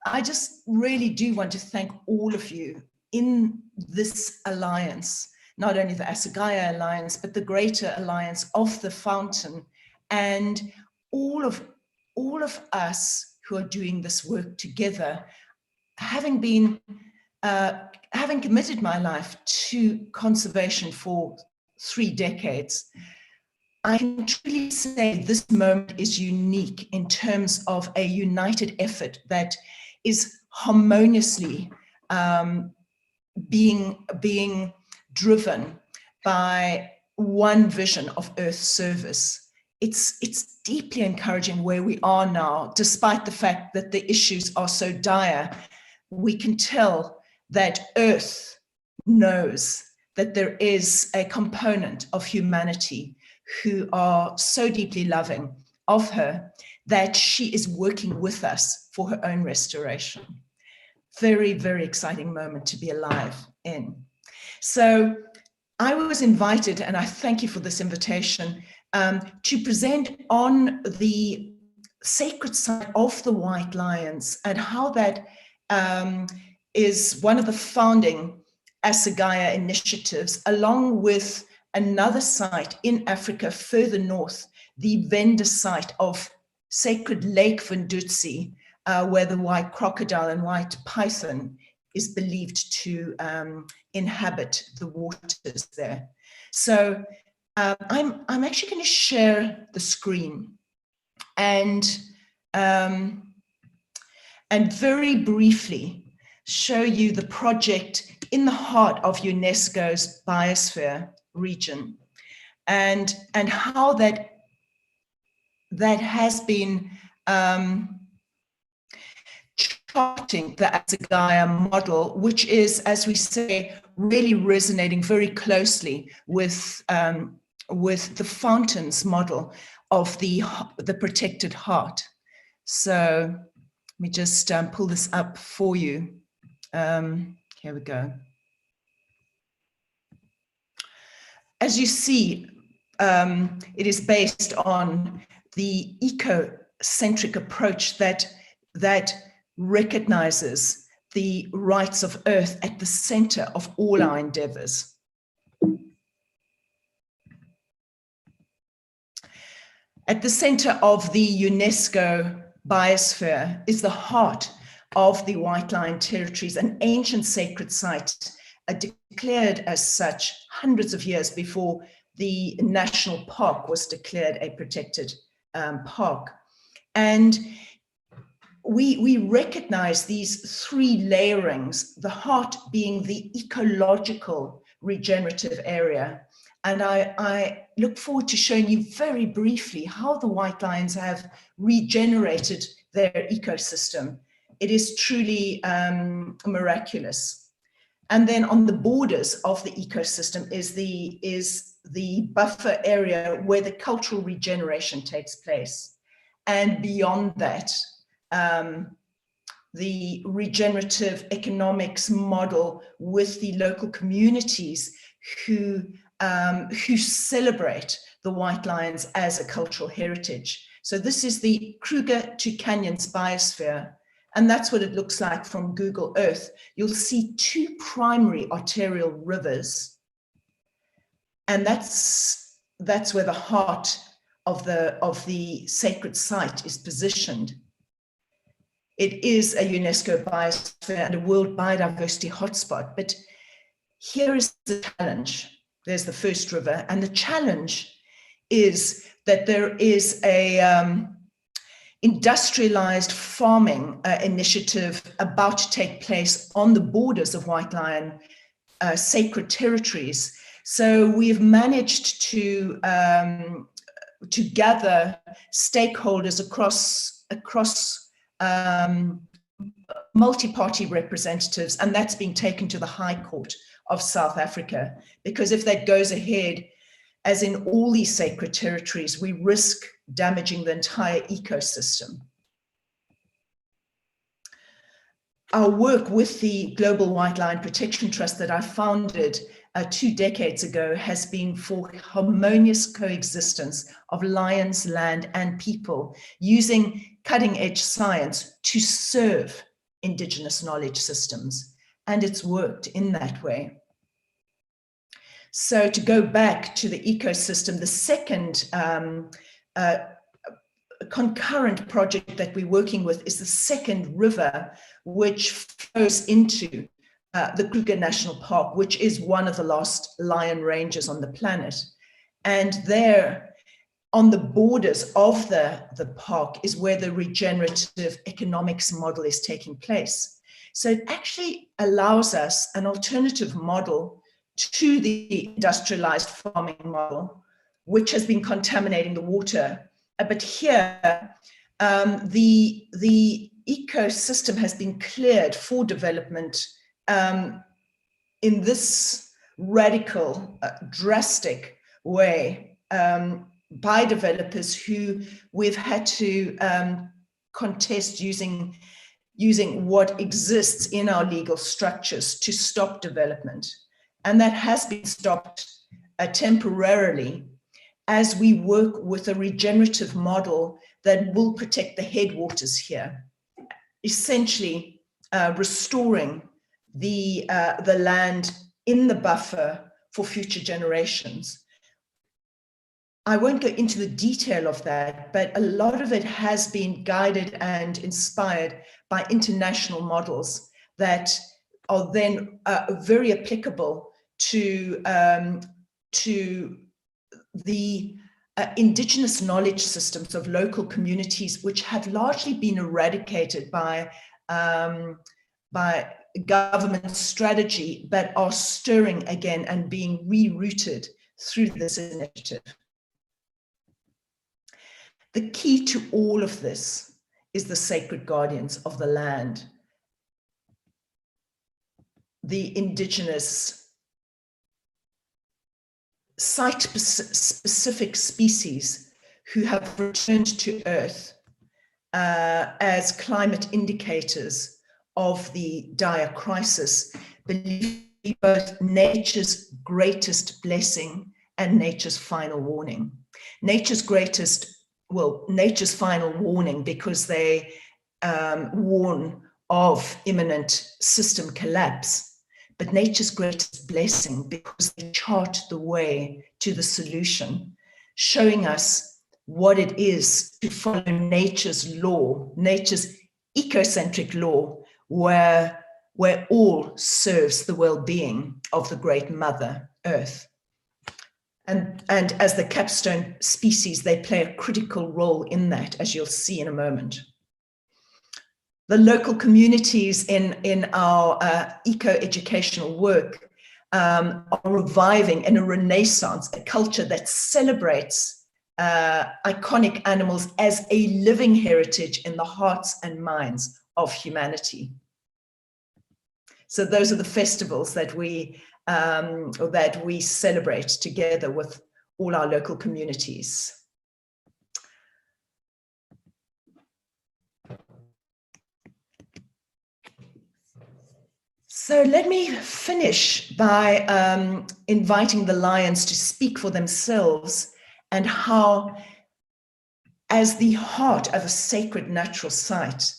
I just really do want to thank all of you in this alliance, not only the Assegaia Alliance, but the greater alliance of the fountain, and all of us who are doing this work together, having committed my life to conservation for 3 decades, I can truly say this moment is unique in terms of a united effort that is harmoniously being driven by one vision of Earth service. It's deeply encouraging where we are now, despite the fact that the issues are so dire. We can tell that Earth knows that there is a component of humanity who are so deeply loving of her that she is working with us for her own restoration. Very, very exciting moment to be alive in. So I was invited, and I thank you for this invitation, to present on the sacred site of the White Lions and how that is one of the founding Assegaia initiatives, along with another site in Africa further north, the vendor site of sacred Lake Vendutsi, where the white crocodile and white python is believed to inhabit the waters there. So I'm actually going to share the screen and very briefly show you the project in the heart of UNESCO's biosphere region, and how that has been charting the Assegaia model, which is, as we say, really resonating very closely with the fountains model of the protected heart. So let me just pull this up for you. Here we go. As you see, it is based on the ecocentric approach that recognizes the rights of Earth at the center of all our endeavors. At the center of the UNESCO biosphere is the heart of the White Lion territories, an ancient sacred site declared as such hundreds of years before the national park was declared a protected park. And we recognize these 3 layerings, the heart being the ecological regenerative area. And I look forward to showing you very briefly how the White Lions have regenerated their ecosystem. It is truly miraculous. And then on the borders of the ecosystem is the buffer area where the cultural regeneration takes place. And beyond that, the regenerative economics model with the local communities who celebrate the White Lions as a cultural heritage. So this is the Kruger to Canyons biosphere. And that's what it looks like from Google Earth. You'll see 2 primary arterial rivers. And that's where the heart of the sacred site is positioned. It is a UNESCO biosphere and a world biodiversity hotspot. But here is the challenge. There's the first river. And the challenge is that there is a industrialized farming initiative about to take place on the borders of White Lion sacred territories. So we've managed to gather stakeholders across multi-party representatives, and that's been taken to the High Court of South Africa, because if that goes ahead, as in all these sacred territories, we risk damaging the entire ecosystem. Our work with the Global White Lion Protection Trust that I founded 2 decades ago has been for harmonious coexistence of lions, land, and people, using cutting-edge science to serve indigenous knowledge systems. And it's worked in that way. So to go back to the ecosystem, the second concurrent project that we're working with is the second river, which flows into the Kruger National Park, which is one of the last lion ranges on the planet. And there, on the borders of the park, is where the regenerative economics model is taking place. So it actually allows us an alternative model to the industrialized farming model, which has been contaminating the water. But here, the ecosystem has been cleared for development in this radical, drastic way by developers who we've had to contest using what exists in our legal structures to stop development. And that has been stopped temporarily as we work with a regenerative model that will protect the headwaters here, essentially restoring the land in the buffer for future generations. I won't go into the detail of that, but a lot of it has been guided and inspired by international models that are then very applicable to the indigenous knowledge systems of local communities, which have largely been eradicated by government strategy, but are stirring again and being rerouted through this initiative. The key to all of this is the sacred guardians of the land, the indigenous site-specific species who have returned to Earth as climate indicators of the dire crisis, believe both nature's greatest blessing and nature's final warning. Nature's final warning because they warn of imminent system collapse, but nature's greatest blessing because they chart the way to the solution, showing us what it is to follow nature's law, nature's ecocentric law, where all serves the well-being of the great Mother Earth. And as the capstone species, they play a critical role in that, as you'll see in a moment. The local communities in our eco-educational work are reviving in a renaissance, a culture that celebrates iconic animals as a living heritage in the hearts and minds of humanity. So those are the festivals that we celebrate together with all our local communities. So let me finish by inviting the lions to speak for themselves and how, as the heart of a sacred natural site,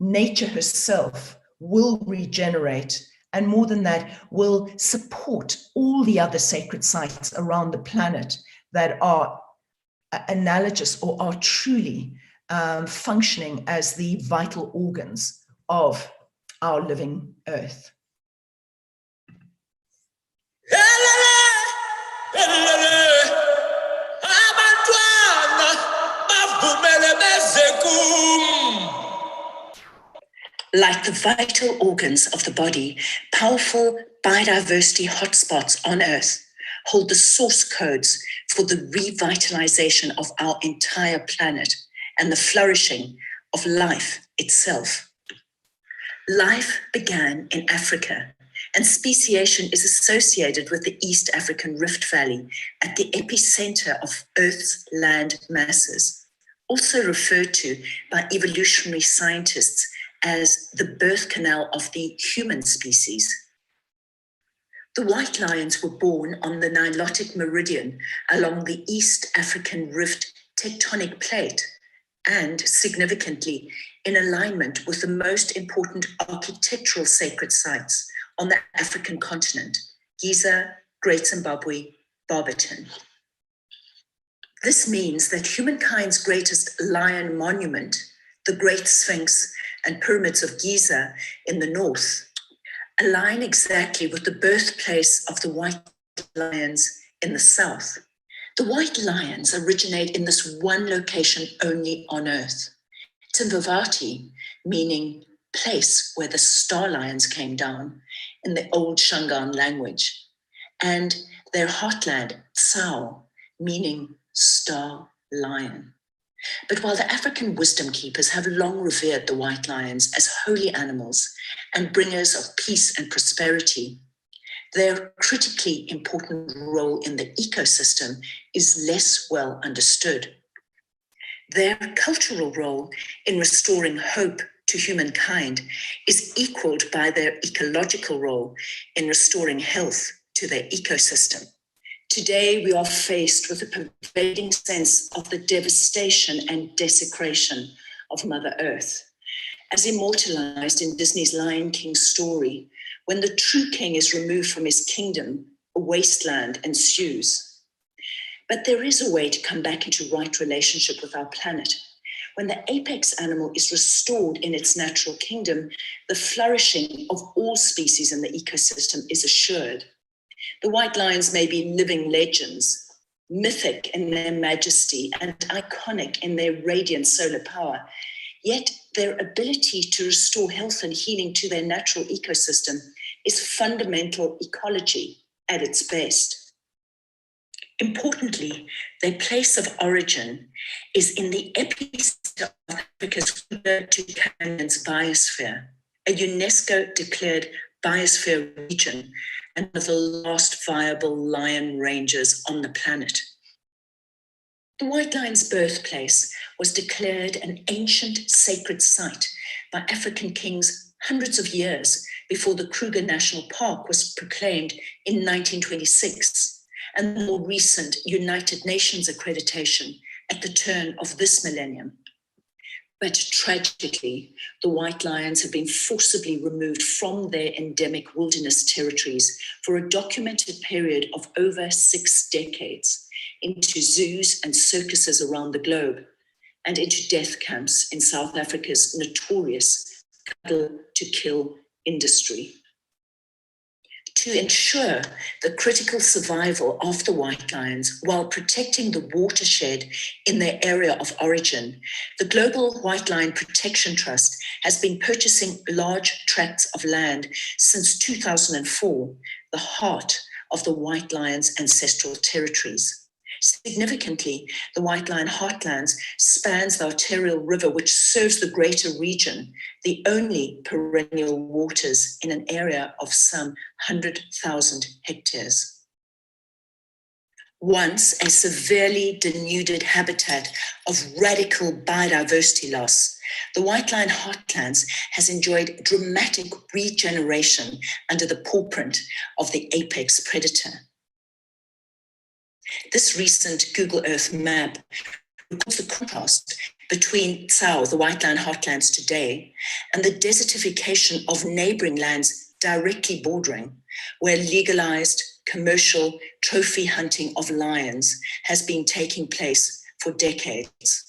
nature herself will regenerate, and more than that, will support all the other sacred sites around the planet that are analogous or are truly functioning as the vital organs of our living earth. Like the vital organs of the body, powerful biodiversity hotspots on Earth hold the source codes for the revitalization of our entire planet and the flourishing of life itself. Life began in Africa, and speciation is associated with the East African Rift Valley at the epicenter of Earth's land masses, also referred to by evolutionary scientists as the birth canal of the human species. The white lions were born on the Nilotic meridian along the East African Rift tectonic plate and, significantly, in alignment with the most important architectural sacred sites on the African continent, Giza, Great Zimbabwe, Barberton. This means that humankind's greatest lion monument, the Great Sphinx and pyramids of Giza in the north, align exactly with the birthplace of the white lions in the south. The white lions originate in this one location only on Earth, Timvavati, meaning place where the star lions came down in the old Shangaan language, and their heartland, Tsao, meaning star lion. But while the African wisdom keepers have long revered the white lions as holy animals and bringers of peace and prosperity, their critically important role in the ecosystem is less well understood. Their cultural role in restoring hope to humankind is equaled by their ecological role in restoring health to their ecosystem. Today, we are faced with a pervading sense of the devastation and desecration of Mother Earth. As immortalized in Disney's Lion King story, when the true king is removed from his kingdom, a wasteland ensues. But there is a way to come back into right relationship with our planet. When the apex animal is restored in its natural kingdom, the flourishing of all species in the ecosystem is assured. The white lions may be living legends, mythic in their majesty and iconic in their radiant solar power, yet their ability to restore health and healing to their natural ecosystem is fundamental ecology at its best. Importantly, their place of origin is in the epicenter of Africa's Canyons biosphere, a UNESCO-declared biosphere region and one of the last viable lion ranges on the planet. The white lion's birthplace was declared an ancient sacred site by African kings hundreds of years before the Kruger National Park was proclaimed in 1926, and the more recent United Nations accreditation at the turn of this millennium. But tragically, the white lions have been forcibly removed from their endemic wilderness territories for a documented period of over 6 decades into zoos and circuses around the globe and into death camps in South Africa's notorious cuddle to kill industry. To ensure the critical survival of the white lions while protecting the watershed in their area of origin, the Global White Lion Protection Trust has been purchasing large tracts of land since 2004, the heart of the white lion's ancestral territories. Significantly, the White Lion Heartlands spans the arterial river which serves the greater region, the only perennial waters in an area of some 100,000 hectares. Once a severely denuded habitat of radical biodiversity loss, the White Lion Heartlands has enjoyed dramatic regeneration under the pawprint of the apex predator. This recent Google Earth map records the contrast between Tsao, the white lion heartlands today, and the desertification of neighboring lands directly bordering, where legalized commercial trophy hunting of lions has been taking place for decades.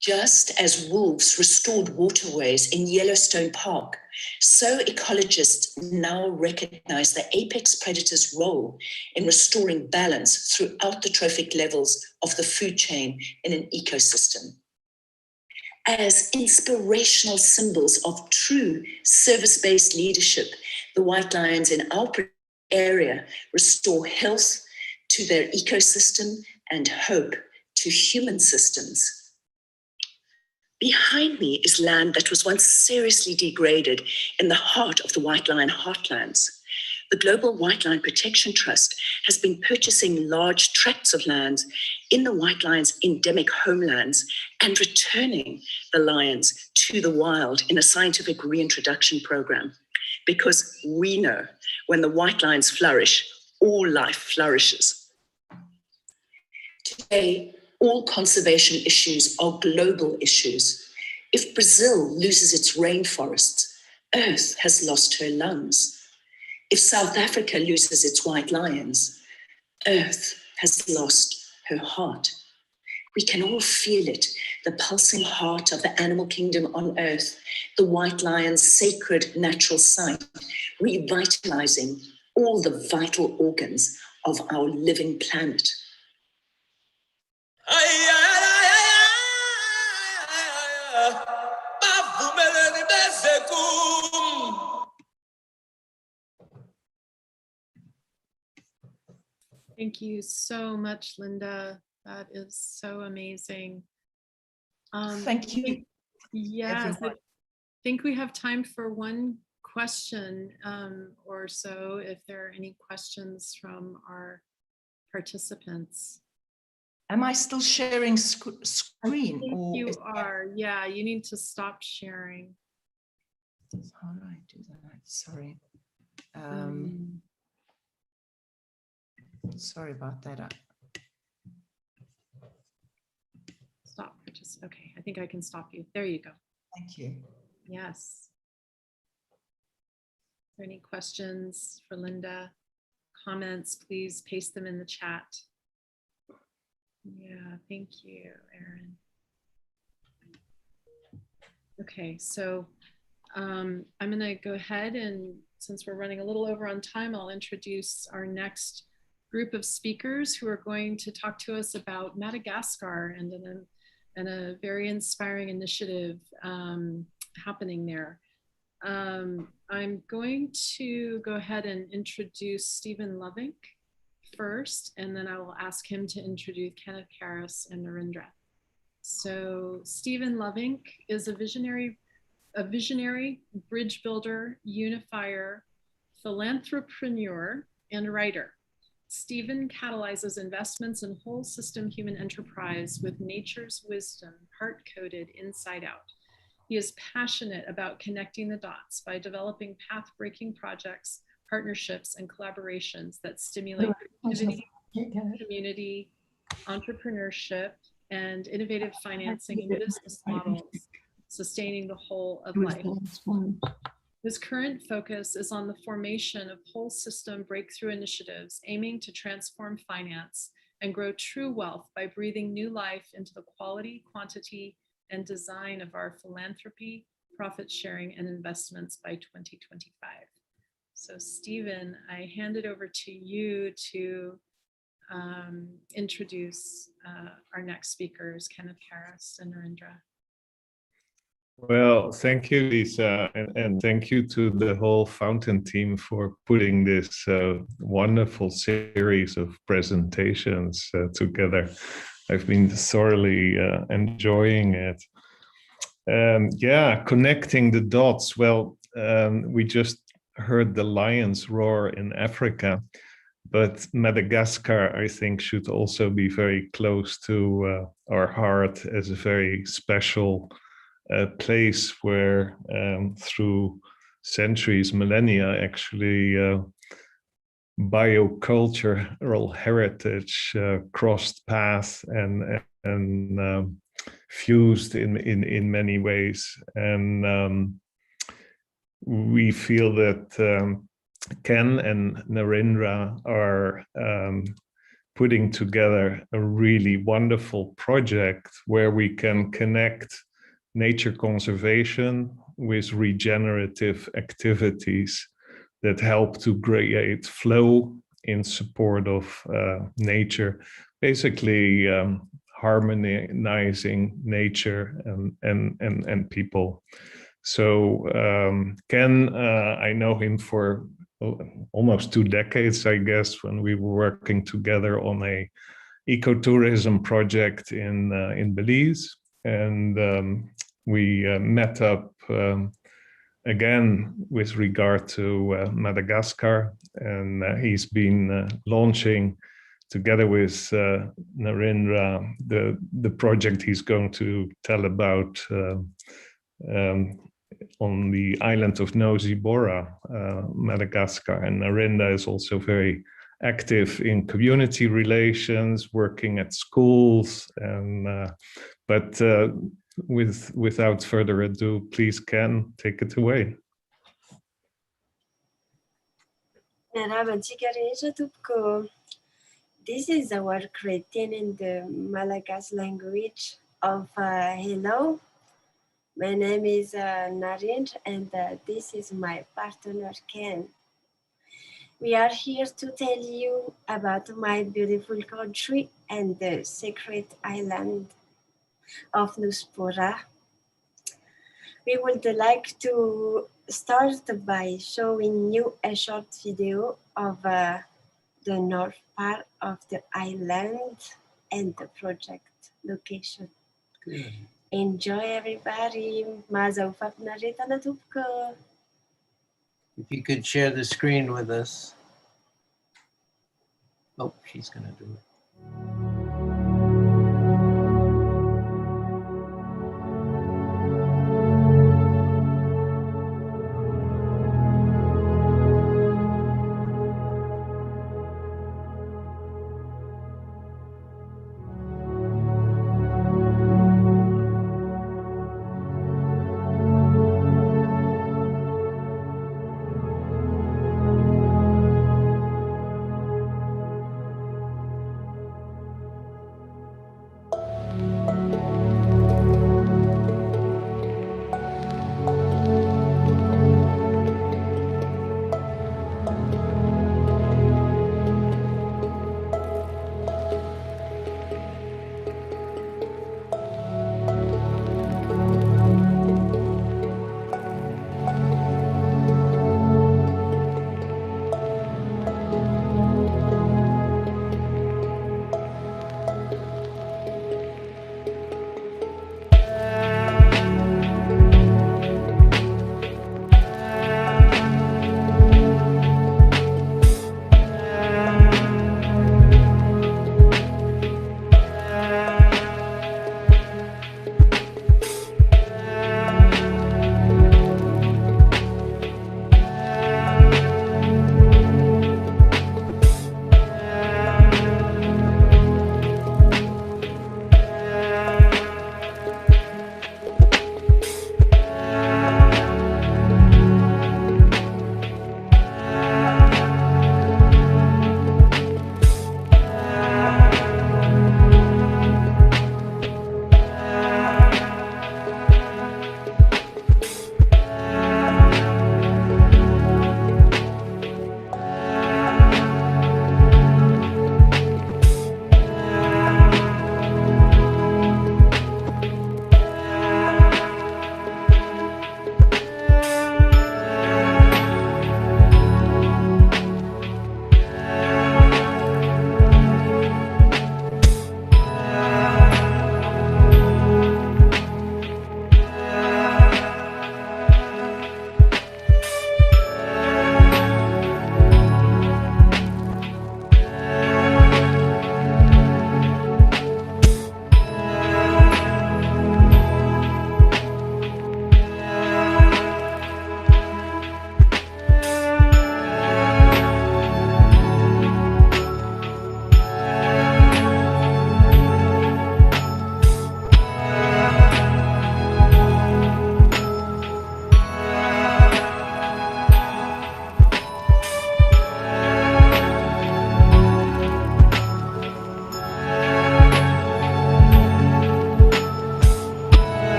Just as wolves restored waterways in Yellowstone Park, so ecologists now recognize the apex predator's role in restoring balance throughout the trophic levels of the food chain in an ecosystem. As inspirational symbols of true service-based leadership, the white lions in our area restore health to their ecosystem and hope to human systems. Behind me is land that was once seriously degraded in the heart of the White Lion Heartlands. The Global White Lion Protection Trust has been purchasing large tracts of land in the white lion's endemic homelands and returning the lions to the wild in a scientific reintroduction program. Because we know when the white lions flourish, all life flourishes. Today, all conservation issues are global issues. If Brazil loses its rainforests, Earth has lost her lungs. If South Africa loses its white lions, Earth has lost her heart. We can all feel it, the pulsing heart of the animal kingdom on earth, the white lion's sacred natural site, revitalizing all the vital organs of our living planet. Thank you so much, Linda. That is so amazing. Thank you. Yes, I everyone. think we have time for one question or so, if there are any questions from our participants. Am I still sharing screen? I think or you is- are. Yeah, you need to stop sharing. How do I do that? Sorry. Sorry about that. Stop. Okay, I think I can stop you. There you go. Thank you. Yes. Are there any questions for Linda? Comments, please paste them in the chat. Yeah, thank you, Erin. Okay, so I'm going to go ahead and, since we're running a little over on time, I'll introduce our next group of speakers who are going to talk to us about Madagascar and a very inspiring initiative happening there. I'm going to go ahead and introduce Stephen Lovink first, and then I will ask him to introduce Kenneth Karras and Narendra. So Stephen Lovink is a visionary bridge builder, unifier, philanthropreneur, and writer. Stephen catalyzes investments in whole system human enterprise with nature's wisdom heart-coded inside out. He is passionate about connecting the dots by developing path-breaking projects, partnerships, and collaborations that stimulate creativity, community, entrepreneurship, and innovative financing and business models, sustaining the whole of life. His current focus is on the formation of whole system breakthrough initiatives aiming to transform finance and grow true wealth by breathing new life into the quality, quantity, and design of our philanthropy, profit sharing, and investments by 2025. So Stephen, I hand it over to you to introduce our next speakers, Kenneth Karras and Narendra. Well, thank you, Lisa, and thank you to the whole Fountain team for putting this wonderful series of presentations together. I've been thoroughly enjoying it. Yeah, connecting the dots. Well, we just heard the lions roar in Africa, but Madagascar, I think, should also be very close to our heart as a very special place where through centuries, millennia, actually biocultural heritage crossed paths and fused in many ways. And we feel that Ken and Narendra are putting together a really wonderful project where we can connect nature conservation with regenerative activities that help to create flow in support of nature, basically harmonizing nature and people. So Ken, I know him for almost 2 decades, I guess, when we were working together on a ecotourism project in Belize. And we met up again with regard to Madagascar, and he's been launching together with Narendra the project he's going to tell about on the island of Nosy Bora, Madagascar. And Narendra is also very active in community relations, working at schools, and but without further ado, please, Ken, take it away. Merhaba, dziękuję, dupko. This is a word written in the Malagasy language of hello. My name is Naren, and this is my partner Ken. We are here to tell you about my beautiful country and the secret island of Nuspora. We would like to start by showing you a short video of the north part of the island and the project location. Good. Enjoy, everybody. Mazaufa nareta na tupko. If you could share the screen with us. Oh, she's going to do it.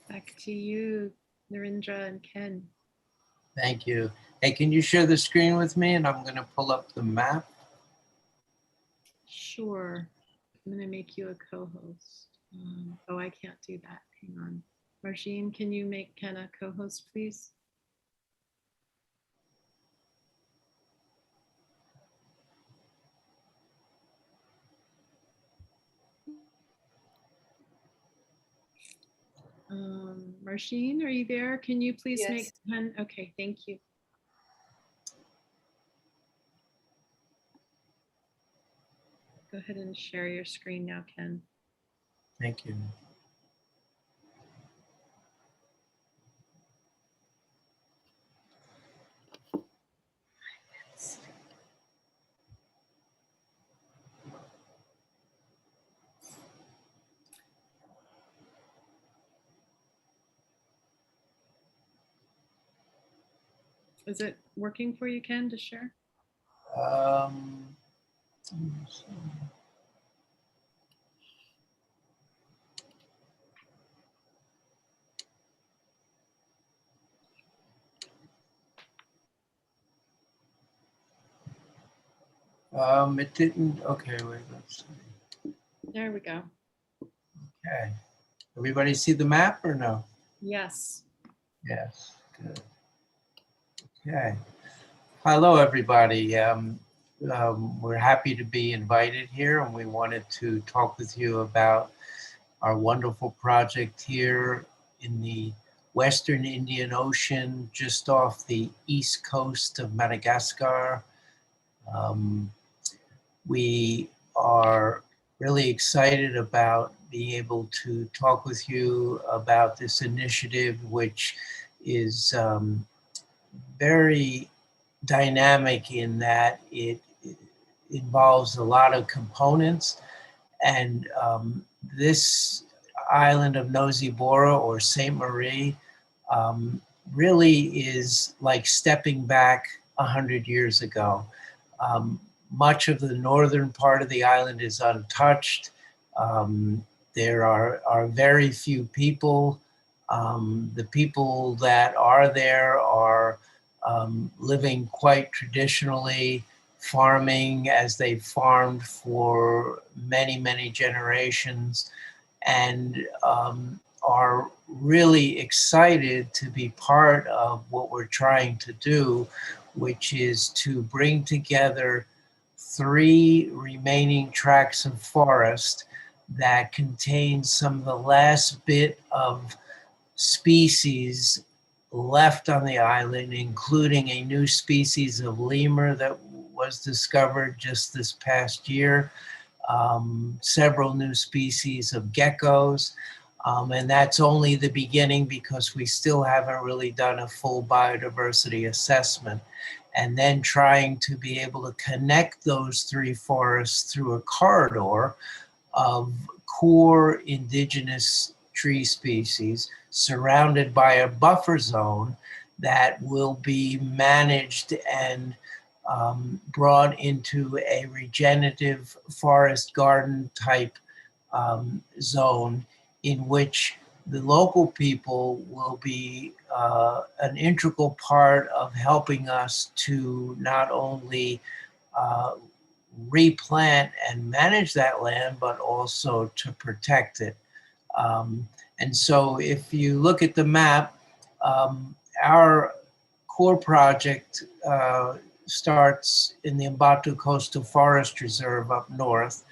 Back to you, Narendra and Ken. Thank you. Hey, can you share the screen with me? And I'm going to pull up the map. Sure. I'm going to make you a co-host. Oh, I can't do that. Hang on. Margil, can you make Ken a co-host, please? Margil, are you there? Can you please make Ken? Okay, thank you. Go ahead and share your screen now, Ken. Thank you. Is it working for you, Ken, to share? It didn't. Okay, wait, let's see. There we go. Okay. Everybody see the map or no? Yes. Yes, good. Okay. Hello, everybody. We're happy to be invited here, and we wanted to talk with you about our wonderful project here in the Western Indian Ocean, just off the east coast of Madagascar. We are really excited about being able to talk with you about this initiative, which is very dynamic in that it involves a lot of components. And this island of Nosy Bora, or Saint Marie, really is like stepping back 100 years ago. Much of the northern part of the island is untouched. There are very few people. The people that are there are living quite traditionally, farming as they've farmed for many, many generations, and are really excited to be part of what we're trying to do, which is to bring together 3 remaining tracts of forest that contain some of the last bit of species left on the island, including a new species of lemur that was discovered just this past year, several new species of geckos, and that's only the beginning because we still haven't really done a full biodiversity assessment. And then trying to be able to connect those 3 forests through a corridor of core indigenous tree species surrounded by a buffer zone that will be managed and brought into a regenerative forest garden type zone in which the local people will be an integral part of helping us to not only replant and manage that land, but also to protect it. And so if you look at the map, our core project starts in the Mbatu Coastal Forest Reserve up north.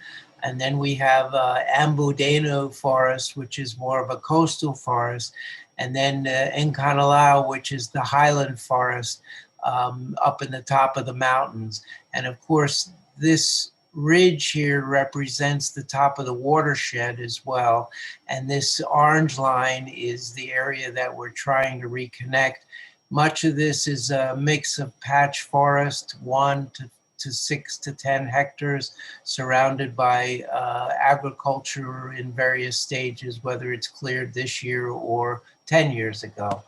And then we have Ambudenu Forest, which is more of a coastal forest. And then Nkanalau, which is the highland forest up in the top of the mountains. And of course, this ridge here represents the top of the watershed as well. And this orange line is the area that we're trying to reconnect. Much of this is a mix of patch forest, 1 to 6 to 10 hectares, surrounded by agriculture in various stages, whether it's cleared this year or 10 years ago.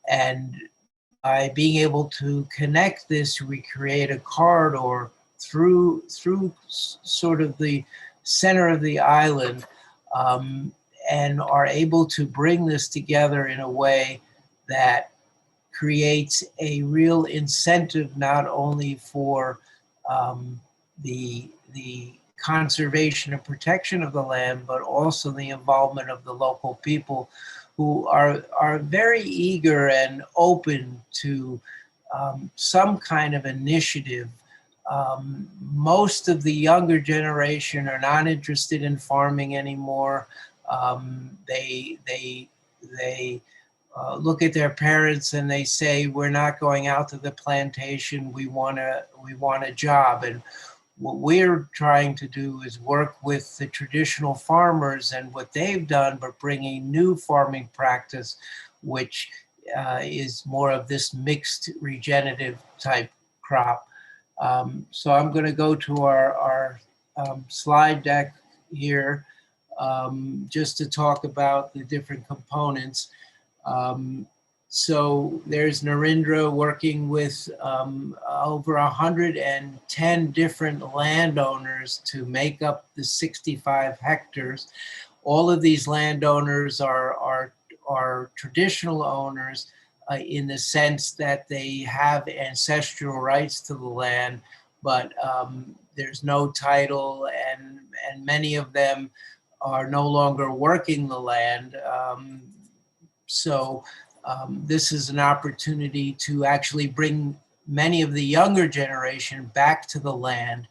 And by being able to connect this, we create a corridor through sort of the center of the island, and are able to bring this together in a way that creates a real incentive not only for the conservation and protection of the land, but also the involvement of the local people who are very eager and open to some kind of initiative. Most of the younger generation are not interested in farming anymore. They look at their parents and they say, "We're not going out to the plantation. We want a job." And what we're trying to do is work with the traditional farmers and what they've done, but bringing new farming practice, which is more of this mixed regenerative type crop. So I'm going to go to our slide deck here just to talk about the different components. So there's Narendra working with over 110 different landowners to make up the 65 hectares. All of these landowners are traditional owners in the sense that they have ancestral rights to the land, but there's no title, and many of them are no longer working the land. This is an opportunity to actually bring many of the younger generation back to the land,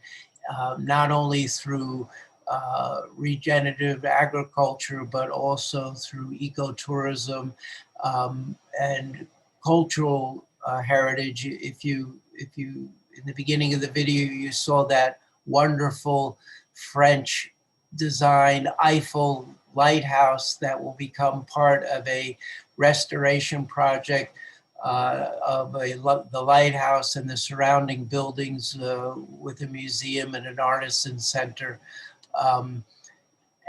not only through regenerative agriculture, but also through ecotourism and cultural heritage. If you, in the beginning of the video, you saw that wonderful French designed Eiffel lighthouse that will become part of a restoration project of the lighthouse and the surrounding buildings with a museum and an artisan center.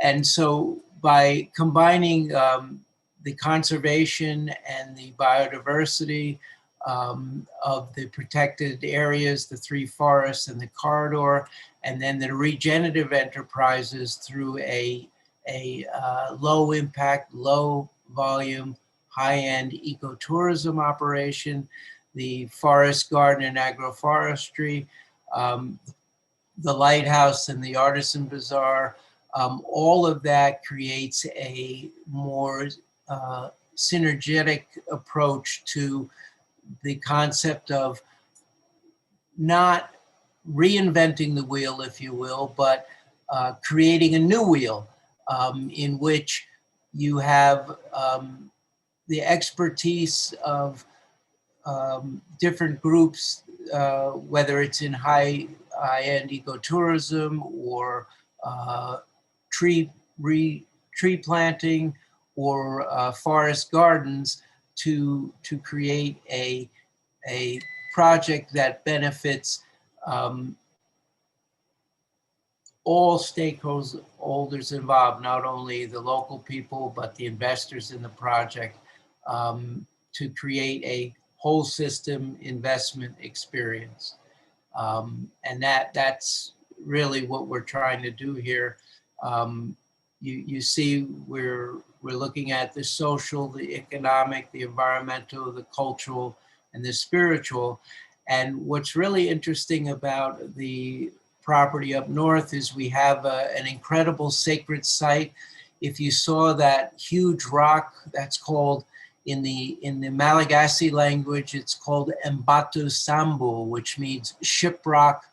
And so by combining the conservation and the biodiversity of the protected areas, the 3 forests and the corridor, and then the regenerative enterprises through a low impact, low volume, high-end ecotourism operation, the forest garden and agroforestry, the lighthouse and the artisan bazaar, all of that creates a more synergetic approach to the concept of not reinventing the wheel, if you will, but creating a new wheel in which you have the expertise of different groups, whether it's in high-end ecotourism or tree planting or forest gardens to create a project that benefits all stakeholders involved, not only the local people, but the investors in the project, to create a whole system investment experience. And that's really what we're trying to do here. You see, we're looking at the social, the economic, the environmental, the cultural, and the spiritual. And what's really interesting about the property up north is we have an incredible sacred site. If you saw that huge rock, that's called, in the Malagasy language, it's called Mbatu Sambu, which means ship rock.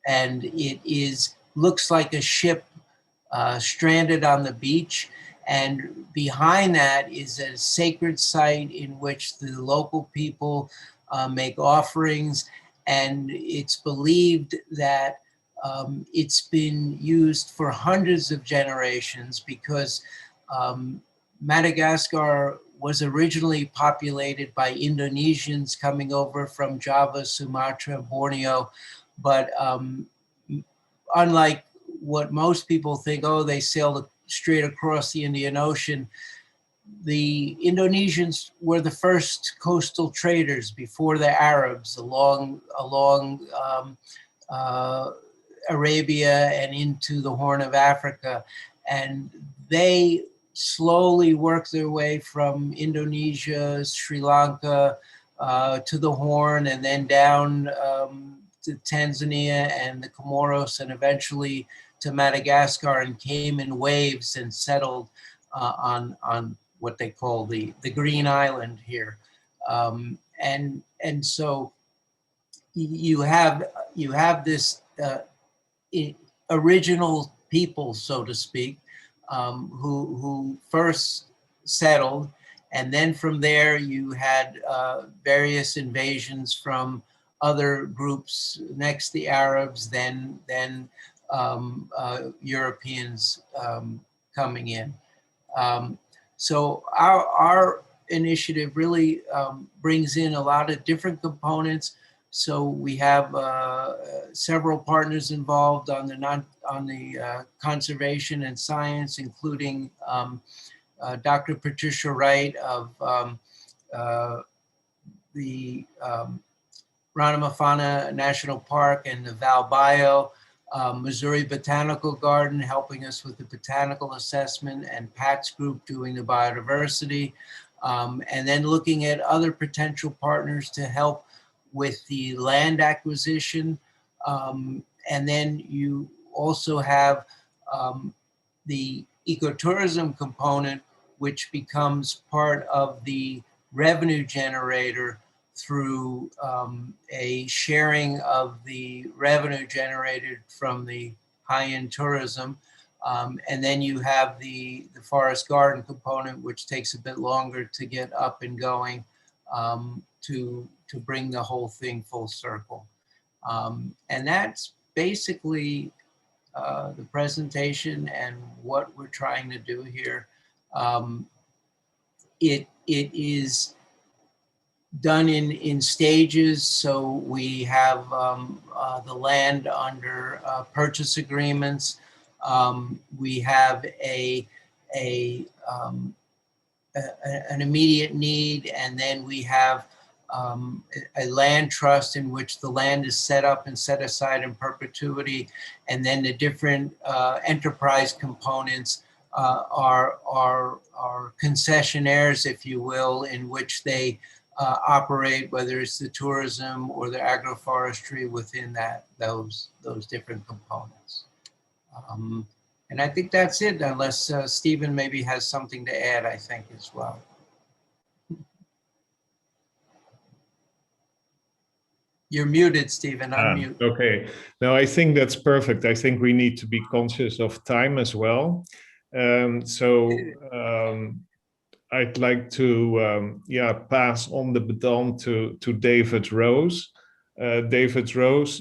And it looks like a ship stranded on the beach. And behind that is a sacred site in which the local people make offerings. And it's believed that it's been used for hundreds of generations because Madagascar was originally populated by Indonesians coming over from Java, Sumatra, and Borneo. But unlike what most people think, oh, they sailed straight across the Indian Ocean, the Indonesians were the first coastal traders before the Arabs along Arabia and into the Horn of Africa. And they slowly worked their way from Indonesia, Sri Lanka, to the Horn, and then down to Tanzania and the Comoros, and eventually to Madagascar, and came in waves and settled on what they call the Green Island here. And so you have this original people, so to speak, who first settled, and then from there you had various invasions from other groups, next the Arabs, then Europeans coming in. So our initiative really brings in a lot of different components. So we have several partners involved on the conservation and science, including Dr. Patricia Wright of the Ranamafana National Park and the Val Bio, Missouri Botanical Garden helping us with the botanical assessment, and Pat's group doing the biodiversity, and then looking at other potential partners to help with the land acquisition. And then you also have the ecotourism component, which becomes part of the revenue generator through a sharing of the revenue generated from the high-end tourism. And then you have the forest garden component, which takes a bit longer to get up and going to bring the whole thing full circle. And that's basically the presentation and what we're trying to do here. It is done in stages. So we have the land under purchase agreements. We have an immediate need, and then we have a land trust in which the land is set up and set aside in perpetuity, and then the different enterprise components are concessionaires, if you will, in which they operate, whether it's the tourism or the agroforestry within those different components. And I think that's it, unless Stephen maybe has something to add, I think, as well. You're muted, Stephen. Unmute. Okay. No, I think that's perfect. I think we need to be conscious of time as well. I'd like to pass on the baton to David Rose. David Rose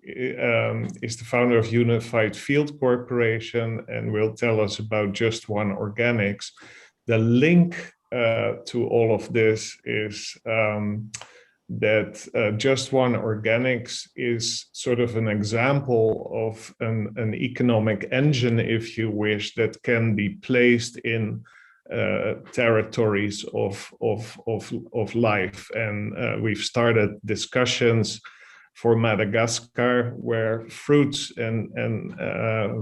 is the founder of Unified Field Corporation and will tell us about Just One Organics. The link to all of this is that Just One Organics is sort of an example of an economic engine, if you wish, that can be placed in territories of life. And we've started discussions for Madagascar, where fruits and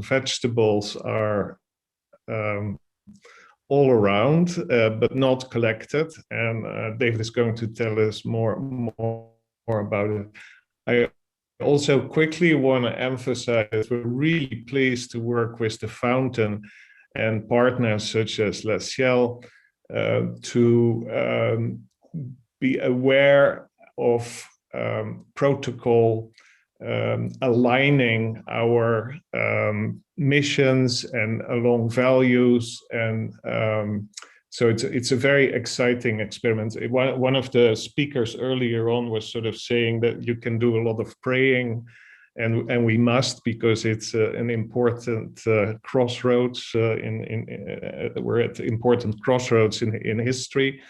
vegetables are all around, but not collected. And David is going to tell us more about it. I also quickly want to emphasize we're really pleased to work with the Fountain and partners such as Ciel to be aware of protocol aligning our missions and along values, and so it's a very exciting experiment. One of the speakers earlier on was sort of saying that you can do a lot of praying, and we must, because it's an important crossroads. We're at important crossroads in history.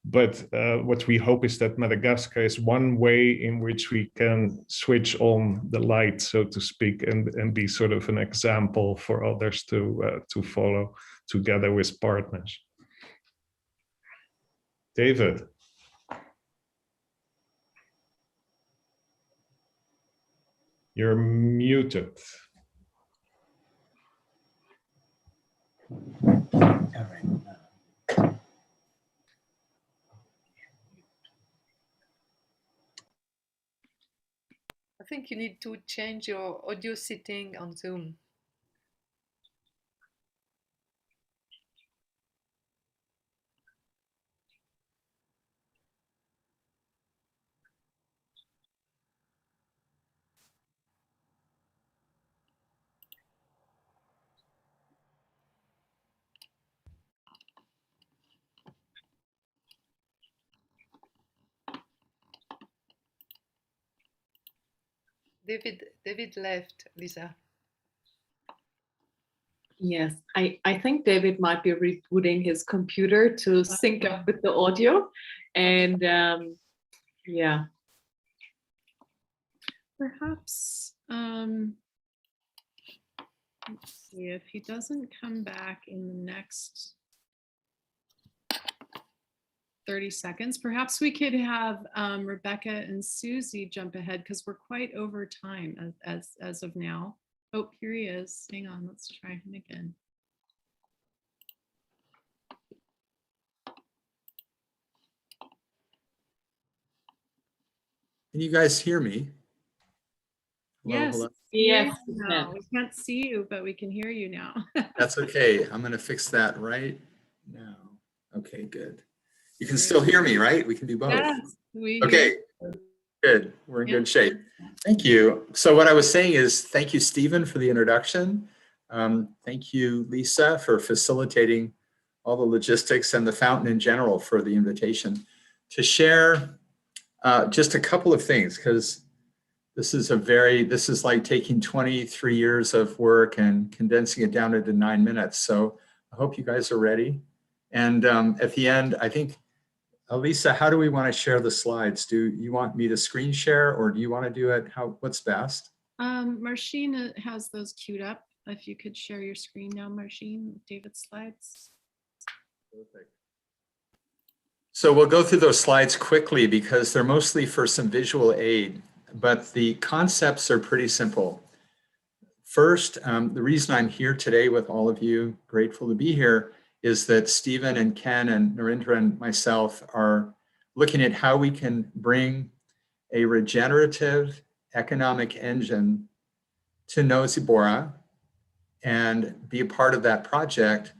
But what we hope is that Madagascar is one way in which we can switch on the light, so to speak, and be sort of an example for others to follow together with partners. David. You're muted. All right. I think you need to change your audio setting on Zoom. David left, Lisa. Yes, I think David might be rebooting his computer to sync up with the audio. And yeah. Perhaps, let's see, if he doesn't come back in the next 30 seconds. Perhaps we could have Rebecca and Suzi jump ahead because we're quite over time as of now. Oh, here he is. Hang on, let's try him again. Can you guys hear me? Hello, Yes, hello. yes. No, we can't see you, but we can hear you now. That's okay. I'm going to fix that right now. Okay, good. You can still hear me, right? We can do both. Yes, we okay, good. We're in good shape. Thank you. So what I was saying is thank you, Stephen, for the introduction. Thank you, Lisa, for facilitating all the logistics and the fountain in general for the invitation to share just a couple of things, because this is like taking 23 years of work and condensing it down into 9 minutes. So I hope you guys are ready. And at the end, I think, Lisa, how do we want to share the slides? Do you want me to screen share, or do you want to do it? What's best? Marcin has those queued up. If you could share your screen now, Marcin, David's slides. Perfect. So we'll go through those slides quickly because they're mostly for some visual aid, but the concepts are pretty simple. First, the reason I'm here today with all of you, grateful to be here, is that Stephen and Ken and Narendra and myself are looking at how we can bring a regenerative economic engine to Nosy Bora and be a part of that project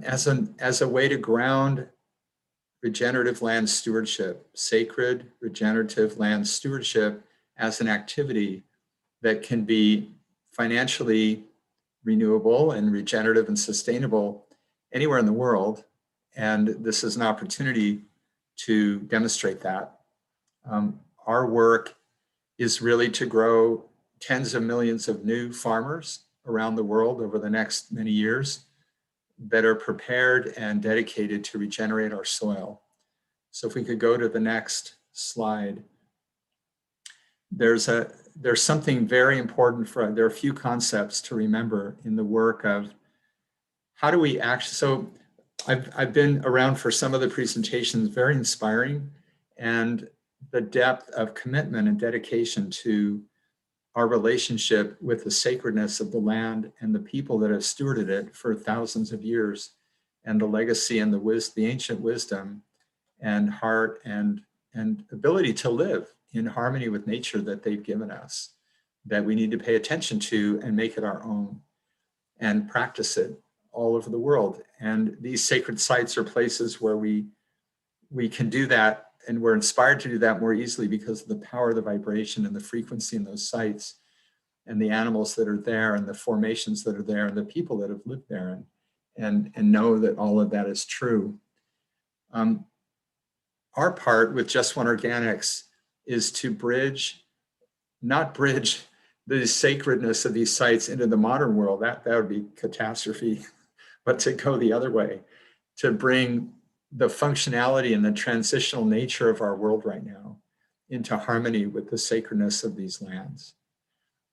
as a way to ground regenerative land stewardship, sacred regenerative land stewardship as an activity that can be financially renewable and regenerative and sustainable anywhere in the world. And this is an opportunity to demonstrate that. Our work is really to grow tens of millions of new farmers around the world over the next many years that are prepared and dedicated to regenerate our soil. So if we could go to the next slide. There's something very important there are a few concepts to remember in the work of how do we actually, so I've been around for some of the presentations, very inspiring, and the depth of commitment and dedication to our relationship with the sacredness of the land and the people that have stewarded it for thousands of years, and the legacy and the ancient wisdom and heart and ability to live in harmony with nature that they've given us, that we need to pay attention to and make it our own and practice it all over the world. And these sacred sites are places where we can do that, and we're inspired to do that more easily because of the power of the vibration and the frequency in those sites and the animals that are there and the formations that are there and the people that have lived there and know that all of that is true. Our part with Just One Organics is to not bridge the sacredness of these sites into the modern world. That would be catastrophe, but to go the other way, to bring the functionality and the transitional nature of our world right now into harmony with the sacredness of these lands.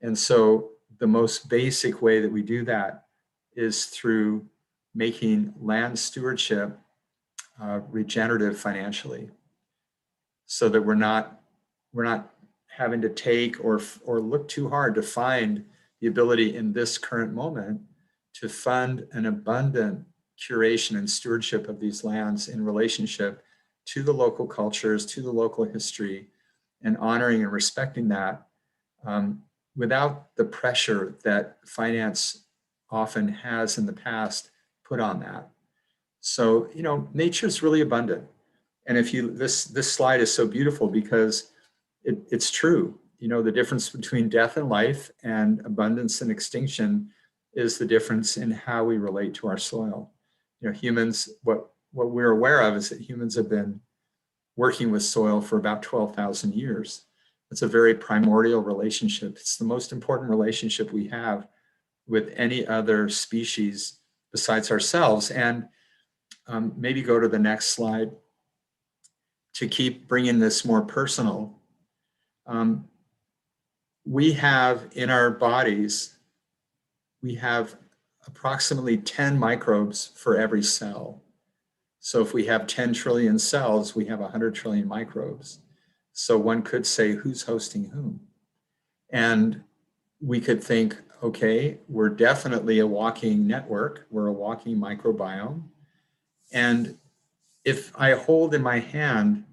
And so the most basic way that we do that is through making land stewardship regenerative financially, so that we're not having to take or look too hard to find the ability in this current moment to fund an abundant curation and stewardship of these lands in relationship to the local cultures, to the local history, and honoring and respecting that without the pressure that finance often has in the past put on that. So, nature is really abundant. And this slide is so beautiful because it's true. The difference between death and life and abundance and extinction is the difference in how we relate to our soil. Humans, what we're aware of is that humans have been working with soil for about 12,000 years. It's a very primordial relationship. It's the most important relationship we have with any other species besides ourselves. And maybe go to the next slide to keep bringing this more personal. We have in our bodies, we have approximately 10 microbes for every cell. So if we have 10 trillion cells, we have 100 trillion microbes. So one could say, who's hosting whom? And we could think, okay, we're definitely a walking network. We're a walking microbiome. And if I hold in my hand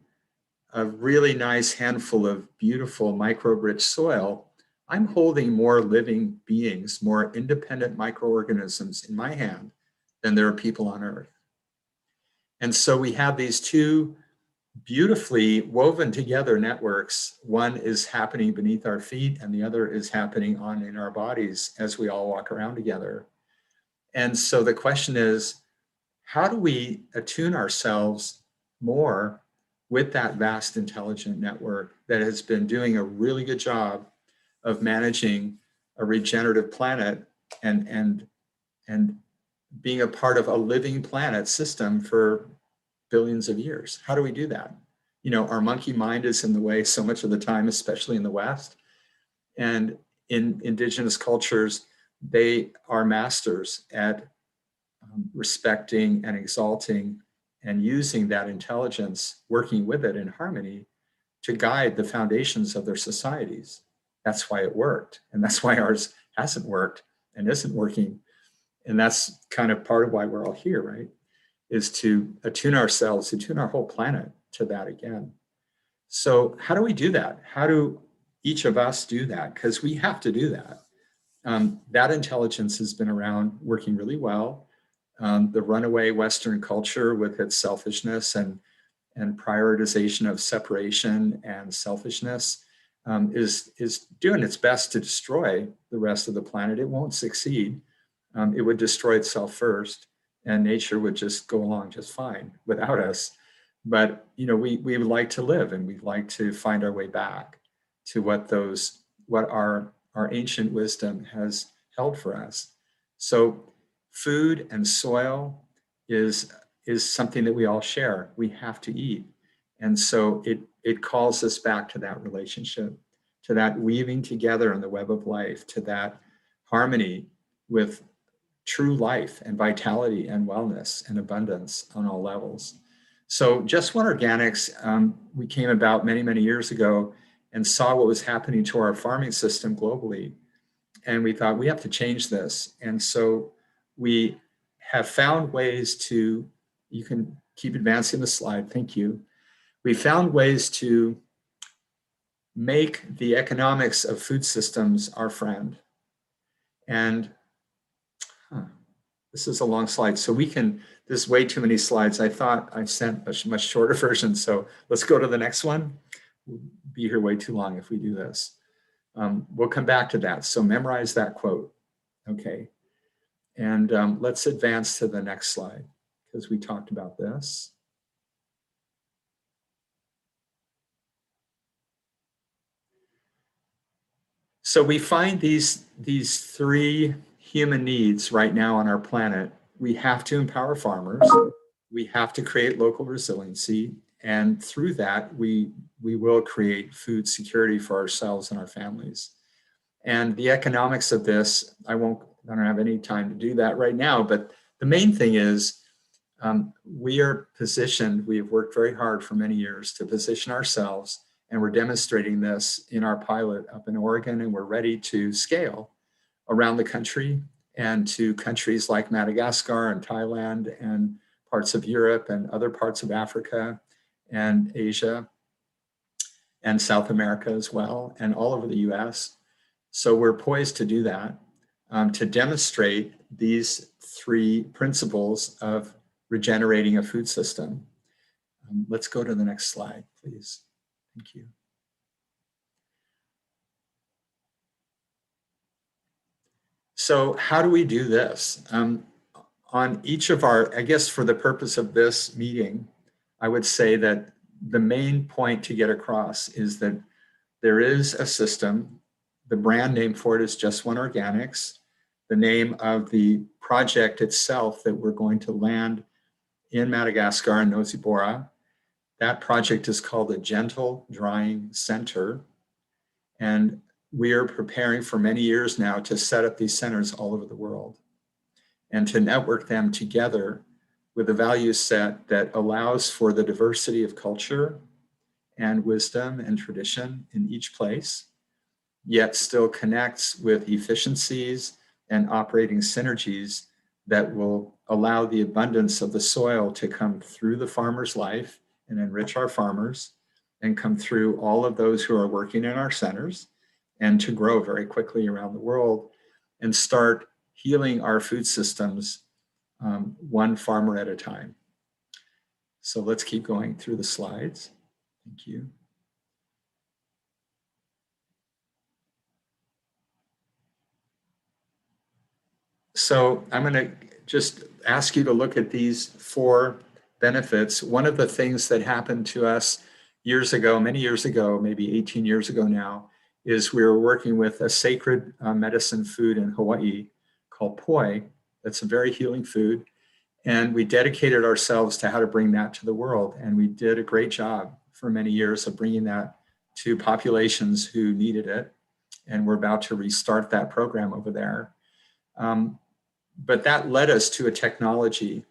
a really nice handful of beautiful microbe-rich soil, I'm holding more living beings, more independent microorganisms in my hand than there are people on Earth. And so we have these two beautifully woven together networks. One is happening beneath our feet and the other is happening on in our bodies as we all walk around together. And so the question is, how do we attune ourselves more with that vast intelligent network that has been doing a really good job of managing a regenerative planet and being a part of a living planet system for billions of years? How do we do that? You know, our monkey mind is in the way so much of the time, especially in the West. And in indigenous cultures, they are masters at respecting and exalting and using that intelligence, working with it in harmony to guide the foundations of their societies. That's why it worked. And that's why ours hasn't worked and isn't working. And that's kind of part of why we're all here, right? Is to attune ourselves, attune our whole planet to that again. So how do we do that? How do each of us do that? Because we have to do that. That intelligence has been around working really well. The runaway Western culture with its selfishness and prioritization of separation and selfishness is doing its best to destroy the rest of the planet. It won't succeed. It would destroy itself first, and nature would just go along just fine without us. But you know, we would like to live, and we'd like to find our way back to what our ancient wisdom has held for us. So food and soil is something that we all share. We have to eat. And so it calls us back to that relationship, to that weaving together in the web of life, to that harmony with true life and vitality and wellness and abundance on all levels. So Just One Organics, we came about many, many years ago and saw what was happening to our farming system globally. And we thought, we have to change this. And so we have found ways to, you can keep advancing the slide, thank you. We found ways to make the economics of food systems our friend. And this is a long slide, so there's way too many slides. I thought I sent a much shorter version, so let's go to the next one. We'll be here way too long if we do this. We'll come back to that, so memorize that quote, okay? And let's advance to the next slide, because we talked about this. So we find these three human needs right now on our planet. We have to empower farmers. We have to create local resiliency. And through that, we will create food security for ourselves and our families. And the economics of this, I don't have any time to do that right now, but the main thing is we are positioned, we have worked very hard for many years to position ourselves, and we're demonstrating this in our pilot up in Oregon, and we're ready to scale around the country and to countries like Madagascar and Thailand and parts of Europe and other parts of Africa and Asia and South America as well, and all over the US. So we're poised to do that, to demonstrate these three principles of regenerating a food system. Let's go to the next slide, please. Thank you. So how do we do this? On each of our, I guess for the purpose of this meeting, I would say that the main point to get across is that there is a system. The brand name for it is Just One Organics. The name of the project itself that we're going to land in Madagascar and Nosy Bora, that project is called the Gentle Drying Center. And we are preparing for many years now to set up these centers all over the world and to network them together with a value set that allows for the diversity of culture and wisdom and tradition in each place, yet still connects with efficiencies and operating synergies that will allow the abundance of the soil to come through the farmer's life and enrich our farmers, and come through all of those who are working in our centers, and to grow very quickly around the world and start healing our food systems one farmer at a time. So let's keep going through the slides. Thank you. So I'm going to just ask you to look at these 4 benefits. One of the things that happened to us years ago, many years ago, maybe 18 years ago now, is we were working with a sacred medicine food in Hawaii called poi. That's a very healing food. And we dedicated ourselves to how to bring that to the world. And we did a great job for many years of bringing that to populations who needed it. And we're about to restart that program over there. But that led us to a technology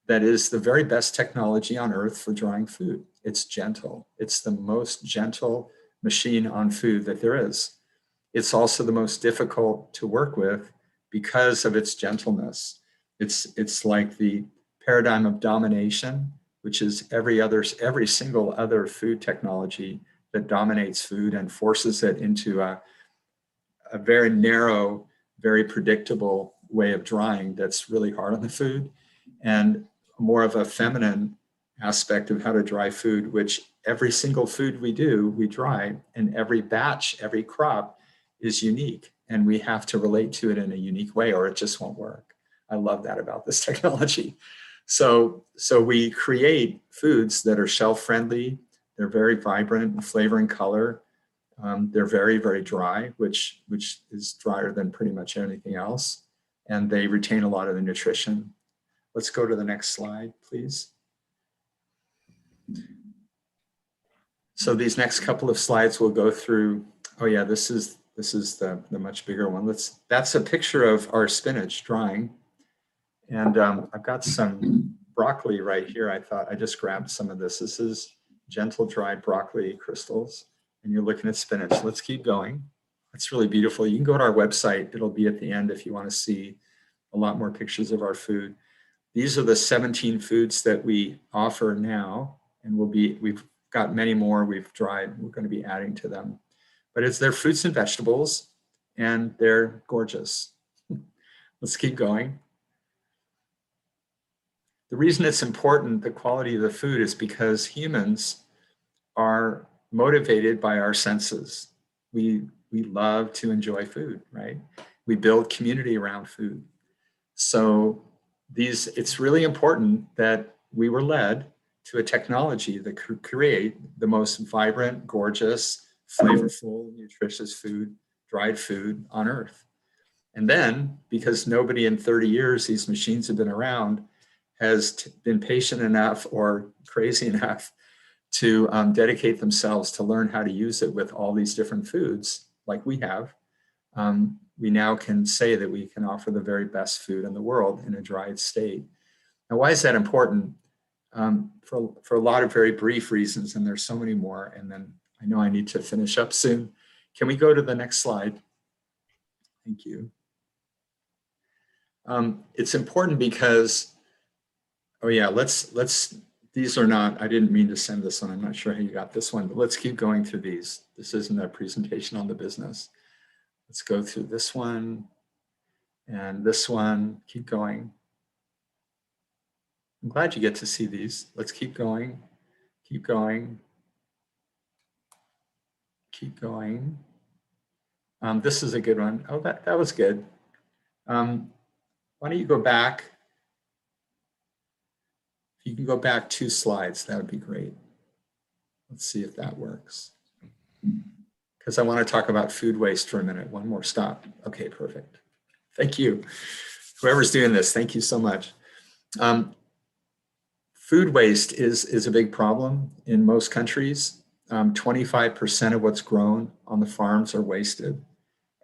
that is the very best technology on earth for drying food. It's gentle. It's the most gentle machine on food that there is. It's also the most difficult to work with because of its gentleness. It's like the paradigm of domination, which is every single other food technology that dominates food and forces it into a very narrow, very predictable way of drying that's really hard on the food, and more of a feminine aspect of how to dry food, which every single food we do, we dry, and every batch, every crop is unique, and we have to relate to it in a unique way or it just won't work. I love that about this technology. So we create foods that are shelf-friendly, they're very vibrant in flavor and color, they're very, very dry, which is drier than pretty much anything else, and they retain a lot of the nutrition. Let's go to the next slide, please. So these next couple of slides will go through, oh yeah, this is the much bigger one. That's a picture of our spinach drying. And I've got some broccoli right here. I thought I just grabbed some of this. This is gentle dried broccoli crystals. And you're looking at spinach. Let's keep going. It's really beautiful. You can go to our website. It'll be at the end if you want to see a lot more pictures of our food. These are the 17 foods that we offer now, and we've got many more we've dried. We're going to be adding to them. But they're fruits and vegetables, and they're gorgeous. Let's keep going. The reason it's important, the quality of the food, is because humans are motivated by our senses. We love to enjoy food, right? We build community around food. So it's really important that we were led to a technology that could create the most vibrant, gorgeous, flavorful, nutritious food, dried food on earth. And then, because nobody in 30 years, these machines have been around, has been patient enough or crazy enough to dedicate themselves to learn how to use it with all these different foods like we have, we now can say that we can offer the very best food in the world in a dried state. Now, why is that important? For a lot of very brief reasons, and there's so many more, and then I know I need to finish up soon. Can we go to the next slide? Thank you. It's important because, oh yeah, these are not, I didn't mean to send this one. I'm not sure how you got this one, but let's keep going through these. This isn't a presentation on the business. Let's go through this one and this one, keep going. I'm glad you get to see these. Let's keep going, keep going, keep going. This is a good one. Oh, that was good. Why don't you go back? If you can go back 2 slides, that would be great. Let's see if that works. Because I want to talk about food waste for a minute. One more stop. Okay, perfect. Thank you. Whoever's doing this, thank you so much. Food waste is a big problem in most countries. 25% of what's grown on the farms are wasted.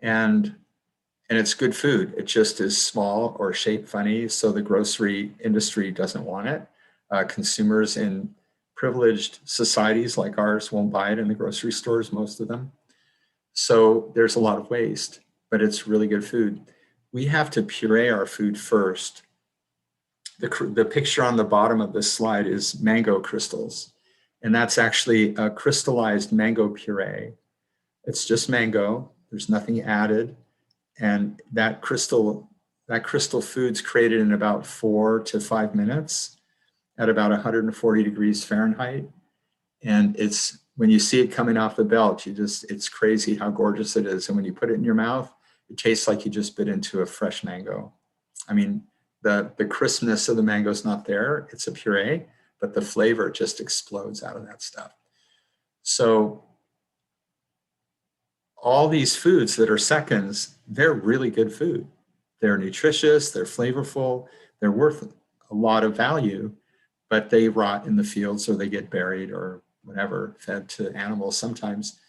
And And it's good food. It just is small or shaped funny, so the grocery industry doesn't want it. Consumers in privileged societies like ours won't buy it in the grocery stores, most of them. So there's a lot of waste, but it's really good food. We have to puree our food first. The picture on the bottom of this slide is mango crystals, and that's actually a crystallized mango puree. It's just mango, there's nothing added, and that crystal food's created in about 4 to 5 minutes at about 140 degrees Fahrenheit. And it's, when you see it coming off the belt, it's crazy how gorgeous it is. And when you put it in your mouth, it tastes like you just bit into a fresh mango. I mean, the crispness of the mango is not there, it's a puree, but the flavor just explodes out of that stuff. So all these foods that are seconds, they're really good food. They're nutritious, they're flavorful, they're worth a lot of value, but they rot in the fields or they get buried or whatever, fed to animals sometimes.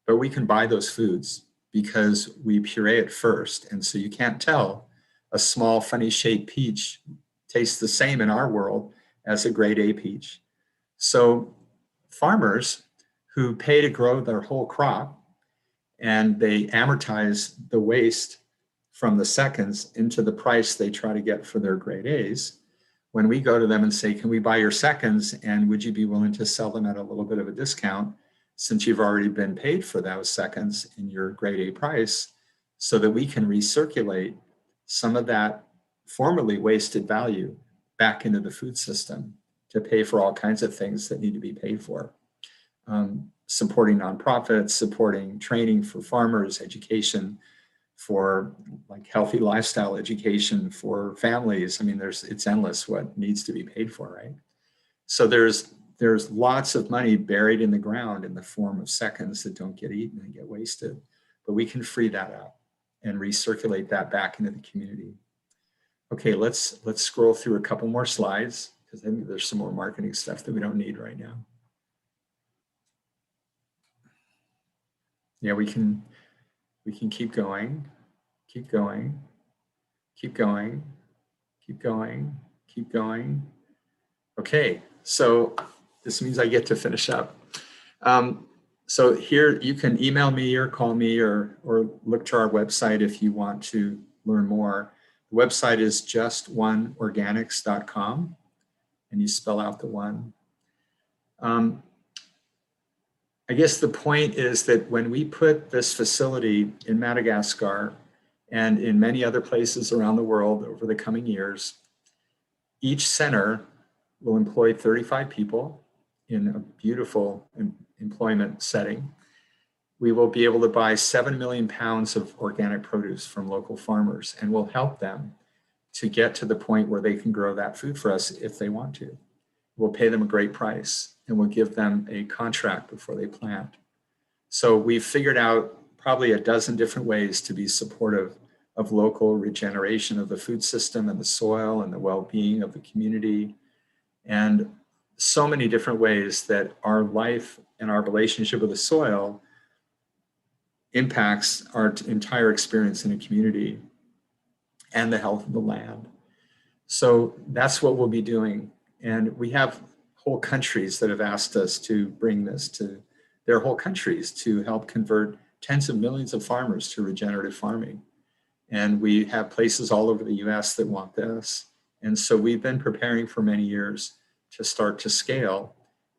But we can buy those foods because we puree it first. And so you can't tell a small funny shaped peach tastes the same in our world as a grade A peach. So farmers who pay to grow their whole crop and they amortize the waste from the seconds into the price they try to get for their grade A's. When we go to them and say, can we buy your seconds and would you be willing to sell them at a little bit of a discount since you've already been paid for those seconds in your grade A price so that we can recirculate some of that formerly wasted value back into the food system to pay for all kinds of things that need to be paid for. Supporting nonprofits, supporting training for farmers, education for like healthy lifestyle education for families. I mean, it's endless what needs to be paid for, right? So there's lots of money buried in the ground in the form of seconds that don't get eaten and get wasted, but we can free that up and recirculate that back into the community. Okay, let's scroll through a couple more slides because I think there's some more marketing stuff that we don't need right now. Yeah, we can keep going, keep going, keep going, keep going, keep going. Okay, so this means I get to finish up. So here you can email me or call me or look to our website if you want to learn more. The website is justoneorganics.com, and you spell out the one. I guess the point is that when we put this facility in Madagascar and in many other places around the world over the coming years, each center will employ 35 people in a beautiful employment setting. We will be able to buy 7 million pounds of organic produce from local farmers, and we'll help them to get to the point where they can grow that food for us if they want to. We'll pay them a great price and we'll give them a contract before they plant. So we've figured out probably a dozen different ways to be supportive of local regeneration of the food system and the soil and the well-being of the community, and so many different ways that our life and our relationship with the soil impacts our entire experience in a community and the health of the land. So that's what we'll be doing. And we have whole countries that have asked us to bring this to their whole countries to help convert tens of millions of farmers to regenerative farming. And we have places all over the US that want this. And so we've been preparing for many years to start to scale.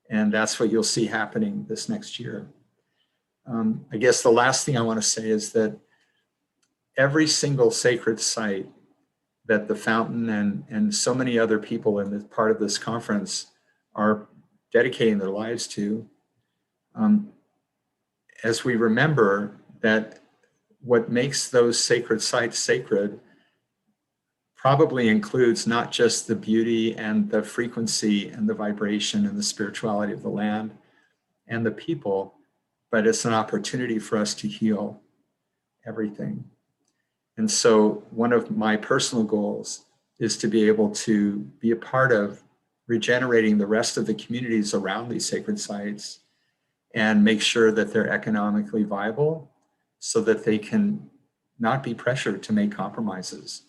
And that's what you'll see happening this next year. I guess the last thing I want to say is that every single sacred site that the fountain and so many other people in this part of this conference are dedicating their lives to, as we remember that what makes those sacred sites sacred probably includes not just the beauty and the frequency and the vibration and the spirituality of the land and the people, but it's an opportunity for us to heal everything. And so one of my personal goals is to be able to be a part of regenerating the rest of the communities around these sacred sites and make sure that they're economically viable so that they can not be pressured to make compromises,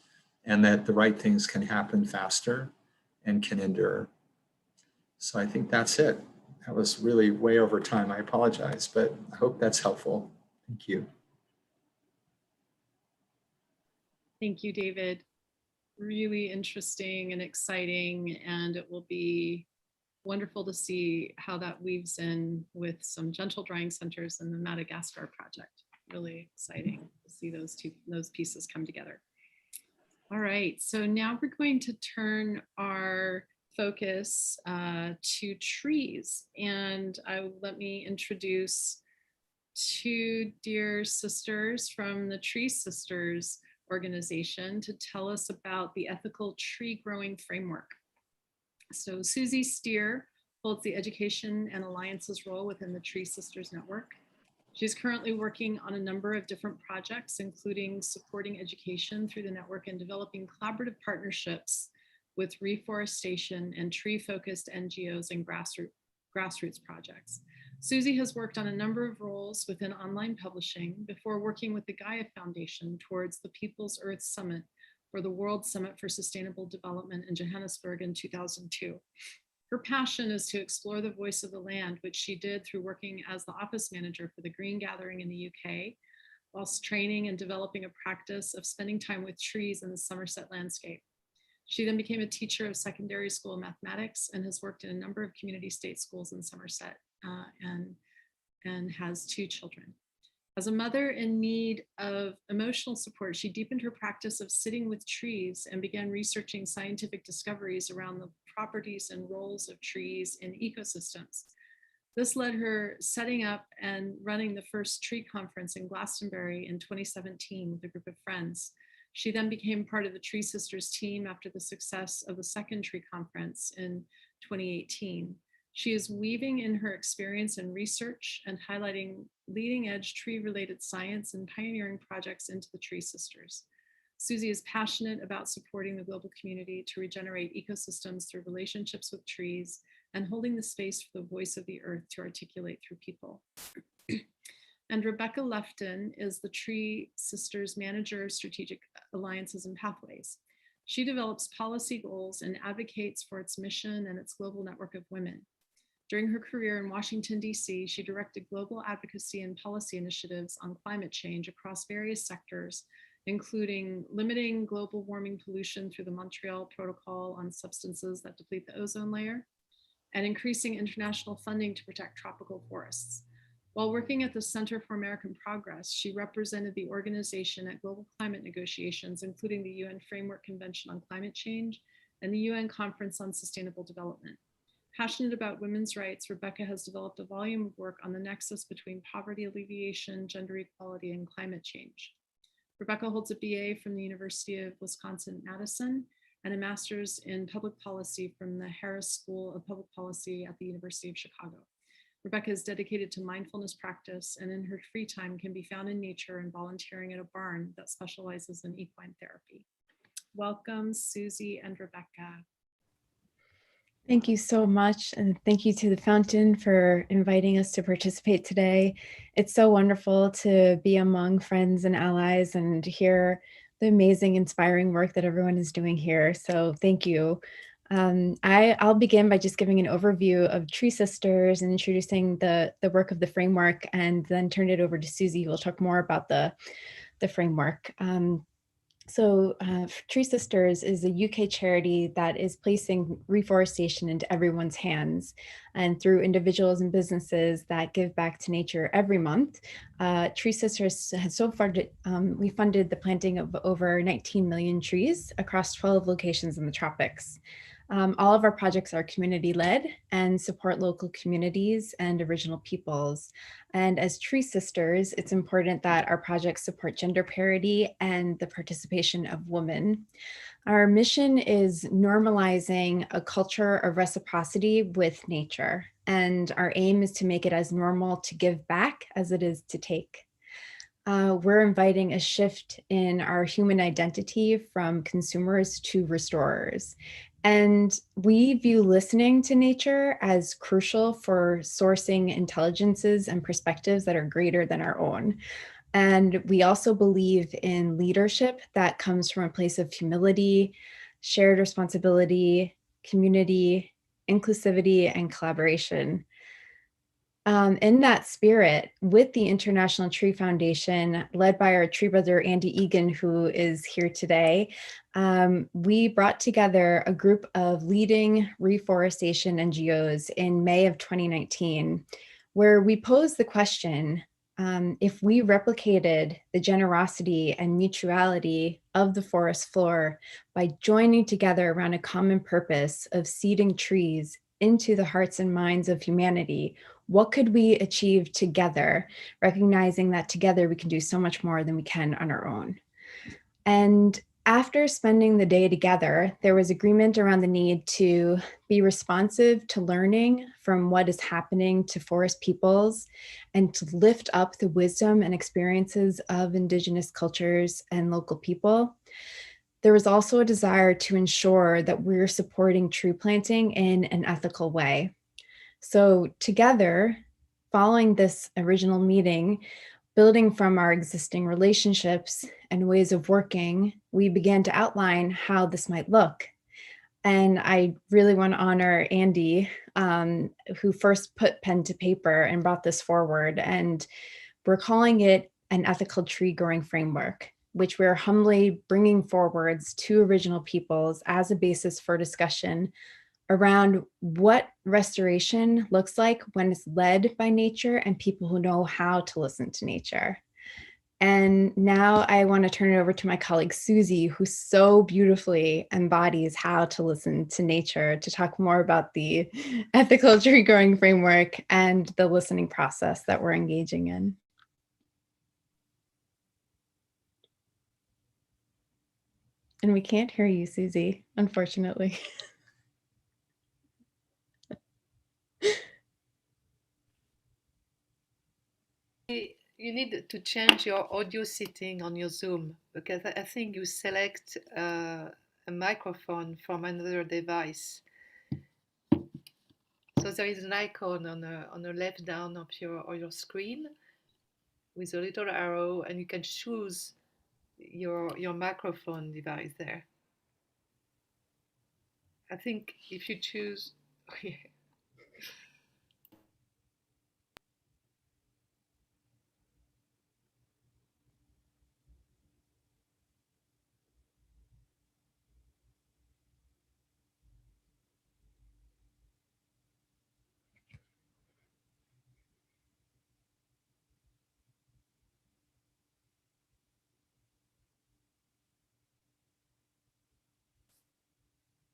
and that the right things can happen faster and can endure. So I think that's it. That was really way over time. I apologize, but I hope that's helpful. Thank you. Thank you, David. Really interesting and exciting, and it will be wonderful to see how that weaves in with some gentle drying centers in the Madagascar project. Really exciting to see those pieces come together. All right, so now we're going to turn our focus to trees, and let me introduce two dear sisters from the Tree Sisters organization to tell us about the ethical tree growing framework. So Suzi Steer holds the education and alliances role within the Tree Sisters Network. She's currently working on a number of different projects, including supporting education through the network and developing collaborative partnerships with reforestation and tree-focused NGOs and grassroots projects. Suzi has worked on a number of roles within online publishing before working with the Gaia Foundation towards the People's Earth Summit for the World Summit for Sustainable Development in Johannesburg in 2002. Her passion is to explore the voice of the land, which she did through working as the office manager for the Green Gathering in the UK, whilst training and developing a practice of spending time with trees in the Somerset landscape. She then became a teacher of secondary school mathematics and has worked in a number of community state schools in Somerset and has 2 children. As a mother in need of emotional support, she deepened her practice of sitting with trees and began researching scientific discoveries around the properties and roles of trees in ecosystems. This led her setting up and running the first tree conference in Glastonbury in 2017 with a group of friends. She then became part of the Tree Sisters team after the success of the second tree conference in 2018. She is weaving in her experience and research and highlighting leading edge tree related science and pioneering projects into the Tree Sisters. Suzi is passionate about supporting the global community to regenerate ecosystems through relationships with trees and holding the space for the voice of the earth to articulate through people. And Rebecca Lefton is the Tree Sisters Manager of Strategic Alliances and Pathways. She develops policy goals and advocates for its mission and its global network of women. During her career in Washington, D.C., she directed global advocacy and policy initiatives on climate change across various sectors, including limiting global warming pollution through the Montreal Protocol on substances that deplete the ozone layer, and increasing international funding to protect tropical forests. While working at the Center for American Progress, she represented the organization at global climate negotiations, including the UN Framework Convention on Climate Change and the UN Conference on Sustainable Development. Passionate about women's rights, Rebecca has developed a volume of work on the nexus between poverty alleviation, gender equality, and climate change. Rebecca holds a BA from the University of Wisconsin-Madison and a master's in public policy from the Harris School of Public Policy at the University of Chicago. Rebecca is dedicated to mindfulness practice and in her free time can be found in nature and volunteering at a barn that specializes in equine therapy. Welcome, Suzi and Rebecca. Thank you so much. And thank you to the Fountain for inviting us to participate today. It's so wonderful to be among friends and allies and hear the amazing, inspiring work that everyone is doing here. So thank you. I'll begin by just giving an overview of Tree Sisters and introducing the work of the framework, and then turn it over to Suzi, who will talk more about the framework. Tree Sisters is a UK charity that is placing reforestation into everyone's hands, and through individuals and businesses that give back to nature every month. Tree Sisters has so far, we funded the planting of over 19 million trees across 12 locations in the tropics. All of our projects are community-led and support local communities and original peoples. And as Tree Sisters, it's important that our projects support gender parity and the participation of women. Our mission is normalizing a culture of reciprocity with nature. And our aim is to make it as normal to give back as it is to take. We're inviting a shift in our human identity from consumers to restorers. And we view listening to nature as crucial for sourcing intelligences and perspectives that are greater than our own. And we also believe in leadership that comes from a place of humility, shared responsibility, community, inclusivity, and collaboration. In that spirit, with the International Tree Foundation, led by our tree brother, Andy Egan, who is here today, we brought together a group of leading reforestation NGOs in May of 2019, where we posed the question, if we replicated the generosity and mutuality of the forest floor by joining together around a common purpose of seeding trees into the hearts and minds of humanity, what could we achieve together, recognizing that together we can do so much more than we can on our own. And after spending the day together, there was agreement around the need to be responsive to learning from what is happening to forest peoples and to lift up the wisdom and experiences of Indigenous cultures and local people. There was also a desire to ensure that we're supporting tree planting in an ethical way. So together, following this original meeting, building from our existing relationships and ways of working, we began to outline how this might look. And I really want to honor Andy, who first put pen to paper and brought this forward. And we're calling it an ethical tree growing framework, which we're humbly bringing forwards to original peoples as a basis for discussion around what restoration looks like when it's led by nature and people who know how to listen to nature. And now I want to turn it over to my colleague Suzi, who so beautifully embodies how to listen to nature, to talk more about the ethical tree growing framework and the listening process that we're engaging in. And we can't hear you, Suzi, unfortunately. You need to change your audio setting on your Zoom, because I think you select a microphone from another device. So there is an icon on the left down of your screen with a little arrow, and you can choose your microphone device there. I think if you choose,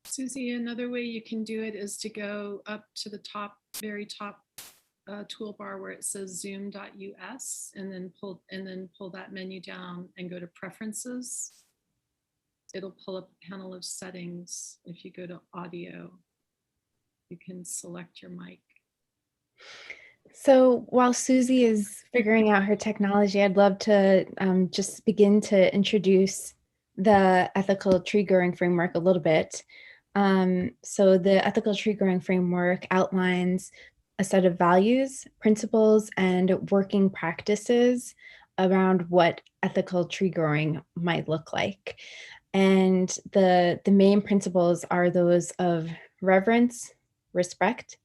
Suzi, another way you can do it is to go up to the top, very top toolbar where it says zoom.us and then pull that menu down and go to preferences. It'll pull up a panel of settings. If you go to audio, you can select your mic. So while Suzi is figuring out her technology, I'd love to just begin to introduce the ethical tree growing framework a little bit. So the ethical tree growing framework outlines a set of values, principles, and working practices around what ethical tree growing might look like. And the main principles are those of reverence, respect,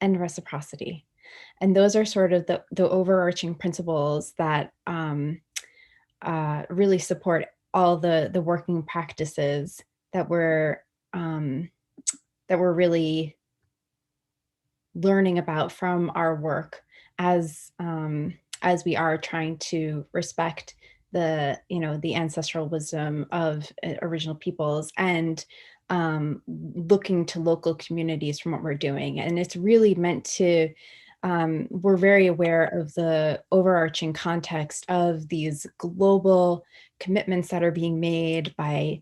and reciprocity. And those are sort of the overarching principles that really support all the working practices that we're really learning about from our work as we are trying to respect the ancestral wisdom of original peoples and looking to local communities from what we're doing. And it's really meant to, we're very aware of the overarching context of these global commitments that are being made by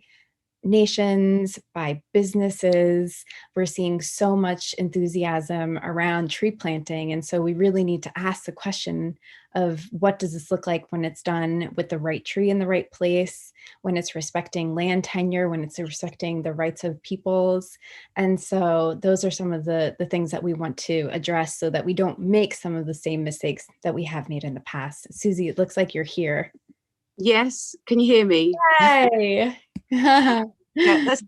nations, by businesses. We're seeing so much enthusiasm around tree planting. And so we really need to ask the question of what does this look like when it's done with the right tree in the right place, when it's respecting land tenure, when it's respecting the rights of peoples. And so those are some of the things that we want to address so that we don't make some of the same mistakes that we have made in the past. Suzi, it looks like you're here. Yes, can you hear me? Yay! Yeah, that's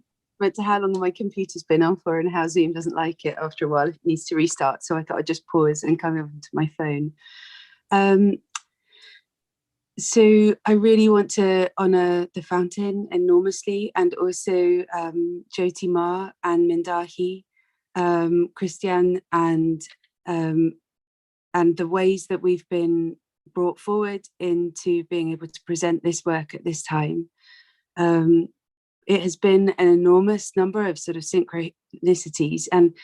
to how long my computer's been on for and how Zoom doesn't like it after a while. It needs to restart. So I thought I'd just pause and come over to my phone. So I really want to honour the fountain enormously, and also Jyoti Ma and Mindahi, Christian, and the ways that we've been brought forward into being able to present this work at this time. It has been an enormous number of sort of synchronicities, and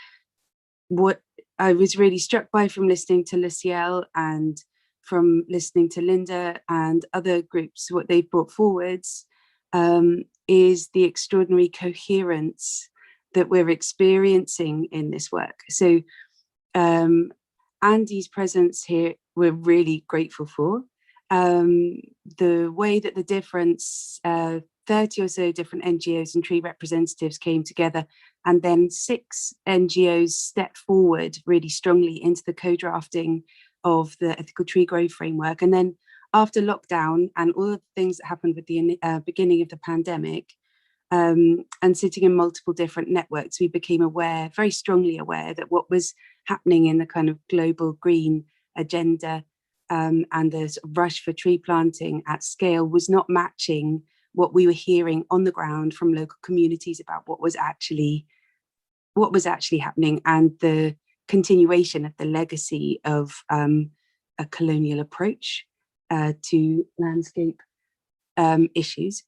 what I was really struck by from listening to Ciel and from listening to Linda and other groups, what they've brought forwards is the extraordinary coherence that we're experiencing in this work. So Andy's presence here, we're really grateful for. The way that the different 30 or so different NGOs and tree representatives came together, and then 6 NGOs stepped forward really strongly into the co-drafting of the ethical tree growth framework. And then after lockdown and all of the things that happened with the beginning of the pandemic, and sitting in multiple different networks, we became aware, very strongly aware, that what was happening in the kind of global green agenda and the sort of rush for tree planting at scale was not matching what we were hearing on the ground from local communities about what was actually happening, and the continuation of the legacy of a colonial approach to landscape issues.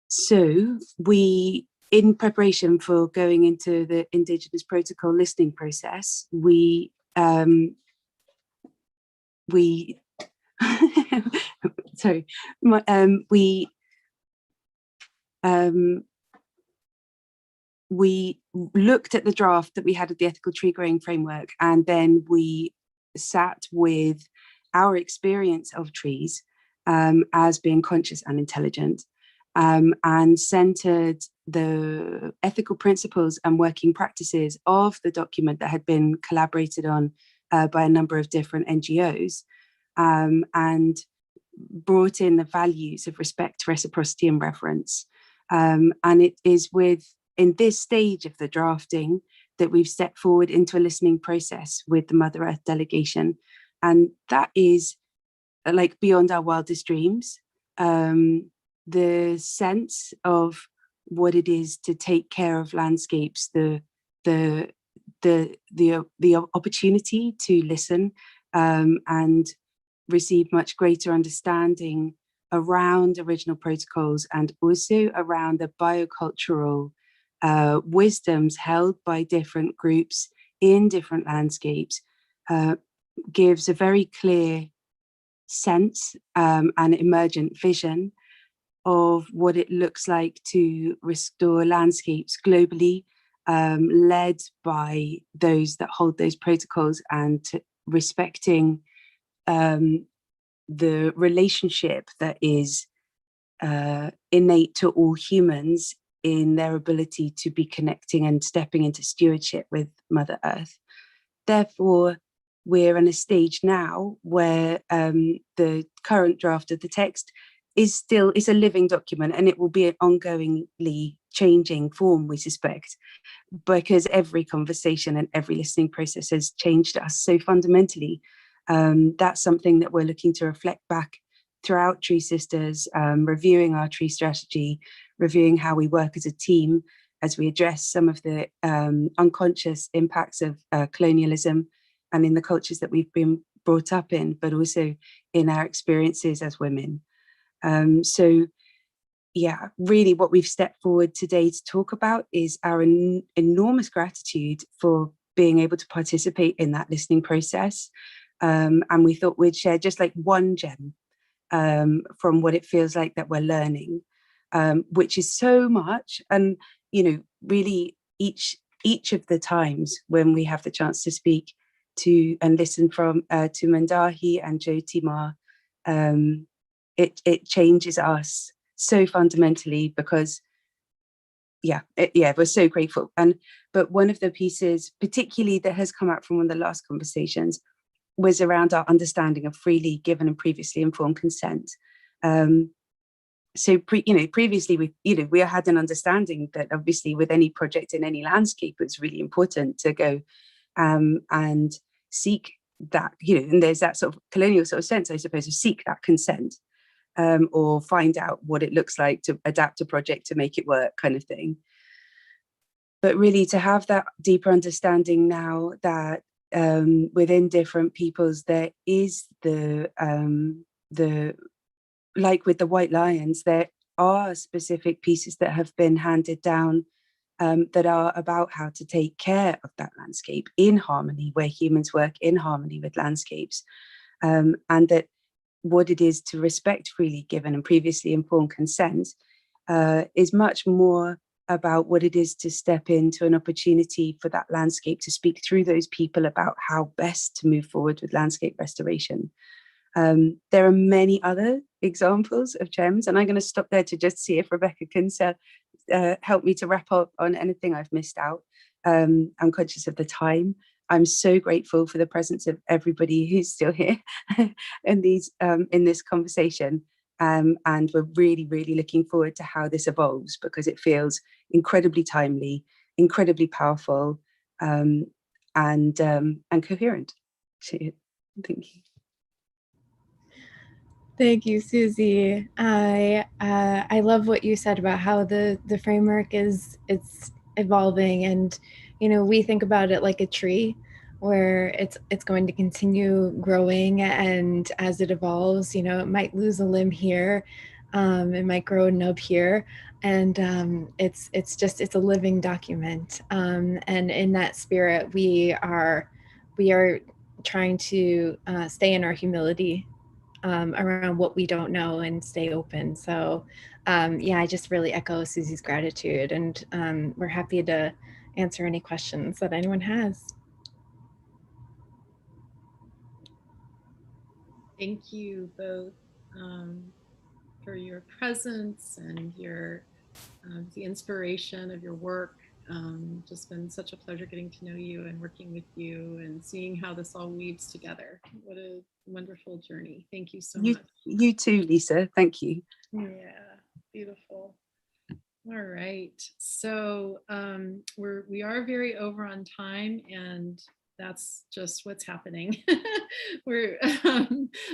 So we, in preparation for going into the Indigenous Protocol listening process, we sorry, we looked at the draft that we had of the ethical tree growing framework, and then we sat with our experience of trees as being conscious and intelligent, and centered the ethical principles and working practices of the document that had been collaborated on by a number of different NGOs, and brought in the values of respect, reciprocity, and reverence. And it is in this stage of the drafting that we've stepped forward into a listening process with the Mother Earth delegation. And that is like beyond our wildest dreams. The sense of what it is to take care of landscapes, the opportunity to listen and receive much greater understanding around original protocols, and also around the biocultural wisdoms held by different groups in different landscapes, gives a very clear sense and emergent vision of what it looks like to restore landscapes globally, led by those that hold those protocols, and respecting the relationship that is innate to all humans in their ability to be connecting and stepping into stewardship with Mother Earth. Therefore, we're in a stage now where the current draft of the text is a living document, and it will be an ongoingly changing form, we suspect, because every conversation and every listening process has changed us so fundamentally. That's something that we're looking to reflect back throughout Tree Sisters, reviewing our tree strategy, reviewing how we work as a team as we address some of the unconscious impacts of colonialism and in the cultures that we've been brought up in, but also in our experiences as women. So yeah, really what we've stepped forward today to talk about is our enormous gratitude for being able to participate in that listening process. And we thought we'd share just like one gem from what it feels like that we're learning. which is so much. And, you know, really each of the times when we have the chance to speak to and listen from to Mandahi and Jyotima, it changes us so fundamentally, because we're so grateful. But one of the pieces particularly that has come out from one of the last conversations was around our understanding of freely given and previously informed consent. So previously we had an understanding that obviously with any project in any landscape, it's really important to go and seek that, and there's that sort of colonial sort of sense, I suppose, of seek that consent, or find out what it looks like to adapt a project to make it work, kind of thing. But really to have that deeper understanding now that within different peoples there is the like with the white lions, there are specific pieces that have been handed down that are about how to take care of that landscape in harmony, where humans work in harmony with landscapes, and that what it is to respect freely given and previously informed consent is much more about what it is to step into an opportunity for that landscape to speak through those people about how best to move forward with landscape restoration. There are many other examples of gems, and I'm going to stop there to just see if Rebecca can help me to wrap up on anything I've missed out. I'm conscious of the time. I'm so grateful for the presence of everybody who's still here in this conversation, and we're really, really looking forward to how this evolves, because it feels incredibly timely, incredibly powerful, and coherent. So, thank you. Thank you, Suzi. I love what you said about how the framework it's evolving, and we think about it like a tree, where it's going to continue growing, and as it evolves, it might lose a limb here, it might grow a nub here, and it's a living document, and in that spirit we are trying to stay in our humility around what we don't know and stay open. So I just really echo Suzi's gratitude, and we're happy to answer any questions that anyone has. Thank you both for your presence and your the inspiration of your work. Just been such a pleasure getting to know you and working with you and seeing how this all weaves together. What a wonderful journey. Thank you so much. You too, Lisa. Thank you. Yeah, beautiful. All right. So we are very over on time, and that's just what's happening.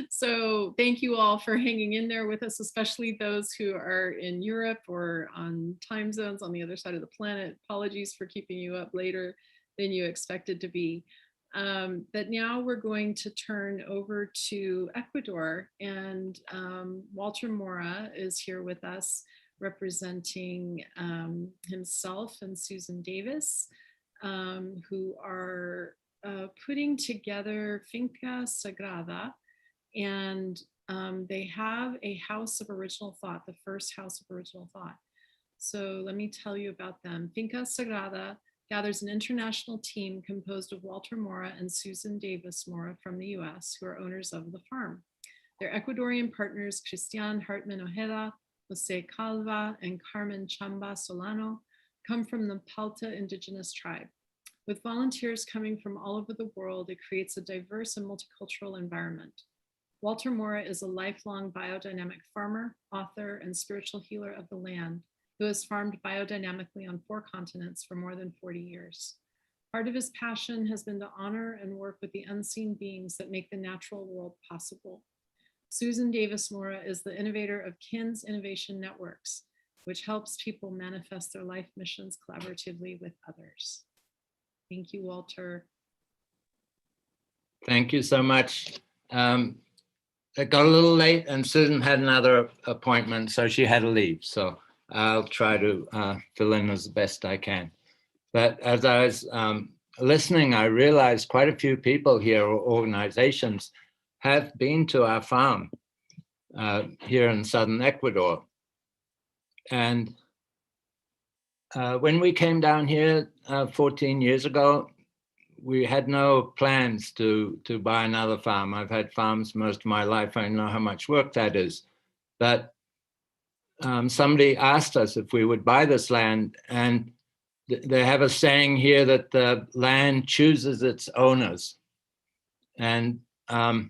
So thank you all for hanging in there with us, especially those who are in Europe or on time zones on the other side of the planet. Apologies for keeping you up later than you expected to be. But now we're going to turn over to Ecuador, and Walter Mora is here with us representing himself and Susan Davis, who are putting together Finca Sagrada, and they have a house of original thought, the first house of original thought. So let me tell you about them. Finca Sagrada gathers an international team composed of Walter Mora and Susan Davis Mora from the US, who are owners of the farm. Their Ecuadorian partners, Cristian Hartman Ojeda, Jose Calva, and Carmen Chamba Solano, come from the Palta indigenous tribe. With volunteers coming from all over the world, it creates a diverse and multicultural environment. Walter Mora is a lifelong biodynamic farmer, author, and spiritual healer of the land, who has farmed biodynamically on 4 continents for more than 40 years. Part of his passion has been to honor and work with the unseen beings that make the natural world possible. Susan Davis Mora is the innovator of KINS Innovation Networks, which helps people manifest their life missions collaboratively with others. Thank you, Walter. Thank you so much. It got a little late and Susan had another appointment, so she had to leave. So I'll try to fill in as best I can. But as I was listening, I realized quite a few people here, or organizations, have been to our farm here in southern Ecuador. And when we came down here 14 years ago, we had no plans to buy another farm. I've had farms most of my life. I know how much work that is. But somebody asked us if we would buy this land, and they have a saying here that the land chooses its owners. And my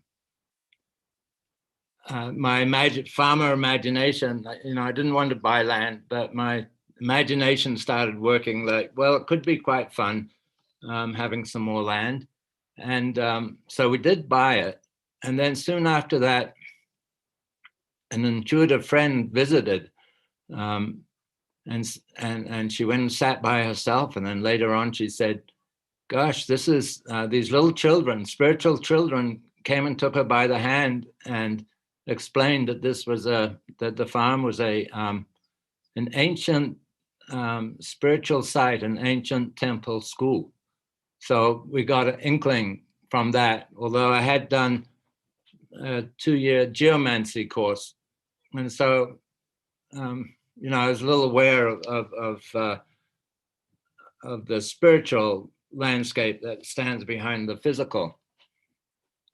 farmer imagination, I didn't want to buy land, but my imagination started working like, well, it could be quite fun having some more land. And so we did buy it. And then soon after that, an intuitive friend visited, and she went and sat by herself. And then later on, she said, gosh, this is these little children, spiritual children, came and took her by the hand and explained that this was that the farm was an ancient spiritual site, an ancient temple school. So we got an inkling from that, although I had done a 2-year geomancy course. And so, I was a little aware of the spiritual landscape that stands behind the physical.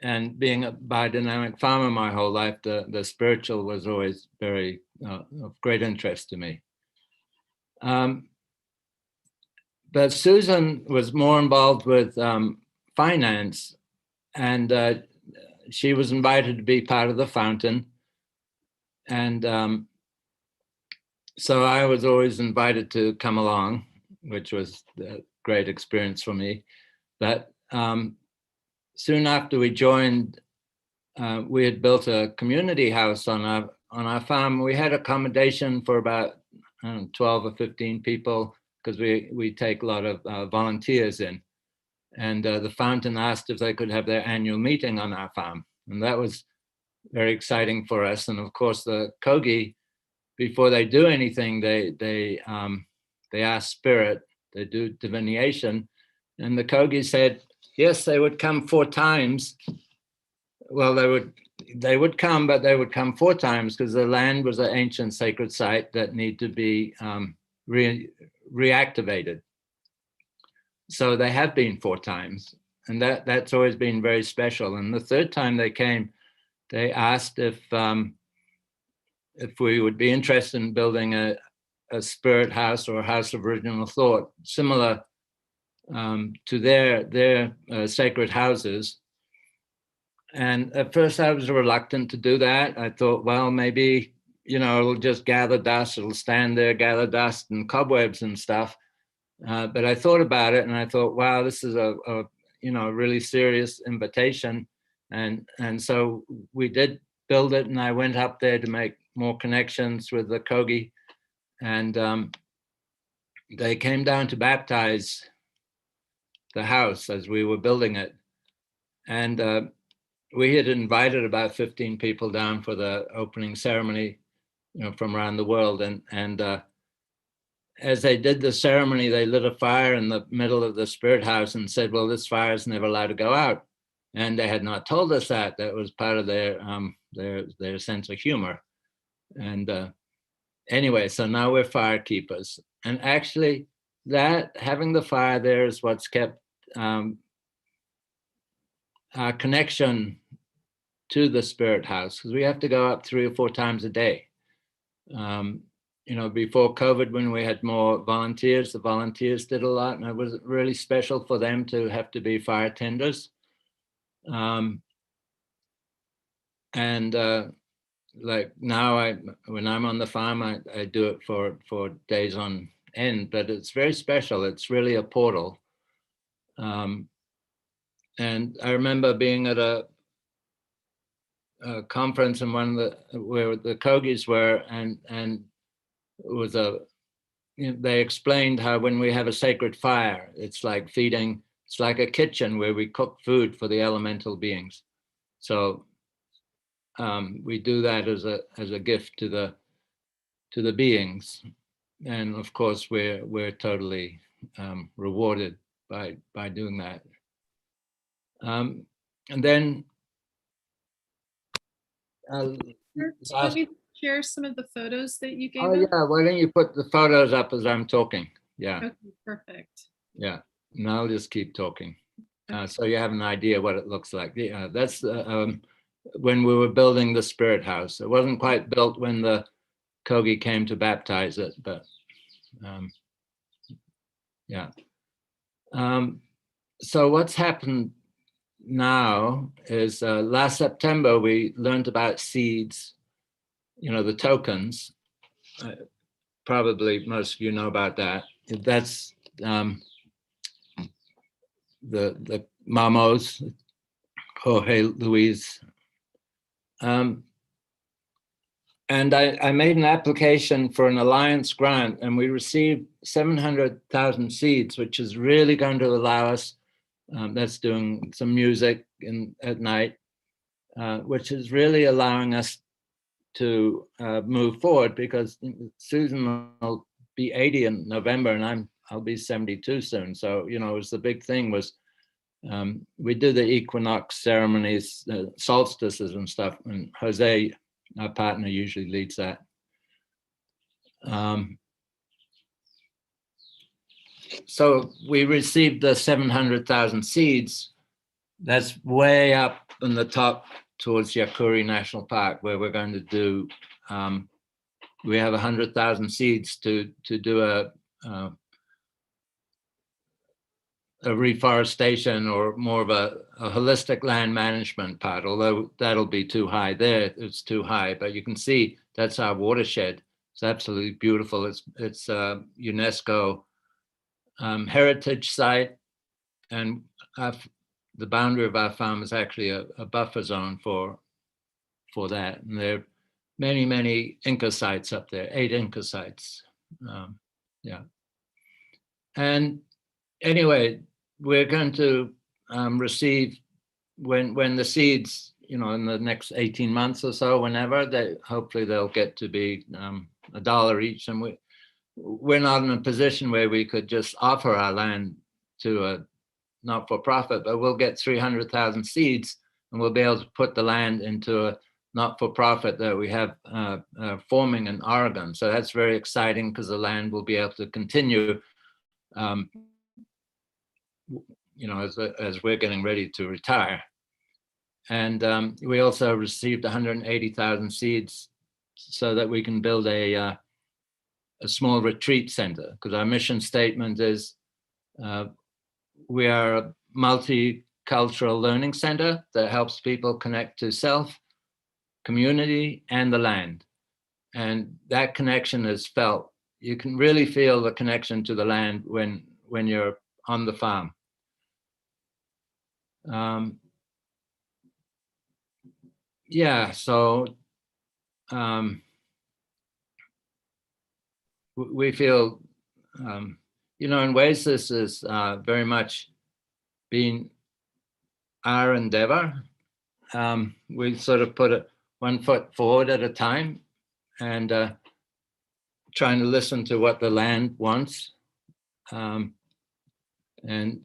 And being a biodynamic farmer my whole life, the spiritual was always very of great interest to me. But Susan was more involved with finance, and she was invited to be part of the fountain. And so I was always invited to come along, which was a great experience for me. But soon after we joined, we had built a community house on our farm. We had accommodation for about 12 or 15 people, because we take a lot of volunteers in. And the fountain asked if they could have their annual meeting on our farm. And that was very exciting for us. And of course, the Kogi, before they do anything, they ask spirit, they do divination. And the Kogi said, yes, they would come 4 times. Well, they would come, but they would come 4 times, because the land was an ancient sacred site that needed to be reactivated. So they have been 4 times, and that's always been very special. And the 3rd time they came, they asked if we would be interested in building a spirit house or a house of original thought, similar to their sacred houses. And at first I was reluctant to do that. I thought, well, maybe, it'll just gather dust, it'll stand there, gather dust and cobwebs and stuff. But I thought about it, and I thought, wow, this is a really serious invitation. And so we did build it, and I went up there to make more connections with the Kogi. And they came down to baptize the house as we were building it. And we had invited about 15 people down for the opening ceremony, from around the world. And as they did the ceremony, they lit a fire in the middle of the spirit house and said, well, this fire is never allowed to go out. And they had not told us that. That was part of their sense of humor. And anyway, so now we're fire keepers. And actually, that having the fire there is what's kept our connection to the spirit house, because we have to go up 3 or 4 times a day. Before COVID, when we had more volunteers, the volunteers did a lot, and it was really special for them to have to be fire tenders. Like now, when I'm on the farm, I do it for days on end, but it's very special. It's really a portal. And I remember being at a conference in where the Kogis were, and it was they explained how when we have a sacred fire, it's like feeding. It's like a kitchen where we cook food for the elemental beings. So we do that as a gift to the beings, and of course we're totally rewarded by doing that. And then let me share some of the photos that you gave Oh us? yeah, why don't you put the photos up as I'm talking? Yeah, Okay, perfect. yeah. And I'll just keep talking. So you have an idea what it looks like. Yeah, that's when we were building the spirit house. It wasn't quite built when the Kogi came to baptize it, but yeah. So what's happened now is last September we learned about seeds, you know, the tokens. Probably most of you know about that. That's the Mamos, Jorge Luis. And I made an application for an alliance grant, and we received 700,000 seeds, which is really going to allow us, that's doing some music at night, which is really allowing us to move forward, because Susan will be 80 in November and I'll be 72 soon. So, you know, it was the big thing was we do the equinox ceremonies, solstices and stuff, and Jose, our partner, usually leads that. So we received the 700,000 seeds. That's way up in the top towards Yakuri National Park, where we're going to do, we have 100,000 seeds to do a reforestation, or more of a holistic land management part, although that'll be too high there. It's too high, but you can see that's our watershed. It's absolutely beautiful. It's a UNESCO heritage site, and the boundary of our farm is actually a buffer zone for that. And there are many, many Inca sites up there, 8 Inca sites. Yeah. And anyway, we're going to receive, when the seeds, you know, in the next 18 months or so, whenever, hopefully they'll get to be $1 each. And we're not in a position where we could just offer our land to a not-for-profit, but we'll get 300,000 seeds, and we'll be able to put the land into a not-for-profit that we have forming in Oregon. So that's very exciting, because the land will be able to continue, you know, as we're getting ready to retire. And we also received 180,000 seeds so that we can build a small retreat center, because our mission statement is we are a multicultural learning center that helps people connect to self, community, and the land. And that connection is felt. You can really feel the connection to the land when you're on the farm. Yeah, so we feel, you know, in ways this is very much been our endeavor. We sort of put it 1 foot forward at a time, and trying to listen to what the land wants. And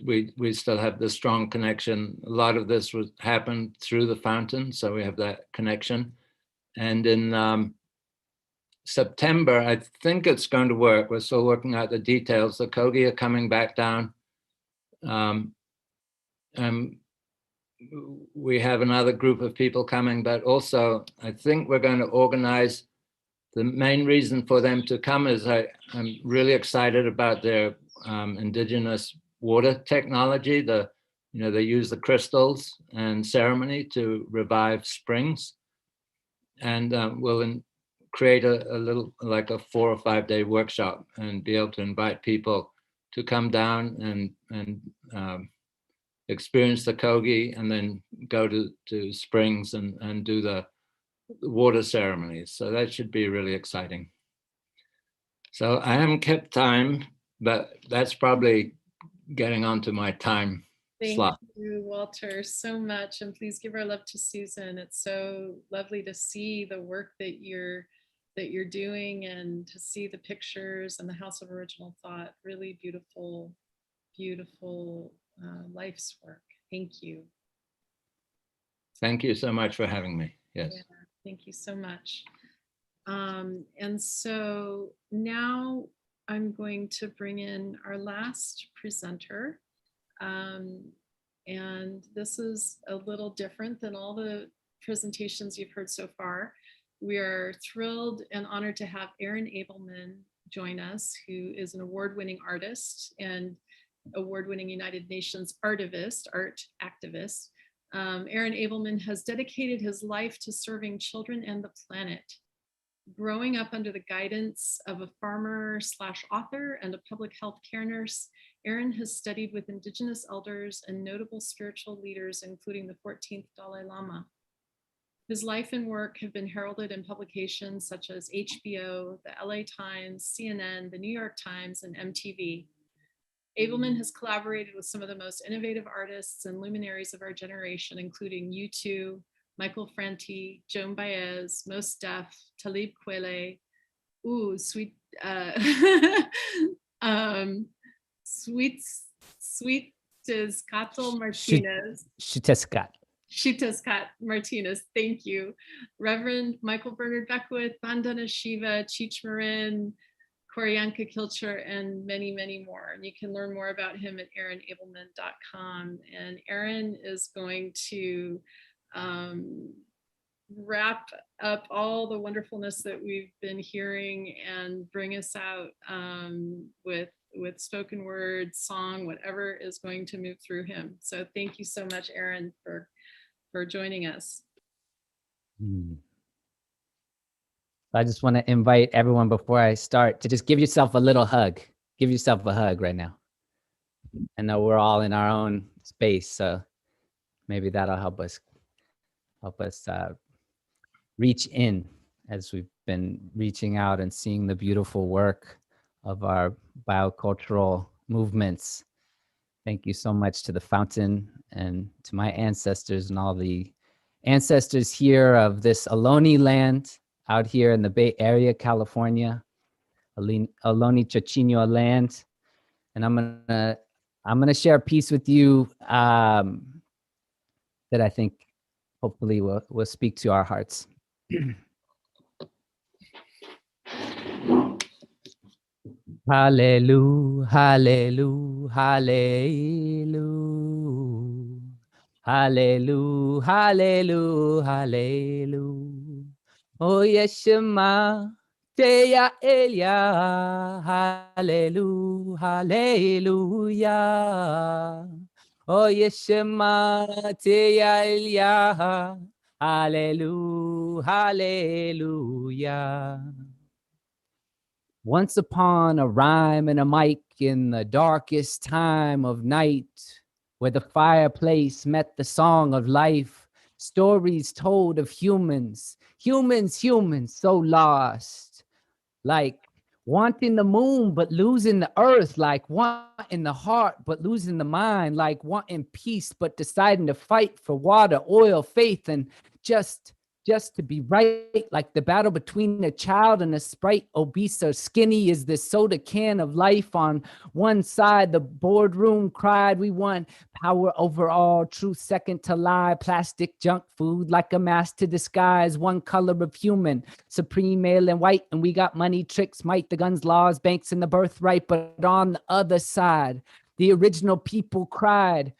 we still have the strong connection. A lot of this happened through the fountain, so we have that connection. And in September, I think it's going to work. We're still working out the details. The Kogi are coming back down. And we have another group of people coming, but also I think we're going to organize. The main reason for them to come is I'm really excited about their indigenous water technology. You know, they use the crystals and ceremony to revive springs, and we'll create a little, like a 4 or 5 day workshop, and be able to invite people to come down and experience the Kogi, and then go to springs and do the water ceremonies. So that should be really exciting. So I haven't kept time, but that's probably getting onto my time slot. Thank you, Walter, so much. And please give our love to Susan. It's so lovely to see the work that you're doing, and to see the pictures and the House of Original Thought. Really beautiful, beautiful life's work. Thank you. Thank you so much for having me. Yes. Yeah, thank you so much. And so now I'm going to bring in our last presenter. And this is a little different than all the presentations you've heard so far. We are thrilled and honored to have Erin Abelman join us, who is an award-winning artist and award-winning United Nations artivist, art activist. Erin Abelman has dedicated his life to serving children and the planet. Growing up under the guidance of a farmer/author and a public health care nurse, Erin has studied with Indigenous elders and notable spiritual leaders, including the 14th Dalai Lama. His life and work have been heralded in publications such as HBO, the LA Times, CNN, the New York Times, and MTV. Abelman has collaborated with some of the most innovative artists and luminaries of our generation, including U2, Michael Franti, Joan Baez, Mos Def, Talib Kweli, Sweet Tezcatl Martinez. Shitescat Martinez, thank you. Reverend Michael Bernard Beckwith, Vandana Shiva, Cheech Marin, Bianca Kilcher, and many, many more. And you can learn more about him at erinabelman.com. And Erin is going to wrap up all the wonderfulness that we've been hearing and bring us out with spoken word, song, whatever is going to move through him. So thank you so much, Erin, for joining us. I just want to invite everyone before I start to just give yourself a little hug. Give yourself a hug right now. I know we're all in our own space, so maybe that'll help us reach in as we've been reaching out and seeing the beautiful work of our biocultural movements. Thank you so much to the fountain and to my ancestors and all the ancestors here of this Ohlone land out here in the Bay Area, California, Ohlone Chochenyo land. And I'm gonna share a piece with you that I think hopefully will speak to our hearts. Hallelujah, hallelujah, hallelujah. Hallelujah, hallelujah, hallelujah. Oh Yeshua, Teya Elia, hallelujah, hallelujah. Oh Yeshua, Teya Elia, hallelujah, hallelujah. Once upon a rhyme and a mic in the darkest time of night, where the fireplace met the song of life, stories told of humans, so lost, like wanting the moon but losing the earth, like wanting the heart but losing the mind, like wanting peace but deciding to fight for water, oil, faith, and just to be right, like the battle between a child and a sprite. Obese or skinny is the soda can of life. On one side, the boardroom cried, we want power over all, truth second to lie, plastic junk food like a mask to disguise one color of human, supreme male and white, and we got money, tricks, might, the guns, laws, banks, and the birthright. But on the other side, the original people cried,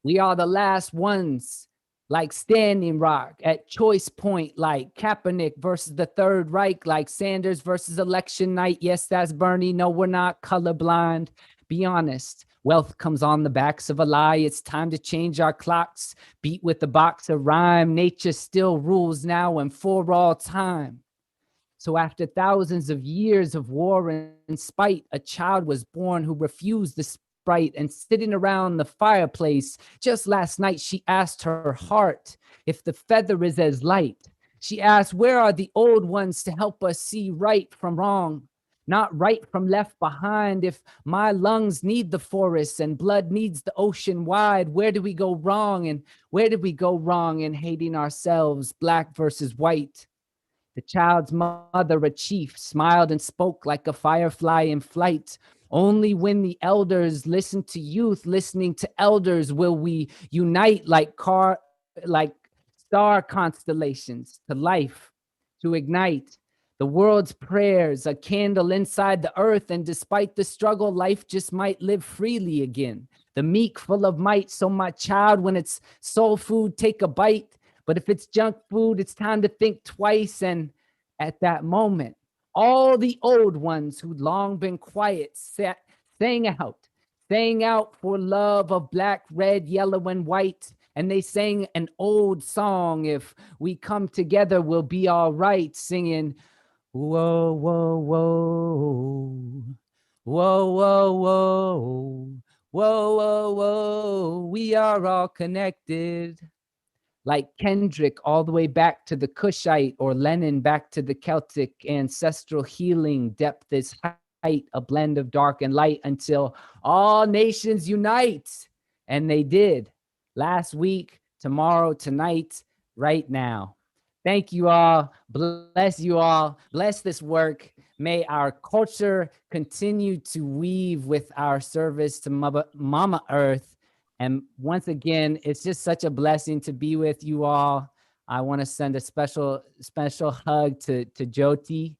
we are the last ones, like Standing Rock, at choice point, like Kaepernick versus the Third Reich, like Sanders versus election night. Yes, that's Bernie. No, we're not colorblind. Be honest. Wealth comes on the backs of a lie. It's time to change our clocks. Beat with the box of rhyme. Nature still rules now and for all time. So after thousands of years of war and spite, a child was born who refused the Sprite, and sitting around the fireplace just last night, she asked her heart if the feather is as light. She asked, where are the old ones to help us see right from wrong, not right from left behind? If my lungs need the forest and blood needs the ocean wide, where do we go wrong? And where did we go wrong in hating ourselves, black versus white? The child's mother, a chief, smiled and spoke like a firefly in flight. Only when the elders listen to youth, listening to elders, will we unite like star constellations to life, to ignite The world's prayers, a candle inside the earth, and despite the struggle, life just might live freely again. The meek full of might, so my child, when it's soul food, take a bite. But if it's junk food, it's time to think twice. And at that moment, all the old ones who'd long been quiet sang out for love of black, red, yellow, and white. And they sang an old song, if we come together, we'll be all right, singing, whoa, whoa, whoa, whoa, whoa, whoa, whoa, whoa, whoa, we are all connected. Like Kendrick all the way back to the Cushite, or Lennon back to the Celtic, ancestral healing, depth is height, a blend of dark and light until all nations unite. And they did. Last week, tomorrow, tonight, right now. Thank you all. Bless you all. Bless this work. May our culture continue to weave with our service to Mama Earth. And once again, it's just such a blessing to be with you all. I want to send a special hug to Jyoti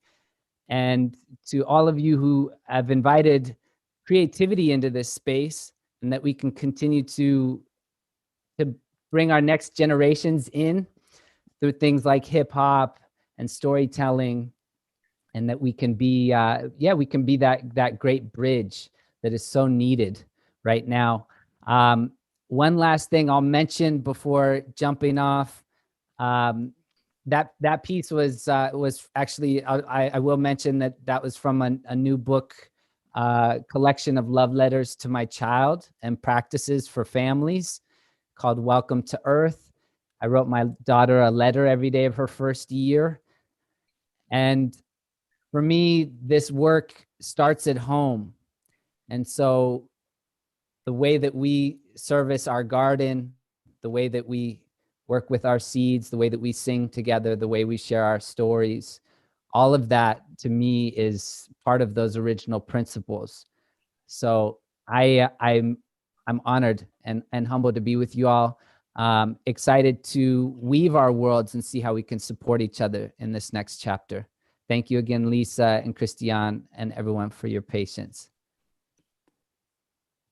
and to all of you who have invited creativity into this space, and that we can continue to bring our next generations in through things like hip hop and storytelling, and that we can be, we can be that great bridge that is so needed right now. One last thing I'll mention before jumping off, that piece was actually, I will mention that was from a new book, collection of love letters to my child and practices for families, called Welcome to Earth. I wrote my daughter a letter every day of her first year. And for me, this work starts at home. And so the way that we service our garden, the way that we work with our seeds, the way that we sing together, the way we share our stories, all of that to me is part of those original principles. So I'm honored and humbled to be with you all. Excited to weave our worlds and see how we can support each other in this next chapter. Thank you again, Lisa and Christiane and everyone, for your patience.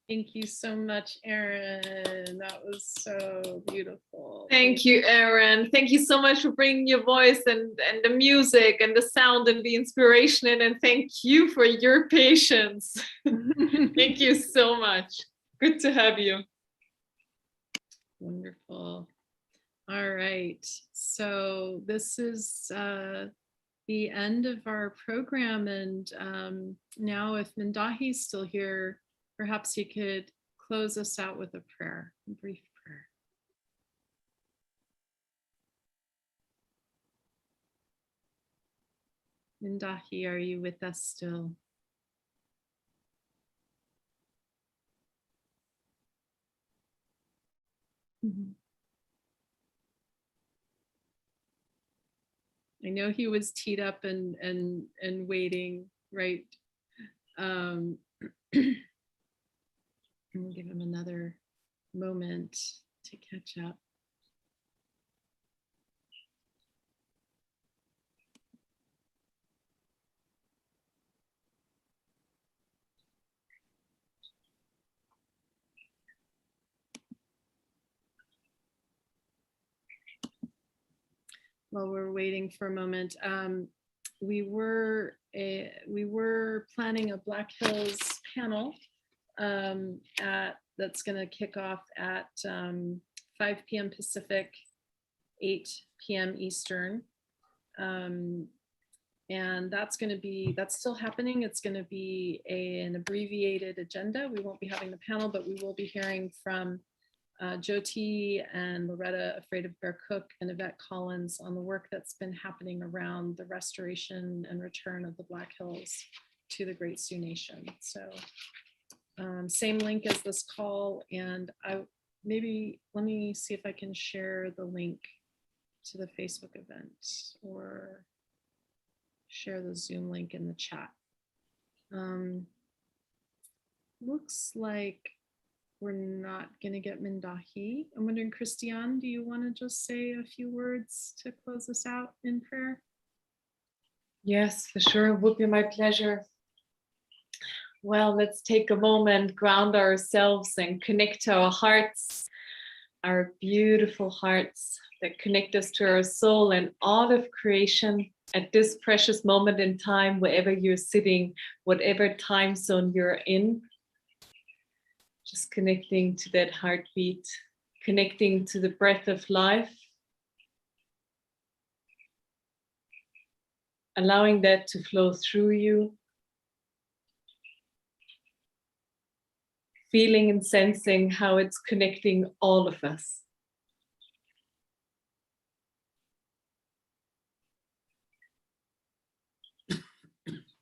Thank you so much, Erin. That was so beautiful. Thank you, Erin. Thank you so much for bringing your voice and the music and the sound and the inspiration in, and thank you for your patience. Thank you so much. Good to have you. Wonderful. All right. So this is the end of our program. And now if Mindahi's still here, perhaps he could close us out with a prayer, a brief prayer. Mindahi, are you with us still? Mm-hmm. I know he was teed up and waiting, right? We'll give him another moment to catch up. While we're waiting for a moment, we were planning a Black Hills panel that's going to kick off at 5 p.m. Pacific, 8 p.m. Eastern. And that's still happening. It's going to be an abbreviated agenda. We won't be having the panel, but we will be hearing from Jyoti and Loretta Afraid of Bear Cook and Yvette Collins on the work that's been happening around the restoration and return of the Black Hills to the Great Sioux Nation. So same link as this call, and let me see if I can share the link to the Facebook event or share the Zoom link in the chat. Looks like we're not going to get Mindahi. I'm wondering, Christiane, do you want to just say a few words to close us out in prayer? Yes, for sure. It would be my pleasure. Well, let's take a moment, ground ourselves and connect to our hearts, our beautiful hearts that connect us to our soul and all of creation at this precious moment in time, wherever you're sitting, whatever time zone you're in. Just connecting to that heartbeat, connecting to the breath of life, allowing that to flow through you, feeling and sensing how it's connecting all of us.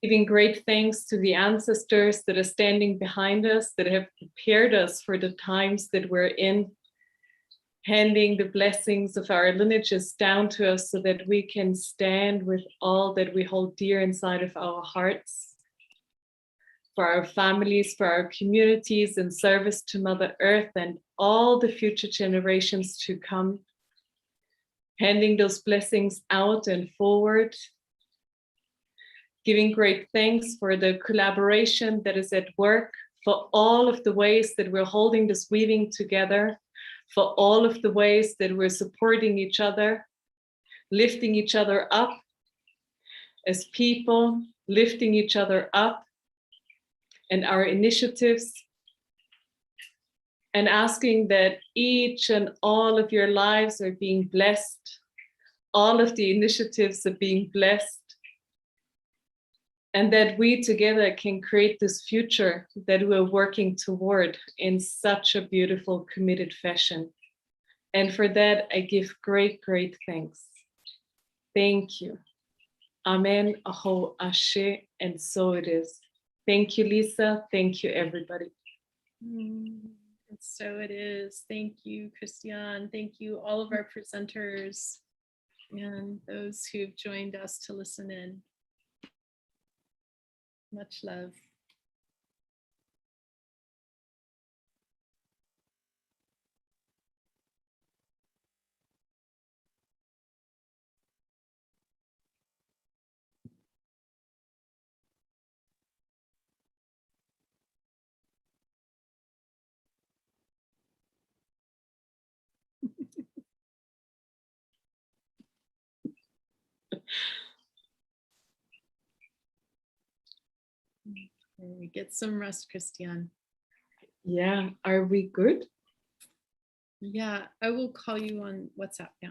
Giving great thanks to the ancestors that are standing behind us, that have prepared us for the times that we're in, handing the blessings of our lineages down to us so that we can stand with all that we hold dear inside of our hearts, for our families, for our communities, in service to Mother Earth and all the future generations to come, handing those blessings out and forward, giving great thanks for the collaboration that is at work, for all of the ways that we're holding this weaving together, for all of the ways that we're supporting each other, lifting each other up as people, lifting each other up, and our initiatives, and asking that each and all of your lives are being blessed, all of the initiatives are being blessed, and that we together can create this future that we're working toward in such a beautiful, committed fashion. And for that, I give great, great thanks. Thank you. Amen, aho, ashe, and so it is. Thank you, Lisa. Thank you, everybody. And so it is. Thank you, Christian. Thank you, all of our presenters and those who've joined us to listen in. Much love. Get some rest, Christian. Yeah, are we good? Yeah, I will call you on WhatsApp. Yeah.